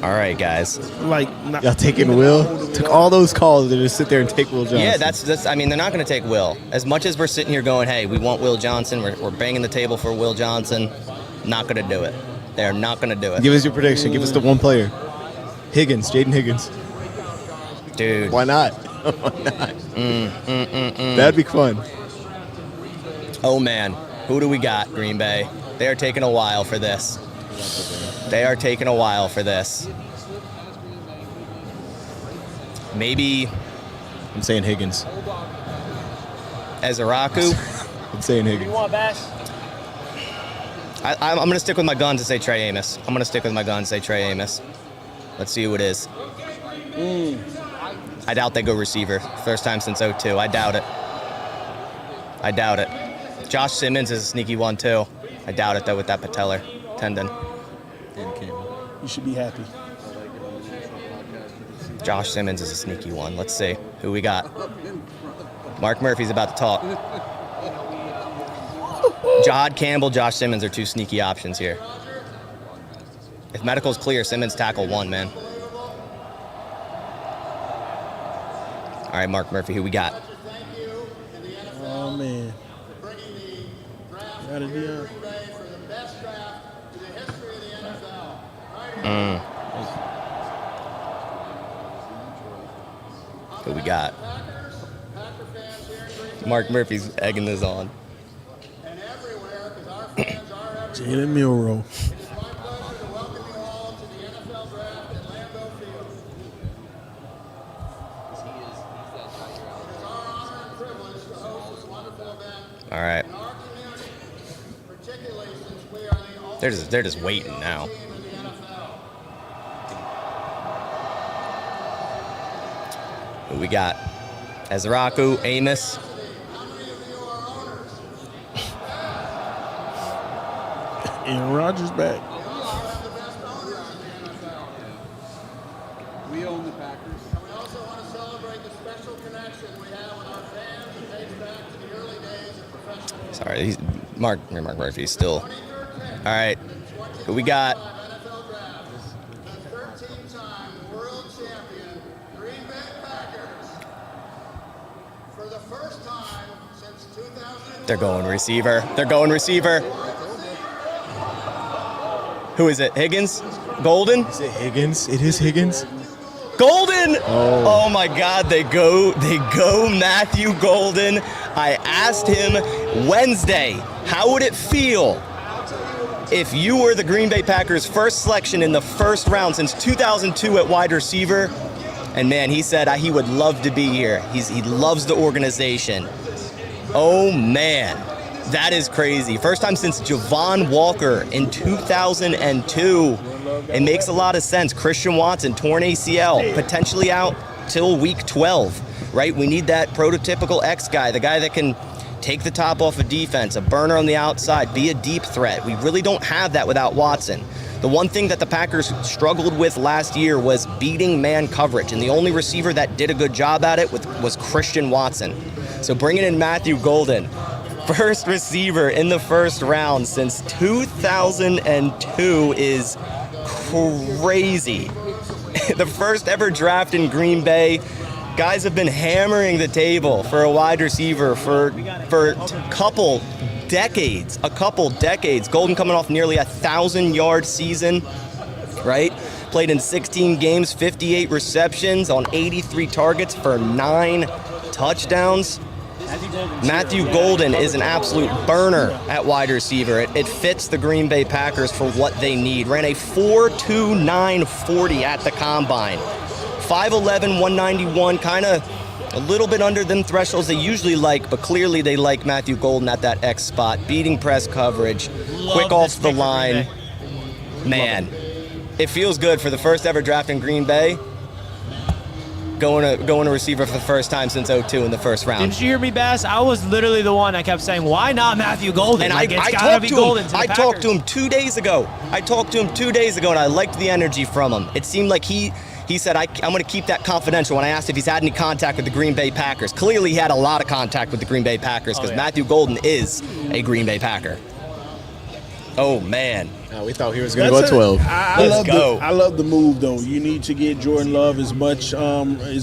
All right, guys. Y'all taking Will? Took all those calls to just sit there and take Will Johnson. Yeah, that's. I mean, they're not going to take Will. As much as we're sitting here going, hey, we want Will Johnson. We're banging the table for Will Johnson. Not going to do it. They're not going to do it. Give us your prediction. Give us the one player. Higgins, Jaden Higgins. Dude. Why not? Why not? That'd be fun. Oh, man. Who do we got, Green Bay? They are taking a while for this. Maybe I'm saying Higgins. Ezeraku. I'm saying You Higgins. want Bass? I'm going to stick with my guns and say Trey Amos. Let's see who it is. I doubt they go receiver. First time since 02. I doubt it. Josh Simmons is a sneaky one, too. I doubt it, though, with that patellar tendon. And Campbell. You should be happy. Josh Simmons is a sneaky one. Let's see who we got. Mark Murphy's about to talk. Jahad Campbell, Josh Simmons are two sneaky options here. If medical's clear, Simmons tackle 1, man. All right, Mark Murphy, who we got? Oh, man. Got it, Dion. Who we got? Mark Murphy's egging this on. Jalen Milroe. All right. They're just waiting now. Who we got? Ezeraku, Amos. Aaron Rodgers back. We own the Packers. We also want to celebrate the special connection we have with our fans that dates back to the early days of professional. Sorry, Mark Murphy's still. All right, who we got? NFL Draft. The 13-time world champion Green Bay Packers. For the first time since 2000. They're going receiver. Who is it? Higgins? Golden? Is it Higgins? It is Higgins. Golden! Oh my God, they go Matthew Golden. I asked him Wednesday, how would it feel if you were the Green Bay Packers' first selection in the first round since 2002 at wide receiver? And man, he said he would love to be here. He loves the organization. Oh man, that is crazy. First time since Javon Walker in 2002. It makes a lot of sense. Christian Watson, torn ACL, potentially out till week 12, right? We need that prototypical X guy, the guy that can take the top off of defense, a burner on the outside, be a deep threat. We really don't have that without Watson. The one thing that the Packers struggled with last year was beating man coverage, and the only receiver that did a good job at it was Christian Watson. So bringing in Matthew Golden, first receiver in the first round since 2002 is crazy. The first ever draft in Green Bay. Guys have been hammering the table for a wide receiver for a couple decades. Golden coming off nearly 1,000-yard season, right? Played in 16 games, 58 receptions on 83 targets for 9 touchdowns. Matthew Golden is an absolute burner at wide receiver. It fits the Green Bay Packers for what they need. Ran a 4.29 40 at the combine. 5'11", 191, kind of a little bit under them thresholds they usually like, but clearly they like Matthew Golden at that X spot, beating press coverage, quick off the line. Man, it feels good for the first ever draft in Green Bay. Going to receiver for the first time since 02 in the first round. Didn't you hear me, Bass? I was literally the one that kept saying, why not Matthew Golden? And like, I talked to him 2 days ago. And I liked the energy from him. It seemed like he said, I'm going to keep that confidential when I asked if he's had any contact with the Green Bay Packers. Clearly, he had a lot of contact with the Green Bay Packers because Matthew Golden is a Green Bay Packer. Oh, man. We thought he was going to go 12. I love the move, though. You need to get Jordan Love as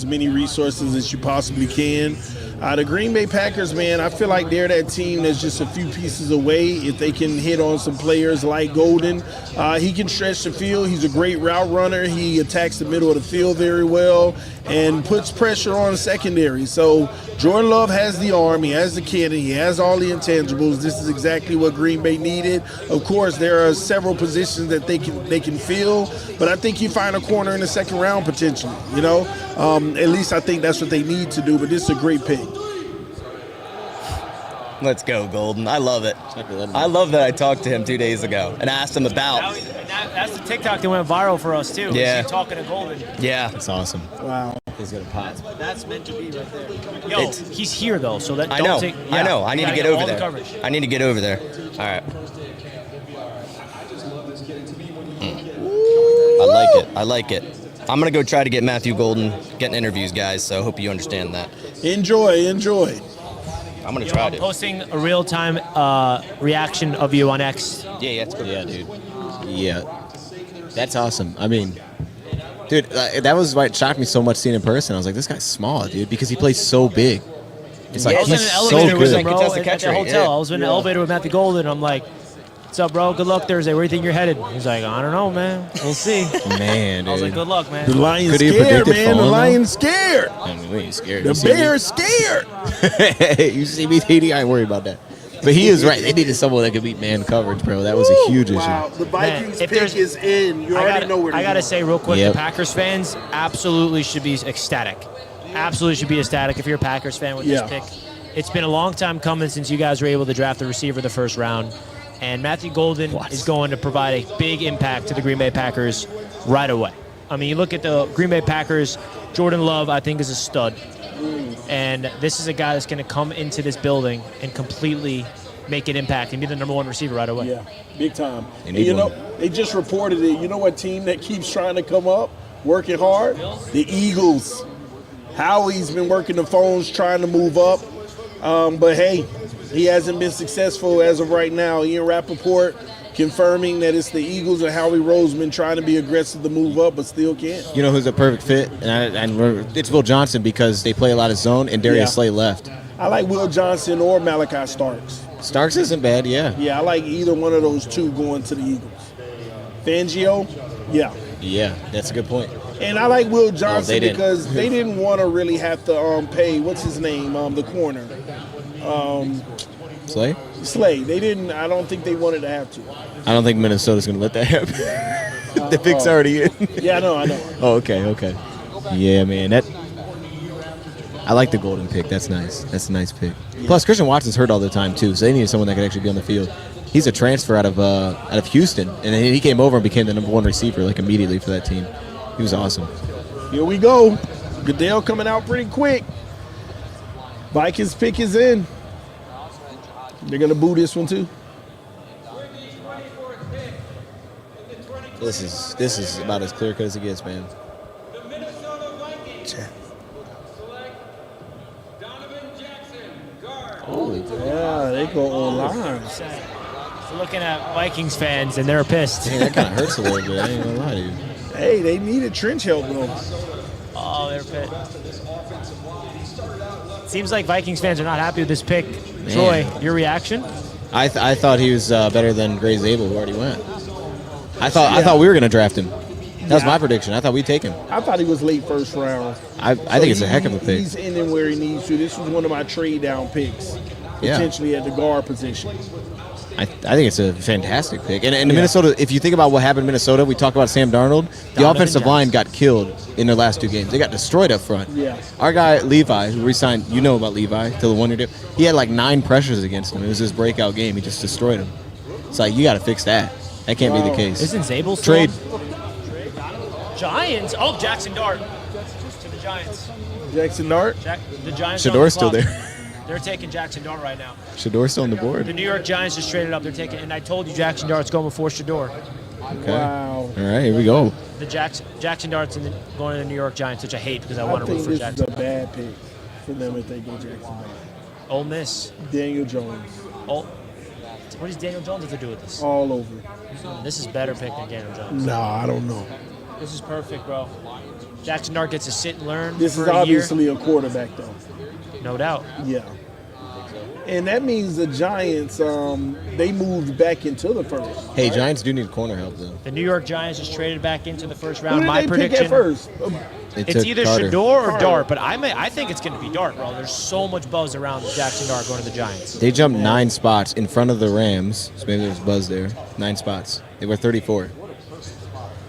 many resources as you possibly can. The Green Bay Packers, man, I feel like they're that team that's just a few pieces away. If they can hit on some players like Golden, he can stretch the field. He's a great route runner. He attacks the middle of the field very well and puts pressure on the secondary. So Jordan Love has the arm, he has the cannon, he has all the intangibles. This is exactly what Green Bay needed. Of course, there are several positions that they can fill, but I think you find a corner in the second round potentially. You know, at least I think that's what they need to do. But this is a great pick. Let's go, Golden. I love it. I love that I talked to him 2 days ago and asked him about. That's the TikTok that went viral for us too. Yeah. Talking to Golden. Yeah. That's awesome. Wow. He's gonna pop. That's meant to be right there. Yo, he's here though, so that I don't know. take. I know. I need to get over all there. The coverage. I need to get over there. All right. I like it. I like it. I'm going to go try to get Matthew Golden getting interviews, guys, so I hope you understand that. Enjoy. I'm going to try I'm to. posting a real-time reaction of you on X. Yeah, that's good. Yeah, dude. Yeah. That's awesome. I mean, dude, that was what shocked me so much seeing in person. I was like, this guy's small, dude, because he plays so big. It's like I was in he's an so elevator with good. him, bro, at the hotel. I was in an elevator with Matthew Golden, and I'm like, what's up, bro? Good luck Thursday. Where do you think you're headed? He's like, I don't know, man. We'll see. Man, dude. I was like, good luck, man. The Lion's Could he have scared, predicted man. The falling, Lion's scared. I mean, we ain't scared. The Bear's scared. You see me, TD? I ain't worried about that. But he is right. They needed someone that could beat man coverage, bro. That was a huge Wow. issue. The Vikings if pick there's- is in. You already know where to I gotta go. say real quick, Yep. the Packers fans absolutely should be ecstatic. Absolutely should be ecstatic if you're a Packers fan with this pick. It's been a long time coming since you guys were able to draft a receiver the first round. And Matthew Golden is going to provide a big impact to the Green Bay Packers right away. I mean, you look at the Green Bay Packers, Jordan Love, I think, is a stud. And this is a guy that's going to come into this building and completely make an impact and be the number one receiver right away. Yeah, big time. They And need you know, one. they just reported it. You know what team that keeps trying to come up, working hard? The Eagles. Howie's been working the phones, trying to move up. But hey, he hasn't been successful as of right now. Ian Rappaport confirming that it's the Eagles and Howie Roseman trying to be aggressive to move up, but still can't. You know who's a perfect fit? And it's Will Johnson because they play a lot of zone, and Darius Slay left. I like Will Johnson or Malachi Starks. Starks isn't bad, yeah. Yeah, I like either one of those two going to the Eagles. Fangio, yeah. Yeah, that's a good point. And I like Will Johnson they didn't. because they didn't want to really have to pay, what's his name, the corner. Slay? Slay. They didn't, I don't think they wanted to have to. I don't think Minnesota's going to let that happen. The pick's already in. Yeah, I know. Oh, okay. Yeah, man. I like the Golden pick. That's nice. That's a nice pick. Plus, Christian Watson's hurt all the time, too, so they needed someone that could actually be on the field. He's a transfer out of Houston, and then he came over and became the number one receiver, like, immediately for that team. He was awesome. Here we go. Goodell coming out pretty quick. Vikings pick is in. They're going to boo this one, too. This is about as clear cut as it gets, man. The Minnesota Vikings select Donovan Jackson, guard. Holy Yeah, they go online. So looking at Vikings fans, and they're pissed. Dang, that kind of hurts a little bit. I ain't gonna lie to you. Hey, they needed trench help, though. Oh, they're pissed. Seems like Vikings fans are not happy with this pick. Man. Troy, your reaction? I thought he was better than Gray Zabel, who already went. I thought we were gonna draft him. That was my prediction. I thought we'd take him. I thought he was late first round. I think it's a heck of a pick. He's in where he needs to. This was one of my trade down picks, Yeah. potentially at the guard position. I think it's a fantastic pick. And Minnesota, if you think about what happened in Minnesota, we talked about Sam Darnold. The Donovan offensive line got killed in their last two games. They got destroyed up front. Yeah. Our guy, Levi, who re-signed, you know about Levi, till the 1 year deal. He had like 9 pressures against him. It was his breakout game. He just destroyed him. It's like, you got to fix that. That can't be the case. Isn't Zabel still Trade. Giants? Oh, Jackson Dart to the Giants. Jackson Dart. The Giants. Shador's are on the still clock. there. They're taking Jackson Dart right now. Shador's still on the board. The New York Giants just traded up. They're taking, and I told you Jackson Dart's going before Shador. Okay. Wow. All right, here we go. The Jackson Dart's going to the New York Giants, which I hate because I I want to root think for this is Jackson. a bad pick for them if they go Jackson Dart. Ole Miss. Daniel Jones. What does Daniel Jones have to do with this? All over. This is better pick than Daniel Jones. Nah, I don't know. This is perfect, bro. Jackson Dart gets to sit and learn This for is a year. obviously a quarterback, though. No doubt. Yeah. And that means the Giants, they moved back into the first. Hey, Giants do need corner help though. The New York Giants just traded back into the first Who round. did My they prediction. pick at first? They It's took either Carter. Shador or Dart, but I think it's going to be Dart, bro. There's so much buzz around Jackson Dart going to the Giants. They jumped 9 spots in front of the Rams. So maybe there's buzz there. 9 spots. They were 34.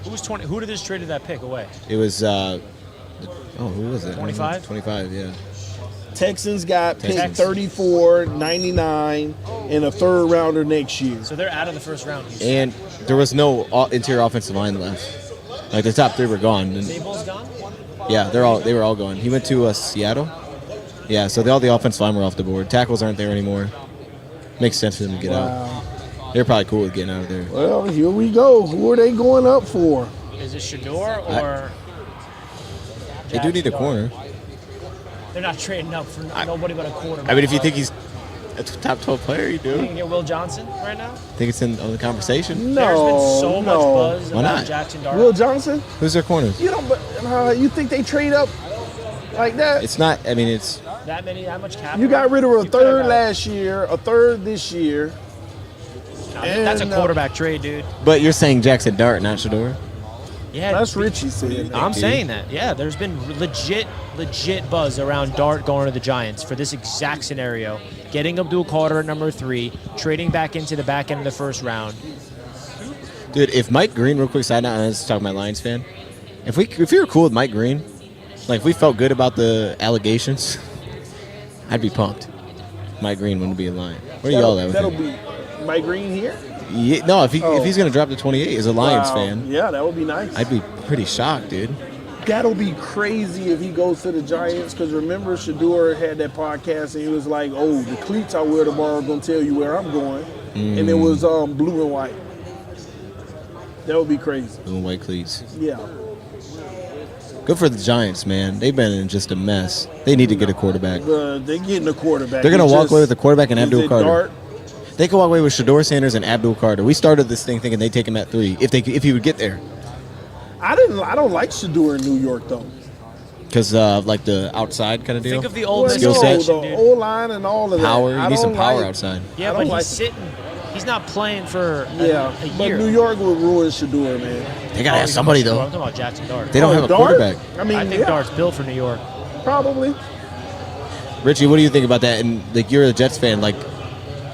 Who was 20? Who did this traded that pick away? It was who was it? 25? 25, yeah. Texans got picked Texans. 34, 99, and a third rounder next year. So they're out of the first round. And there was no interior offensive line left. Like the top 3 were gone. And, Sable's gone? yeah, they were all gone. He went to Seattle. Yeah, so all the offensive line were off the board. Tackles aren't there anymore. Makes sense for them to get out. They're probably cool with getting out of there. Well, here we go. Who are they going up for? Is it Shador or? They do need a corner. They're not trading up for nobody but a quarterback. I mean, if you think he's a top 12 player, you You do. can get Will Johnson right now. Think it's on the conversation? No, There's been so much buzz Why about not? Jackson Dart. Will Johnson? Who's their corners? You don't. You think they trade up like that? It's not. I mean, it's. that much capital. You got rid of a You could've third got- last year, a third this year. That's a and, quarterback trade, dude. But you're saying Jackson Dart, not Shador? Yeah, That's Richie said. I'm saying that. Yeah, there's been legit buzz around Dart going to the Giants for this exact scenario. Getting Abdul Carter at number 3, trading back into the back end of the first round. Dude, if Mike Green, real quick side note, I was talking about Lions fan. If we were cool with Mike Green, like if we felt good about the allegations, I'd be pumped. Mike Green wouldn't be a Lion. Where are y'all at with That'll him? be Mike Green here. Yeah, no, if he's gonna drop to 28 as a Lions fan, Yeah, that would be nice. I'd be pretty shocked, dude. That'll be crazy if he goes to the Giants. Because remember, Shador had that podcast and he was like, "Oh, the cleats I wear tomorrow are gonna tell you where I'm going," and it was blue and white. That would be crazy. Blue and white cleats. Yeah. Good for the Giants, man. They've been in just a mess. They need to get a quarterback. They're getting a quarterback. They're gonna It's walk just- away with the quarterback and is Abdul it Carter. Dart? They could walk away with Shador Sanders and Abdul Carter. We started this thing thinking they'd take him at 3 if he would get there, I don't like Shador in New York though. because like the outside kind of deal. Think of the old Skill set. The O line and all of that. Power. I You need some don't power like- outside. Yeah, I but don't he's like- sitting. He's not playing for Yeah, a but year. New York would ruin Shador, man. They gotta have somebody I'm though. talking about Jackson Dart. They don't have a Dart? quarterback. I mean, I think yeah, Dart's built for New York. probably. Richie, what do you think about that? And like, you're a Jets fan, like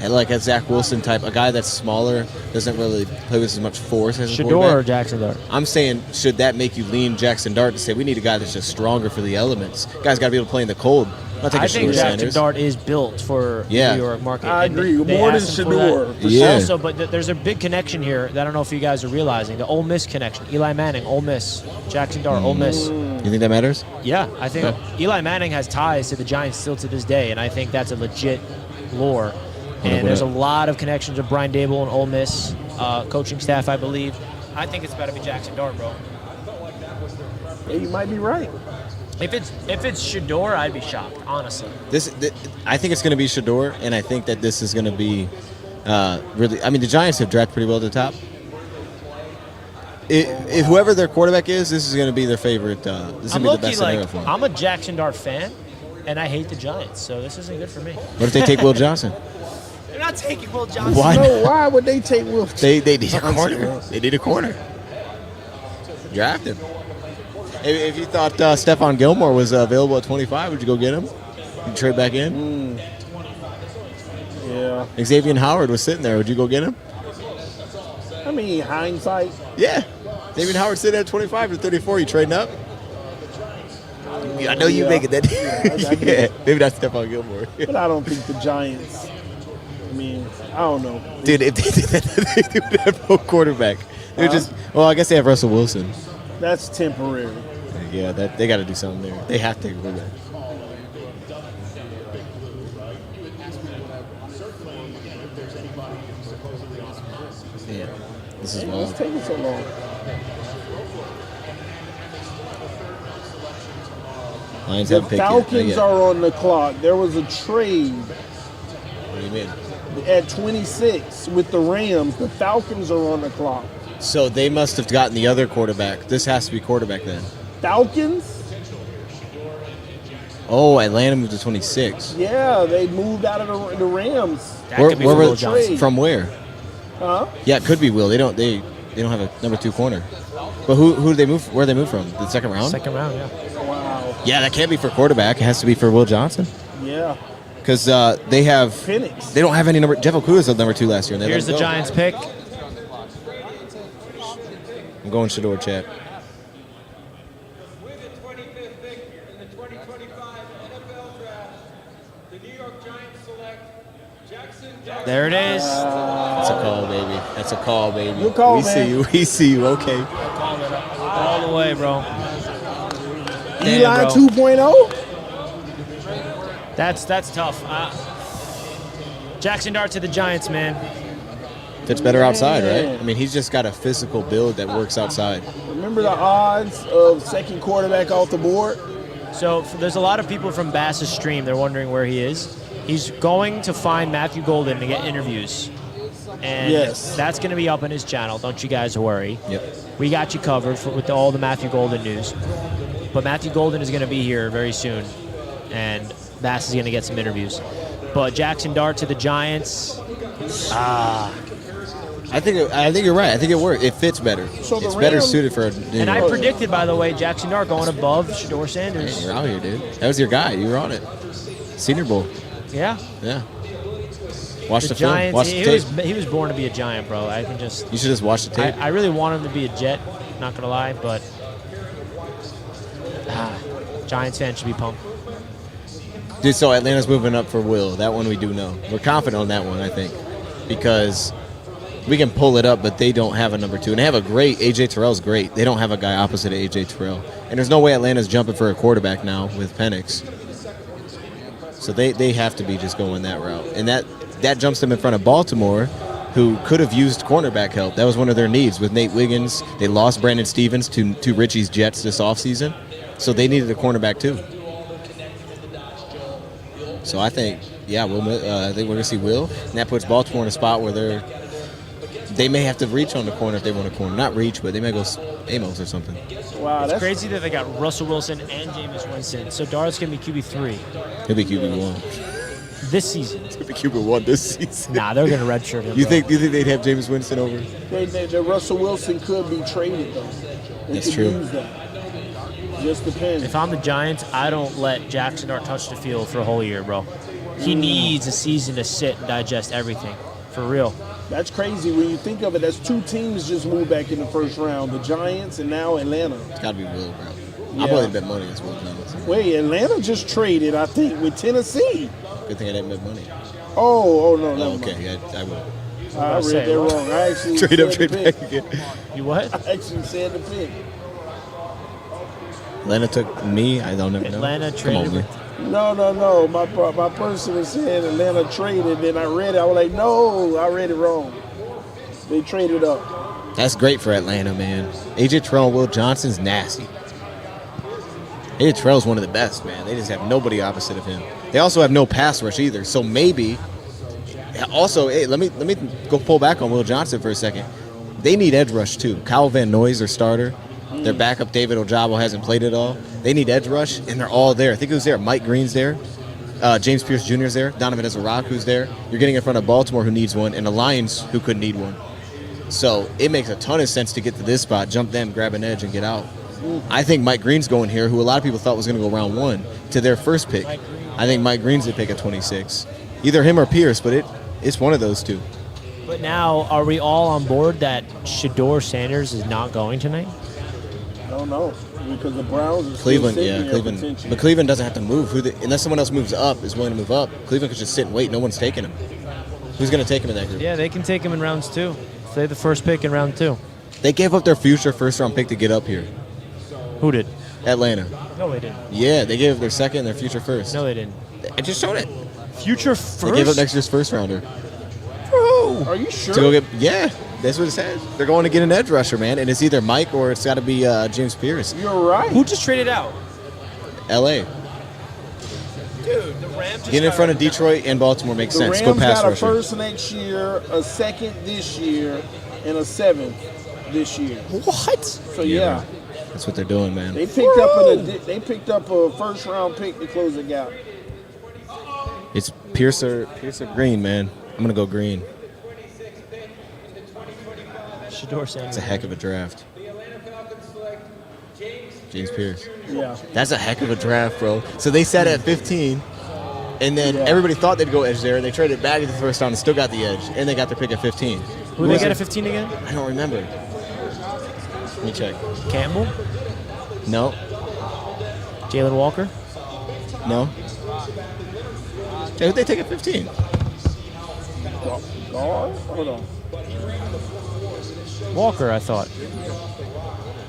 a Zach Wilson type, a guy that's smaller, doesn't really play with as much force as a Shador or quarterback. Jackson Dart? I'm saying, should that make you lean Jackson Dart to say we need a guy that's just stronger for the elements? Guy's got to be able to play in the cold. I'm not taking I think Shador Jackson Sanders. Dart is built for Yeah. New York market. I And agree. they More than asked him for Shador. that. For Yeah. Also, but there's a big connection here that I don't know if you guys are realizing. The Ole Miss connection. Eli Manning, Ole Miss. Jackson Dart, Ole Miss. You think that matters? Yeah, I think Eli Manning has ties to the Giants still to this day, and I think that's a legit lore. And there's a lot of connections with Brian Dable and Ole Miss coaching staff, I believe. I think it's got to be Jackson Dart, bro. Yeah, you might be right. If it's Shador, I'd be shocked, honestly. I think it's going to be Shador, and I think that this is going to be really. I mean, the Giants have drafted pretty well at the top. If whoever their quarterback is, this is going to be their favorite. This is I'm going to be the low-key best scenario like, for them. I'm a Jackson Dart fan, and I hate the Giants, so this isn't good for me. What if they take Will Johnson? They're not taking Will Johnson. Why? No, why would they take Will? They need a corner. They need a corner. Draft him. If you thought Stephon Gilmore was available at 25, would you go get him? You trade back in? Yeah. Xavier Howard was sitting there. Would you go get him? I mean, hindsight. Yeah. Xavier Howard sitting at 25 to 34. You trading up? I know you Yeah. make it that. I get Yeah, it. maybe not Stephon Gilmore. But I don't think the Giants. I mean, I don't know. Dude, if they did that, they would have no quarterback. They would just. Well, I guess they have Russell Wilson. That's temporary. Yeah, they got to do something there. They have to take a quarterback. Yeah, this is What's wild. taking so long? Lions The haven't picked yet. Falcons Not yet. are on the clock. There was a trade What do you mean? at 26 with the Rams. The Falcons are on the clock. So they must have gotten the other quarterback. This has to be quarterback then. Falcons? Oh, Atlanta moved to 26. Yeah, they moved out of the Rams. That could be Will Johnson. From where? Huh? Yeah, it could be Will. They don't have a number 2 corner. But who did they move? Where did they move from? The second round? Second round, yeah. Wow. Yeah, that can't be for quarterback. It has to be for Will Johnson. Yeah. Because they have Phoenix. They don't have any number. Jeff Okuda was number 2 last year. And they Here's let the him go. Giants pick. I'm going Shador chat. With the 25th pick in the 2025 NFL Draft, the New York Giants select Jackson. There it is. That's a call, baby. That's a call, baby. Good call, we man. see you. We see you. Okay. Call it up. All the way, bro. Eli Damn, bro. 2.0? That's tough. Jackson Dart to the Giants, man. Fits better outside, right? I mean, he's just got a physical build that works outside. Remember the odds of second quarterback off the board? So there's a lot of people from Bass's stream. They're wondering where he is. He's going to find Matthew Golden to get interviews. And Yes. that's going to be up on his channel. Don't you guys worry. Yep. We got you covered with all the Matthew Golden news. But Matthew Golden is going to be here very soon. And Bass is going to get some interviews. But Jackson Dart to the Giants. I think you're right. I think it works. It fits better. So the It's better Rams- suited for. And I predicted, by the way, Jackson Dart going above Shador Sanders. You're out here, dude. That was your guy. You were on it. Senior Bowl. Yeah. Yeah. Watch the, The film. Giants. Watch the tape. He was born to be a Giant, bro. I can just. You should just watch the tape. I really want him to be a Jet. Not gonna lie, but Giants fans should be pumped. Dude, so Atlanta's moving up for Will. That one we do know. We're confident on that one, I think, because we can pull it up, but they don't have a number 2. And they have a great, A.J. Terrell's great. They don't have a guy opposite of A.J. Terrell. And there's no way Atlanta's jumping for a quarterback now with Penix. So they have to be just going that route. And that jumps them in front of Baltimore, who could have used cornerback help. That was one of their needs with Nate Wiggins. They lost Brandon Stevens to Richie's Jets this offseason. So they needed a cornerback too. So I think, I think we're going to see Will. And that puts Baltimore in a spot where they may have to reach on the corner if they want a corner. Not reach, but they may go Amos or something. Wow, It's that's crazy that they got Russell Wilson and Jameis Winston. So Dart's gonna be QB3 He'll be QB1. this season. He'll be QB1 this season. Nah, they're gonna redshirt him. You bro. think they'd have Jameis Winston over? the Russell Wilson could be traded though. They That's could true. Use that. Just depends. If I'm the Giants, I don't let Jackson Dart touch the field for a whole year, bro. He needs a season to sit and digest everything, for real. That's crazy when you think of it. That's 2 teams just moved back in the first round: the Giants and now Atlanta. It's got to be Will, bro. Yeah. I'm willing to bet money it's Will Johnson. Wait, Atlanta just traded, I think, with Tennessee. Good thing I didn't bet money. Oh no, no. Okay, yeah, I will. I read that wrong. I actually Trade up, said trade the pick. back again. You what? I actually said the pick. Atlanta took me. I don't know. Atlanta Come on, traded man. No. My person is saying Atlanta traded. Then I read it. I was like, no, I read it wrong. They traded up. That's great for Atlanta, man. A.J. Terrell and Will Johnson's nasty. A.J. Terrell's one of the best, man. They just have nobody opposite of him. They also have no pass rush either. So maybe. Also, hey, let me go pull back on Will Johnson for a second. They need edge rush too. Kyle Van Noy's their starter. Their backup David Ojabo hasn't played at all. They need edge rush, and they're all there. I think who's there? Mike Green's there. James Pierce Jr. is there. Donovan Ezra who's there. You're getting in front of Baltimore, who needs one, and the Lions, who could need one. So it makes a ton of sense to get to this spot, jump them, grab an edge, and get out. I think Mike Green's going here, who a lot of people thought was going to go round 1 to their first pick. I think Mike Green's the pick at 26. Either him or Pierce, but it's one of those two. But now, are we all on board that Shador Sanders is not going tonight? I don't know because the Browns are Cleveland, still yeah, sitting there Cleveland. potentially. But Cleveland doesn't have to move. Unless someone else moves up, is willing to move up, Cleveland could just sit and wait. No one's taking him. Who's going to take him in that group? Yeah, they can take him in rounds 2. If they're the first pick in round 2. They gave up their future first-round pick to get up here. Who did? Atlanta. No, they didn't. Yeah, they gave up their second and their future first. No, they didn't. I just showed it. Future first? They gave up next year's first-rounder. Are you sure? To go get, yeah, that's what it says. They're going to get an edge rusher, man, and it's either Mike or it's got to be James Pierce. You're right. Who just traded out? L.A. Dude, the Rams just Get in front of Detroit and Baltimore makes The sense. Rams Go pass got a rusher. first next year, a second this year, and a 7th this year. What? So yeah. That's what they're doing, man. They picked up a first round pick to close the gap. It's Pierce or Green, man. I'm going to go Green. Shador saying It's a heck of a draft. James Pierce. Yeah. That's a heck of a draft, bro. So they sat at 15, and then everybody thought they'd go edge there, and they traded back at the first round and still got the edge, and they got their pick at 15. Who they get at 15 again? I don't remember. Let me check. Campbell? No. Jalen Walker? No. Hey, who'd they take at 15? Hold on. Walker, I thought.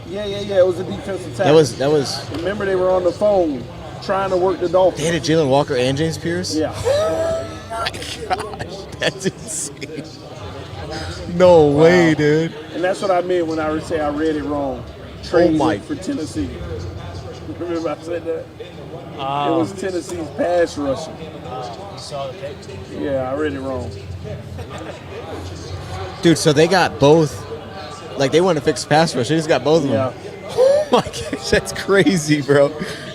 Yeah. It was a defensive tackle. That was. Remember, they were on the phone trying to work the Dolphins. They had a Jalen Walker and James Pierce? Yeah. Oh my gosh, that's insane. No way, dude. And that's what I meant when I say I read it wrong. Trade for Tennessee. Remember I said that? It was Tennessee's pass rusher. You saw the pick? Yeah, I read it wrong. Dude, so they got both. Like, they wanted to fix pass rush. They just got both of them. Oh my gosh, that's crazy, bro.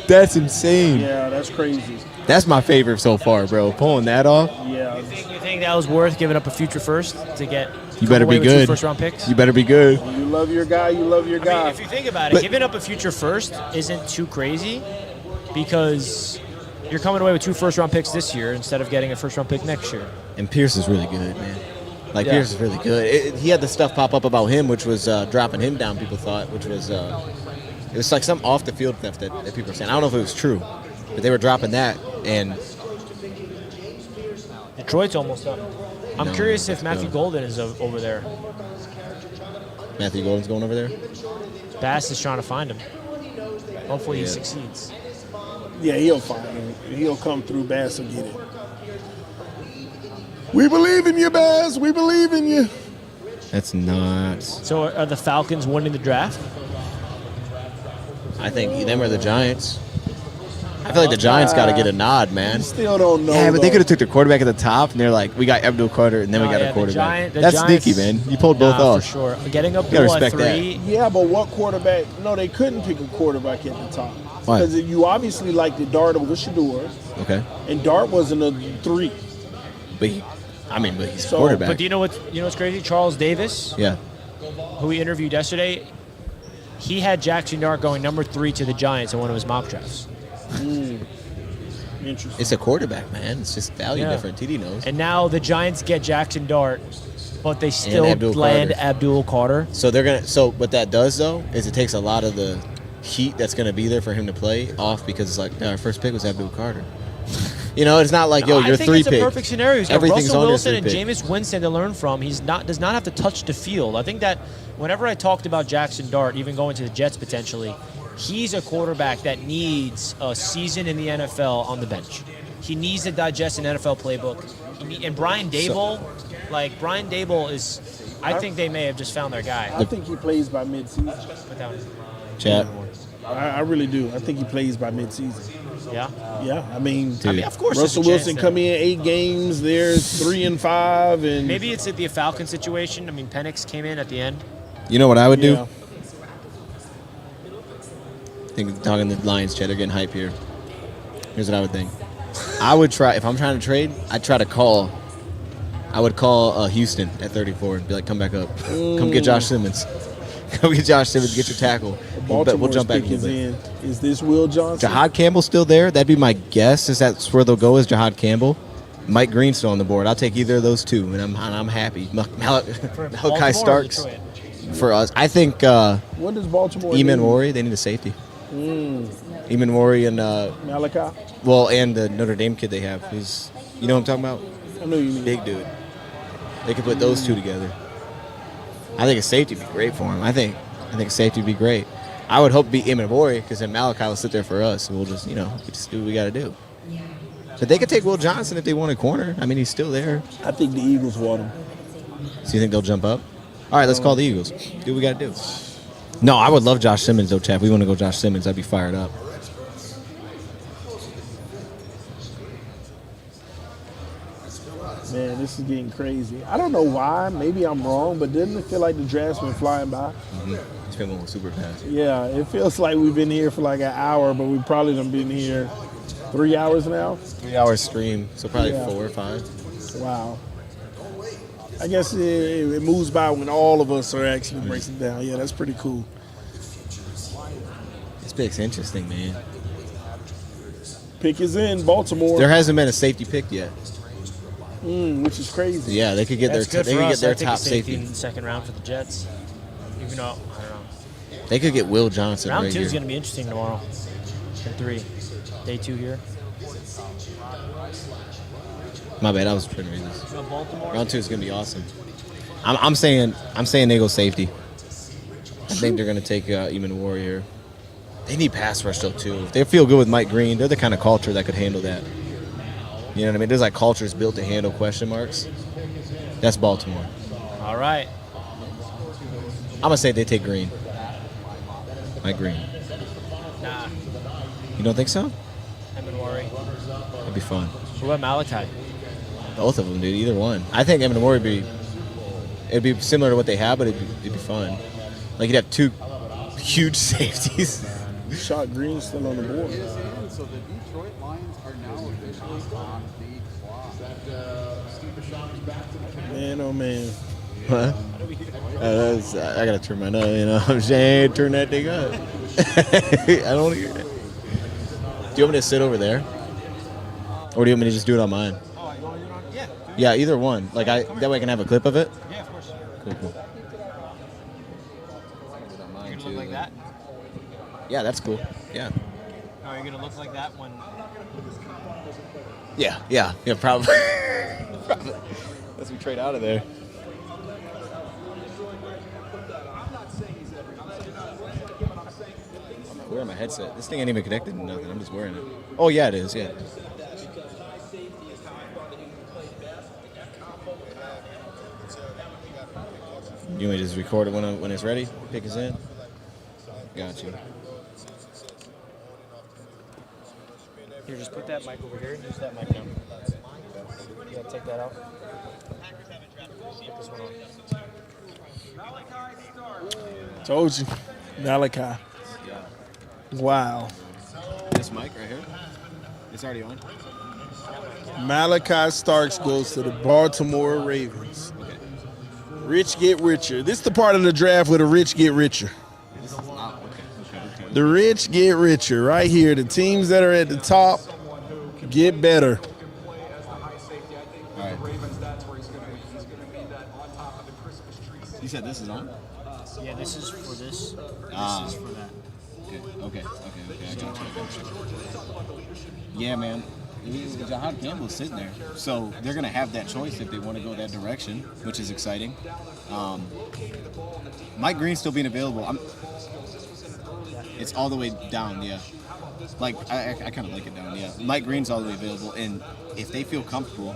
That's insane. Yeah, that's crazy. That's my favorite so far, bro. Pulling that off. Yeah. You think that was worth giving up a future first to get? You better be with good. 2 first-round picks. You better be good. You love your guy. You love your guy. I mean, if you think about it, giving up a future first isn't too crazy because you're coming away with 2 first-round picks this year instead of getting a first-round pick next year. And Pierce is really good, man. Pierce is really good. He had the stuff pop up about him, which was dropping him down, people thought, which was it was like some off-the-field stuff that people were saying. I don't know if it was true, but they were dropping that, and Detroit's almost up. I'm curious if Matthew Golden is over there. Matthew Golden's going over there? Bass is trying to find him. Hopefully he succeeds. Yeah, he'll find him. He'll come through. Bass will get it. We believe in you, Bass. We believe in you. That's nuts. So are the Falcons winning the draft? I think them or the Giants. I feel like the Giants got to get a nod, man. Still don't know. Yeah, but they could have took the quarterback at the top, and they're like, we got Abdul Carter, and then we got a quarterback. That's sneaky, man. You pulled both off. For sure. Getting up You gotta at respect 3. Yeah, but what quarterback? No, they couldn't pick a quarterback at the top. Why? Because you obviously liked the Dart over Shador. Okay. And Dart wasn't a 3. But he's a quarterback. But do you know what's crazy? Charles Davis, who we interviewed yesterday, he had Jackson Dart going number 3 to the Giants in one of his mock drafts. Interesting. It's a quarterback, man. It's just value different. TD knows. And now the Giants get Jackson Dart, but they still land Abdul Carter. So they're gonna. So what that does though is it takes a lot of the heat that's gonna be there for him to play off because it's like our first pick was Abdul Carter. You know, it's not like, yo, you're 3 pick. I think it's a perfect scenario. He's got Everything's Russell on your Wilson 3 and pick. Jameis Winston to learn from. Does not have to touch the field. I think that whenever I talked about Jackson Dart, even going to the Jets potentially, he's a quarterback that needs a season in the NFL on the bench. He needs to digest an NFL playbook. And Brian Dable, is, I think they may have just found their guy. I think he plays by midseason. Chat. I really do. I think he plays by midseason. Yeah? Yeah, I mean, of course. Russell Wilson come in 8 games. There's 3-5, and maybe it's at the Falcon situation. I mean, Penix came in at the end. You know what I would do? I think talking to the Lions chat, they're getting hype here. Here's what I would think. I would try, if I'm trying to trade, I would call Houston at 34 and be like, come back up. Come get Josh Simmons. Come get Josh Simmons, get your tackle. We'll jump back in. Is this Will Johnson? Jahad Campbell still there? That'd be my guess. Is that's where they'll go? Is Jahad Campbell? Mike Green's still on the board. I'll take either of those 2, and I'm happy. Malachi Starks for us. I think. What does Baltimore? Eamon Wari, they need a safety. Eamon Wari and Malachi. Well, and the Notre Dame kid they have. He's, you know what I'm talking about? I know you mean. Big dude. They could put those 2 together. I think a safety would be great for him. I think a safety would be great. I would hope to be Eamon Wari because then Malachi will sit there for us, and we'll just, we just do what we got to do. But they could take Will Johnson if they want a corner. I mean, he's still there. I think the Eagles want him. So you think they'll jump up? All right, let's call the Eagles. Do what we got to do. No, I would love Josh Simmons, though, Chap. We want to go Josh Simmons. I'd be fired up. Man, this is getting crazy. I don't know why. Maybe I'm wrong, but doesn't it feel like the draft's been flying by? Mm-hmm. It's Kimmel super fast. Yeah, it feels like we've been here for like an hour, but we probably done been here 3 hours now. 3 hour stream, so probably Yeah. 4 or 5. Wow. I guess it moves by when all of us are actually breaking down. Yeah, that's pretty cool. This pick's interesting, man. Pick is in Baltimore. There hasn't been a safety picked yet. Which is crazy. Yeah, they could get That's their good they for could us. get their I'd take a top safety safety. in the second round for the Jets. Even though, I don't know. They could get Will Johnson Round right 2 here. is going to be interesting tomorrow. And 3. Day 2 here. My bad, I was trying to read this. So Baltimore. Round 2 is gonna be awesome. I'm saying they go safety. I think they're gonna take Eamon Warrior. They need pass rush though too. If they feel good with Mike Green, they're the kind of culture that could handle that. You know what I mean? There's like cultures built to handle question marks. That's Baltimore. All right. I'm gonna say they take Green. Mike Green. Nah. You don't think so? Emin Worry. That'd be fun. What about Malachi? Both of them, dude. Either one. I think Eamon Warrior it'd be similar to what they have, but it'd be fun. Like you'd have 2 huge safeties. Shot Green still on the board. So the Detroit Lions are now officially on the clock. Man, oh man. What? I gotta turn mine up, you know. I'm saying, turn that thing up. I don't want to hear it. Do you want me to sit over there? Or do you want me to just do it on mine? Oh, you want to do it on? Yeah. Yeah, either one. Like that way I can have a clip of it. Yeah, of course. Cool. You're going to look like that? Yeah, that's cool. Yeah. Or are you going to look like that when... Yeah, probably. Unless we trade out of there. I'm wearing my headset. This thing ain't even connected to nothing. I'm just wearing it. Oh, yeah, it is. Yeah. You want me to just record it when it's ready? Pick us in? Got you. Here, just put that mic over here and use that mic now. Yeah, take that out. Put this one on. Told you. Malachi. Wow. This mic right here? It's already on? Malachi Starks goes to the Baltimore Ravens. Rich get richer. This is the part of the draft where the rich get richer. The rich get richer. Right here, the teams that are at the top get better. All right. You said this is on? Yeah, this is for this. This is for that. Okay. I got you. Yeah, man. Jahad Campbell's sitting there. So they're going to have that choice if they want to go that direction, which is exciting. Mike Green still being available. It's all the way down, yeah. Like, I kind of like it down, yeah. Mike Green's all the way available, and if they feel comfortable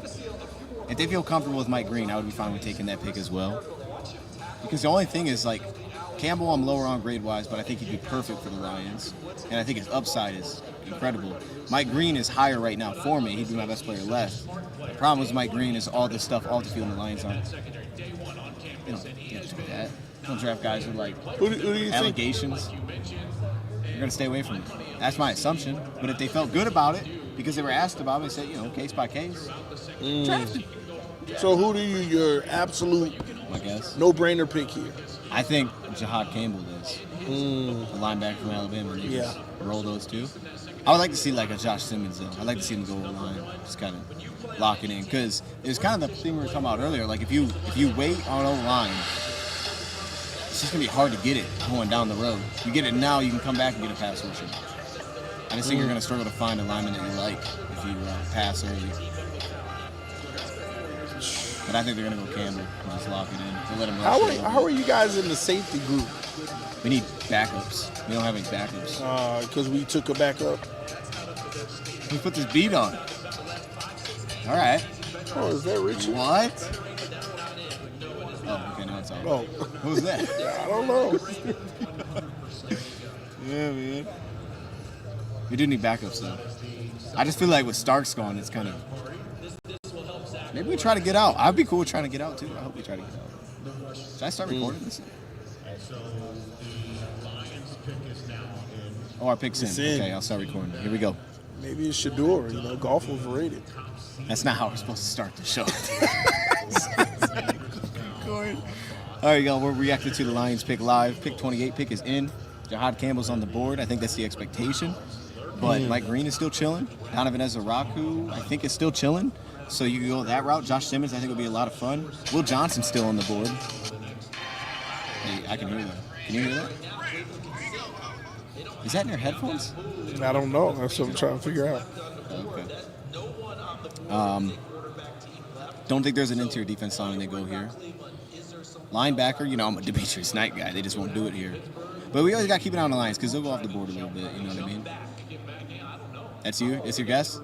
with Mike Green, I would be fine with taking that pick as well. Because the only thing is, like, Campbell I'm lower on grade-wise, but I think he'd be perfect for the Lions, and I think his upside is incredible. Mike Green is higher right now for me. He'd be my best player left. The problem with Mike Green is all the stuff off the field and the Lions aren't. They don't do that. They don't draft guys with, like, Who do you allegations. You're going to stay away from it. That's my assumption. But if they felt good about it, because they were asked about it, they said, case by case, draft him. So who do your absolute I guess no-brainer pick here? I think Jahad Campbell is. The linebacker from Alabama. They just roll those two. I would like to see like a Josh Simmons though. I'd like to see him go line, just kind of lock it in. Because it's kind of the thing we were talking about earlier. Like if you wait on O-line, it's just gonna be hard to get it going down the road. You get it now, you can come back and get a pass rusher. I just think you're gonna struggle to find a lineman that you like if you pass early. But I think they're gonna go Campbell and just lock it in. They'll let him rush How are you guys in the safety group? We need backups. We don't have any backups. Because we took a backup. We put this beat on. All right. Oh, is that Richie? What? Oh, okay, now it's on. Oh. Who's that? I don't know. Yeah, man. We do need backups, though. I just feel like with Starks gone, it's kind of... Maybe we try to get out. I'd be cool with trying to get out, too. I hope we try to get out. Should I start recording this? Oh, our pick's It's in. in. Okay, I'll start recording. Here we go. Maybe it's Shador. Golf overrated. That's not how we're supposed to start the show. All right, y'all. We're reacting to the Lions pick live. Pick 28 pick is in. Jahad Campbell's on the board. I think that's the expectation. But Mike Green is still chilling. Donovan Ezaraku, I think, is still chilling. So you can go that route. Josh Simmons, I think, will be a lot of fun. Will Johnson's still on the board. Hey, I can hear that. Can you hear that? Is that in your headphones? I don't know. That's what I'm trying to figure out. Okay. Don't think there's an interior defense line when they go here. Linebacker, I'm a Demetrius Knight guy. They just won't do it here. But we always got to keep an eye on the Lions because they'll go off the board a little bit. You know what I mean? That's you? That's your guess?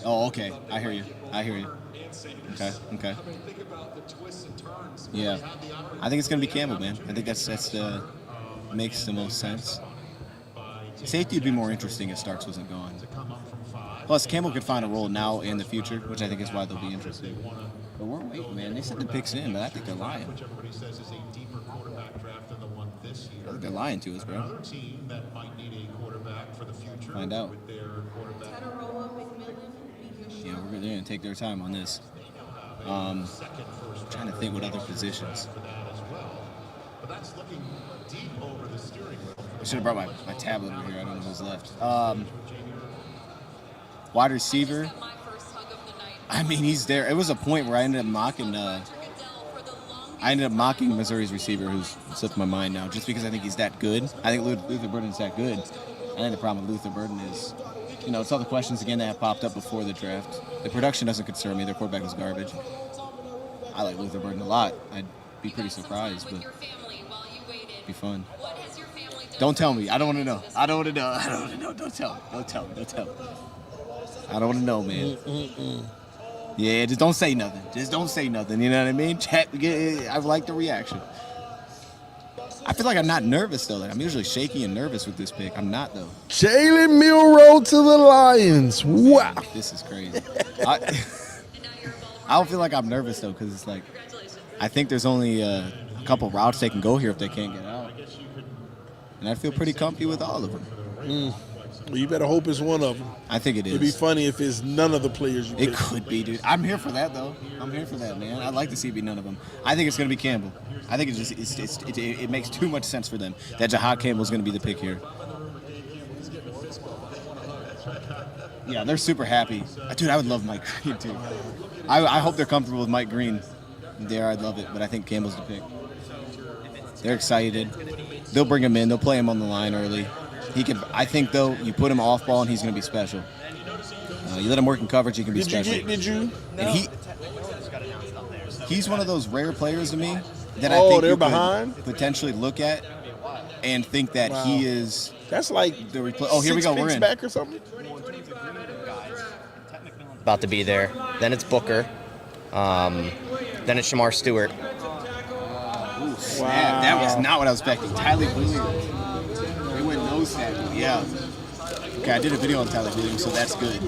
Oh, okay. I hear you. Okay. Yeah. I think it's going to be Campbell, man. I think that's makes the most sense. Safety would be more interesting if Starks wasn't gone. Plus, Campbell could find a role now and in the future, which I think is why they'll be interested. But we're waiting, man. They said the pick's in, but I think they're lying. I think they're lying to us, bro. Find out. Yeah, they're going to take their time on this. Trying to think what other positions. I should have brought my tablet over here. I don't know who's left. Wide receiver. I mean, he's there. It was a point where I ended up mocking Missouri's receiver, who's slipped my mind now, just because I think he's that good. I think Luther Burden's that good. I think the problem with Luther Burden is, it's all the questions again that have popped up before the draft. The production doesn't concern me. Their quarterback was garbage. I like Luther Burden a lot. I'd be pretty surprised, but it'd be fun. Don't tell me. I don't want to know. I don't want to know. Don't tell me. I don't want to know, man. Yeah, just don't say nothing. You know what I mean? I like the reaction. I feel like I'm not nervous, though. I'm usually shaky and nervous with this pick. I'm not, though. Jalen Milroe to the Lions. Wow. This is crazy. I don't feel like I'm nervous, though, because it's like, I think there's only a couple routes they can go here if they can't get out. And I feel pretty comfy with all of them. Well, you better hope it's one of them. I think it is. It'd be funny if it's none of the players you pick. It could be, dude. I'm here for that, though. I'm here for that, man. I'd like to see it be none of them. I think it's going to be Campbell. I think it makes too much sense for them that Jahad Campbell's going to be the pick here. Yeah, they're super happy. Dude, I would love Mike Green, too. I hope they're comfortable with Mike Green. There, I'd love it, but I think Campbell's the pick. They're excited. They'll bring him in. They'll play him on the line early. I think, though, you put him off ball and he's going to be special. You let him work in coverage, he can be special. Did you? And he's one of those rare players to me that I think they're you behind? could potentially look at and think that he is. That's like the replay. Here we go. We're in. Back or something? About to be there. Then it's Booker. Then it's Shamar Stewart. Ooh, snap. That was not what I was expecting. Tyler Williams. They went nose tackle. Yeah. Okay, I did a video on Tyler Williams, so that's good.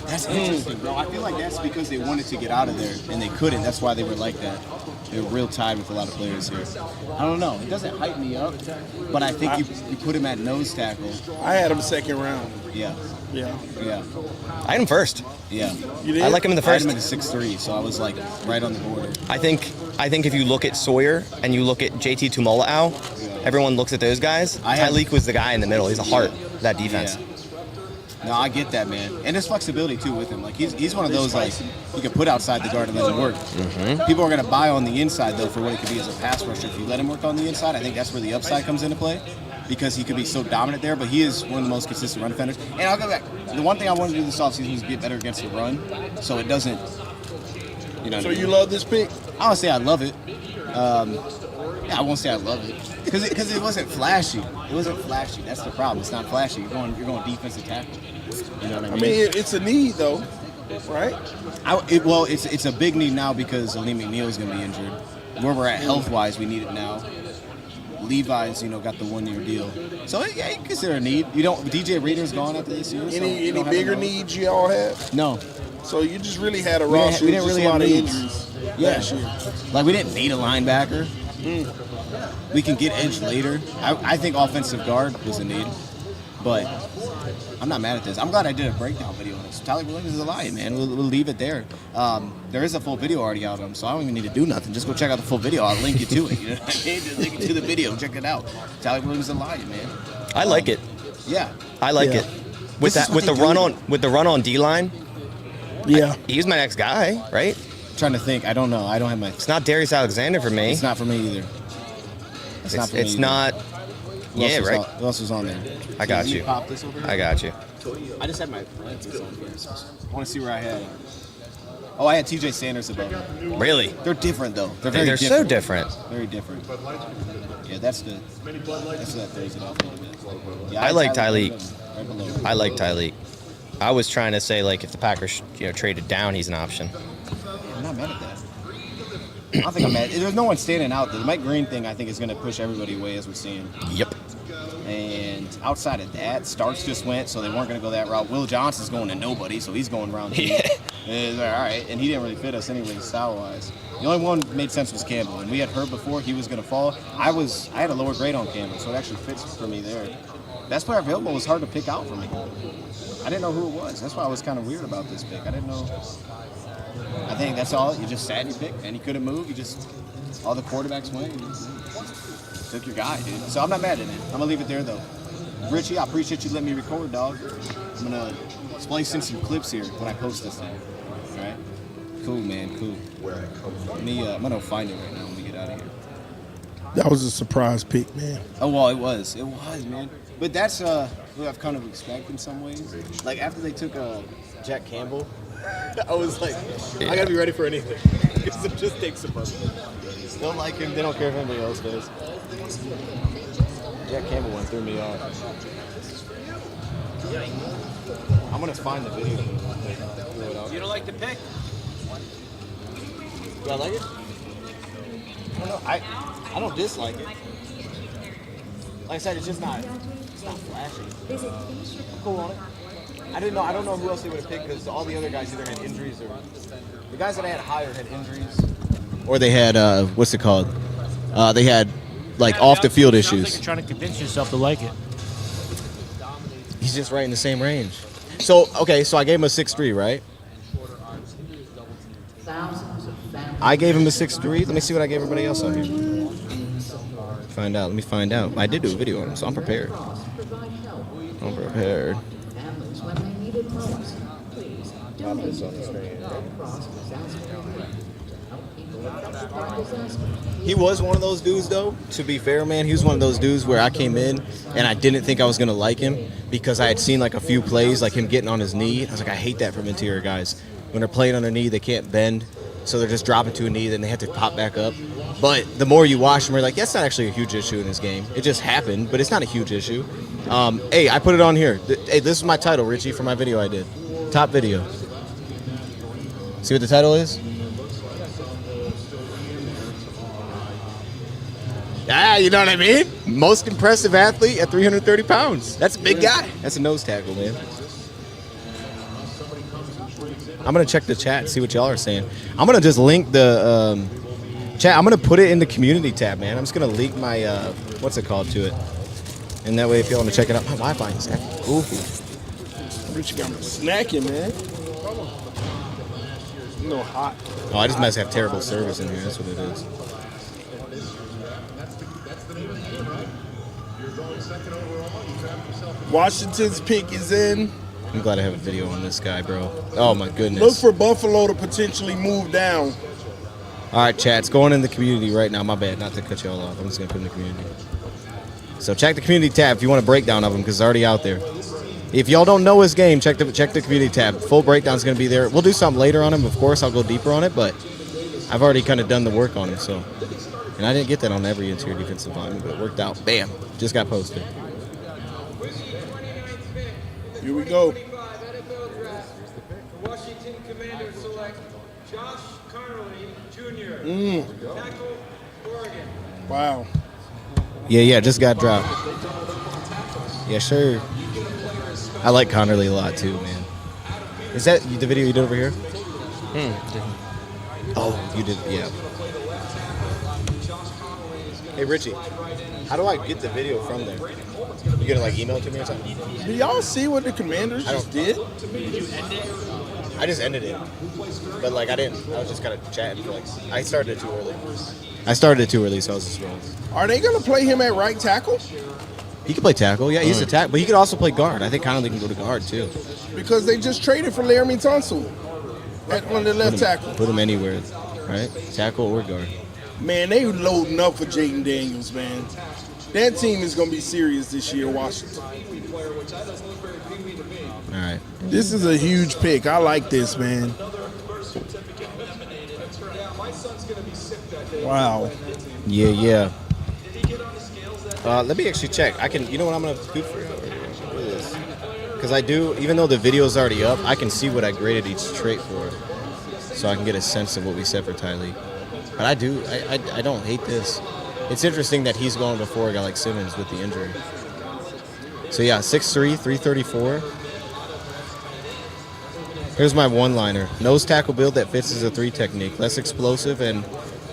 That's interesting, bro. I feel like that's because they wanted to get out of there, and they couldn't. That's why they were like that. They were real tied with a lot of players here. I don't know. It doesn't hype me up, but I think you put him at nose tackle. I had him second round. Yeah. I had him first. Yeah. You did? I like him in the first. I had him at 6'3", so I was like right on the border. I think if you look at Sawyer and you look at JT Tumola'au, everyone looks at those guys. Tyleek was the guy in the middle. He's a heart of that defense. Yeah. No, I get that, man. And there's flexibility, too, with him. Like, he's one of those, like, you can put outside the guard and let him work. Mm-hmm. People are going to buy on the inside, though, for what it could be as a pass rusher. If you let him work on the inside, I think that's where the upside comes into play because he could be so dominant there, but he is one of the most consistent run defenders. And I'll go back. The one thing I wanted to do this offseason was get better against the run, so it doesn't, So you love this pick? I don't say I love it. I won't say I love it. Because it wasn't flashy. It wasn't flashy. That's the problem. It's not flashy. You're going defensive tackle. You know what I mean? I mean, it's a need, though, right? It's a big need now because Aleem McNeil is going to be injured. Where we're at health-wise, we need it now. Levi's, got the 1-year deal. So, yeah, you can consider a need. DJ Reader's gone after this year. Any bigger needs you all have? No. So you just really had a roster we didn't really a lot have of needs. injuries Yeah. last year. Like, we didn't need a linebacker. We can get edge later. I think offensive guard was a need, but I'm not mad at this. I'm glad I did a breakdown video on this. Tyler Williams is a lion, man. We'll leave it there. There is a full video already out of him, so I don't even need to do nothing. Just go check out the full video. I'll link you to it. You know what I mean? Just link you to the video. Check it out. Tyler Williams is a lion, man. I like it. Yeah. I like it. With the run on D line. Yeah. He's my next guy, right? I'm trying to think. I don't know. I don't have my. It's not Darius Alexander for me. It's not for me either. It's not for me. It's either. not. Yeah, right. Who else was on there? I got you. Pop this over here? I got you. I just had my lenses on here. I want to see where I had. Oh, I had TJ Sanders above. Really? They're different though. They're very different. So different. Very different. Yeah, that's that throws it off a little bit. Yeah, I like Tyleek. Right below. I like Tyleek. I was trying to say, like, if the Packers traded down, he's an option. I'm not mad at that. I don't think I'm mad. There's no one standing out. The Mike Green thing, I think, is going to push everybody away, as we're seeing. Yep. And outside of that, Starks just went, so they weren't going to go that route. Will Johnson's going to nobody, so he's going around. Yeah. All right, and he didn't really fit us anyway, style-wise. The only one that made sense was Campbell, and we had heard before he was going to fall. I had a lower grade on Campbell, so it actually fits for me there. Best player available was hard to pick out for me. I didn't know who it was. That's why I was kind of weird about this pick. I didn't know. I think that's all. You just sat and you picked, and he couldn't move. You just all the quarterbacks went. You took your guy, dude. So I'm not mad at it. I'm gonna leave it there though. Richie, I appreciate you letting me record, dog. I'm gonna splice in some clips here when I post this thing. All right. Cool, man. Cool. I'm gonna find it right now when we get out of here. That was a surprise pick, man. Oh well, it was, man. But that's who I've kind of expected in some ways. Like after they took Jack Campbell, I was like, I gotta be ready for anything because it just takes some money. They don't like him. They don't care if anybody else does. Jack Campbell one threw me off. I'm gonna find the video. You don't like the pick? Do I like it? I don't know. I don't dislike it. Like I said, it's just not flashy. I'm cool on it. I don't know who else they would have picked because all the other guys either had injuries or the guys that I had higher had injuries. Or they had what's it called? They had like off the field issues. Like you're trying to convince yourself to like it. He's just right in the same range. So so I gave him a 6'3", right? I gave him a 6'3". Let me see what I gave everybody else on here. Let me find out. I did do a video on him, so I'm prepared. He was one of those dudes, though, to be fair, man. He was one of those dudes where I came in and I didn't think I was going to like him because I had seen like a few plays, like him getting on his knee. I was like, I hate that from interior guys. When they're playing on their knee, they can't bend, so they're just dropping to a knee, then they have to pop back up. But the more you watch them, you're like, that's not actually a huge issue in this game. It just happened, but it's not a huge issue. Hey, I put it on here. Hey, this is my title, Richie, for my video I did. Top video. See what the title is? You know what I mean? Most impressive athlete at 330 pounds. That's a big guy. That's a nose tackle, man. I'm going to check the chat, see what y'all are saying. I'm going to just link the chat. I'm going to put it in the community tab, man. I'm just going to link my, what's it called, to it. And that way, if you want to check it out, my Wi-Fi is acting goofy. Richie got me snacking, man. No hot. Oh, I just must have terrible service in here. That's what it is. Washington's pick is in. I'm glad I have a video on this guy, bro. Oh, my goodness. Look for Buffalo to potentially move down. All right, chat. It's going in the community right now. My bad. Not to cut you all off. I'm just going to put it in the community. So check the community tab if you want a breakdown of him because it's already out there. If y'all don't know his game, check the community tab. Full breakdown is going to be there. We'll do something later on him. Of course, I'll go deeper on it, but I've already kind of done the work on him. So, and I didn't get that on every interior defensive lineman, but it worked out. Bam. Just got posted. Here we go. Washington Commanders select Josh Carnley Jr. Tackle, Oregon. Wow. Yeah, just got dropped. Yeah, sure. I like Connerly a lot too, man. Is that the video you did over here? Oh, you did, yeah. Hey, Richie, how do I get the video from there? You gonna like email it to me or something? Do y'all see what the Commanders just did? I just ended it, but like I didn't. I was just kind of chatting for like. I started it too early. So I was just rolling. Are they gonna play him at right tackle? He can play tackle. Yeah, he's a tackle, but he could also play guard. I think Connolly can go to guard too. Because they just traded for Laramie Tunsil on the left tackle. Put him anywhere, right? Tackle or guard. Man, they loading up for Jaden Daniels, man. That team is gonna be serious this year, Washington. All right. This is a huge pick. I like this, man. Wow. Yeah. Let me actually check. I can. You know what I'm gonna do for you? Look at this. Because I do. Even though the video is already up, I can see what I graded each trait for, so I can get a sense of what we said for Tylee. But I do. I don't hate this. It's interesting that he's going before a guy like Simmons with the injury. So yeah, 6'3", 334. Here's my one-liner. Nose tackle build that fits as a 3 technique. Less explosive and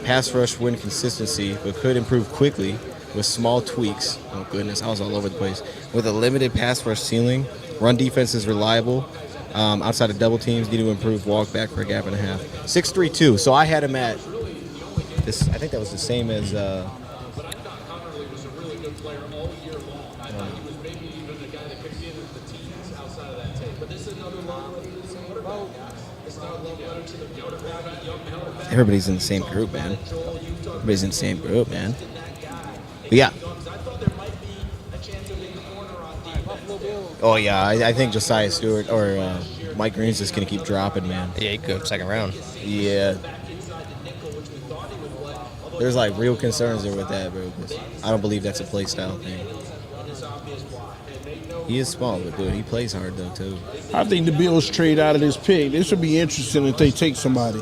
pass rush win consistency, but could improve quickly with small tweaks. Oh goodness, I was all over the place. With a limited pass rush ceiling. Run defense is reliable. Outside of double teams, need to improve walk back for a gap and a half. 6'3", 2. So I had him at this. I think that was the same as. Everybody's in the same group, man. But yeah. Oh, yeah. I think Josiah Stewart or Mike Green's just going to keep dropping, man. Yeah, he could go second round. Yeah. There's, like, real concerns there with that, bro. 'Cause I don't believe that's a play style thing. He is small, but, dude, he plays hard, though, too. I think the Bills trade out of this pick. This would be interesting if they take somebody.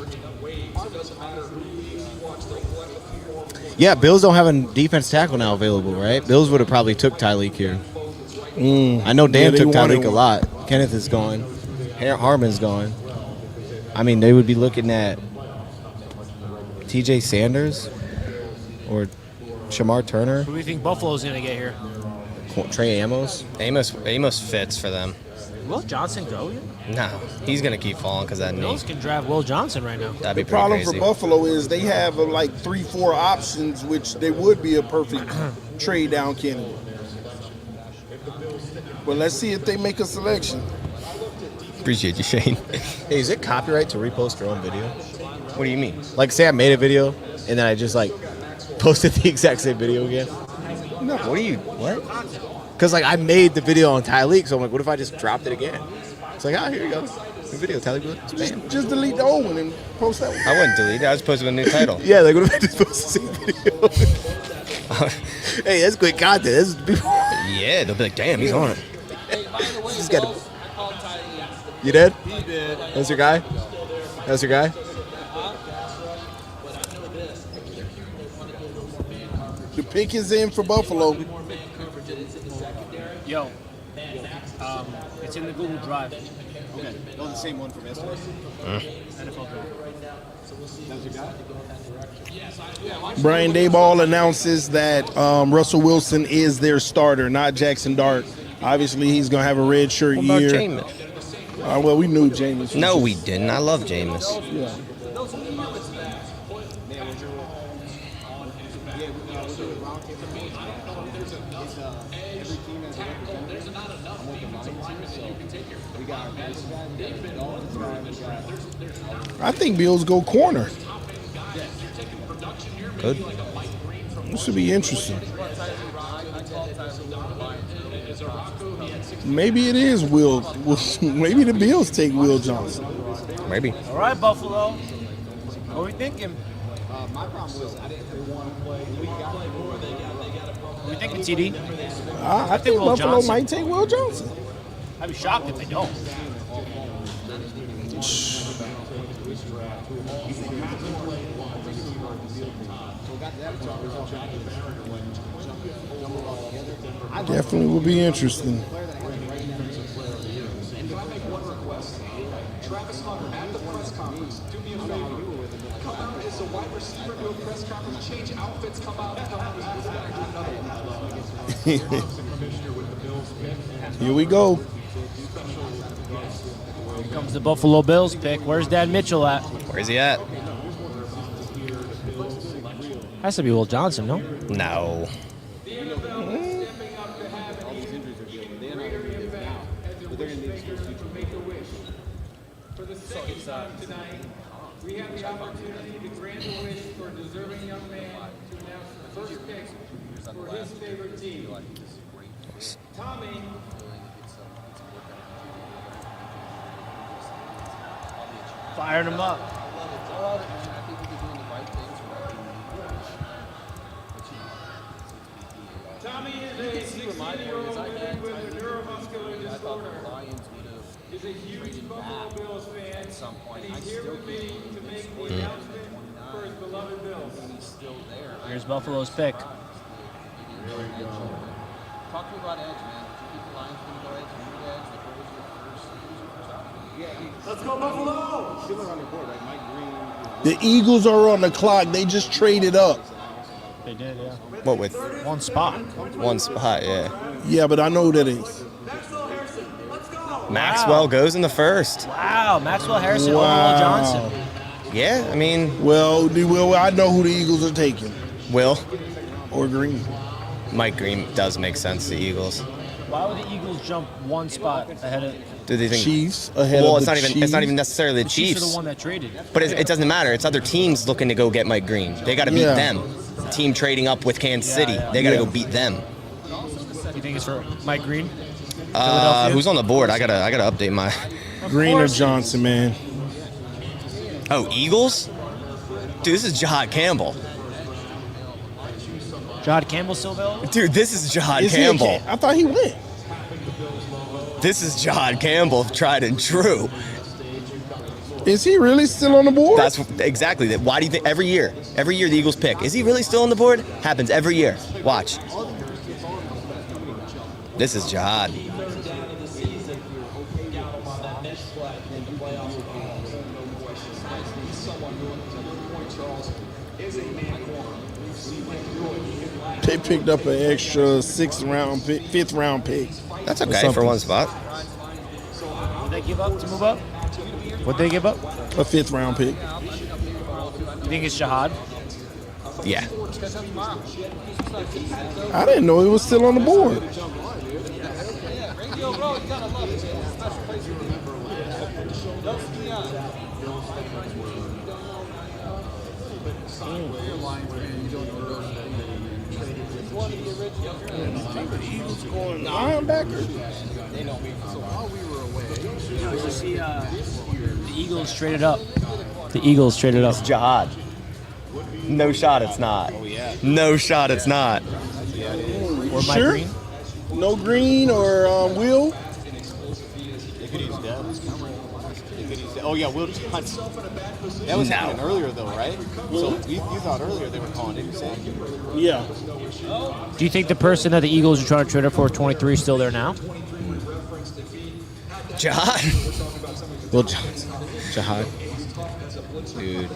Yeah, Bills don't have a defense tackle now available, right? Bills would have probably took Tyleek here. I know Dan took Tyleek a lot. Kenneth is gone. Harmon's gone. I mean, they would be looking at TJ Sanders or Shamar Turner. Who do you think Buffalo's going to get here? Trey Amos. Amos fits for them. Will Johnson go here? No, he's going to keep falling because that knee. Bills can draft Will Johnson right now. That'd be The problem crazy. for Buffalo is they have like 3-4 options, which they would be a perfect trade down candidate. But let's see if they make a selection. Appreciate you, Shane. Hey, is it copyright to repost your own video? What do you mean? Like, say I made a video and then I just like posted the exact same video again? No. What? Because like I made the video on Tyleek, so I'm like, what if I just dropped it again? It's like, here you go. New video, Tyleek. Just delete the old one and post that one. I wouldn't delete it. I just posted a new title. Yeah, like what if I just post the same video? Hey, that's quick content. This is people. Yeah, they'll be like, damn, he's on it. Just got to. You did? He did. That's your guy? That's your guy? The pick is in for Buffalo. Yo, it's in the Google Drive. Okay. Oh, the same one from yesterday? NFL Drive. That was your guy? Brian Daboll announces that Russell Wilson is their starter, not Jackson Dart. Obviously, he's going to have a red shirt What about year. Jameis? Well, we knew Jameis. No, we didn't. I love Jameis. Yeah. I think Bills go corner. Good. This should be interesting. Maybe it is Will. Maybe the Bills take Will Johnson. Maybe. All right, Buffalo. What are we thinking? My problem was I didn't want to play. What are we thinking, TD? I think Will Buffalo Johnson. might take Will Johnson. I'd be shocked if they don't. Definitely will be interesting. Here we go. Here comes the Buffalo Bills pick. Where's Dad Mitchell at? Where's he at? Has to be Will Johnson, no? No. For the second time tonight, we have the opportunity to grant a wish for a deserving young man to announce the first pick for his favorite team. Tommy. Firing him up. Tommy is a 16-year-old man with a neuromuscular disorder. He's a huge Buffalo Bills fan, and he's here with me to make the announcement for his beloved Bills. Here's Buffalo's pick. Talk to me about edge, man. Do you think the Lions going to go edge? Edge? Like, what was your first option? Let's go Buffalo! Still on the board, right? Mike Green. The Eagles are on the clock. They just traded up. They did, yeah. What with One spot. one spot? Yeah. Yeah, but I know who that is. Maxwell goes in the first. Wow, Maxwell Harrison over Wow. Will Johnson. Yeah, I mean, Well, I know who the Eagles are taking. Will. Or Green. Mike Green does make sense to the Eagles. Why would the Eagles jump one spot ahead of Do they think? Chiefs ahead Well, of it's the not even. Chiefs. It's not even necessarily the the Chiefs? Are Chiefs. the one that traded. But it doesn't matter. It's other teams looking to go get Mike Green. They got to beat Yeah. them. Team trading up with Kansas City. yeah. They got to Yeah. go beat them. You think it's for Mike Green? Philadelphia? Who's on the board? I gotta update my. Green or Johnson, man. Oh, Eagles. Dude, this is Jahad Campbell. Jahad Campbell still available? Dude, this is Jahad Is he a Campbell. I thought he went. This is Jahad Campbell, tried and true. Is he really still on the board? That's exactly that. Why do you think every year the Eagles pick? Is he really still on the board? Happens every year. Watch. This is Jahad. They picked up an extra fifth round pick. That's okay for one spot. Would they give up to move up? Would they give up? A fifth round pick. You think it's Jahad? Yeah. I didn't know he was still on the board. Linebacker. The Eagles traded up. The Eagles traded up. It's Jahad. No shot it's not. No shot it's not. Or Mike Sure. Green? No Green or Will. They could use Debs. Oh, yeah, Will Johnson. That was happening earlier, though, right? So you thought earlier they were calling it. Yeah. Do you think the person that the Eagles are trying to trade up for 23 is still there now? Jahad. Will Johnson. Jahad. Dude.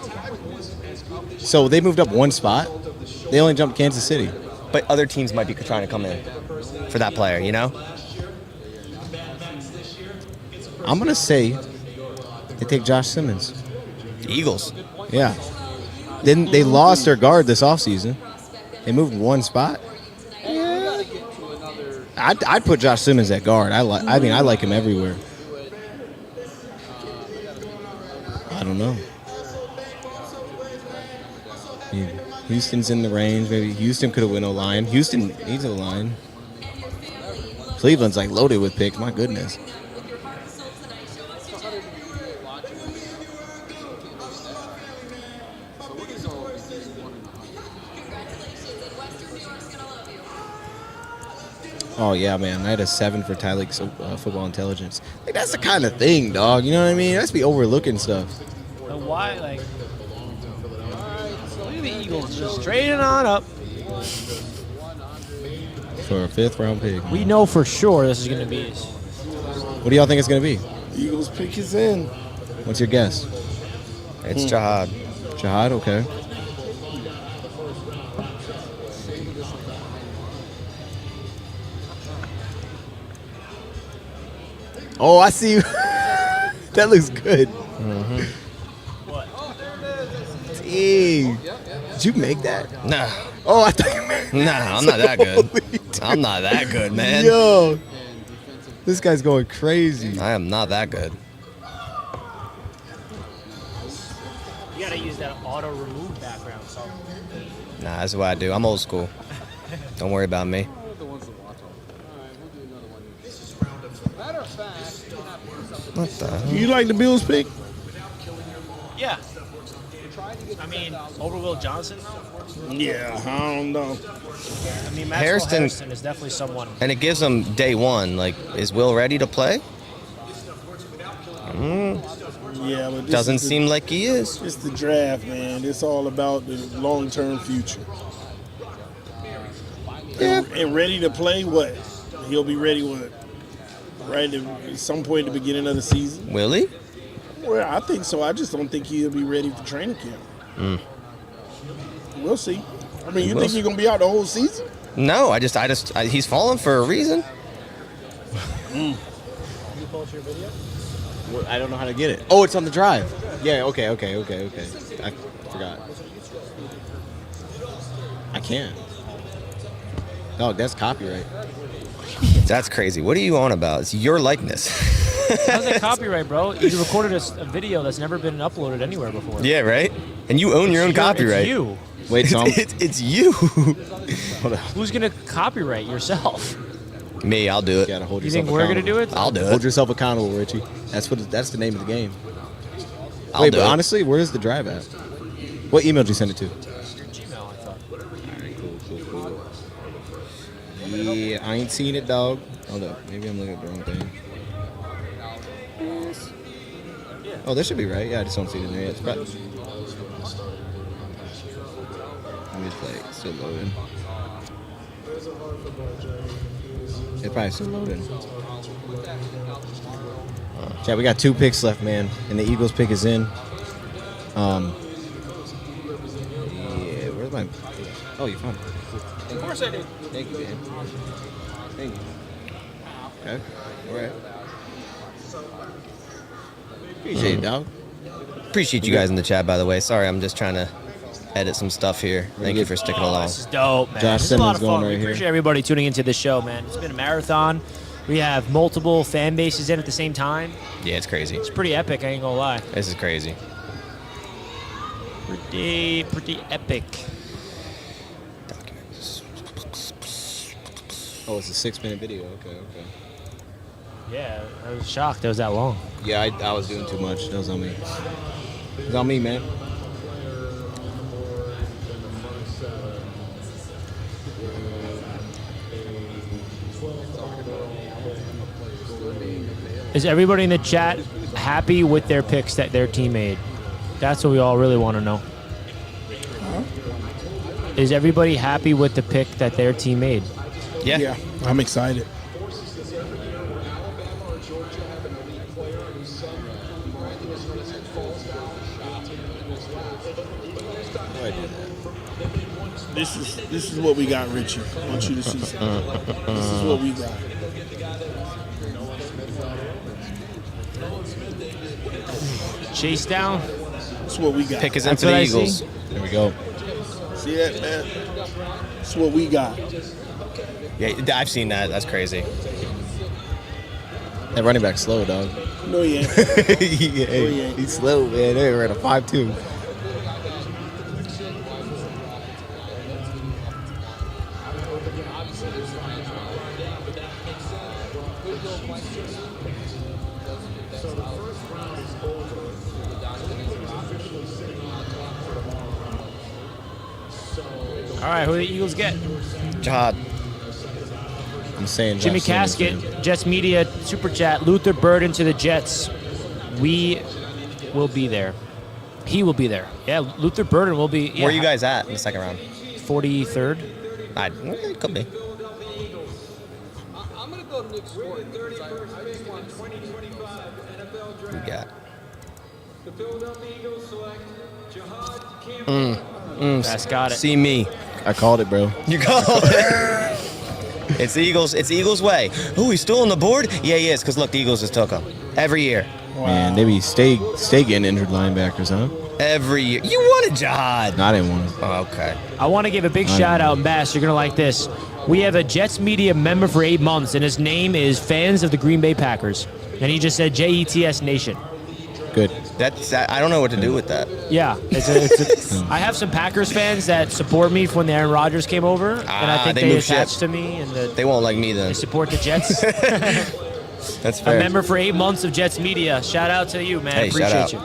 So they moved up one spot. They only jumped Kansas City. But other teams might be trying to come in for that player, you know? I'm going to say they take Josh Simmons. The Eagles. Yeah. Then they lost their guard this offseason. They moved one spot. I'd put Josh Simmons at guard. I like him everywhere. I don't know. Houston's in the range. Maybe Houston could have went O-line. Houston needs O-line. Cleveland's like loaded with picks. My goodness. Oh, yeah, man. I had a 7 for Tyleek's football intelligence. Like, that's the kind of thing, dog. You know what I mean? That's be overlooking stuff. But why, like, look at the Eagles just trading on up. For a 5th round pick. We know for sure this is going to be. What do y'all think it's going to be? Eagles pick is in. What's your guess? It's Jahad. Jihad, okay. Oh, I see you. That looks good. Dang. Did you make that? Nah. Oh, I thought you made Nah, I'm not that good. I'm not that good, man. Yo. This guy's going crazy. I am not that good. You gotta use that auto remove background. So. Nah, that's what I do. I'm old school. Don't worry about me. What the hell? You like the Bills pick? Yeah. I mean, over Will Johnson, though? Yeah, I don't know. I mean, Maxwell Harrison is definitely someone. And it gives them day one. Like, is Will ready to play? Yeah, but this Doesn't is seem like he is. It's the draft, man. It's all about the long-term future. Yeah. And ready to play what? He'll be ready what? Right at some point at the beginning of the season? Will he? Well, I think so. I just don't think he'll be ready for training camp. We'll see. I mean, you think he's going to be out the whole season? No, he's falling for a reason. Can you post your video? I don't know how to get it. Oh, it's on the drive. Yeah, okay. I forgot. I can't. Dog, that's copyright. That's crazy. What are you on about? It's your likeness. How's that copyright, bro? You recorded a video that's never been uploaded anywhere before. Yeah, right? And you own your own copyright. It's you. Wait, Tom. It's you. Hold on. Who's going to copyright yourself? Me, I'll do You it. gotta hold You yourself think we're going to do it? I'll do Hold it. yourself accountable, Richie. That's the name of the game. I'll Wait, do but it. honestly, where's the drive at? What email did you send it to? Your Gmail, I thought. Yeah, I ain't seen it, dog. Hold up. Maybe I'm looking at the wrong thing. Oh, that should be right. Yeah, I just don't see it in there yet. It's probably... Let me play. It's still loading. It's probably still loading. Chat, we got 2 picks left, man. And the Eagles pick is in. Yeah, where's my... Oh, you found it. Of course I did. Thank you, man. Thank you. Okay. All right. Appreciate it, dog. Appreciate you guys in the chat, by the way. Sorry, I'm just trying to edit some stuff here. Thank you for sticking along. This is dope, man. Josh This is a lot Simmons of going fun. right We here. appreciate everybody tuning into the show, man. It's been a marathon. We have multiple fan bases in at the same time. Yeah, it's crazy. It's pretty epic, I ain't gonna lie. This is crazy. Pretty epic. Documents. Oh, it's a 6-minute video. Okay. Yeah, I was shocked it was that long. Yeah, I was doing too much. That was on me. It was on me, man. Is everybody in the chat happy with their picks that their team made? That's what we all really want to know. Is everybody happy with the pick that their team made? Yeah. I'm excited. This is what we got, Richie. I want you to see something. This is what we got. Chase down. That's what we got. Pick is That's into the what I Eagles. see. There we go. See that, man? That's what we got. Yeah, I've seen that. That's crazy. That running back slow, dog. No, he ain't. Yeah, he's slow, man. They were at a 5.2. All right, who do the Eagles get? Jihad. I'm saying Jimmy Josh Simmons, Casket, Jets Media, Super Chat, Luther Burden to the Jets. We will be there. He will be there. Yeah, Luther Burden will be. Yeah, Where are you guys at in the second round? 43rd. It could be. I'm going to go Nick Swart. 31st pick in the 2025 NFL Draft. We got. The Philadelphia Eagles select That's got it. See me. I called it, bro. You called it. It's the Eagles. It's the Eagles' way. Oh, he's still on the board? Yeah, he is. Because look, the Eagles just took him every year. Man, they be stay getting injured linebackers, huh? Every year. You wanted Jihad. No, I didn't want it. Oh, okay. I want to give a big shout out, Bass. You're going to like this. We have a Jets Media member for 8 months, and his name is Fans of the Green Bay Packers. And he just said JETS Nation. Good. I don't know what to do with that. Yeah. I have some Packers fans that support me from when Aaron Rodgers came over, and I think they attached to me. And they won't like me then. They support the Jets. That's fair. A member for 8 months of Jets Media. Shout out to you, man. Hey, Appreciate you.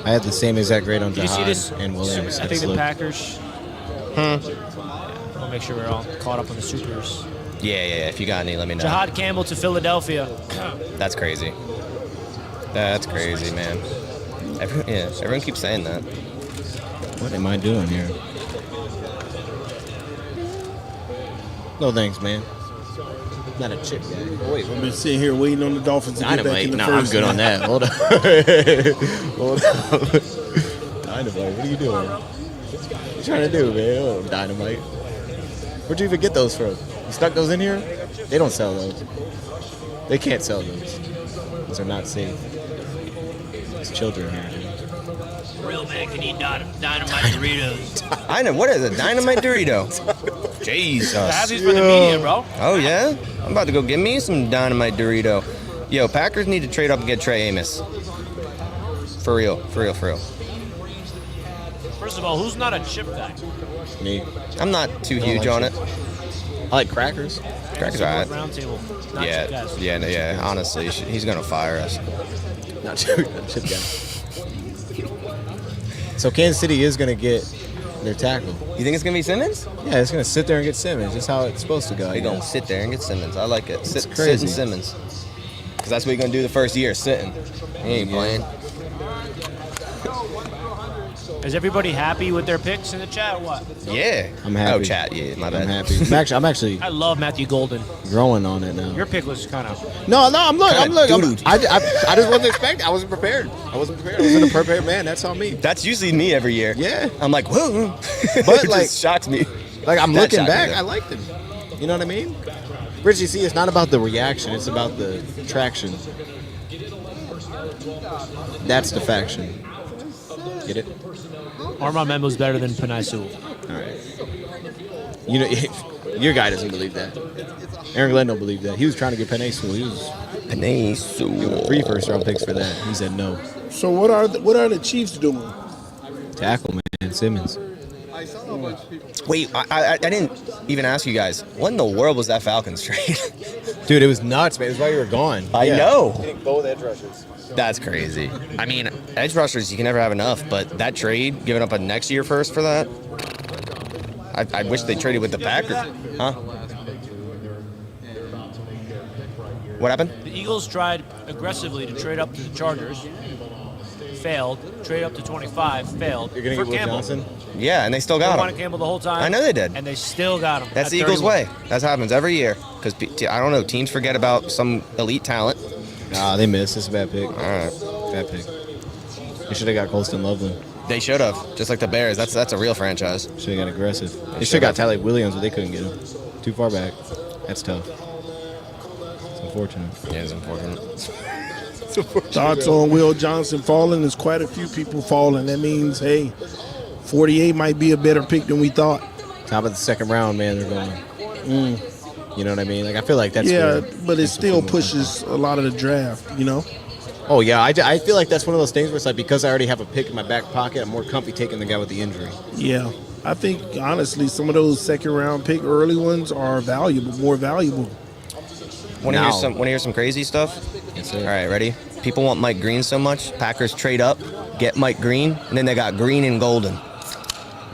I had the same exact grade on Did you see Jihad this? and Williams. I think the Packers. I'll make sure we're all caught up on the Supers. Yeah. If you got any, let me know. Jihad Campbell to Philadelphia. That's crazy. That's crazy, man. Everyone keeps saying that. What am I doing here? No thanks, man. Not a chip guy. Oh, wait, I've been sitting here waiting on the Dolphins to get back in the I'm first. good on that. Hold on. Hold on. Dynamite, what are you doing? What you trying to do, man? Oh, Dynamite. Where'd you even get those from? You stuck those in here? They don't sell those. They can't sell those. Those are not safe. There's children here, dude. Real man can eat dynamite Doritos. I know. What is a dynamite Dorito? Jesus. I have these for the media, bro. Oh, yeah? I'm about to go get me some dynamite Dorito. Yo, Packers need to trade up and get Trey Amos. For real. First of all, who's not a chip guy? Me. I'm not too huge like on chips. it. I like crackers. Crackers are alright. Round table. Not chip guys. Yeah. Honestly, he's going to fire us. Not chip guy. So Kansas City is going to get their tackle. You think it's going to be Simmons? Yeah, it's going to sit there and get Simmons. That's how it's supposed to go. They're going to sit there and get Simmons. I like it. Sit crazy. and Simmons. Because that's what you're going to do the first year, sitting. He ain't playing. Is everybody happy with their picks in the chat or what? Yeah. I'm happy. Oh, chat. Yeah, my bad. I'm happy. I'm actually I love Matthew Golden. growing on it now. Your pick was kind of... No, I'm doo-doo. I just wasn't expecting. I wasn't prepared. I wasn't a prepared man. That's on me. That's usually me every year. Yeah. I'm like, whoa. But, it like- just shocks me. Like, I'm That looking shocked me, back, though. I liked him. You know what I mean? Richie, see, it's not about the reaction. It's about the traction. That's the faction. Get it? Armand Membo's better than Panay Sewell. All right. You know, your guy doesn't believe that. Aaron Glenn don't believe that. He was trying to get Panay Sewell. He was Panay Sewell. 3 first-round picks for that. He said no. So what are the Chiefs doing? Tackle, man. Simmons. Wait, I didn't even ask you guys. What in the world was that Falcons trade? Dude, it was nuts, man. It was while you were gone. I know. Getting both edge rushers. That's crazy. I mean, edge rushers, you can never have enough, but that trade, giving up a next year first for that, I wish they traded with the Packers. Huh? What happened? The Eagles tried aggressively to trade up to the Chargers. Failed. Trade up to 25. Failed. You're going to for get Will Campbell. Johnson? Yeah, and they still They got wanted him. Campbell the whole time. I know they did. And they still got him. That's at the Eagles' 31. way. That happens every year. Because, I don't know, teams forget about some elite talent. Nah, they missed. It's a bad pick. All right. Bad pick. They should have got Colston Loveland. They should have, just like the Bears. That's a real franchise. Should have got aggressive. They should have got Tyler Williams, but they couldn't get him. Too far back. That's tough. It's unfortunate. Yeah, it's unfortunate. Thoughts on Will Johnson falling? There's quite a few people falling. That means, hey, 48 might be a better pick than we thought. Top of the second round, man, they're going. You know what I mean? Like, I feel like that's Yeah, where- but it that's still what's pushes a lot of the draft, you know? Oh, yeah. I feel like that's one of those things where it's like, because I already have a pick in my back pocket, I'm more comfy taking the guy with the injury. Yeah. I think, honestly, some of those second-round pick early ones are valuable, more valuable. Want to Now. hear some crazy stuff? Yes, sir. All right, ready? People want Mike Green so much. Packers trade up, get Mike Green, and then they got Green and Golden.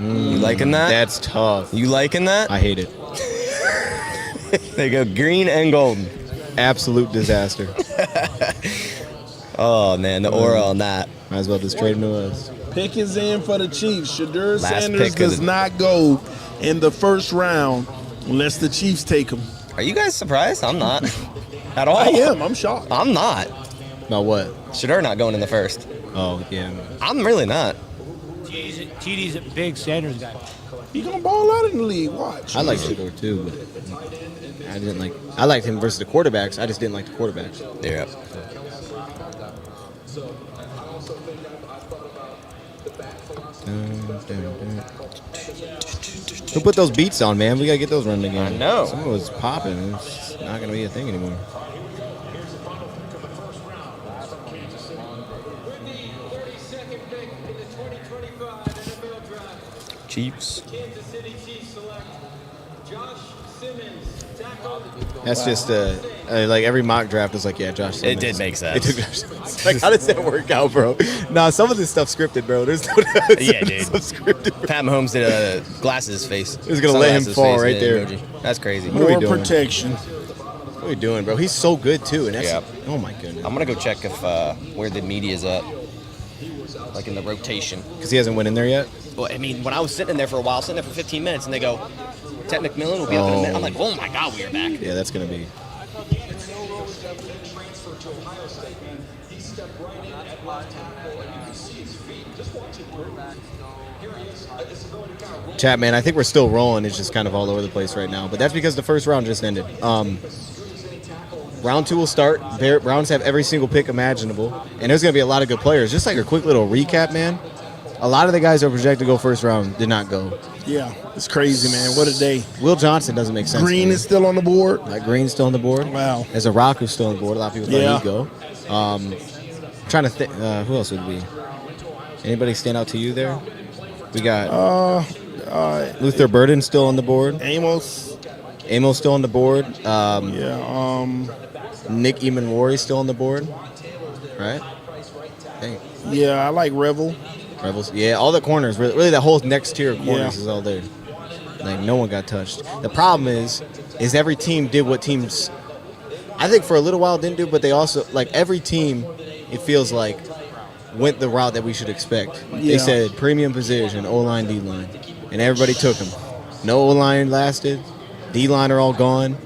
You liking that? That's tough. You liking that? I hate it. They go Green and Golden. Absolute disaster. Oh, man, the aura on that. Might as well just trade him to us. Pick is in for the Chiefs. Shadur Last Sanders pick of does the- not go in the first round unless the Chiefs take him. Are you guys surprised? I'm not. At all. I am. I'm shocked. I'm not. About what? Shador not going in the first. Oh, yeah. I'm really not. TD's a big Sanders guy. He gonna ball out in the league. Watch. I like Shador too, but I didn't like. I liked him versus the quarterbacks. I just didn't like the quarterbacks. Yeah. Who put those beats on, man? We gotta get those running again. I know. Someone was popping. It's not gonna be a thing anymore. Chiefs. That's just like every mock draft is like, yeah, Josh Simmons. It did make sense. It took Josh Simmons. Like, how does that work out, bro? Nah, some of this stuff's scripted, bro. There's no Yeah, dude. scripted. Bro. Pat Mahomes did a glasses face. He was gonna let him Sunglasses fall face right there. emoji. That's crazy. What are we More doing? protection. What are we doing, bro? He's so good too, and that's Yeah. oh my goodness. I'm gonna go check if where the media's at, like in the rotation. Because he hasn't went in there yet. Well, I mean, when I was sitting there for a while, sitting there for 15 minutes, and they go, Ted McMillan will be up in a minute. I'm like, oh my God, we are back. Yeah, that's gonna be. Chat, man, I think we're still rolling. It's just kind of all over the place right now. But that's because the first round just ended. Round 2 will start. Browns have every single pick imaginable. And there's going to be a lot of good players. Just like a quick little recap, man. A lot of the guys that were projected to go first round did not go. Yeah, it's crazy, man. What a day. Will Johnson doesn't make sense. Green is still on the board. Green's still on the board. Wow. There's a Rock who's still on the board. A lot of people thought he'd go. Trying to think. Who else would it be? Anybody stand out to you there? We got Luther Burden still on the board. Amos still on the board. Nick Emanwari still on the board. Right? Dang. Yeah, I like Revel. Rebels. Yeah, all the corners. Really, that whole next tier of corners is all there. Like, no one got touched. The problem is every team did what teams, I think for a little while didn't do, but they also, like, every team, it feels like, went the route that we should expect. Yeah. They said premium position, O-line, D-line, and everybody took them. No O-line lasted. D-line are all gone.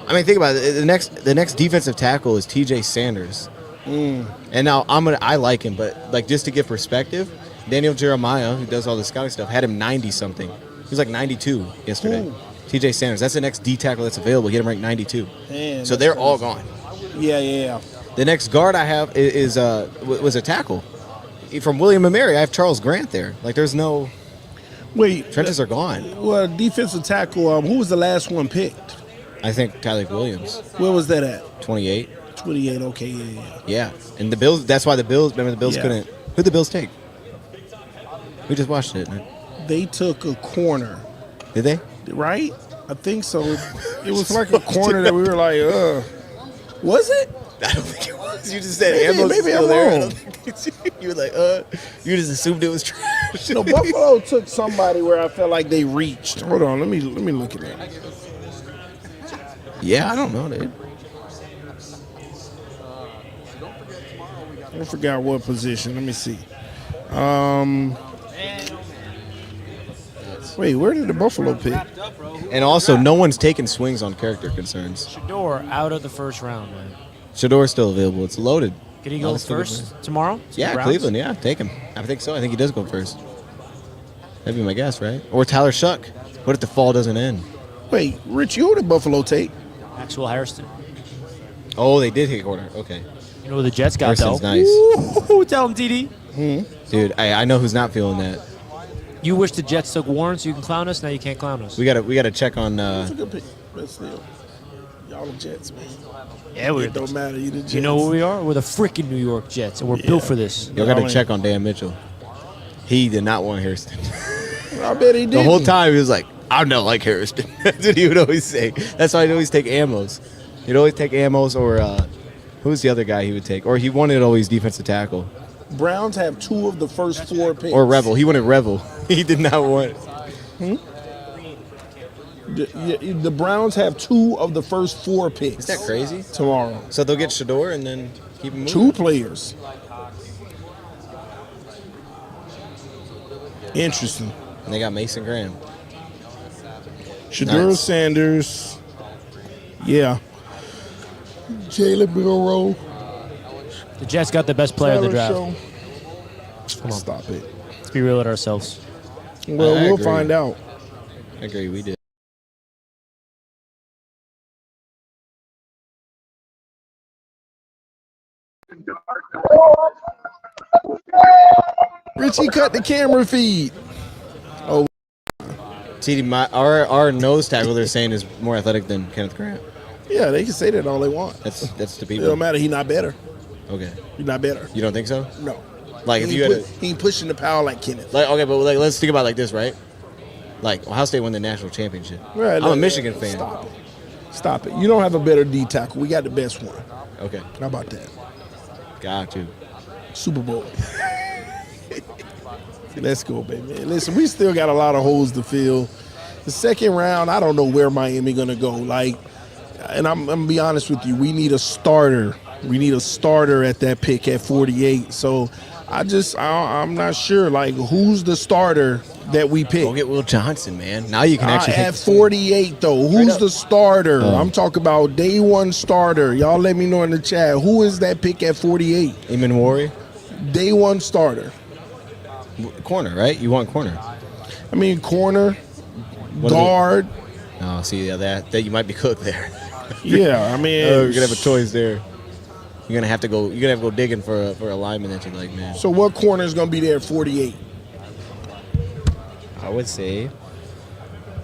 I mean, think about it. The next defensive tackle is TJ Sanders. And now I like him, but like just to give perspective, Daniel Jeremiah, who does all the scouting stuff, had him 90-something. He was like 92 yesterday. Ooh. TJ Sanders, that's the next D tackle that's available. He had him ranked 92. Man, so they're all gone. Yeah. The next guard I have was a tackle. From William & Mary, I have Charles Grant there. Like, there's no... Wait. Trenches are gone. Well, defensive tackle, who was the last one picked? I think Tyler Williams. Where was that at? 28. 28, okay, yeah. Yeah, and the Bills, that's why the Bills couldn't... Who'd the Bills take? We just watched it. They took a corner. Did they? Right? I think so. It was like a corner that we were like, Was it? I don't think it was. You just said Ambo's maybe still I'm there. wrong. You were like, you just assumed it was trash. No, Buffalo took somebody where I felt like they reached. Hold on, let me look at that. Yeah, I don't know, dude. I forgot what position. Let me see. Wait, where did the Buffalo pick? And also, no one's taking swings on character concerns. Shador out of the first round, man. Shador's still available. It's loaded. Could he go first tomorrow? Yeah, Cleveland, yeah. Take him. I think so. I think he does go first. That'd be my guess, right? Or Tyler Shuck. What if the fall doesn't end? Wait, Rich, who did Buffalo take? Maxwell Hairston. Oh, they did take order. Okay. You know who the Jets got, Hairston's though? nice. Ooh, tell him, TD. Dude, I know who's not feeling that. You wish the Jets took Warren so you can clown us? Now you can't clown us. We gotta check on. That's a good pick. But still, y'all the Jets, man. Yeah, It don't matter. You the Jets. You know what we are? We're the freaking New York Jets, and we're built for this. Y'all gotta check on Dan Mitchell. He did not want Hairston. I bet he did. The whole time he was like, I don't like Hairston. That's what he would always say. That's why he'd always take Amos. He'd always take Amos or who's the other guy he would take? Or he wanted always defensive tackle. Browns have 2 of the first 4 picks. Or Revel. He wanted Revel. He did not want. The Browns have 2 of the first 4 picks. Is that crazy? Tomorrow. So they'll get Shador and then keep him moving? 2 players. Interesting. And they got Mason Graham. Shador Sanders. Yeah. Jalen Milroe. The Jets got the best player of the draft. Come on. Stop it. Let's be real with ourselves. Well, I we'll agree. find out. I agree. We did. Richie cut the camera feed. Oh, TD, our nose tackle they're saying is more athletic than Kenneth Grant. yeah, they can say that all they want. That's the It people. don't matter. He's not better. Okay. He's not better. You don't think so? No. Like if he you ain't had he ain't pushing the power like Kenneth. like okay, but like let's think about it like this, right? Like Ohio State won the national championship. Right, I'm a Michigan fan. Stop it. Stop it. You don't have a better D tackle. We got the best one. Okay. How about that? Got you. Super Bowl. Let's go, baby. Listen, we still got a lot of holes to fill. The second round, I don't know where Miami gonna go. Like, and I'm gonna be honest with you, we need a starter. We need a starter at that pick at 48. So I'm not sure. Like, who's the starter that we pick? Go get Will Johnson, man. Now you can actually At 48 though, who's the starter? I'm talking about day one starter. Y'all let me know in the chat. Who is that pick at 48? Eamon Wari? Day one starter. Corner, right? You want corner. I mean, corner, What are guard. Oh, see, yeah, that you might be cooked there. Yeah, I mean, Oh, you're gonna have a choice there. You're gonna have to go digging for a lineman that you like, man. So what corner is gonna be there at 48? I would say,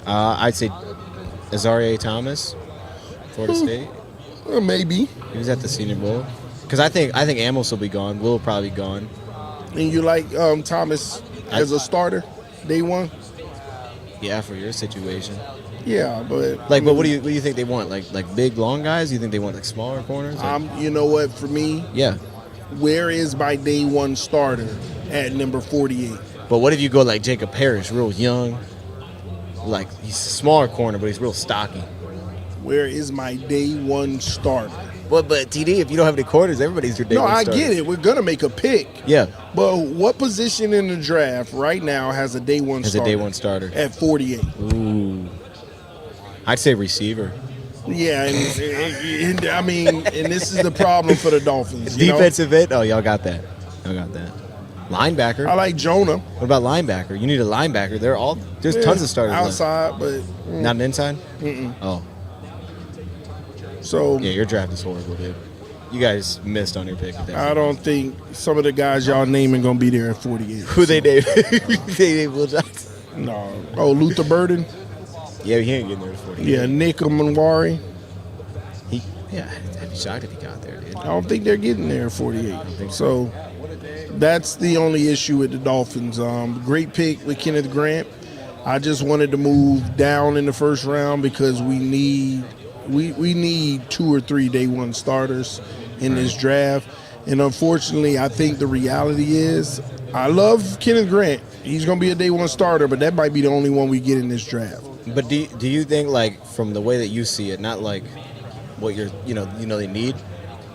I'd say Azaria Thomas, Florida State. Maybe. He was at the Senior Bowl. Because I think Amos will be gone. Will probably be gone. And you like Thomas as a starter, day one? Yeah, for your situation. Yeah, but Like, but what do you think they want? Like big long guys? You think they want like smaller corners? Like, you know what? For me, yeah. where is my day one starter at number 48? But what if you go like Jacob Parrish, real young? Like he's a smaller corner, but he's real stocky. Where is my day one starter? But TD, if you don't have any corners, everybody's your day one No, I starter. get it. We're gonna make a pick. Yeah. But what position in the draft right now has a day one As starter? a day one starter. At 48. Ooh. I'd say receiver. Yeah, and I mean, and this is the problem for the Dolphins. You know? Defensive end? Oh, y'all got that. Y'all got that. Linebacker. I like Jonah. What about linebacker? You need a linebacker. There's tons of starters left. outside, but Not an inside? Mm-mm. Oh. So Yeah, your draft is horrible, dude. You guys missed on your pick with that. I don't think some of the guys y'all naming gonna be there at 48. Who they named? They named Will Johnson. No. Oh, Luther Burden. Yeah, he ain't getting there to 40. Yeah, Nick Manwari. Yeah, I'd be shocked if he got there, dude. I don't think they're getting there at 48. So that's the only issue with the Dolphins. Great pick with Kenneth Grant. I just wanted to move down in the first round because we need 2 or 3 day one starters in this draft. And unfortunately, I think the reality is I love Kenneth Grant. He's going to be a day one starter, but that might be the only one we get in this draft. But do you think, like, from the way that you see it, not like what you're, they need,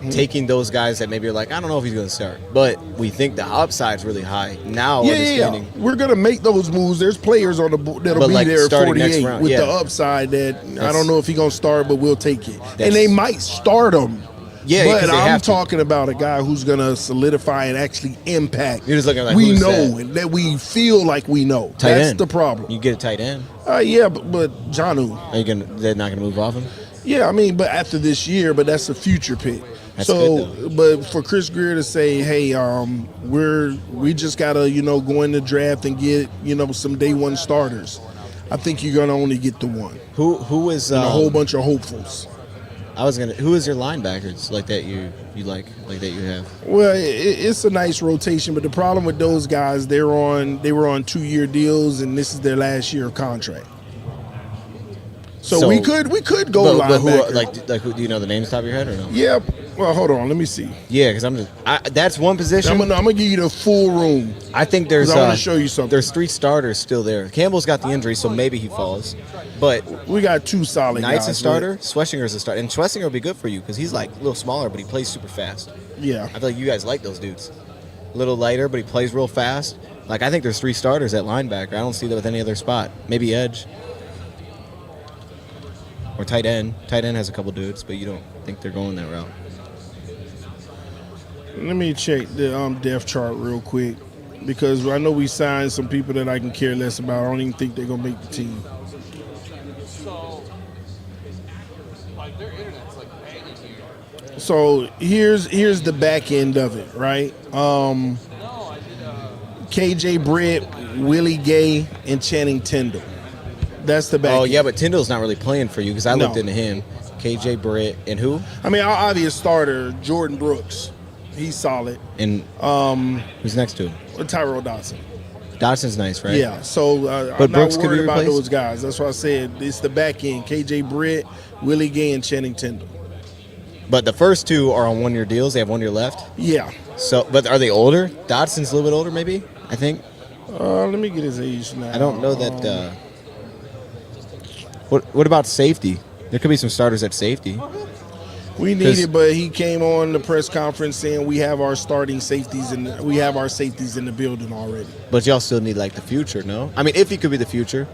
taking those guys that maybe you're like, I don't know if he's going to start, but we think the upside's really high. Now, understanding. We're going to make those moves. There's players on the board that'll be like there at starting next 48 round, with yeah. the upside that I don't know if he's going to start, but we'll take it. And That's- they might start him. Yeah, but 'cause they I'm have to. talking about a guy who's going to solidify and actually impact. You're just looking like, we who's know that? and that we feel like we know. Tight That's end. the problem. You get a tight end. Yeah, but Jonnu. They're not gonna move off him? Yeah, I mean, but after this year, but that's a future pick. That's so, good, but for Chris Greer to say, "Hey, we just gotta, go in the draft and get, some day one starters," I think you're gonna only get the one. Who is And a whole bunch of hopefuls. Who is your linebackers like that you like that you have? Well, it's a nice rotation, but the problem with those guys, they were on 2-year deals, and this is their last year of contract. So we could go but who, linebacker. who, do you know the names top of your head or no? Yeah. Well, hold on. Let me see. Yeah, because that's one position. I'm gonna give you the full room. I think there's. 'Cause I wanna show you something. There's 3 starters still there. Campbell's got the injury, so maybe he falls. But we got 2 solid Knight's guys. a starter. Schwessinger's a starter, and Schwessinger will be good for you because he's like a little smaller, but he plays super fast. Yeah. I feel like you guys like those dudes. A little lighter, but he plays real fast. Like I think there's 3 starters at linebacker. I don't see that with any other spot. Maybe edge. Or tight end. Tight end has a couple dudes, but you don't think they're going that route. Let me check the depth chart real quick because I know we signed some people that I can care less about. I don't even think they're gonna make the team. So, like, their internet's like banging here. So here's the back end of it, right? KJ Britt, Willie Gay, and Channing Tindall. That's the back. Oh end. yeah, but Tyndall's not really playing for you because I looked No. into him. KJ Britt and who? I mean, our obvious starter, Jordan Brooks. He's solid. And who's next to him? Tyrell Dodson. Dodson's nice, right? Yeah, so But I'm Brooks not could be worried about replaced? those guys. That's why I said it's the back end. KJ Britt, Willie Gay, and Channing Tindall. But the first two are on 1-year deals. They have 1 year left. Yeah. So, but are they older? Dodson's a little bit older, maybe. I think. Let me get his age now. I don't know that. What about safety? There could be some starters at safety. We need it, but he came on the press conference saying we have our starting safeties and we have our safeties in the building already. But y'all still need like the future, no? I mean, if he could be the future,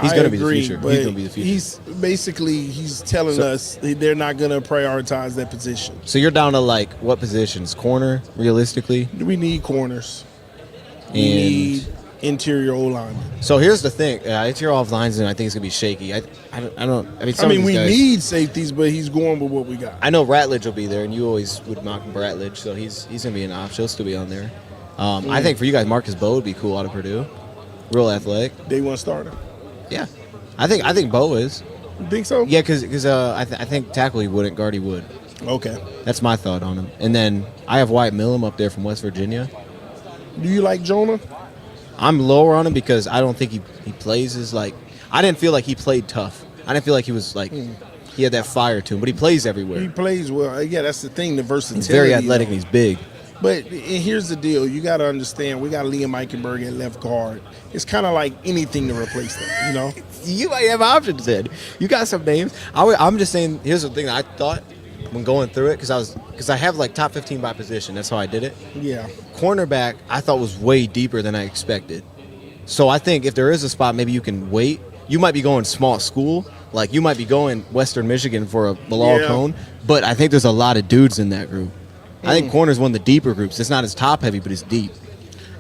he's going to be the future. But He's going to be the future. He's telling us they're not going to prioritize that position. So you're down to like what positions? Corner, realistically. We need corners. We And need interior O linemen. so here's the thing: it's your off lines, and I think it's gonna be shaky. I don't. I mean, some of these We guys- need safeties, but he's going with what we got. I know Ratledge will be there, and you always would mock Ratledge, so he's gonna be an option. He'll still be on there. I think for you guys, Marcus Bowe would be cool out of Purdue. Real athletic. They want to start him. Yeah, I think Bowe is. You think so? Yeah, because I think tackle he wouldn't, guard he would. Okay. That's my thought on him. And then I have Wyatt Millum up there from West Virginia. Do you like Jonah? I'm lower on him because I don't think he plays as like. I didn't feel like he played tough. I didn't feel like he was like he had that fire to him, but he plays everywhere. He plays well. Yeah, that's the thing. The versatility. He's very athletic and he's big. But here's the deal. You got to understand, we got Liam Eichenberg at left guard. It's kind of like anything to replace them, you know? You might have options then. You got some names. I'm just saying, here's the thing that I thought when going through it, because I have like top 15 by position. That's how I did it. Yeah. Cornerback, I thought was way deeper than I expected. So I think if there is a spot, maybe you can wait. You might be going small school. Like you might be going Western Michigan for a Bilal Cone. But I think there's a lot of dudes in that group. I think corner's one of the deeper groups. It's not as top heavy, but it's deep.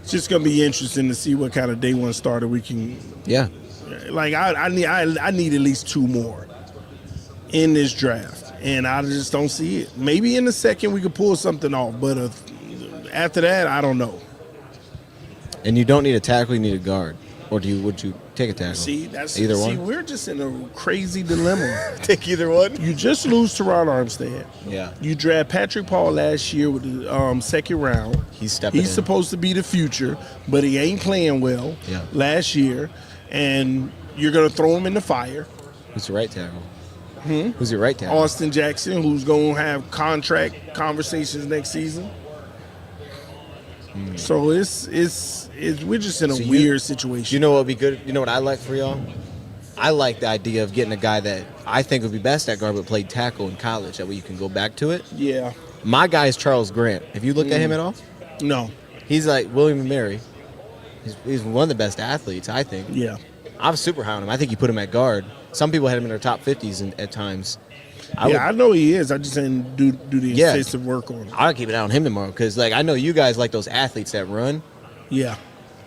It's just going to be interesting to see what kind of day one starter we can. Yeah. Like I need at least two more in this draft, and I just don't see it. Maybe in the second we could pull something off, but after that, I don't know. And you don't need a tackle; you need a guard. Or would you take a tackle? See, that's either one. We're just in a crazy dilemma. Take either one. You just lose to Ron Armstead. Yeah. You draft Patrick Paul last year with the second round. He's stepping in. He's supposed to be the future, but he ain't playing well last year, and you're gonna throw him in the fire. Who's your right tackle? Who's your right tackle? Austin Jackson, who's gonna have contract conversations next season. So it's we're just in a weird situation. You know what would be good? You know what I like for y'all? I like the idea of getting a guy that I think would be best at guard but played tackle in college. That way you can go back to it. Yeah. My guy is Charles Grant. Have you looked at him at all? No. He's like William and Mary. He's one of the best athletes, I think. Yeah. I'm super high on him. I think you put him at guard. Some people had him in their top 50s at times. I know he is. I just didn't do the intensive work on him. I'll keep an eye on him tomorrow because, like, I know you guys like those athletes that run. Yeah.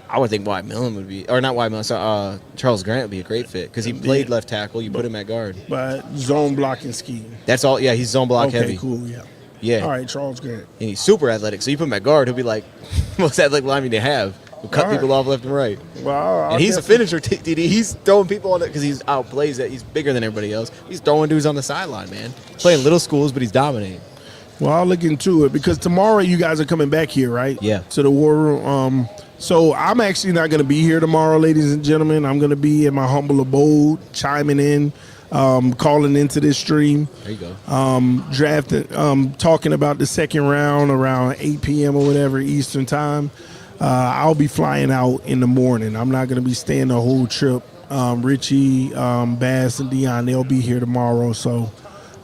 I would think Wyatt Millum would be, or not Wyatt Millum, so, Charles Grant would be a great fit because he played left tackle. You put him at guard. But zone blocking scheme. That's all. Yeah, he's zone block heavy. Okay, cool. Yeah. Yeah. All right, Charles Grant. And he's super athletic. So you put him at guard, he'll be like most athletic lineman to have. He'll cut people off left and right. Wow. And he's a finisher, TD. He's throwing people on it because he's outplays it. He's bigger than everybody else. He's throwing dudes on the sideline, man. Playing little schools, but he's dominating. Well, I'll look into it because tomorrow you guys are coming back here, right? Yeah. To the war room. So I'm actually not going to be here tomorrow, ladies and gentlemen. I'm going to be in my humble abode, chiming in, calling into this stream. There you go. Talking about the second round around 8 p.m. or whatever Eastern time. I'll be flying out in the morning. I'm not going to be staying the whole trip. Richie, Bass, and Dion, they'll be here tomorrow. So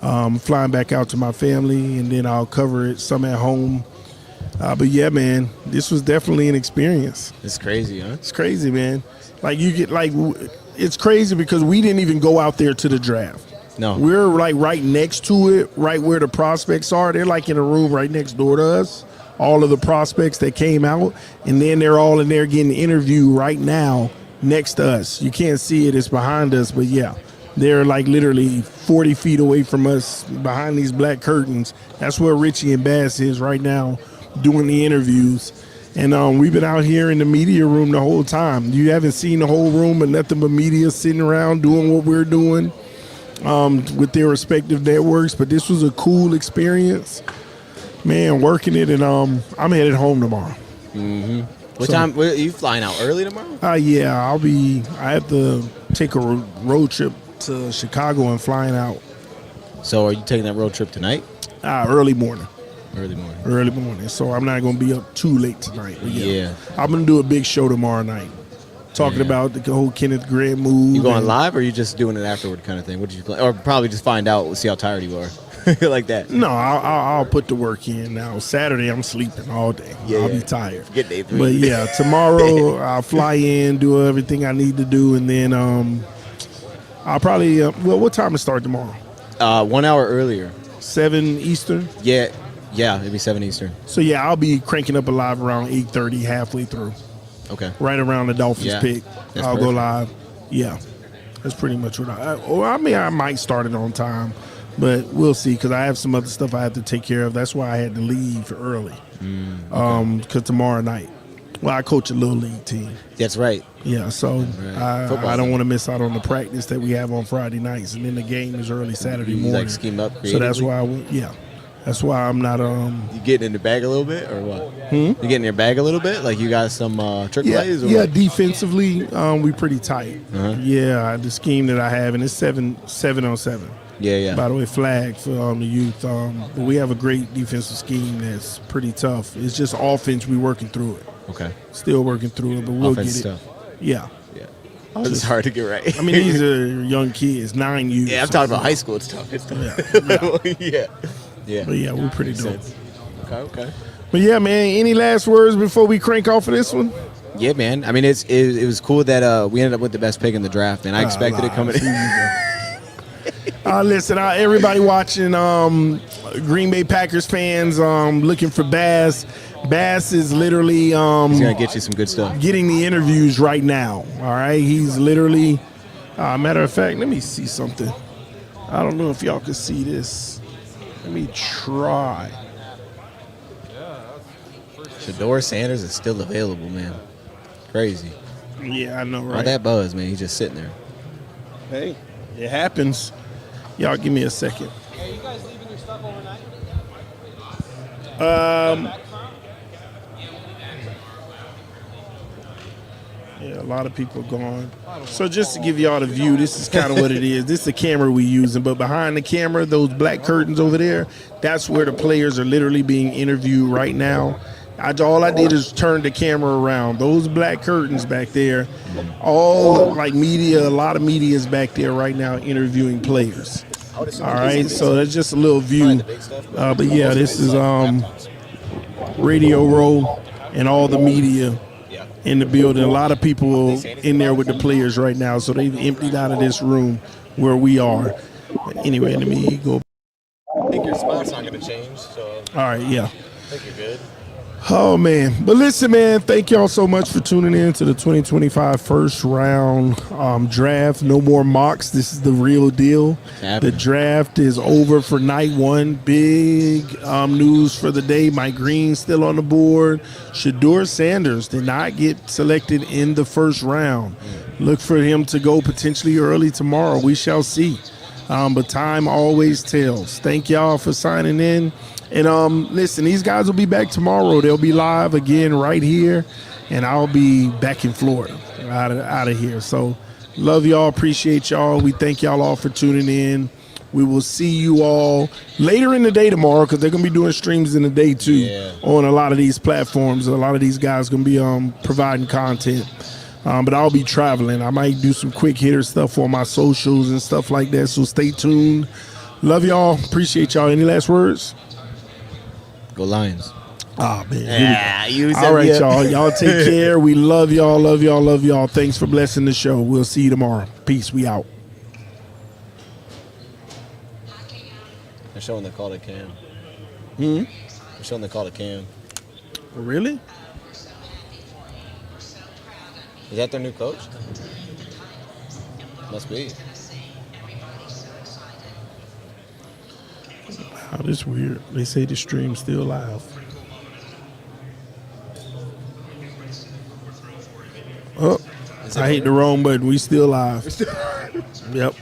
flying back out to my family, and then I'll cover it some at home. But yeah, man, this was definitely an experience. It's crazy, huh? It's crazy, man. Like it's crazy because we didn't even go out there to the draft. No. We're like right next to it, right where the prospects are. They're like in a room right next door to us. All of the prospects that came out, and then they're all in there getting interviewed right now next to us. You can't see it, it's behind us, but yeah, they're like literally 40 feet away from us behind these black curtains. That's where Richie and Bass is right now doing the interviews. And we've been out here in the media room the whole time. You haven't seen the whole room, but nothing but media sitting around doing what we're doing with their respective networks. But this was a cool experience, man, working it. And I'm headed home tomorrow. Mm-hmm. What time? Are you flying out early tomorrow? Yeah, I have to take a road trip to Chicago and flying out. So are you taking that road trip tonight? Early morning. Early morning. So I'm not going to be up too late tonight. But Yeah. I'm going to do a big show tomorrow night. Talking about the whole Kenneth Grant move. You going live or are you just doing it afterward kind of thing? What did you plan? Or probably just find out, see how tired you are. Like that. No, I'll put the work in now. Saturday, I'm sleeping all day. I'll be tired. Get day 3. But yeah, tomorrow I'll fly in, do everything I need to do, and then I'll probably, what time to start tomorrow? 1 hour earlier. 7 Eastern? Yeah, it'd be 7 Eastern. So yeah, I'll be cranking up a live around 8:30, halfway through. Okay. Right around the Dolphins pick. I'll go live. Yeah, that's pretty much what I might start it on time, but we'll see because I have some other stuff I have to take care of. That's why I had to leave early. Because tomorrow night, well, I coach a little league team. That's right. Yeah, so I don't want to miss out on the practice that we have on Friday nights, and then the game is early Saturday morning. Like scheme up creatively? So that's why that's why I'm not. You getting in the bag a little bit, or what? You getting in your bag a little bit? Like you got some trick plays? Or Yeah, what? defensively, we pretty tight. Yeah, the scheme that I have, and it's 7-on-7. Yeah. By the way, flag for the youth. But we have a great defensive scheme that's pretty tough. It's just offense. We working through it. Okay. Still working through it, but we'll Offense get it. stuff. Yeah. It's hard to get right. I mean, these are young kids, 9 years. Yeah, I'm talking about high school. It's tough. Yeah. But yeah, we're pretty dope. Okay. But yeah, man, any last words before we crank off of this one? Yeah, man. I mean, it was cool that we ended up with the best pick in the draft, man. I expected it coming in. Listen, everybody watching, Green Bay Packers fans, looking for Bass. Bass is literally He's gonna get you some good stuff. Getting the interviews right now. All right, he's literally. Matter of fact, let me see something. I don't know if y'all can see this. Let me try. Shador Sanders is still available, man. Crazy. Yeah, I know, right? All that buzz, man. He's just sitting there. Hey, it happens. Y'all give me a second. Are you guys leaving your stuff overnight? Yeah, a lot of people gone. So just to give y'all the view, this is kind of what it is. This is the camera we using, but behind the camera, those black curtains over there, that's where the players are literally being interviewed right now. All I did is turn the camera around. Those black curtains back there, all like media, a lot of media is back there right now interviewing players. All right, so that's just a little view. But yeah, this is Radio Row and all the media in the building. A lot of people in there with the players right now, so they've emptied out of this room where we are. Anyway, let me go. I think your spot's not going to change, so. All right, yeah. I think you're good. Oh, man. But listen, man, thank y'all so much for tuning in to the 2025 first round draft. No more mocks. This is the real deal. The draft is over for night one. Big news for the day. Mike Green still on the board. Shador Sanders did not get selected in the first round. Look for him to go potentially early tomorrow. We shall see. But time always tells. Thank y'all for signing in. And listen, these guys will be back tomorrow. They'll be live again right here, and I'll be back in Florida, out of here. So love y'all, appreciate y'all. We thank y'all all for tuning in. We will see you all later in the day tomorrow because they're going to be doing streams in the day too on a lot of these platforms. A lot of these guys going to be providing content. But I'll be traveling. I might do some quick hitter stuff on my socials and stuff like that. So stay tuned. Love y'all. Appreciate y'all. Any last words? Go Lions. Oh, man. Yeah, all right, y'all. Y'all take care. We love y'all, love y'all, love y'all. Thanks for blessing the show. We'll see you tomorrow. Peace. We out. showing the call to Cam. Hmm? They're showing the call to Cam. Really? Is that their new coach? Must be. Wow, this is weird. They say the stream's still live. Oh, I hate the wrong button. We still live. Yep.